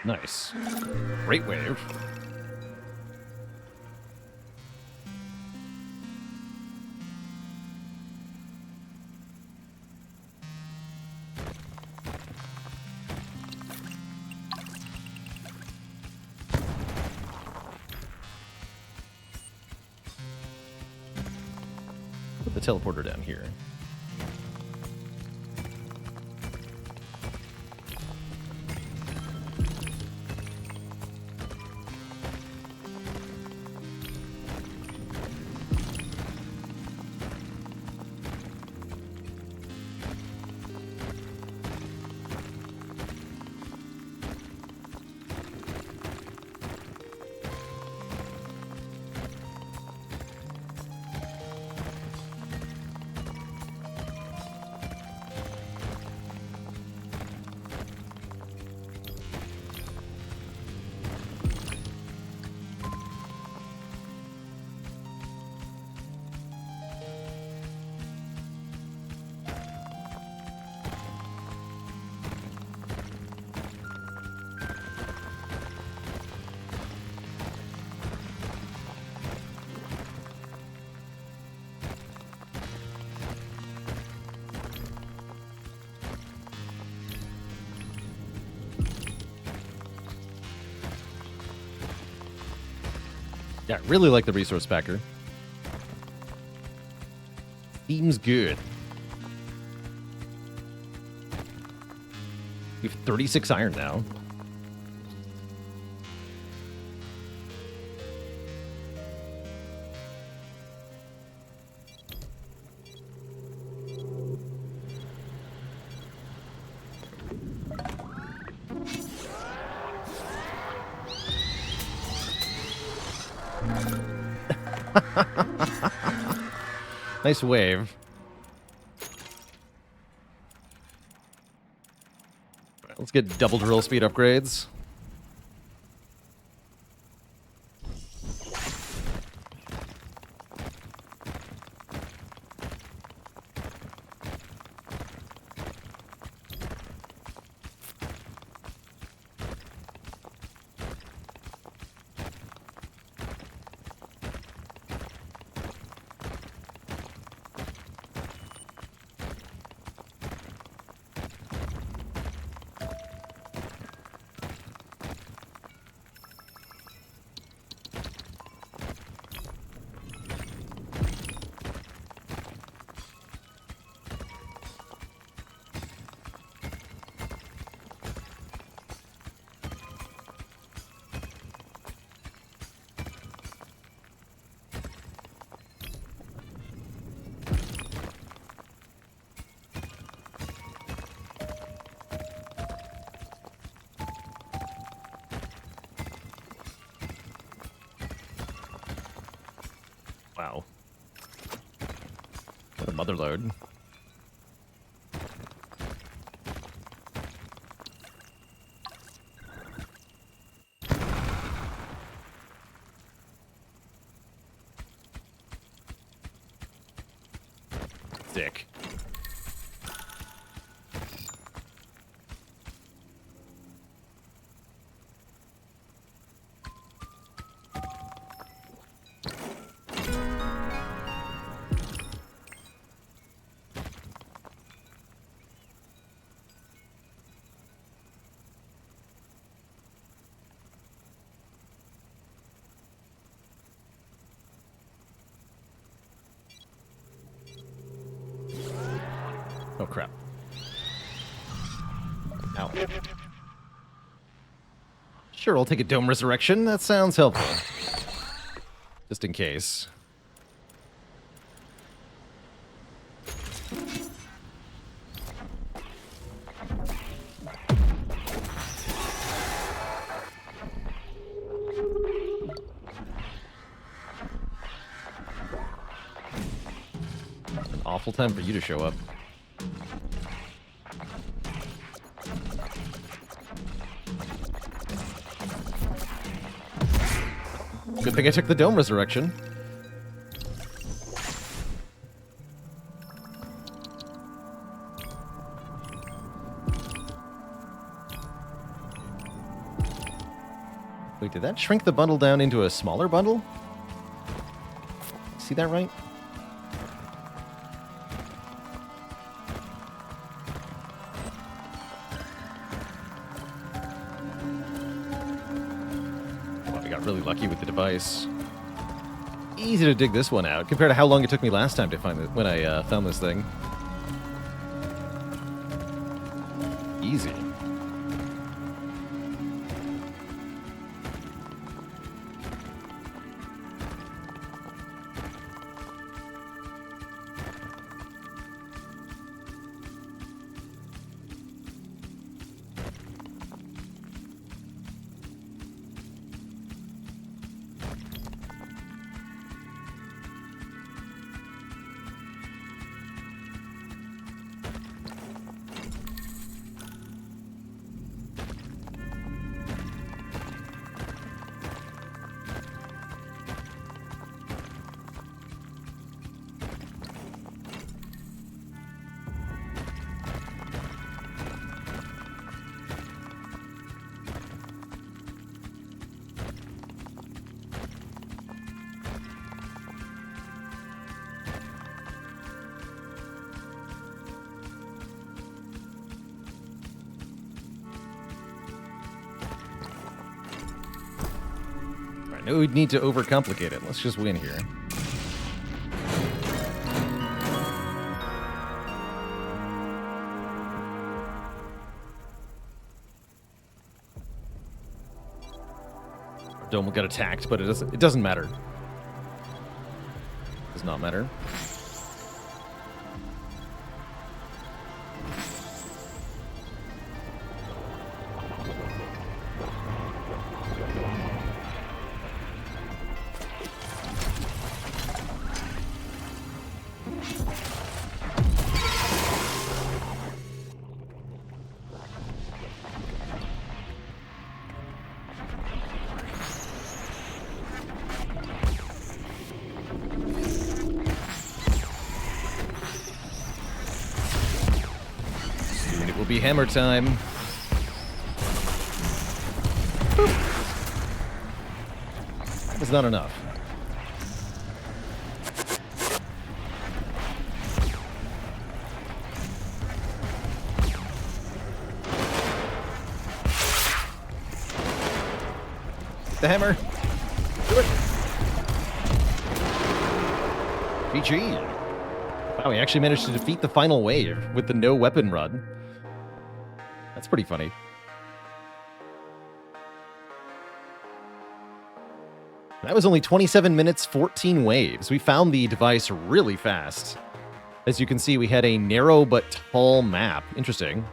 Nice. Great wave. Put the teleporter down here. Yeah, I really like the resource packer. Seems good. We have 36 iron now. Nice wave. Right, let's get double drill speed upgrades. Wow. What a mother load. Sick. Oh, crap. Ow. Sure, I'll take a Dome Resurrection. That sounds helpful. Just in case. An awful time for you to show up. Good thing I took the Dome Resurrection. Wait, did that shrink the bundle down into a smaller bundle? See that right? Well, I got really lucky with the device. Easy to dig this one out compared to how long it took me last time to find it when I found this thing. Easy. No need to overcomplicate it. Let's just win here. Our dome will get attacked, but it doesn't matter. Does not matter. Will be hammer time. That was not enough. The hammer. Do it. GG. Wow, we actually managed to defeat the final wave with the no weapon run. That's pretty funny. That was only 27 minutes, 14 waves. We found the device really fast. As you can see, we had a narrow but tall map. Interesting.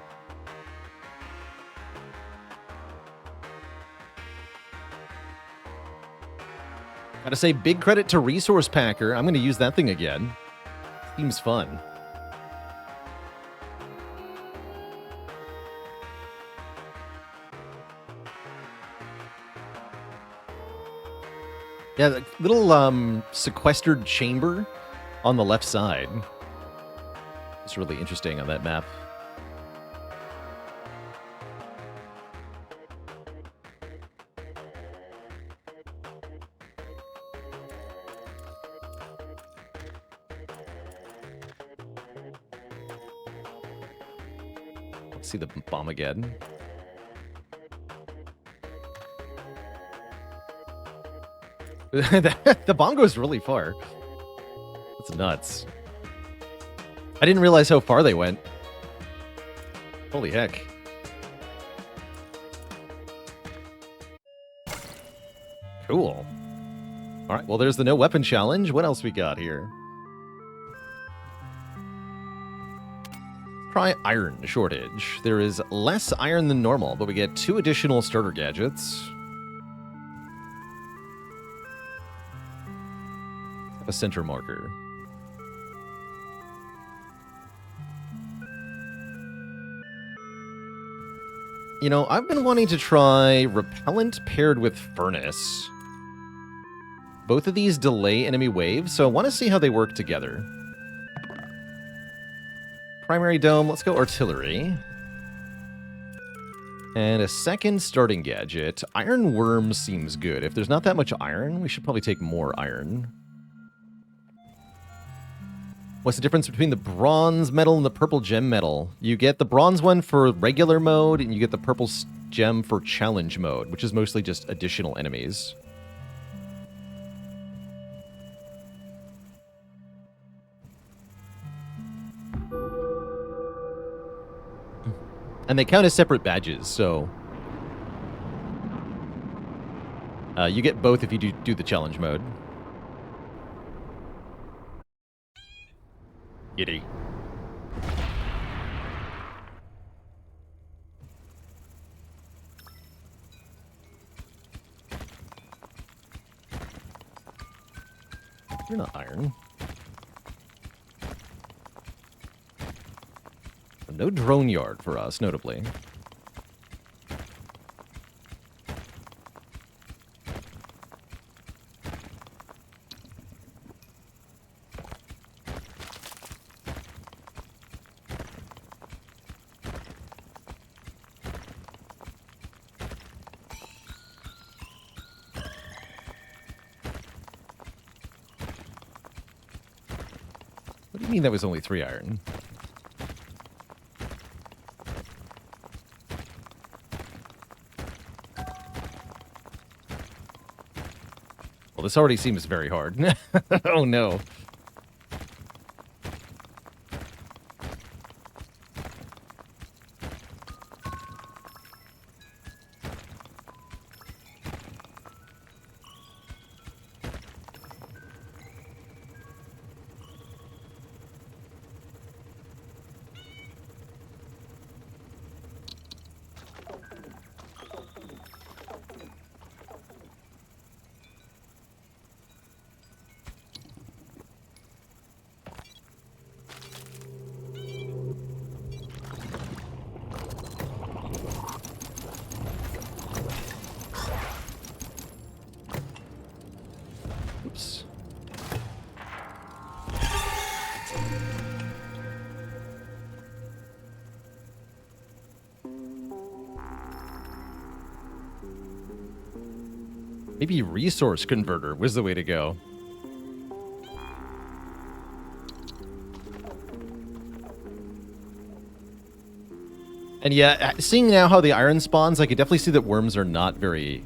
Gotta say, big credit to Resource Packer. I'm gonna use that thing again. Seems fun. Yeah, the little sequestered chamber on the left side. It's really interesting on that map. Let's see the bomb again. The bomb goes really far. That's nuts. I didn't realize how far they went. Holy heck. Cool. All right, well, there's the no weapon challenge. What else we got here? Try iron shortage. There is less iron than normal, but we get 2 additional starter gadgets. A center marker. You know, I've been wanting to try repellent paired with furnace. Both of these delay enemy waves, so I want to see how they work together. Primary dome, let's go artillery. And a second starting gadget. Iron Worm seems good. If there's not that much iron, we should probably take more iron. What's the difference between the bronze medal and the purple gem medal? You get the bronze one for regular mode, and you get the purple gem for challenge mode, which is mostly just additional enemies. And they count as separate badges, so... you get both if you do the challenge mode. Giddy. You're not iron. No drone yard for us, notably. What do you mean that was only 3 iron? Well, this already seems very hard. Oh no. Oops. Maybe resource converter was the way to go. And yeah, seeing now how the iron spawns, I could definitely see that worms are not very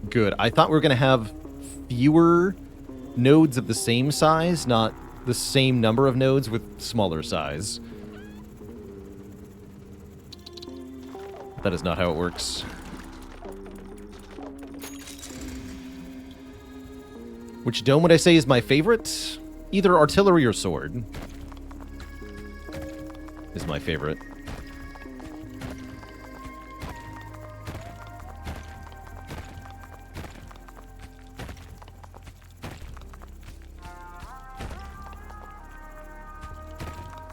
good. I thought we were going to have fewer nodes of the same size, not the same number of nodes with smaller size. That is not how it works. Which dome would I say is my favorite? Either artillery or sword is my favorite.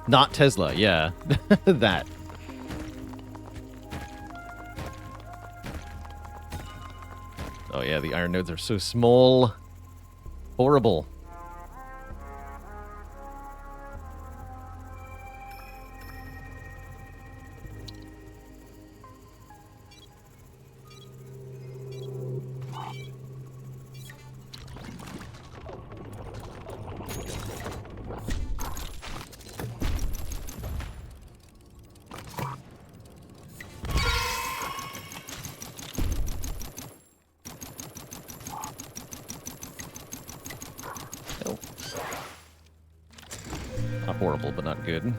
Not Tesla, yeah. That. Oh yeah, the iron nodes are so small. Horrible. Not horrible, but not good.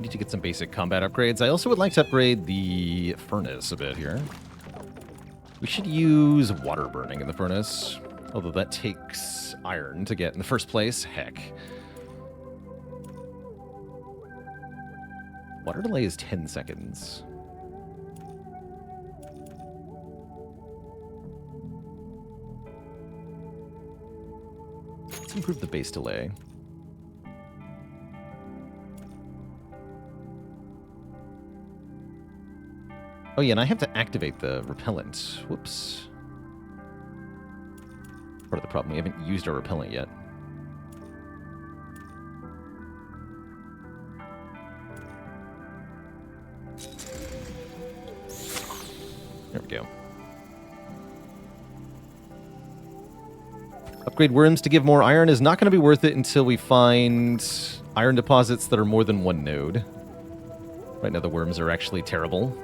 Need to get some basic combat upgrades. I also would like to upgrade the furnace a bit here. We should use water burning in the furnace, although that takes iron to get in the first place. Heck. Water delay is 10 seconds. Let's improve the base delay. Oh yeah, and I have to activate the repellent. Whoops. Part of the problem, we haven't used our repellent yet. There we go. Upgrade worms to give more iron is not going to be worth it until we find iron deposits that are more than one node. Right now the worms are actually terrible.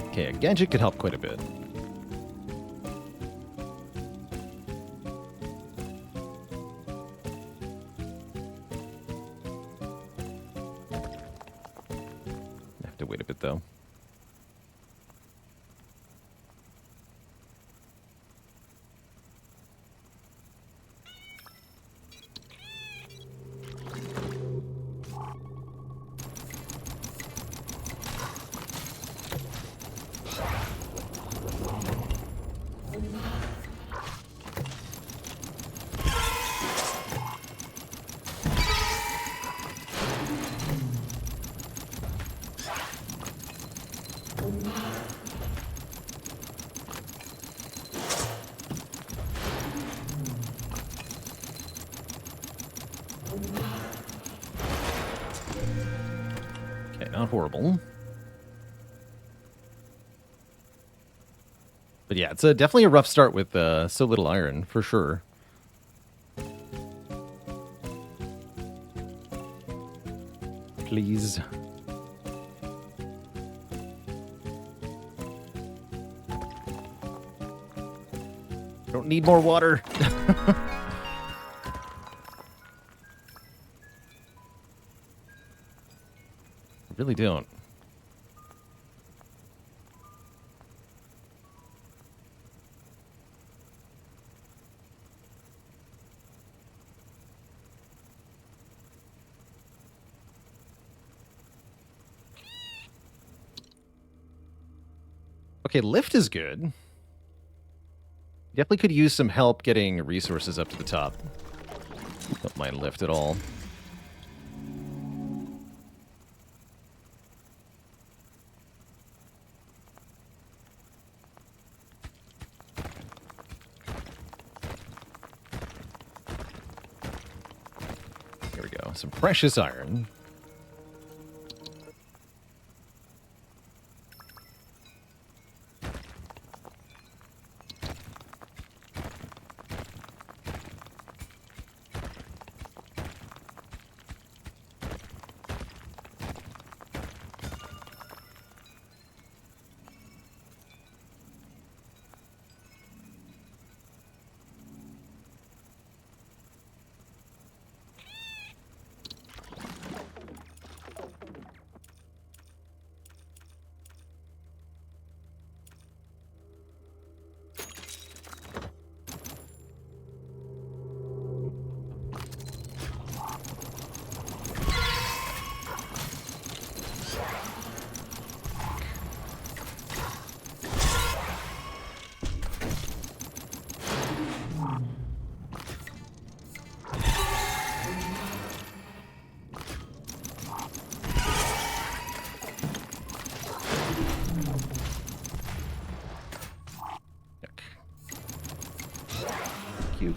Okay, a gadget could help quite a bit. I have to wait a bit, though. Not horrible. But yeah, it's definitely a rough start with so little iron, for sure. Please. Don't need more water. Really don't. Okay, lift is good. Definitely could use some help getting resources up to the top. Don't mind lift at all. Some precious iron.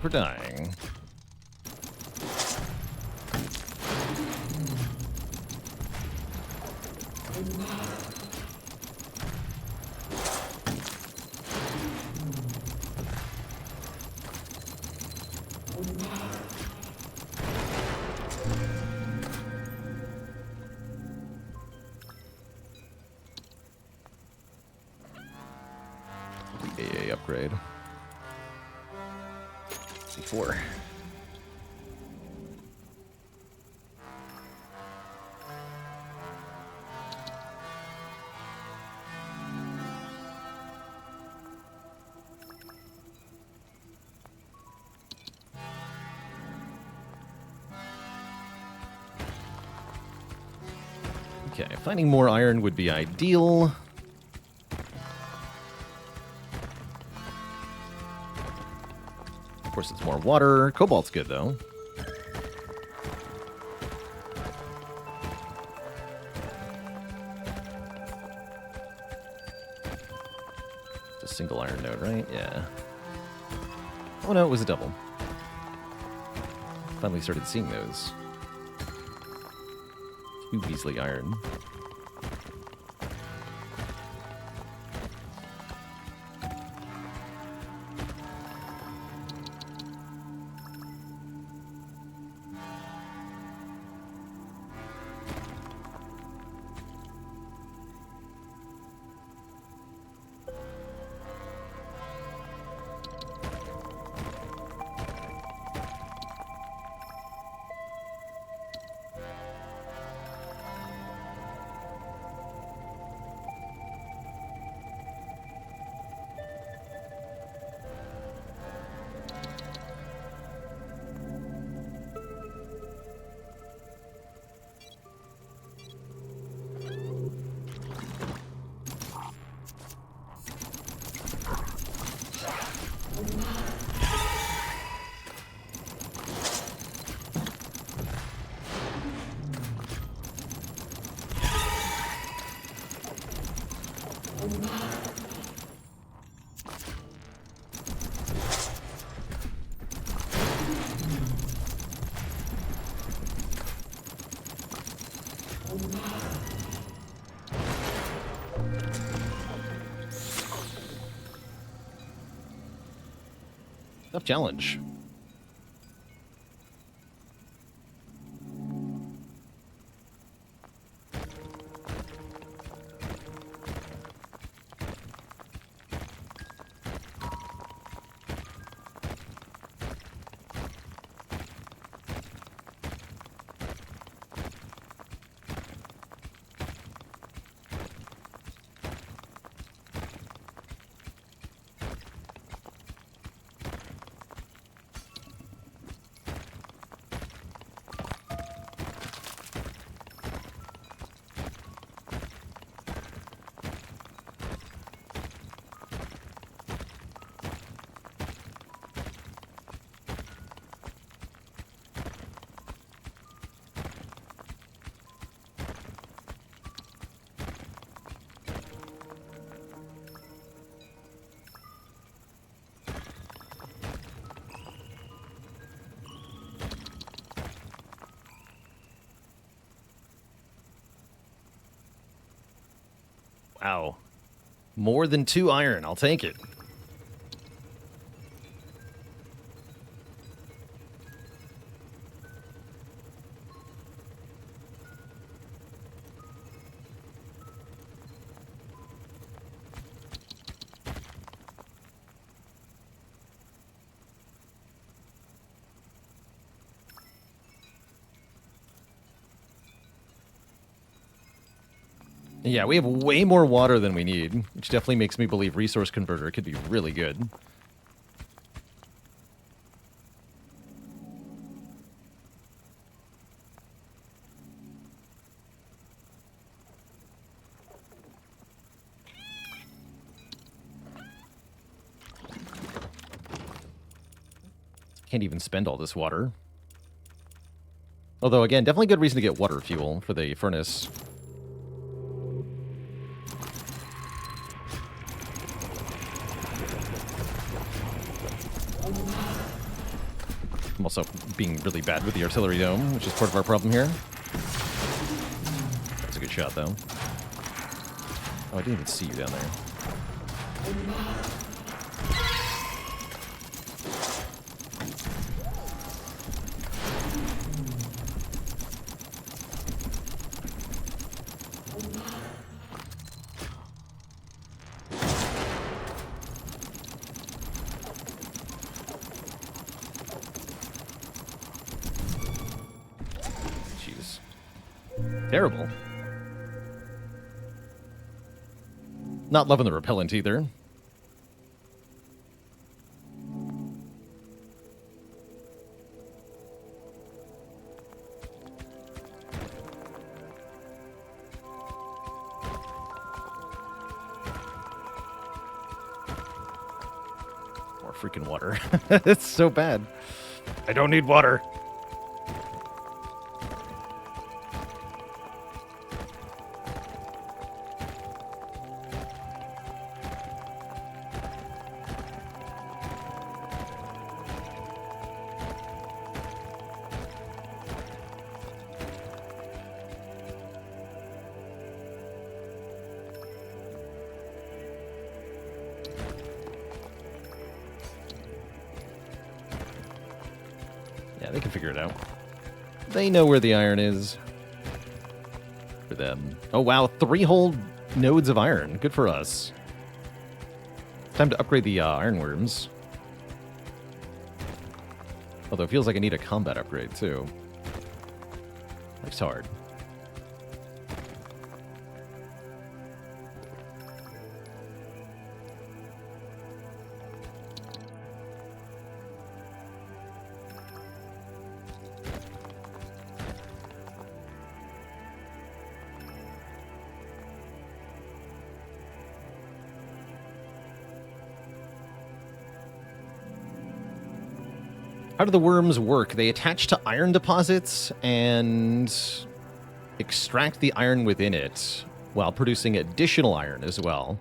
For dying. for. Okay, finding more iron would be ideal. Of course, it's more water. Cobalt's good, though. It's a single iron node, right? Yeah. Oh, no, it was a double. Finally started seeing those. 2 Beasley iron. Tough challenge. Wow. More than 2 iron. I'll take it. Yeah, we have way more water than we need, which definitely makes me believe Resource Converter could be really good. Can't even spend all this water. Although, again, definitely good reason to get water fuel for the furnace. I'm also being really bad with the artillery dome, which is part of our problem here. That's a good shot, though. Oh, I didn't even see you down there. Terrible. Not loving the repellent either. More freaking water. It's so bad. I don't need water. Yeah, they can figure it out. They know where the iron is. For them. Oh, wow. 3 whole nodes of iron. Good for us. Time to upgrade the ironworms. Although it feels like I need a combat upgrade, too. Life's hard. How do the worms work? They attach to iron deposits and extract the iron within it while producing additional iron as well.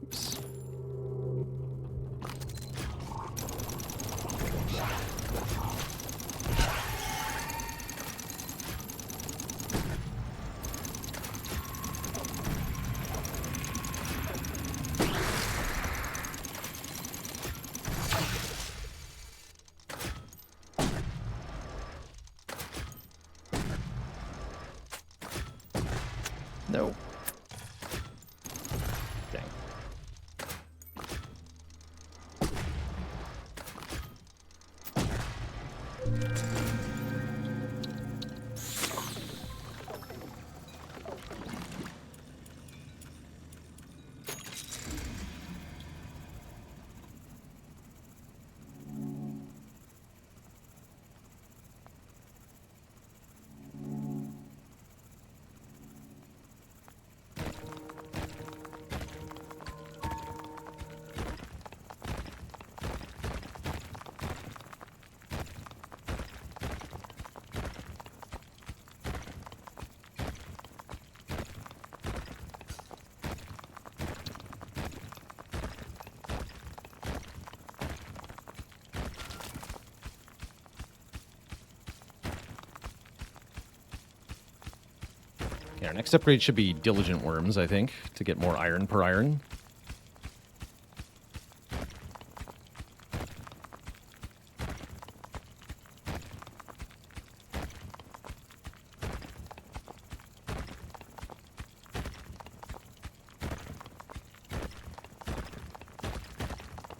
Oops. No. Dang. Okay, our next upgrade should be diligent worms, I think, to get more iron per iron.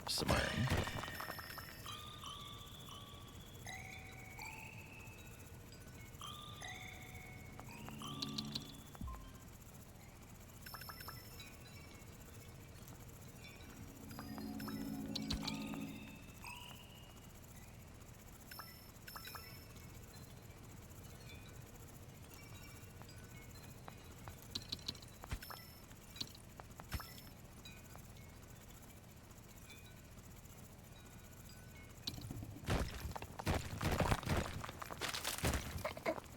Some iron.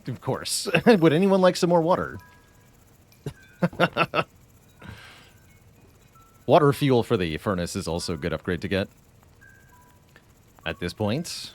Of course. Would anyone like some more water? Water fuel for the furnace is also a good upgrade to get at this point.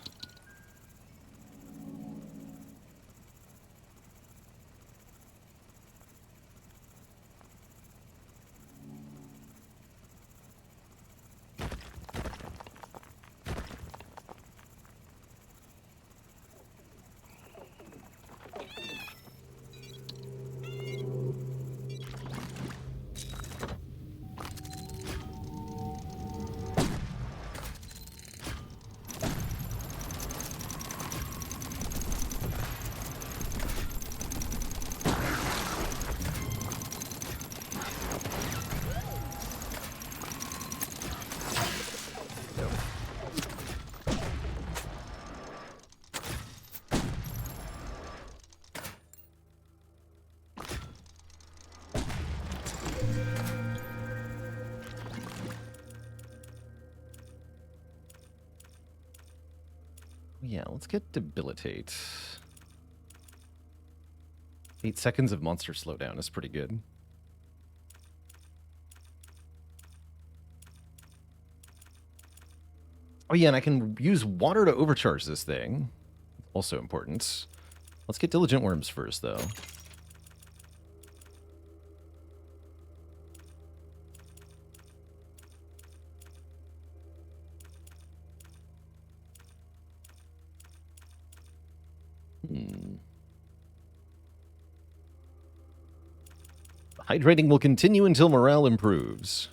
Yeah, let's get Debilitate. 8 seconds of monster slowdown is pretty good. Oh yeah, and I can use water to overcharge this thing. Also important. Let's get Diligent Worms first, though. Hydrating will continue until morale improves.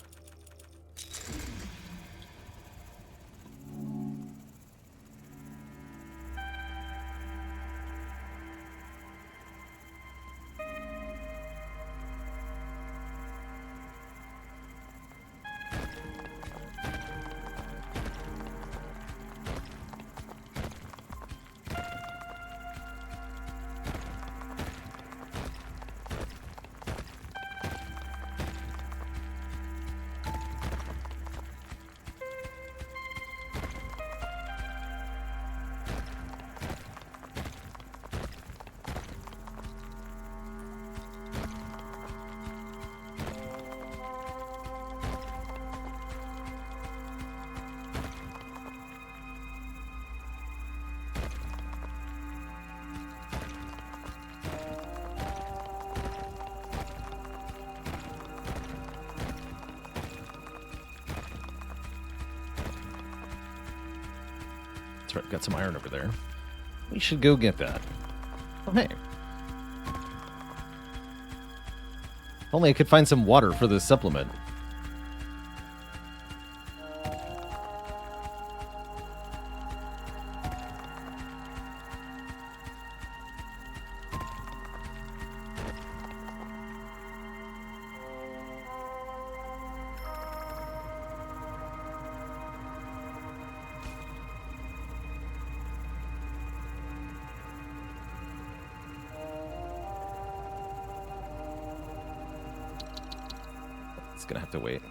That's right, got some iron over there. We should go get that. Oh, hey. If only I could find some water for this supplement. It's gonna have to wait.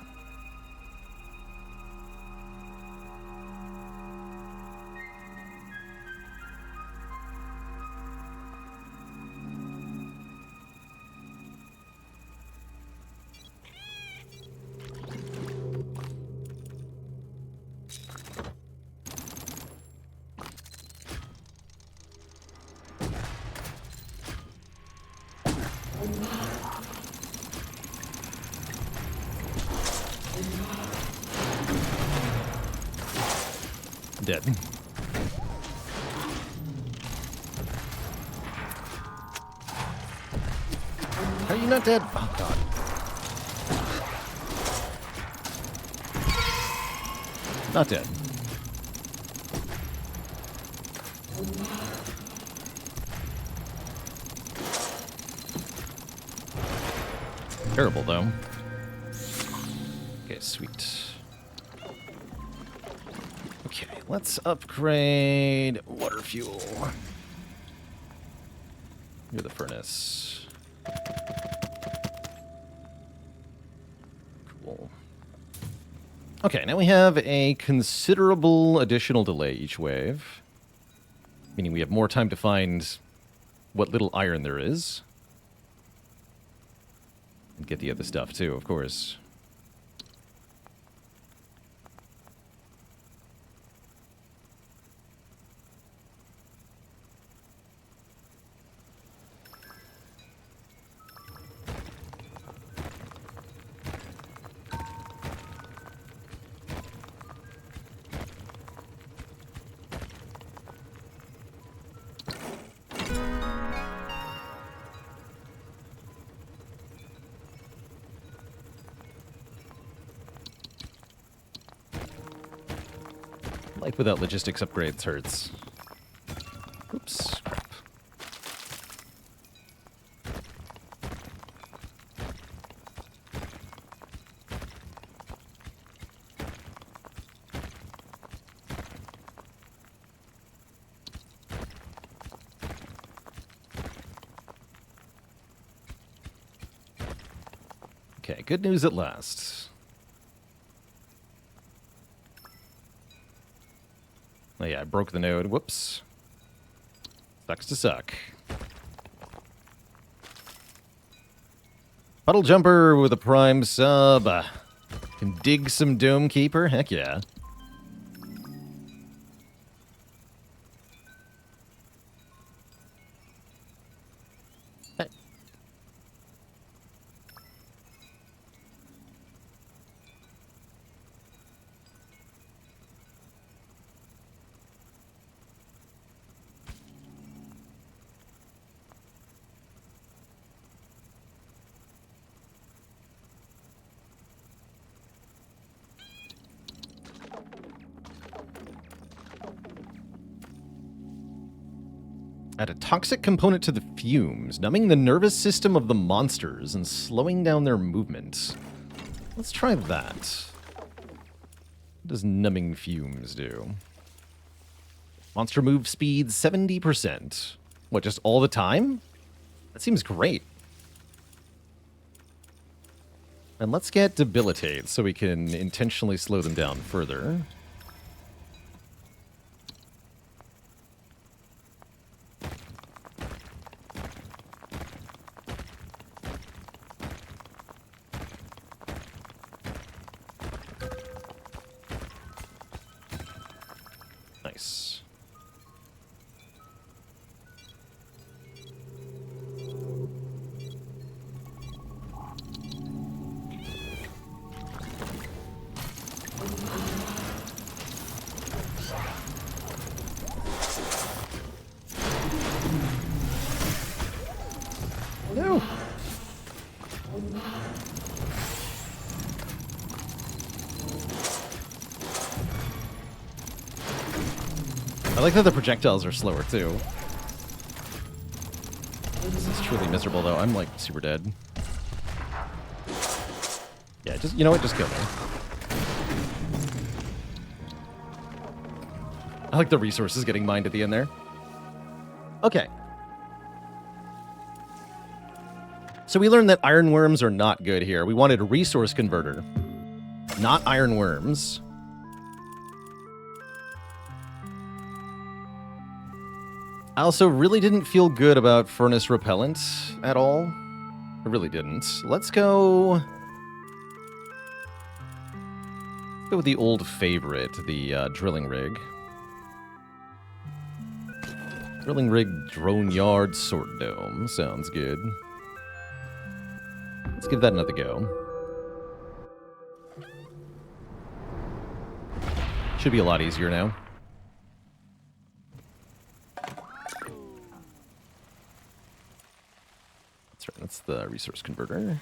Dead. Are you not dead? Oh, God. Not dead. Terrible, though. Okay, sweet. Okay, let's upgrade water fuel. Near the furnace. Cool. Okay, now we have a considerable additional delay each wave. Meaning we have more time to find what little iron there is. And get the other stuff too, of course. Life without logistics upgrades hurts. Oops, crap. Okay, good news at last. Oh yeah, I broke the node. Whoops. Sucks to suck. Puddle Jumper with a prime sub. Can dig some Dome Keeper? Heck yeah. Add a toxic component to the fumes, numbing the nervous system of the monsters and slowing down their movement. Let's try that. What does numbing fumes do? Monster move speed 70%. What, just all the time? That seems great. And let's get Debilitate so we can intentionally slow them down further. Nice. No. I like that the projectiles are slower, too. This is truly miserable, though. I'm, like, super dead. Yeah, just, you know what? Just kill me. I like the resources getting mined at the end there. Okay. So we learned that ironworms are not good here. We wanted a resource converter, not ironworms. I also really didn't feel good about furnace repellent at all. I really didn't. Let's go with the old favorite, the drilling rig. Drilling rig, drone yard, sword dome. Sounds good. Let's give that another go. Should be a lot easier now. That's right, that's the resource converter.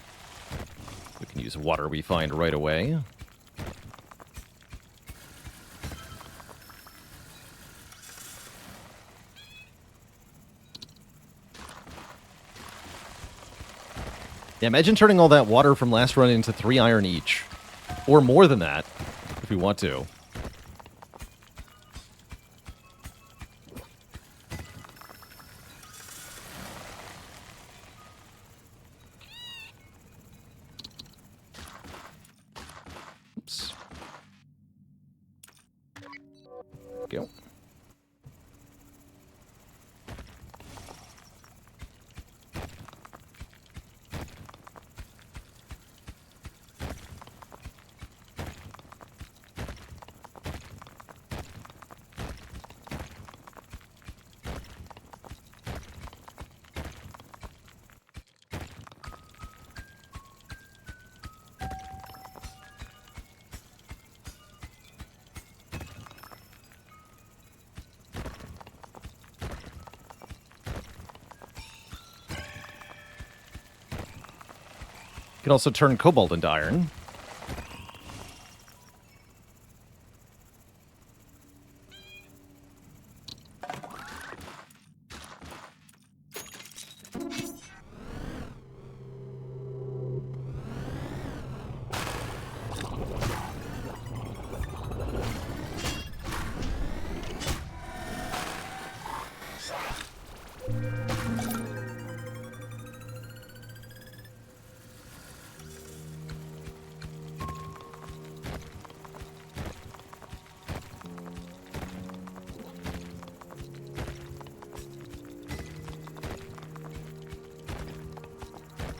We can use water we find right away. Yeah, imagine turning all that water from last run into 3 iron each. Or more than that, if we want to. Oops. Go. You can also turn cobalt into iron.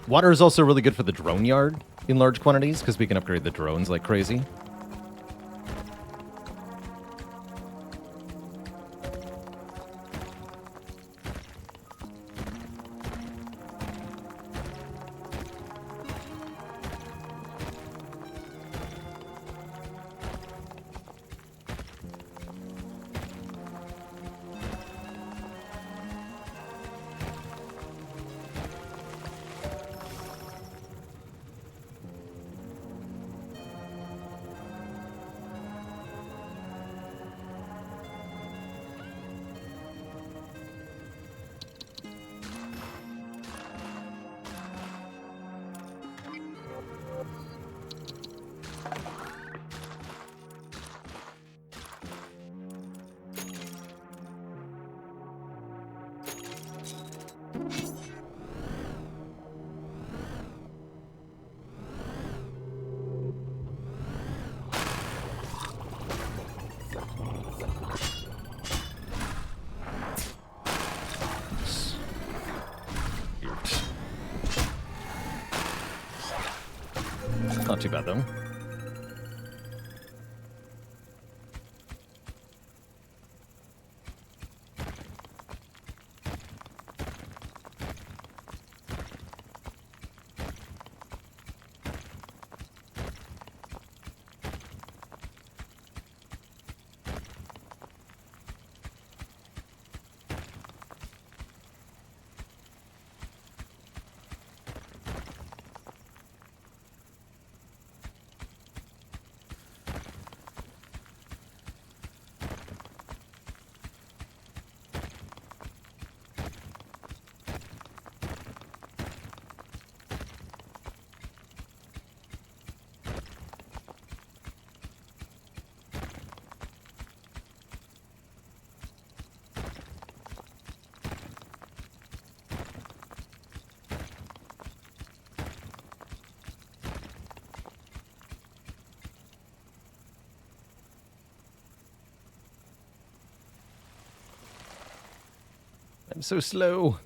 Water is also really good for the drone yard in large quantities, because we can upgrade the drones like crazy. Not too bad, though. I'm so slow.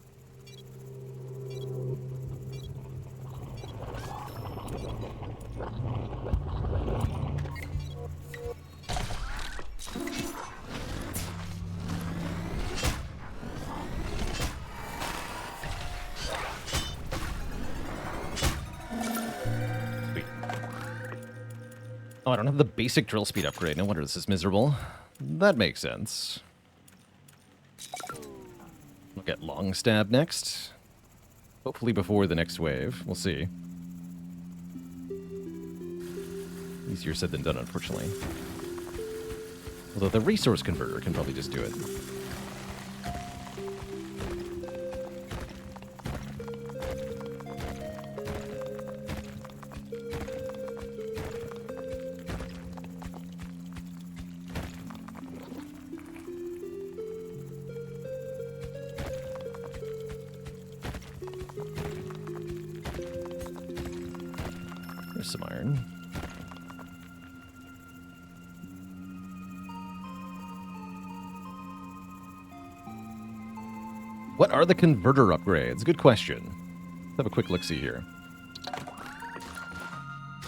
Sweet. Oh, I don't have the basic drill speed upgrade. No wonder this is miserable. That makes sense. We'll get long stab next. Hopefully before the next wave. We'll see. Easier said than done, unfortunately. Although the resource converter can probably just do it. There's some iron. What are the converter upgrades? Good question. Let's have a quick look-see here.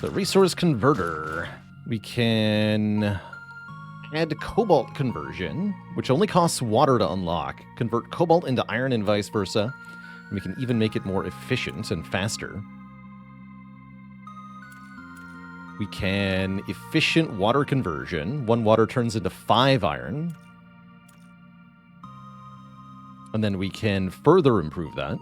The resource converter. We can add cobalt conversion, which only costs water to unlock. Convert cobalt into iron and vice versa. And we can even make it more efficient and faster. We can efficient water conversion. 1 water turns into 5 iron. And then we can further improve that.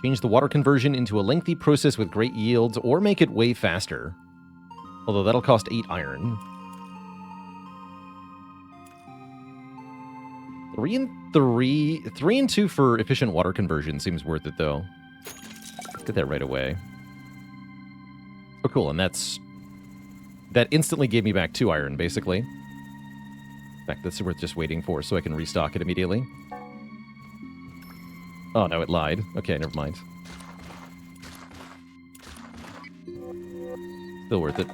Change the water conversion into a lengthy process with great yields, or make it way faster. Although that'll cost 8 iron. 3 and 2 for efficient water conversion seems worth it, though. Get that right away. Oh, cool, and that instantly gave me back 2 iron, basically. In fact, that's worth just waiting for, so I can restock it immediately. Oh, no, it lied. Okay, never mind. Still worth it.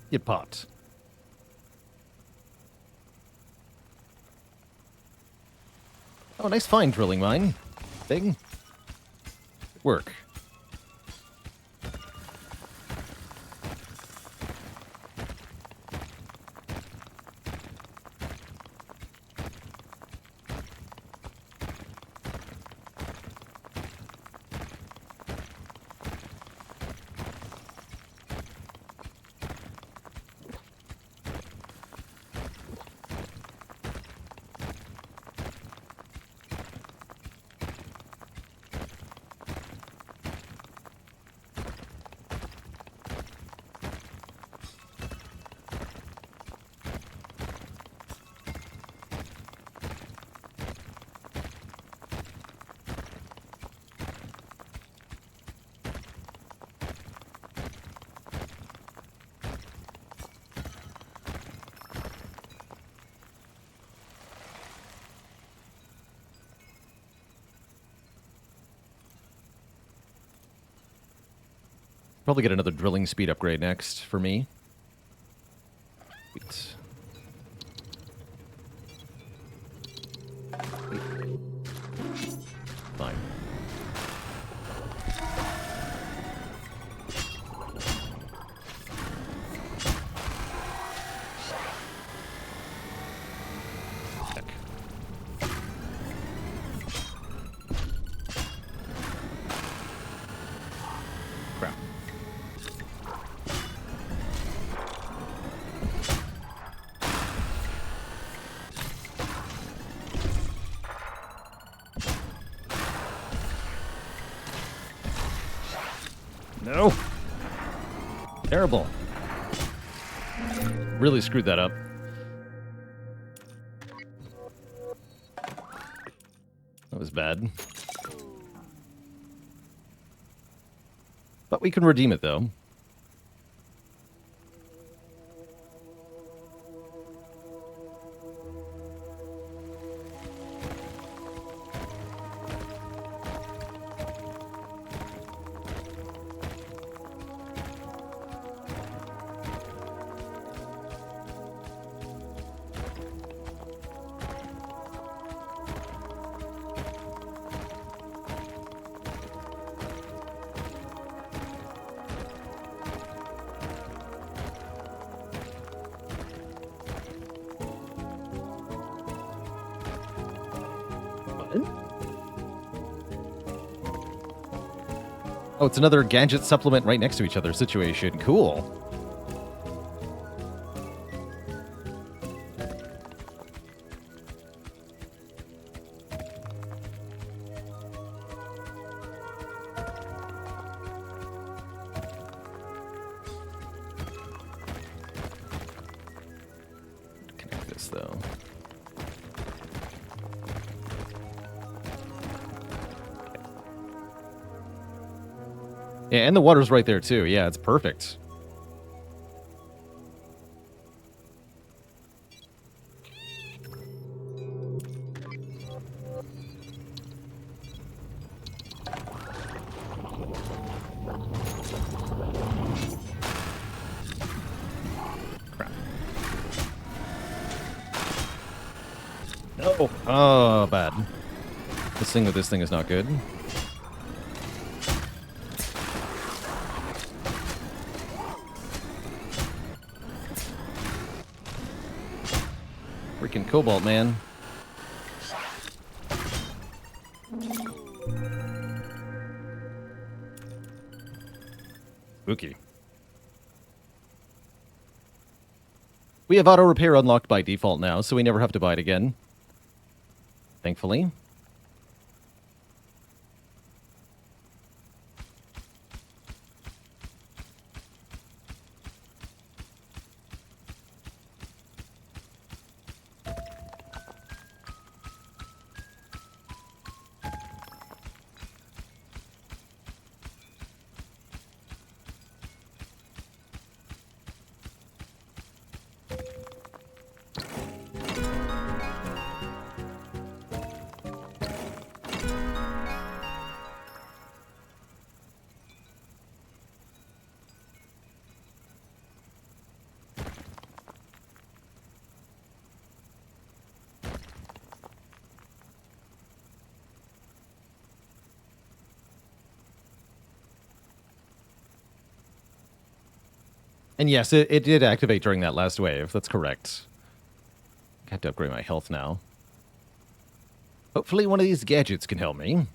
Get popped. Oh, nice find, drilling mine. Big. Work. Probably get another drilling speed upgrade next for me. Wait. Fine. Heck. Crap. No. Terrible. Really screwed that up. That was bad. But we can redeem it, though. Oh, it's another gadget supplement right next to each other situation. Cool. Connect this, though. Yeah, and the water's right there, too. Yeah, it's perfect. Crap. No. Oh, bad. This thing with this thing is not good. Freaking Cobalt, man. Spooky. We have auto repair unlocked by default now, so we never have to buy it again. Thankfully. And yes, it did activate during that last wave. That's correct. I have to upgrade my health now. Hopefully one of these gadgets can help me.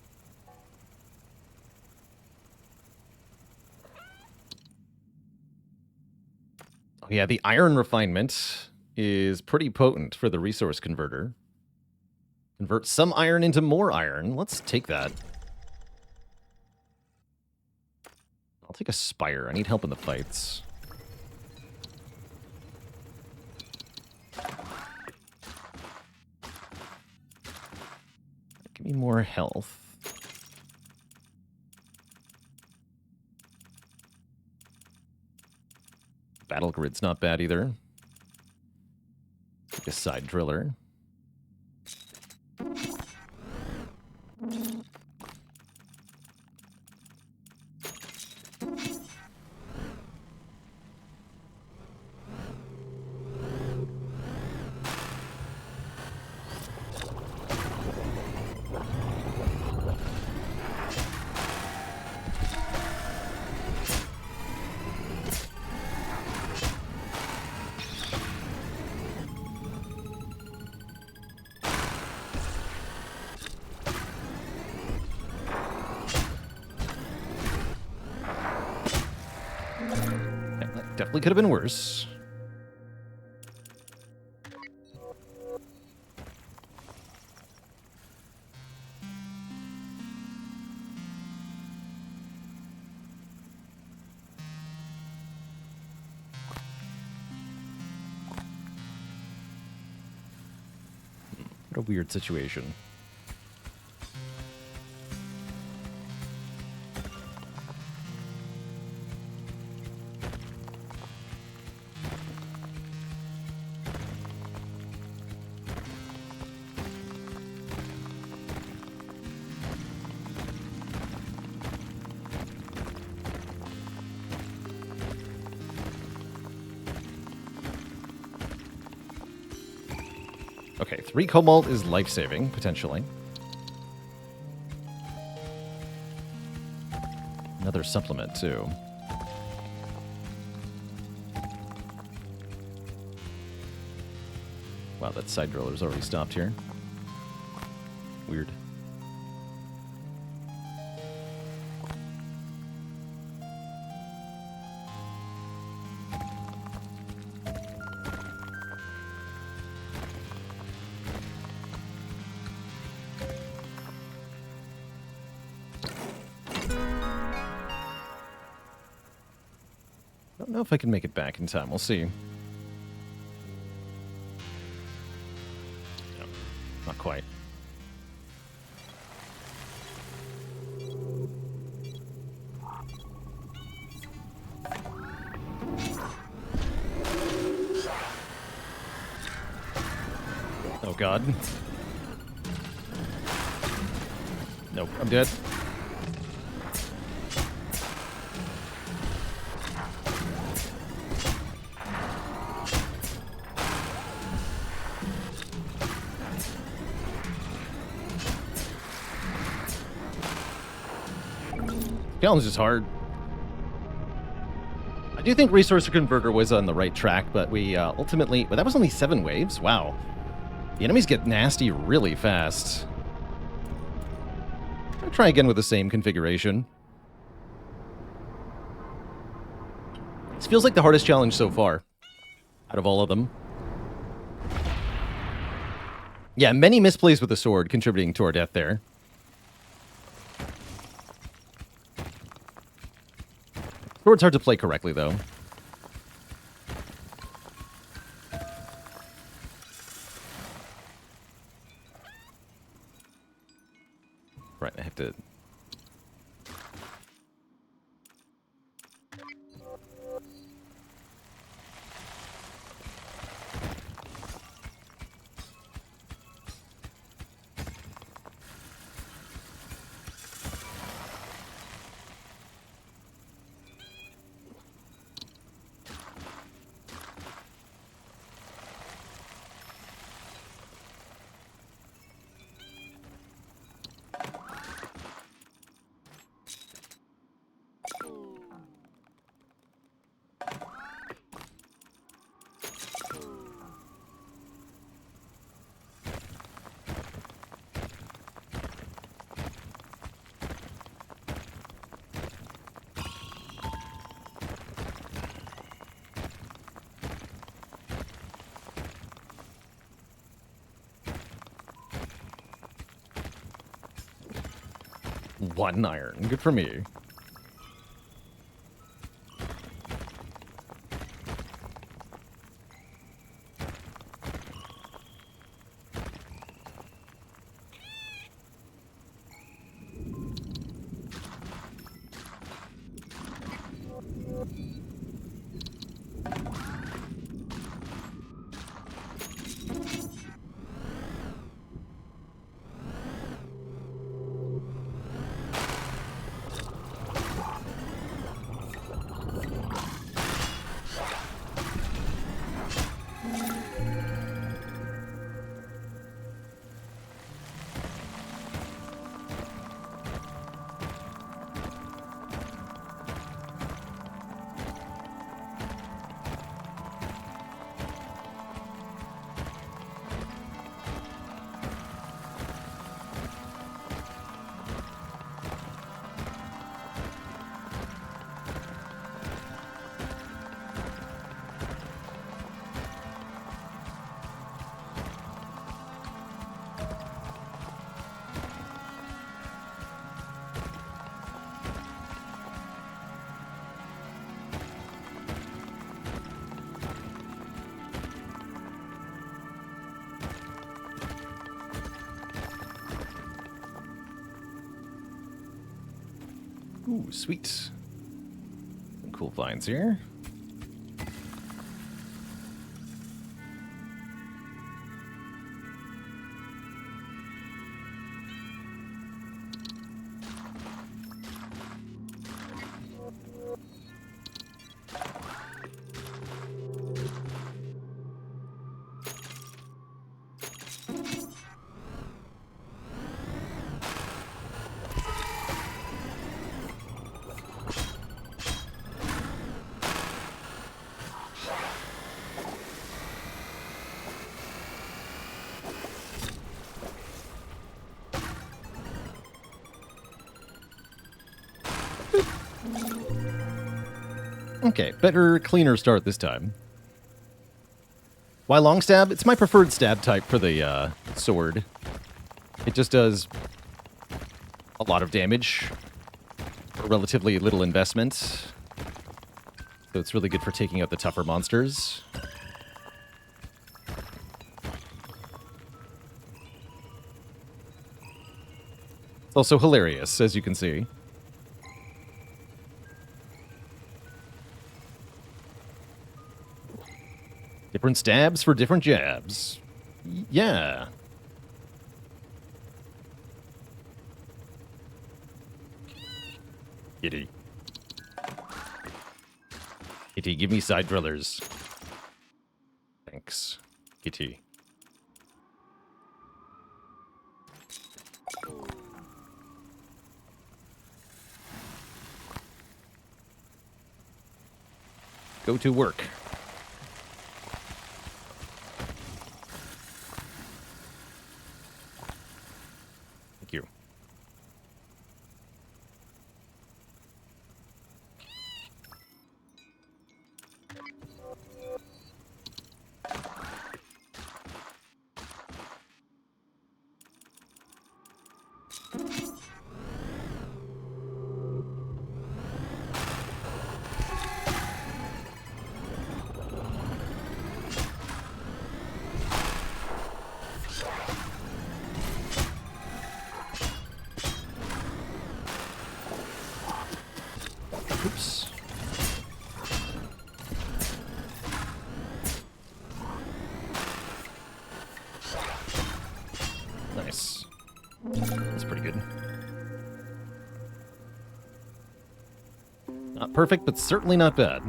Oh yeah, the iron refinement is pretty potent for the resource converter. Convert some iron into more iron. Let's take that. I'll take a Spire. I need help in the fights. Give me more health. Battle grid's not bad either. Take a side driller. Definitely could have been worse. What a weird situation. Okay, 3 cobalt is life-saving, potentially. Another supplement, too. Wow, that side driller's already stopped here. Weird. I don't know if I can make it back in time. We'll see. No, not quite. Oh, God. Nope, I'm dead. Challenge is hard. I do think Resource Converter was on the right track, but we ultimately... Well, that was only 7 waves? Wow. The enemies get nasty really fast. I'll try again with the same configuration. This feels like the hardest challenge so far, out of all of them. Yeah, many misplays with the sword contributing to our death there. Sword's hard to play correctly, though. Right, I have to... 1 iron. Good for me. Ooh, sweet. Some cool finds here. Okay, better, cleaner start this time. Why long stab? It's my preferred stab type for the sword. It just does a lot of damage for relatively little investment. So it's really good for taking out the tougher monsters. It's also hilarious, as you can see. Different stabs for different jabs. Yeah. Kitty. Kitty, give me side drillers. Thanks, Kitty. Go to work. Thank you. Oops. Nice. That's pretty good. Not perfect, but certainly not bad.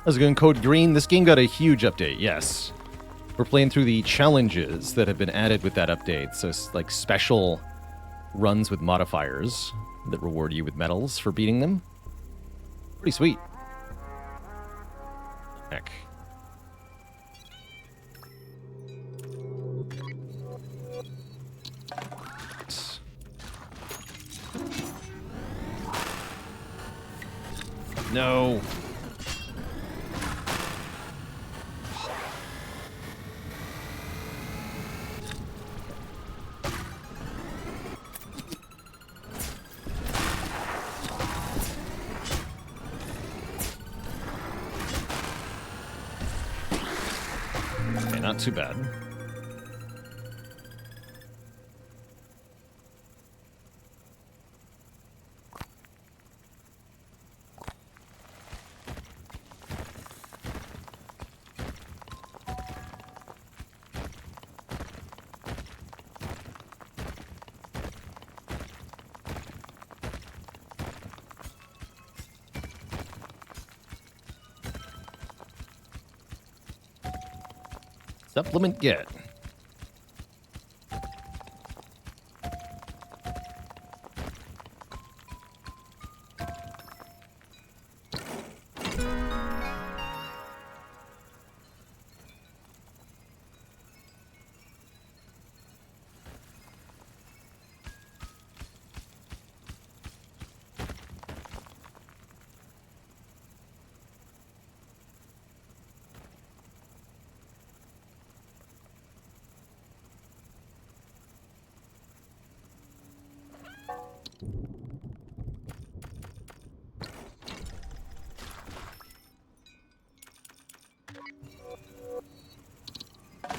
How's it going, Code Green? This game got a huge update, yes. We're playing through the challenges that have been added with that update. So it's like special runs with modifiers that reward you with medals for beating them. Pretty sweet. Heck. No. Okay, not too bad. Supplement get.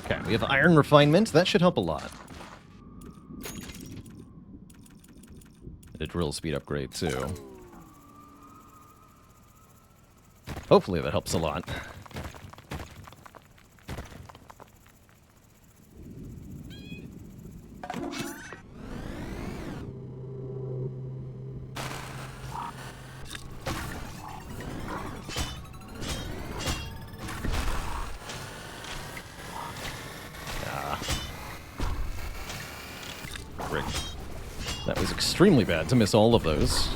Okay, we have iron refinement. That should help a lot. And a drill speed upgrade, too. Hopefully that helps a lot. That was extremely bad to miss all of those.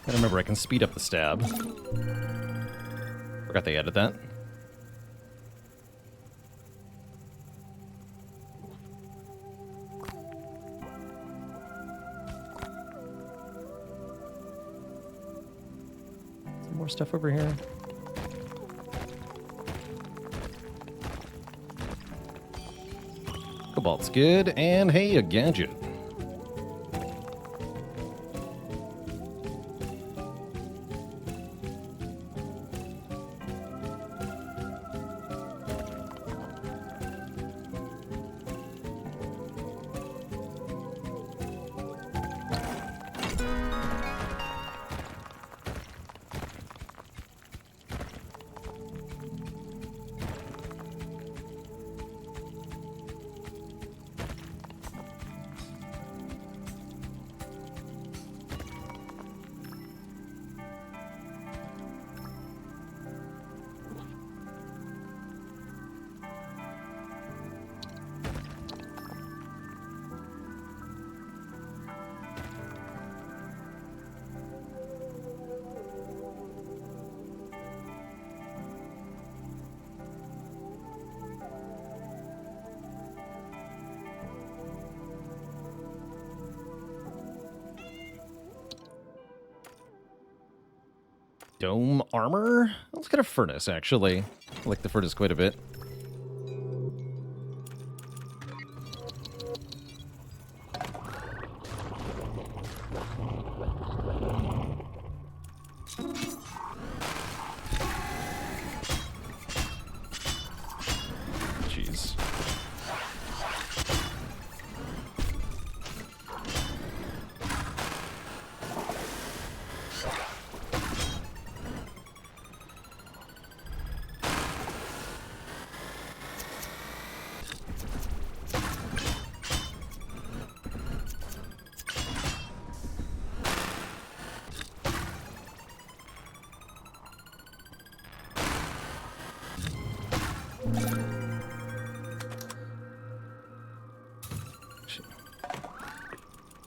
I remember I can speed up the stab. Forgot they added that. More stuff over here. Cobalt's good, and hey, a gadget. Dome armor? Let's get a furnace, actually. I like the furnace quite a bit. Jeez.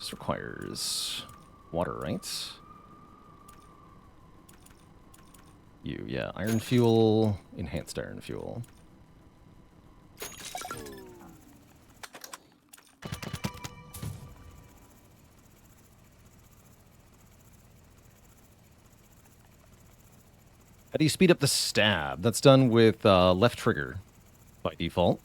This requires water, right? Yeah. Iron fuel, enhanced iron fuel. How do you speed up the stab? That's done with left trigger by default.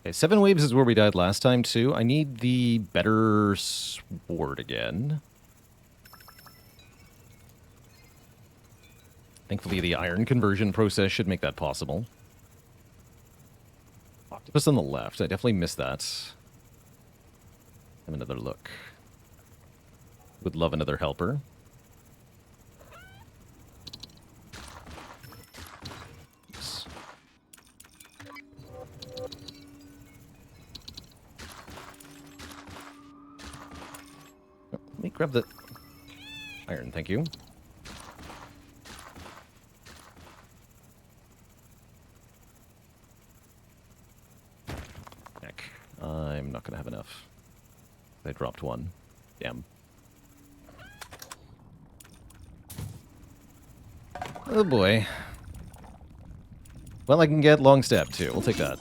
Okay, 7 waves is where we died last time, too. I need the better sword again. Thankfully, the iron conversion process should make that possible. Octopus on the left. I definitely missed that. Have another look. Would love another helper. Oops. Let me grab the iron, thank you. Heck, I'm not going to have enough. I dropped one. Damn. Oh boy. Well, I can get long stab too. We'll take that.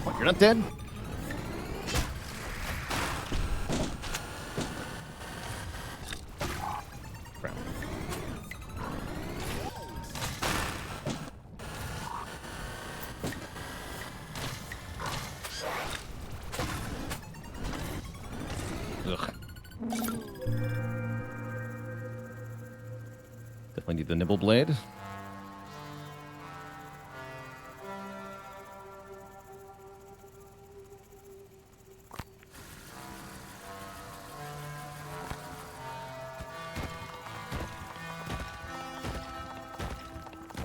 What, you're not dead? Crap. Ugh. Definitely need the nibble blade.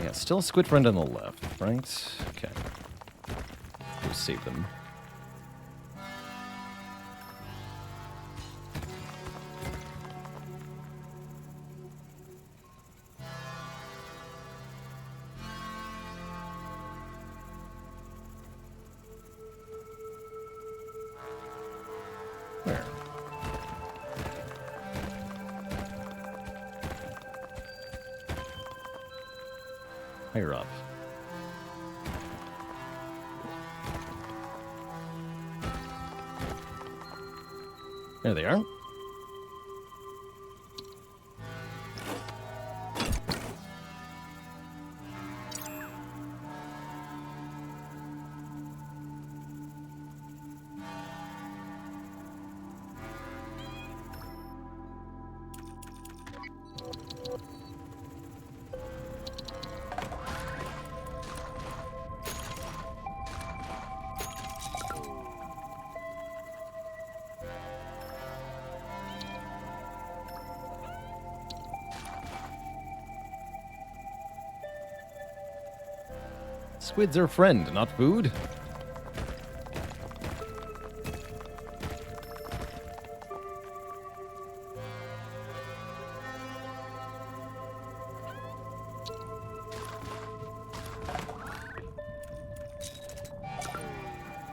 Yeah, still a squid friend on the left, right? Okay. We'll save them. Where? Higher up. There they are. Squids are friend, not food.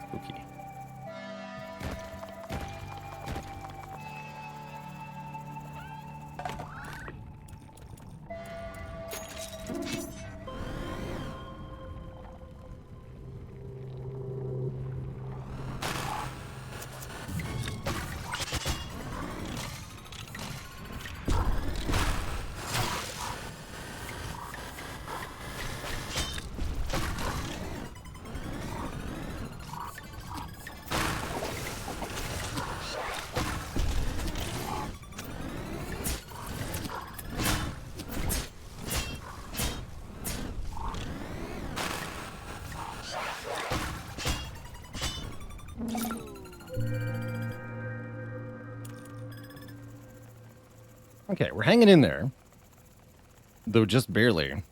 Spooky. Okay, we're hanging in there. Though just barely.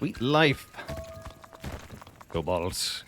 Sweet life. Cobalt.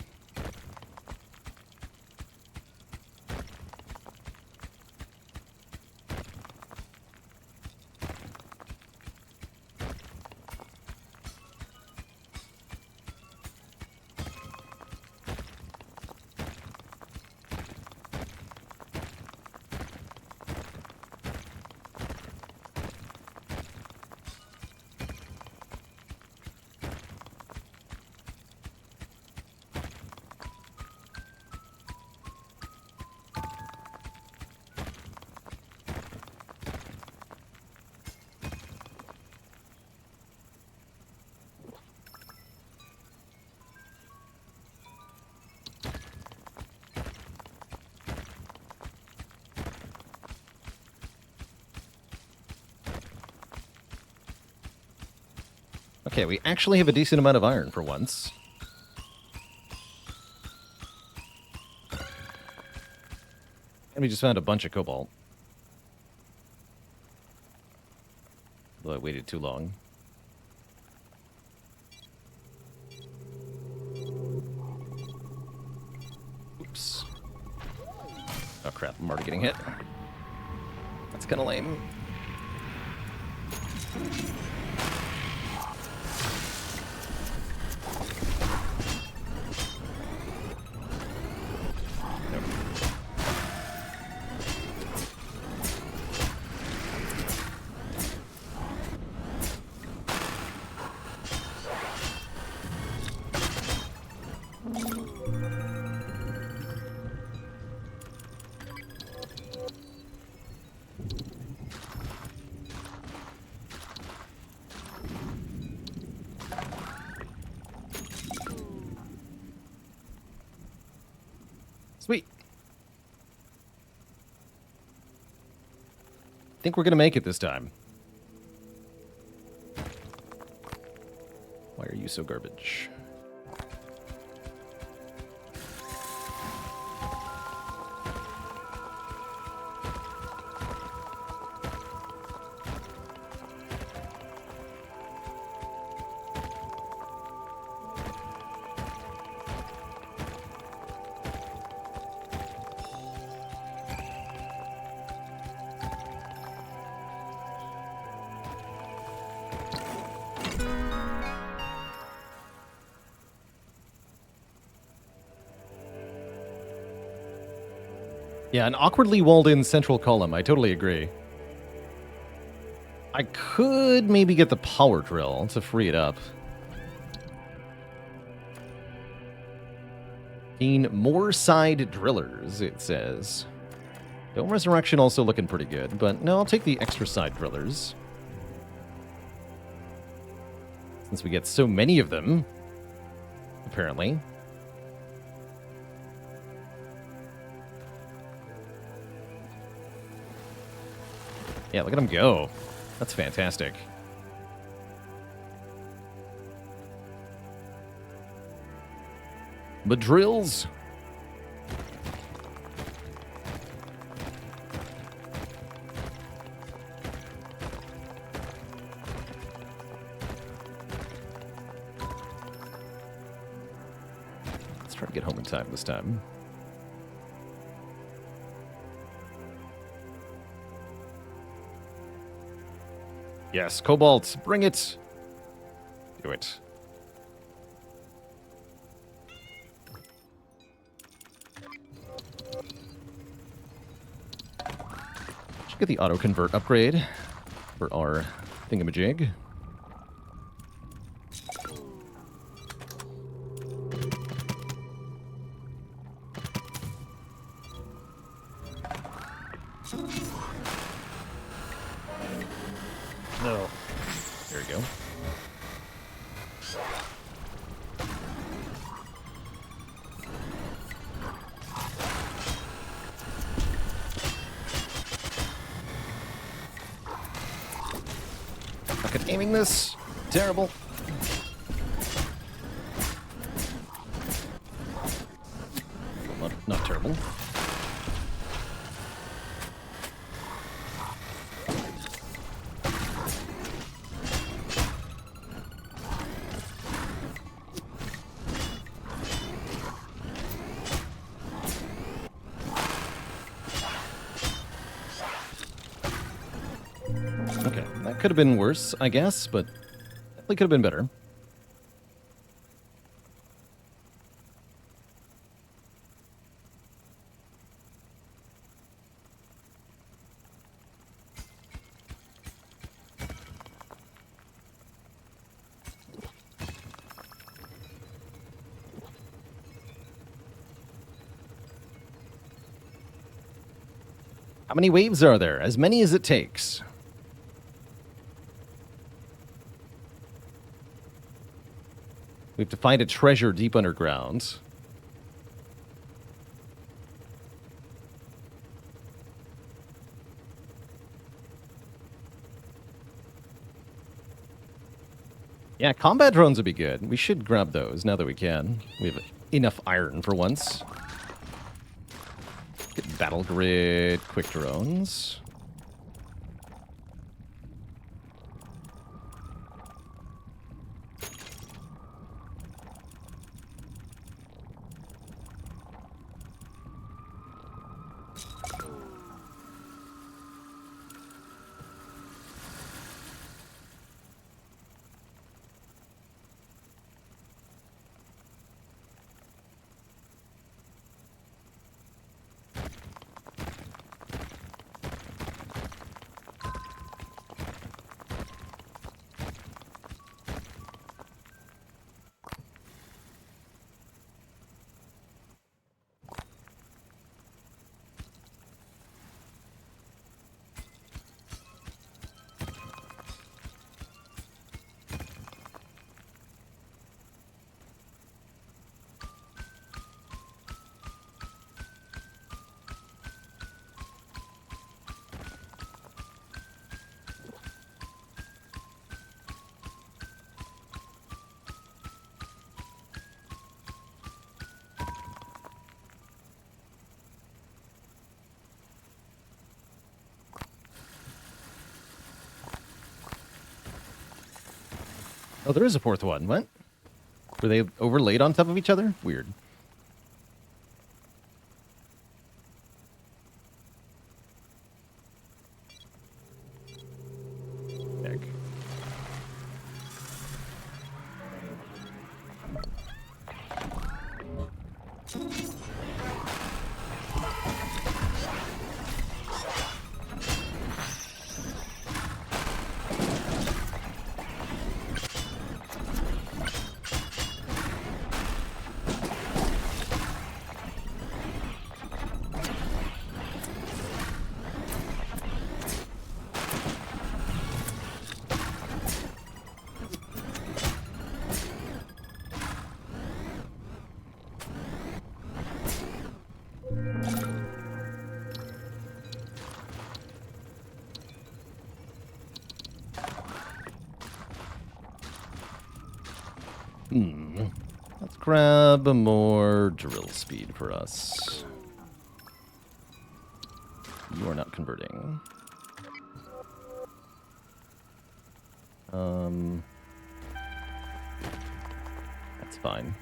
Okay, we actually have a decent amount of iron for once. And we just found a bunch of cobalt. Though I waited too long. Oops. Oh crap, I'm already getting hit. That's kind of lame. Sweet. I think we're gonna make it this time. Why are you so garbage? Yeah, an awkwardly walled-in central column. I totally agree. I could maybe get the power drill to free it up. Gain more side drillers, it says. Dome Resurrection also looking pretty good, but no, I'll take the extra side drillers. Since we get so many of them, apparently. Yeah, look at him go. That's fantastic. The drills. Let's try to get home in time this time. Yes, Cobalt, bring it. Do it. Should get the auto-convert upgrade for our thingamajig. Fucking aiming this. Terrible. Well, not terrible. Okay, that could have been worse, I guess, but definitely could have been better. How many waves are there? As many as it takes. We have to find a treasure deep underground. Yeah, combat drones would be good. We should grab those now that we can. We have enough iron for once. Get battle grid, quick drones. Oh, there is a fourth one. What? Were they overlaid on top of each other? Weird. Heck. Let's grab more drill speed for us. You are not converting. That's fine.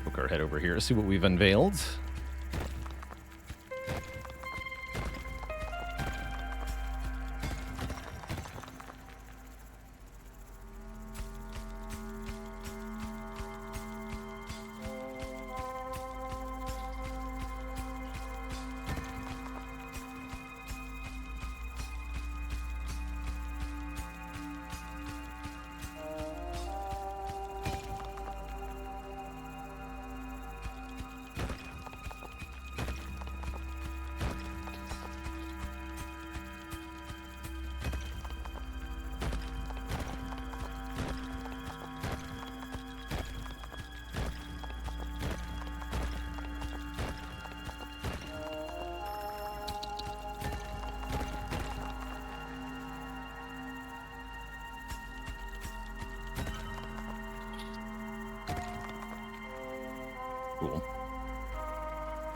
Poke our head over here, see what we've unveiled.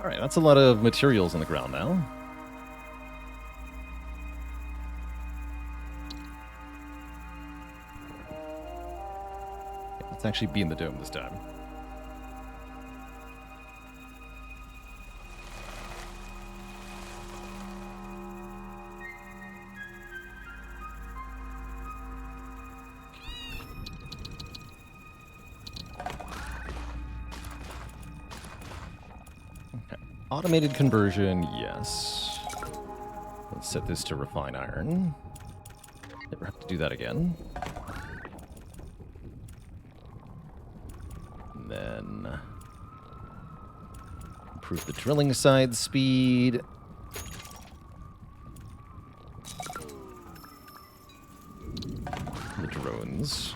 All right, that's a lot of materials on the ground now. Let's actually be in the dome this time. Automated conversion, yes. Let's set this to refine iron. Never have to do that again. And then improve the drilling side speed. The drones.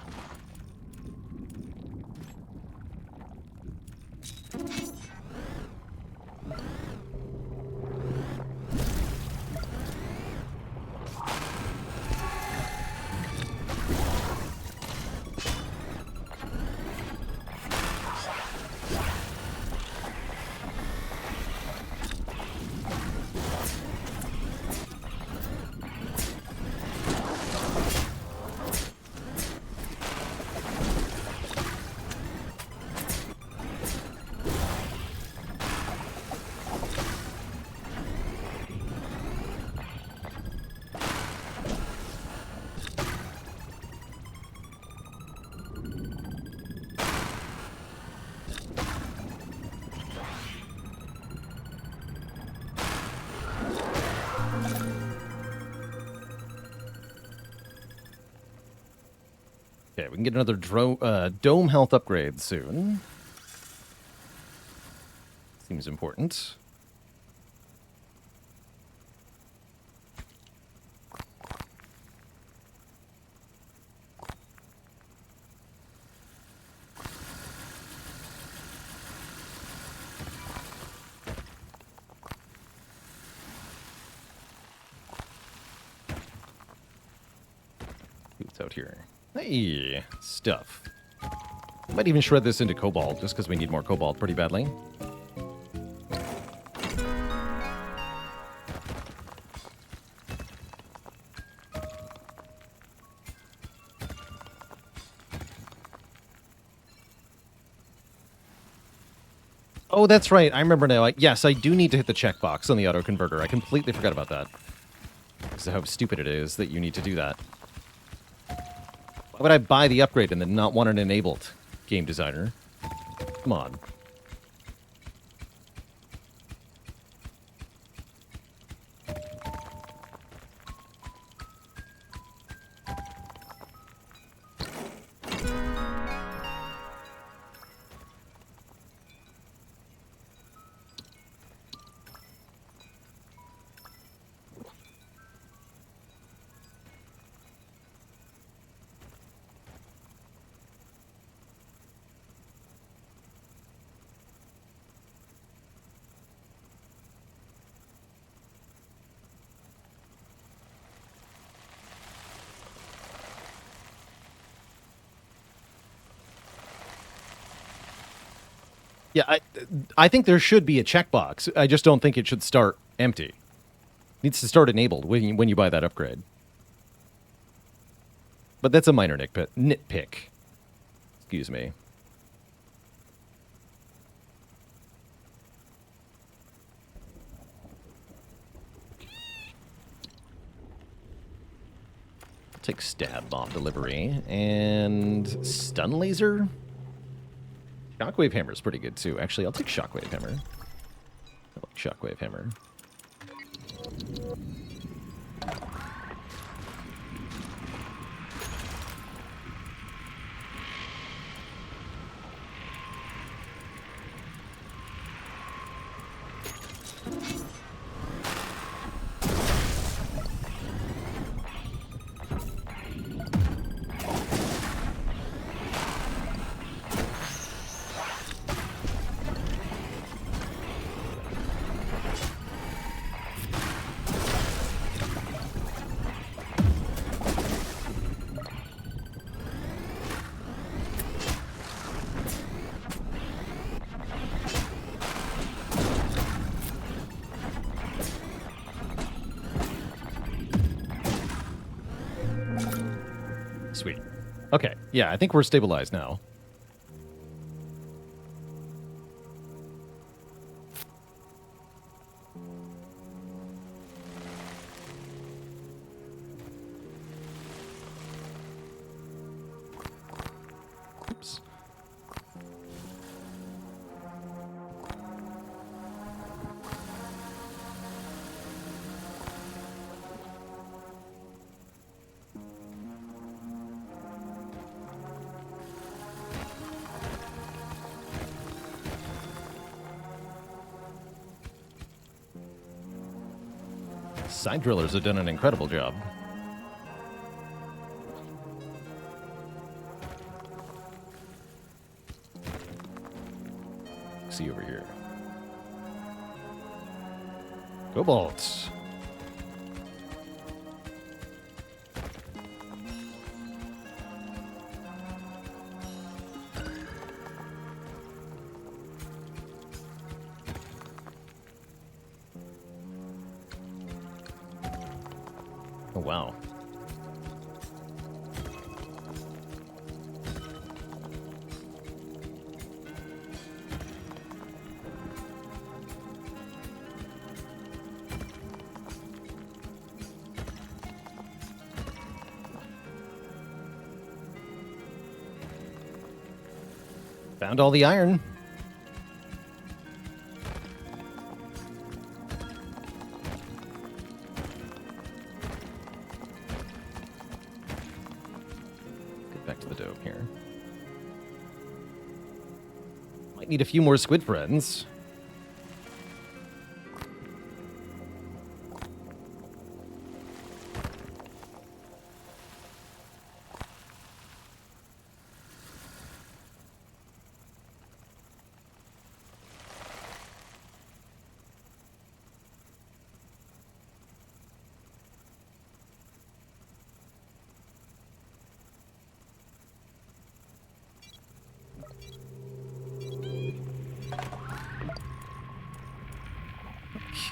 Okay, we can get another dome health upgrade soon. Seems important. What's out here? Hey, stuff. Might even shred this into cobalt, just because we need more cobalt pretty badly. Oh, that's right. I remember now. Yes, I do need to hit the checkbox on the auto-converter. I completely forgot about that. Because of how stupid it is that you need to do that. Why would I buy the upgrade and then not want it enabled, game designer? Come on. Yeah, I think there should be a checkbox. I just don't think it should start empty. It needs to start enabled when you buy that upgrade. But that's a minor nitpick. Excuse me. I'll take stab bomb delivery and stun laser. Shockwave hammer is pretty good too. Actually, I'll take shockwave hammer. I like shockwave hammer. Sweet. Okay, yeah, I think we're stabilized now. Oops. Side drillers have done an incredible job. See over here. Cobalt. Oh, wow. Found all the iron. Get back to the dope here. Might need a few more squid friends.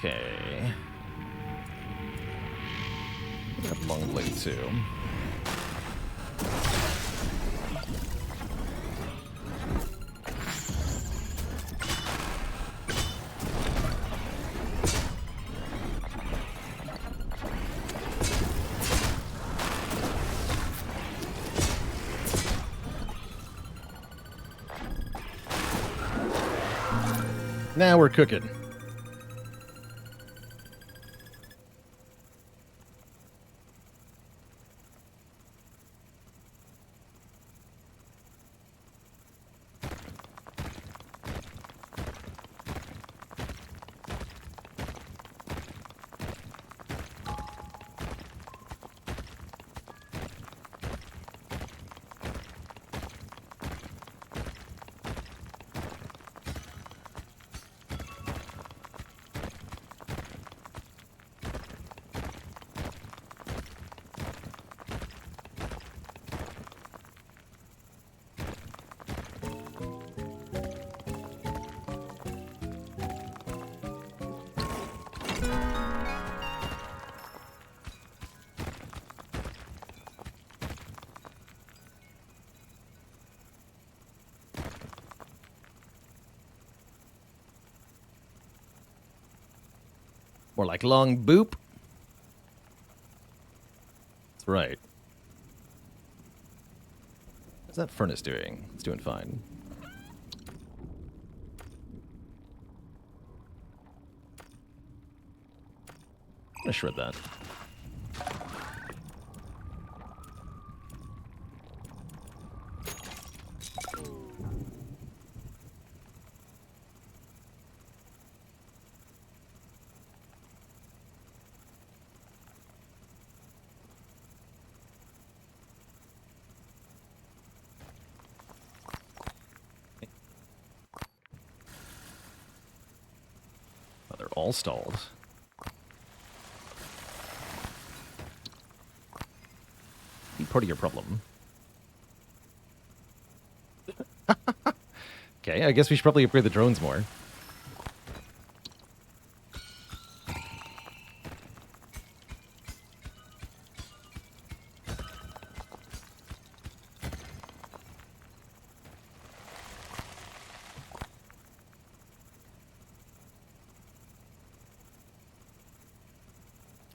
Okay. Got long blade too. Now we're cooking. More like long boop. That's right. What's that furnace doing? It's doing fine. I'm gonna shred that. Oh, they're all stalled. Be part of your problem. Okay, I guess we should probably upgrade the drones more.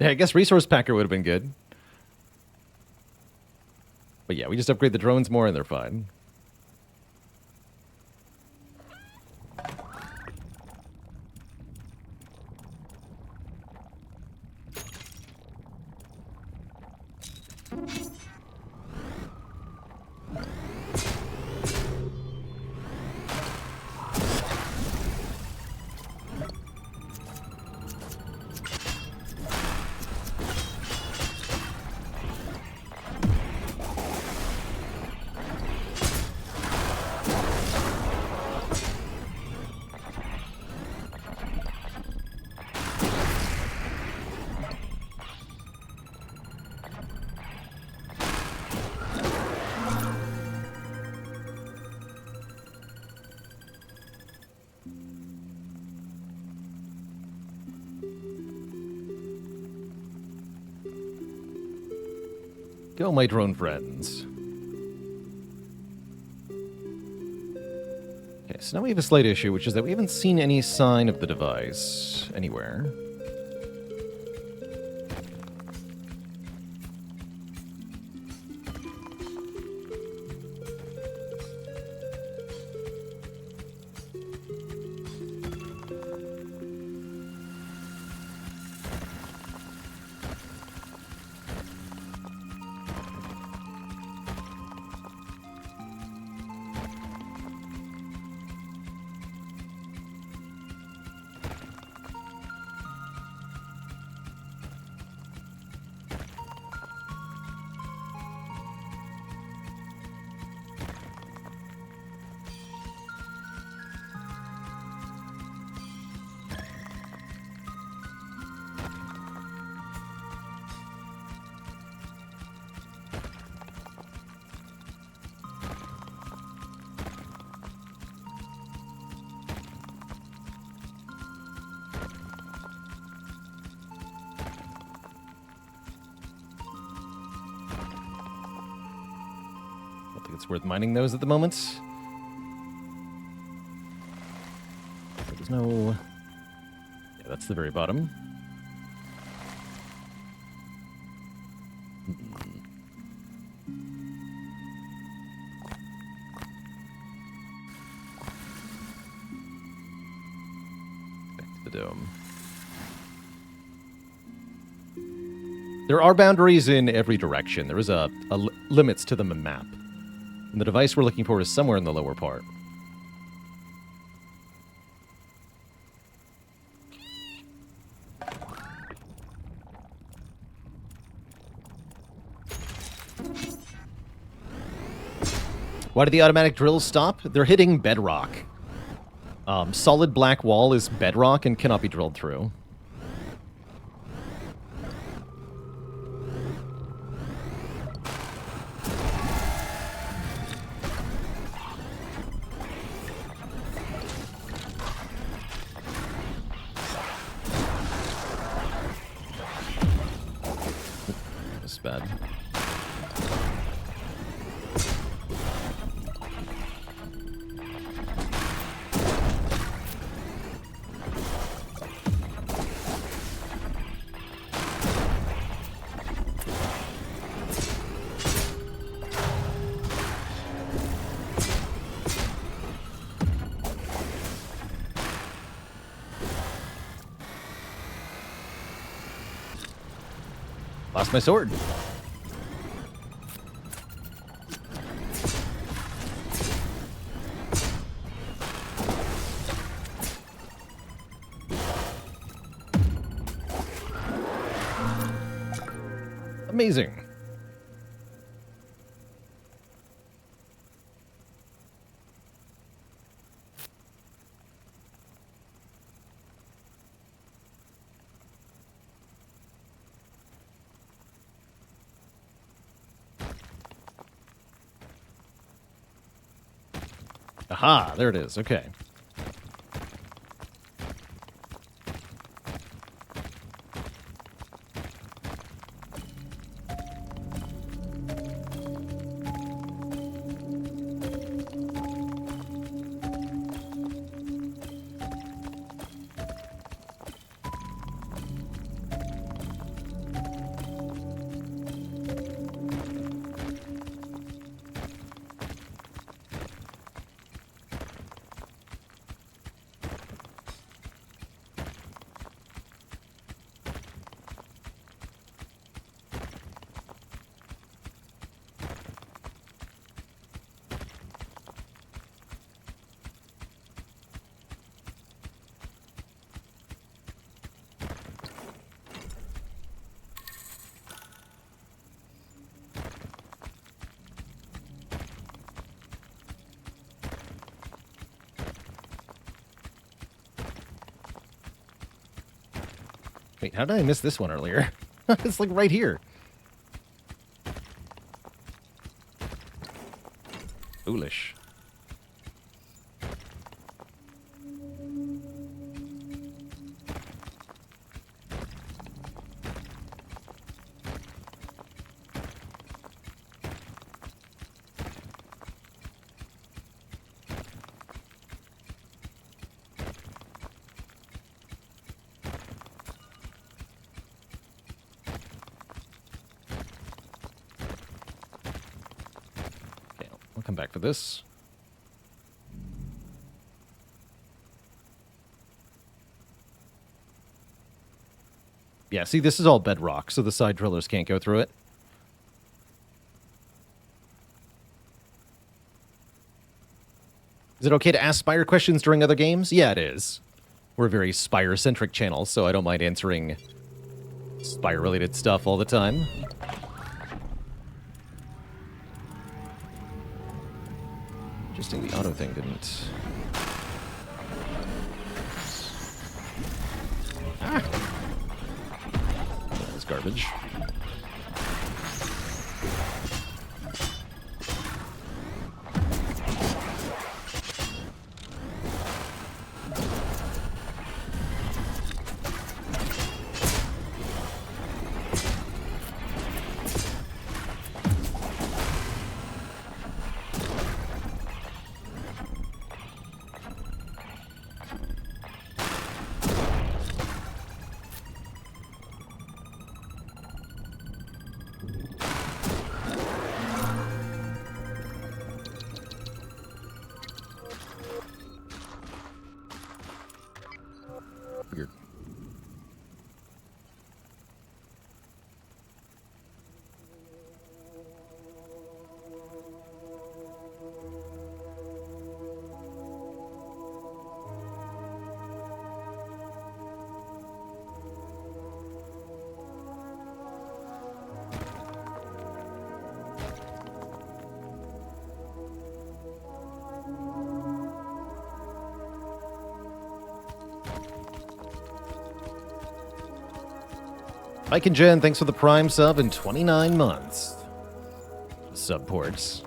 Yeah, I guess Resource Packer would have been good. But yeah, we just upgrade the drones more and they're fine. Go, my drone friends. Okay, so now we have a slight issue, which is that we haven't seen any sign of the device anywhere. It's worth mining those at the moment. There's no... Yeah, that's the very bottom. Back to the dome. There are boundaries in every direction. There is a limits to the map. And the device we're looking for is somewhere in the lower part. Why did the automatic drills stop? They're hitting bedrock. Solid black wall is bedrock and cannot be drilled through. Bad. Lost my sword. Amazing. Aha, there it is. Okay. Wait, how did I miss this one earlier? It's like right here. Foolish. I'll come back for this. Yeah, see, this is all bedrock, so the side drillers can't go through it. Is it okay to ask Spire questions during other games? Yeah, it is. We're a very Spire-centric channel, so I don't mind answering Spire-related stuff all the time. Interesting, the auto thing didn't... Ah! That was garbage. Weird. Mike and Jen, thanks for the Prime sub in 29 months. Subports.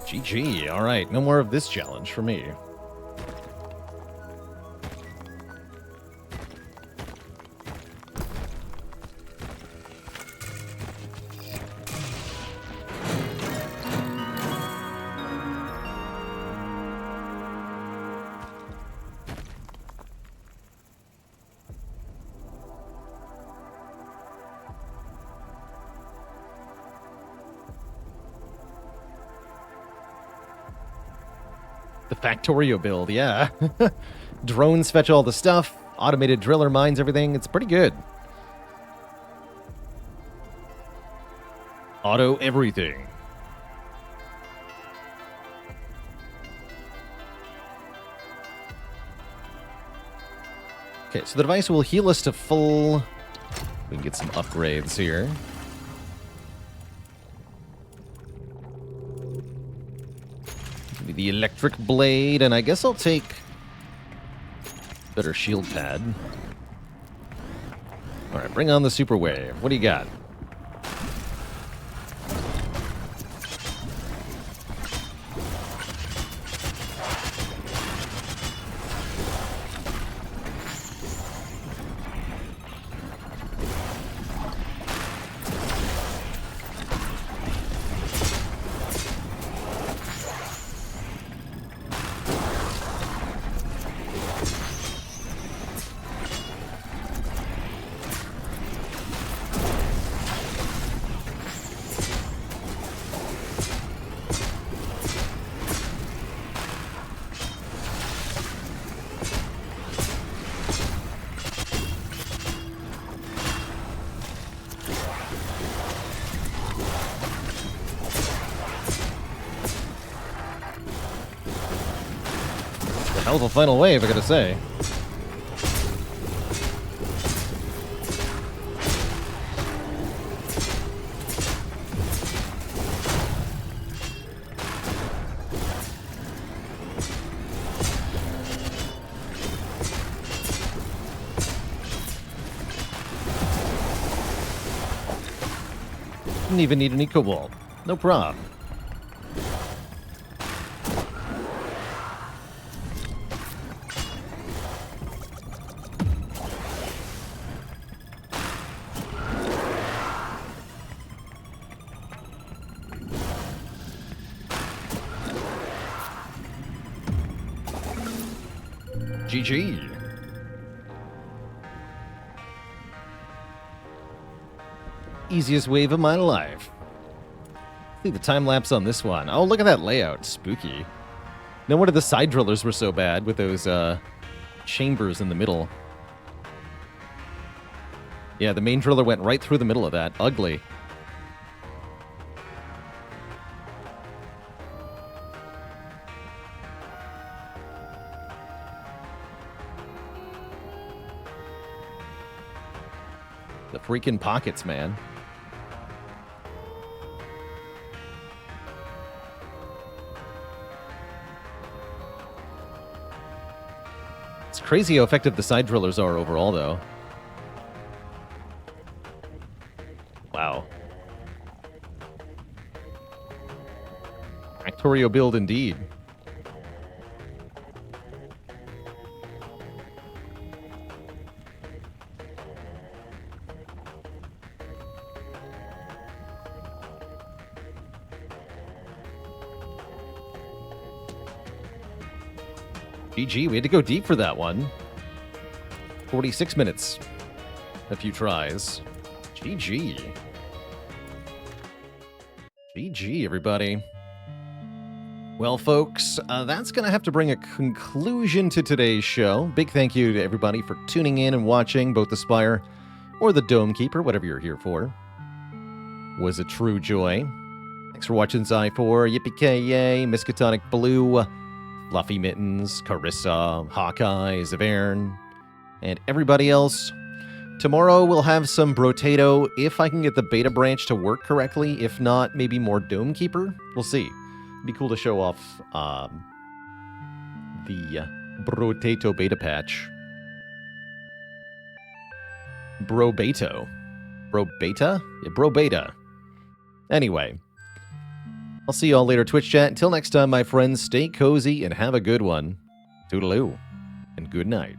GG. All right, no more of this challenge for me. The Factorio build, yeah. Drones fetch all the stuff. Automated driller mines everything. It's pretty good. Auto everything. Okay, so the device will heal us to full. We can get some upgrades here. The electric blade, and I guess I'll take better shield pad. All right, bring on the super wave. What do you got? Hell of a final wave, I gotta say. Didn't even need an eco wall. No problem. GG. Easiest wave of my life. See the time lapse on this one. Oh, look at that layout. Spooky. No wonder the side drillers were so bad with those chambers in the middle. Yeah, the main driller went right through the middle of that. Ugly. The freaking pockets, man. It's crazy how effective the side drillers are overall, though. Wow. Factorio build indeed. GG, we had to go deep for that one. 46 minutes. A few tries. GG. GG, everybody. Well, folks, that's going to have to bring a conclusion to today's show. Big thank you to everybody for tuning in and watching, both the Spire or the Dome Keeper, whatever you're here for. Was a true joy. Thanks for watching Zy4, Yippee-Ki-Yay, Miskatonic Blue, Fluffy Mittens, Carissa, Hawkeye, Zavern, and everybody else. Tomorrow we'll have some Brotato, if I can get the beta branch to work correctly. If not, maybe more Dome Keeper. We'll see. It'd be cool to show off the Brotato beta patch. Bro-Beto. Bro-Beta? Yeah, Bro-Beta. Anyway. I'll see you all later, Twitch chat. Until next time, my friends, stay cozy and have a good one. Toodaloo, and good night.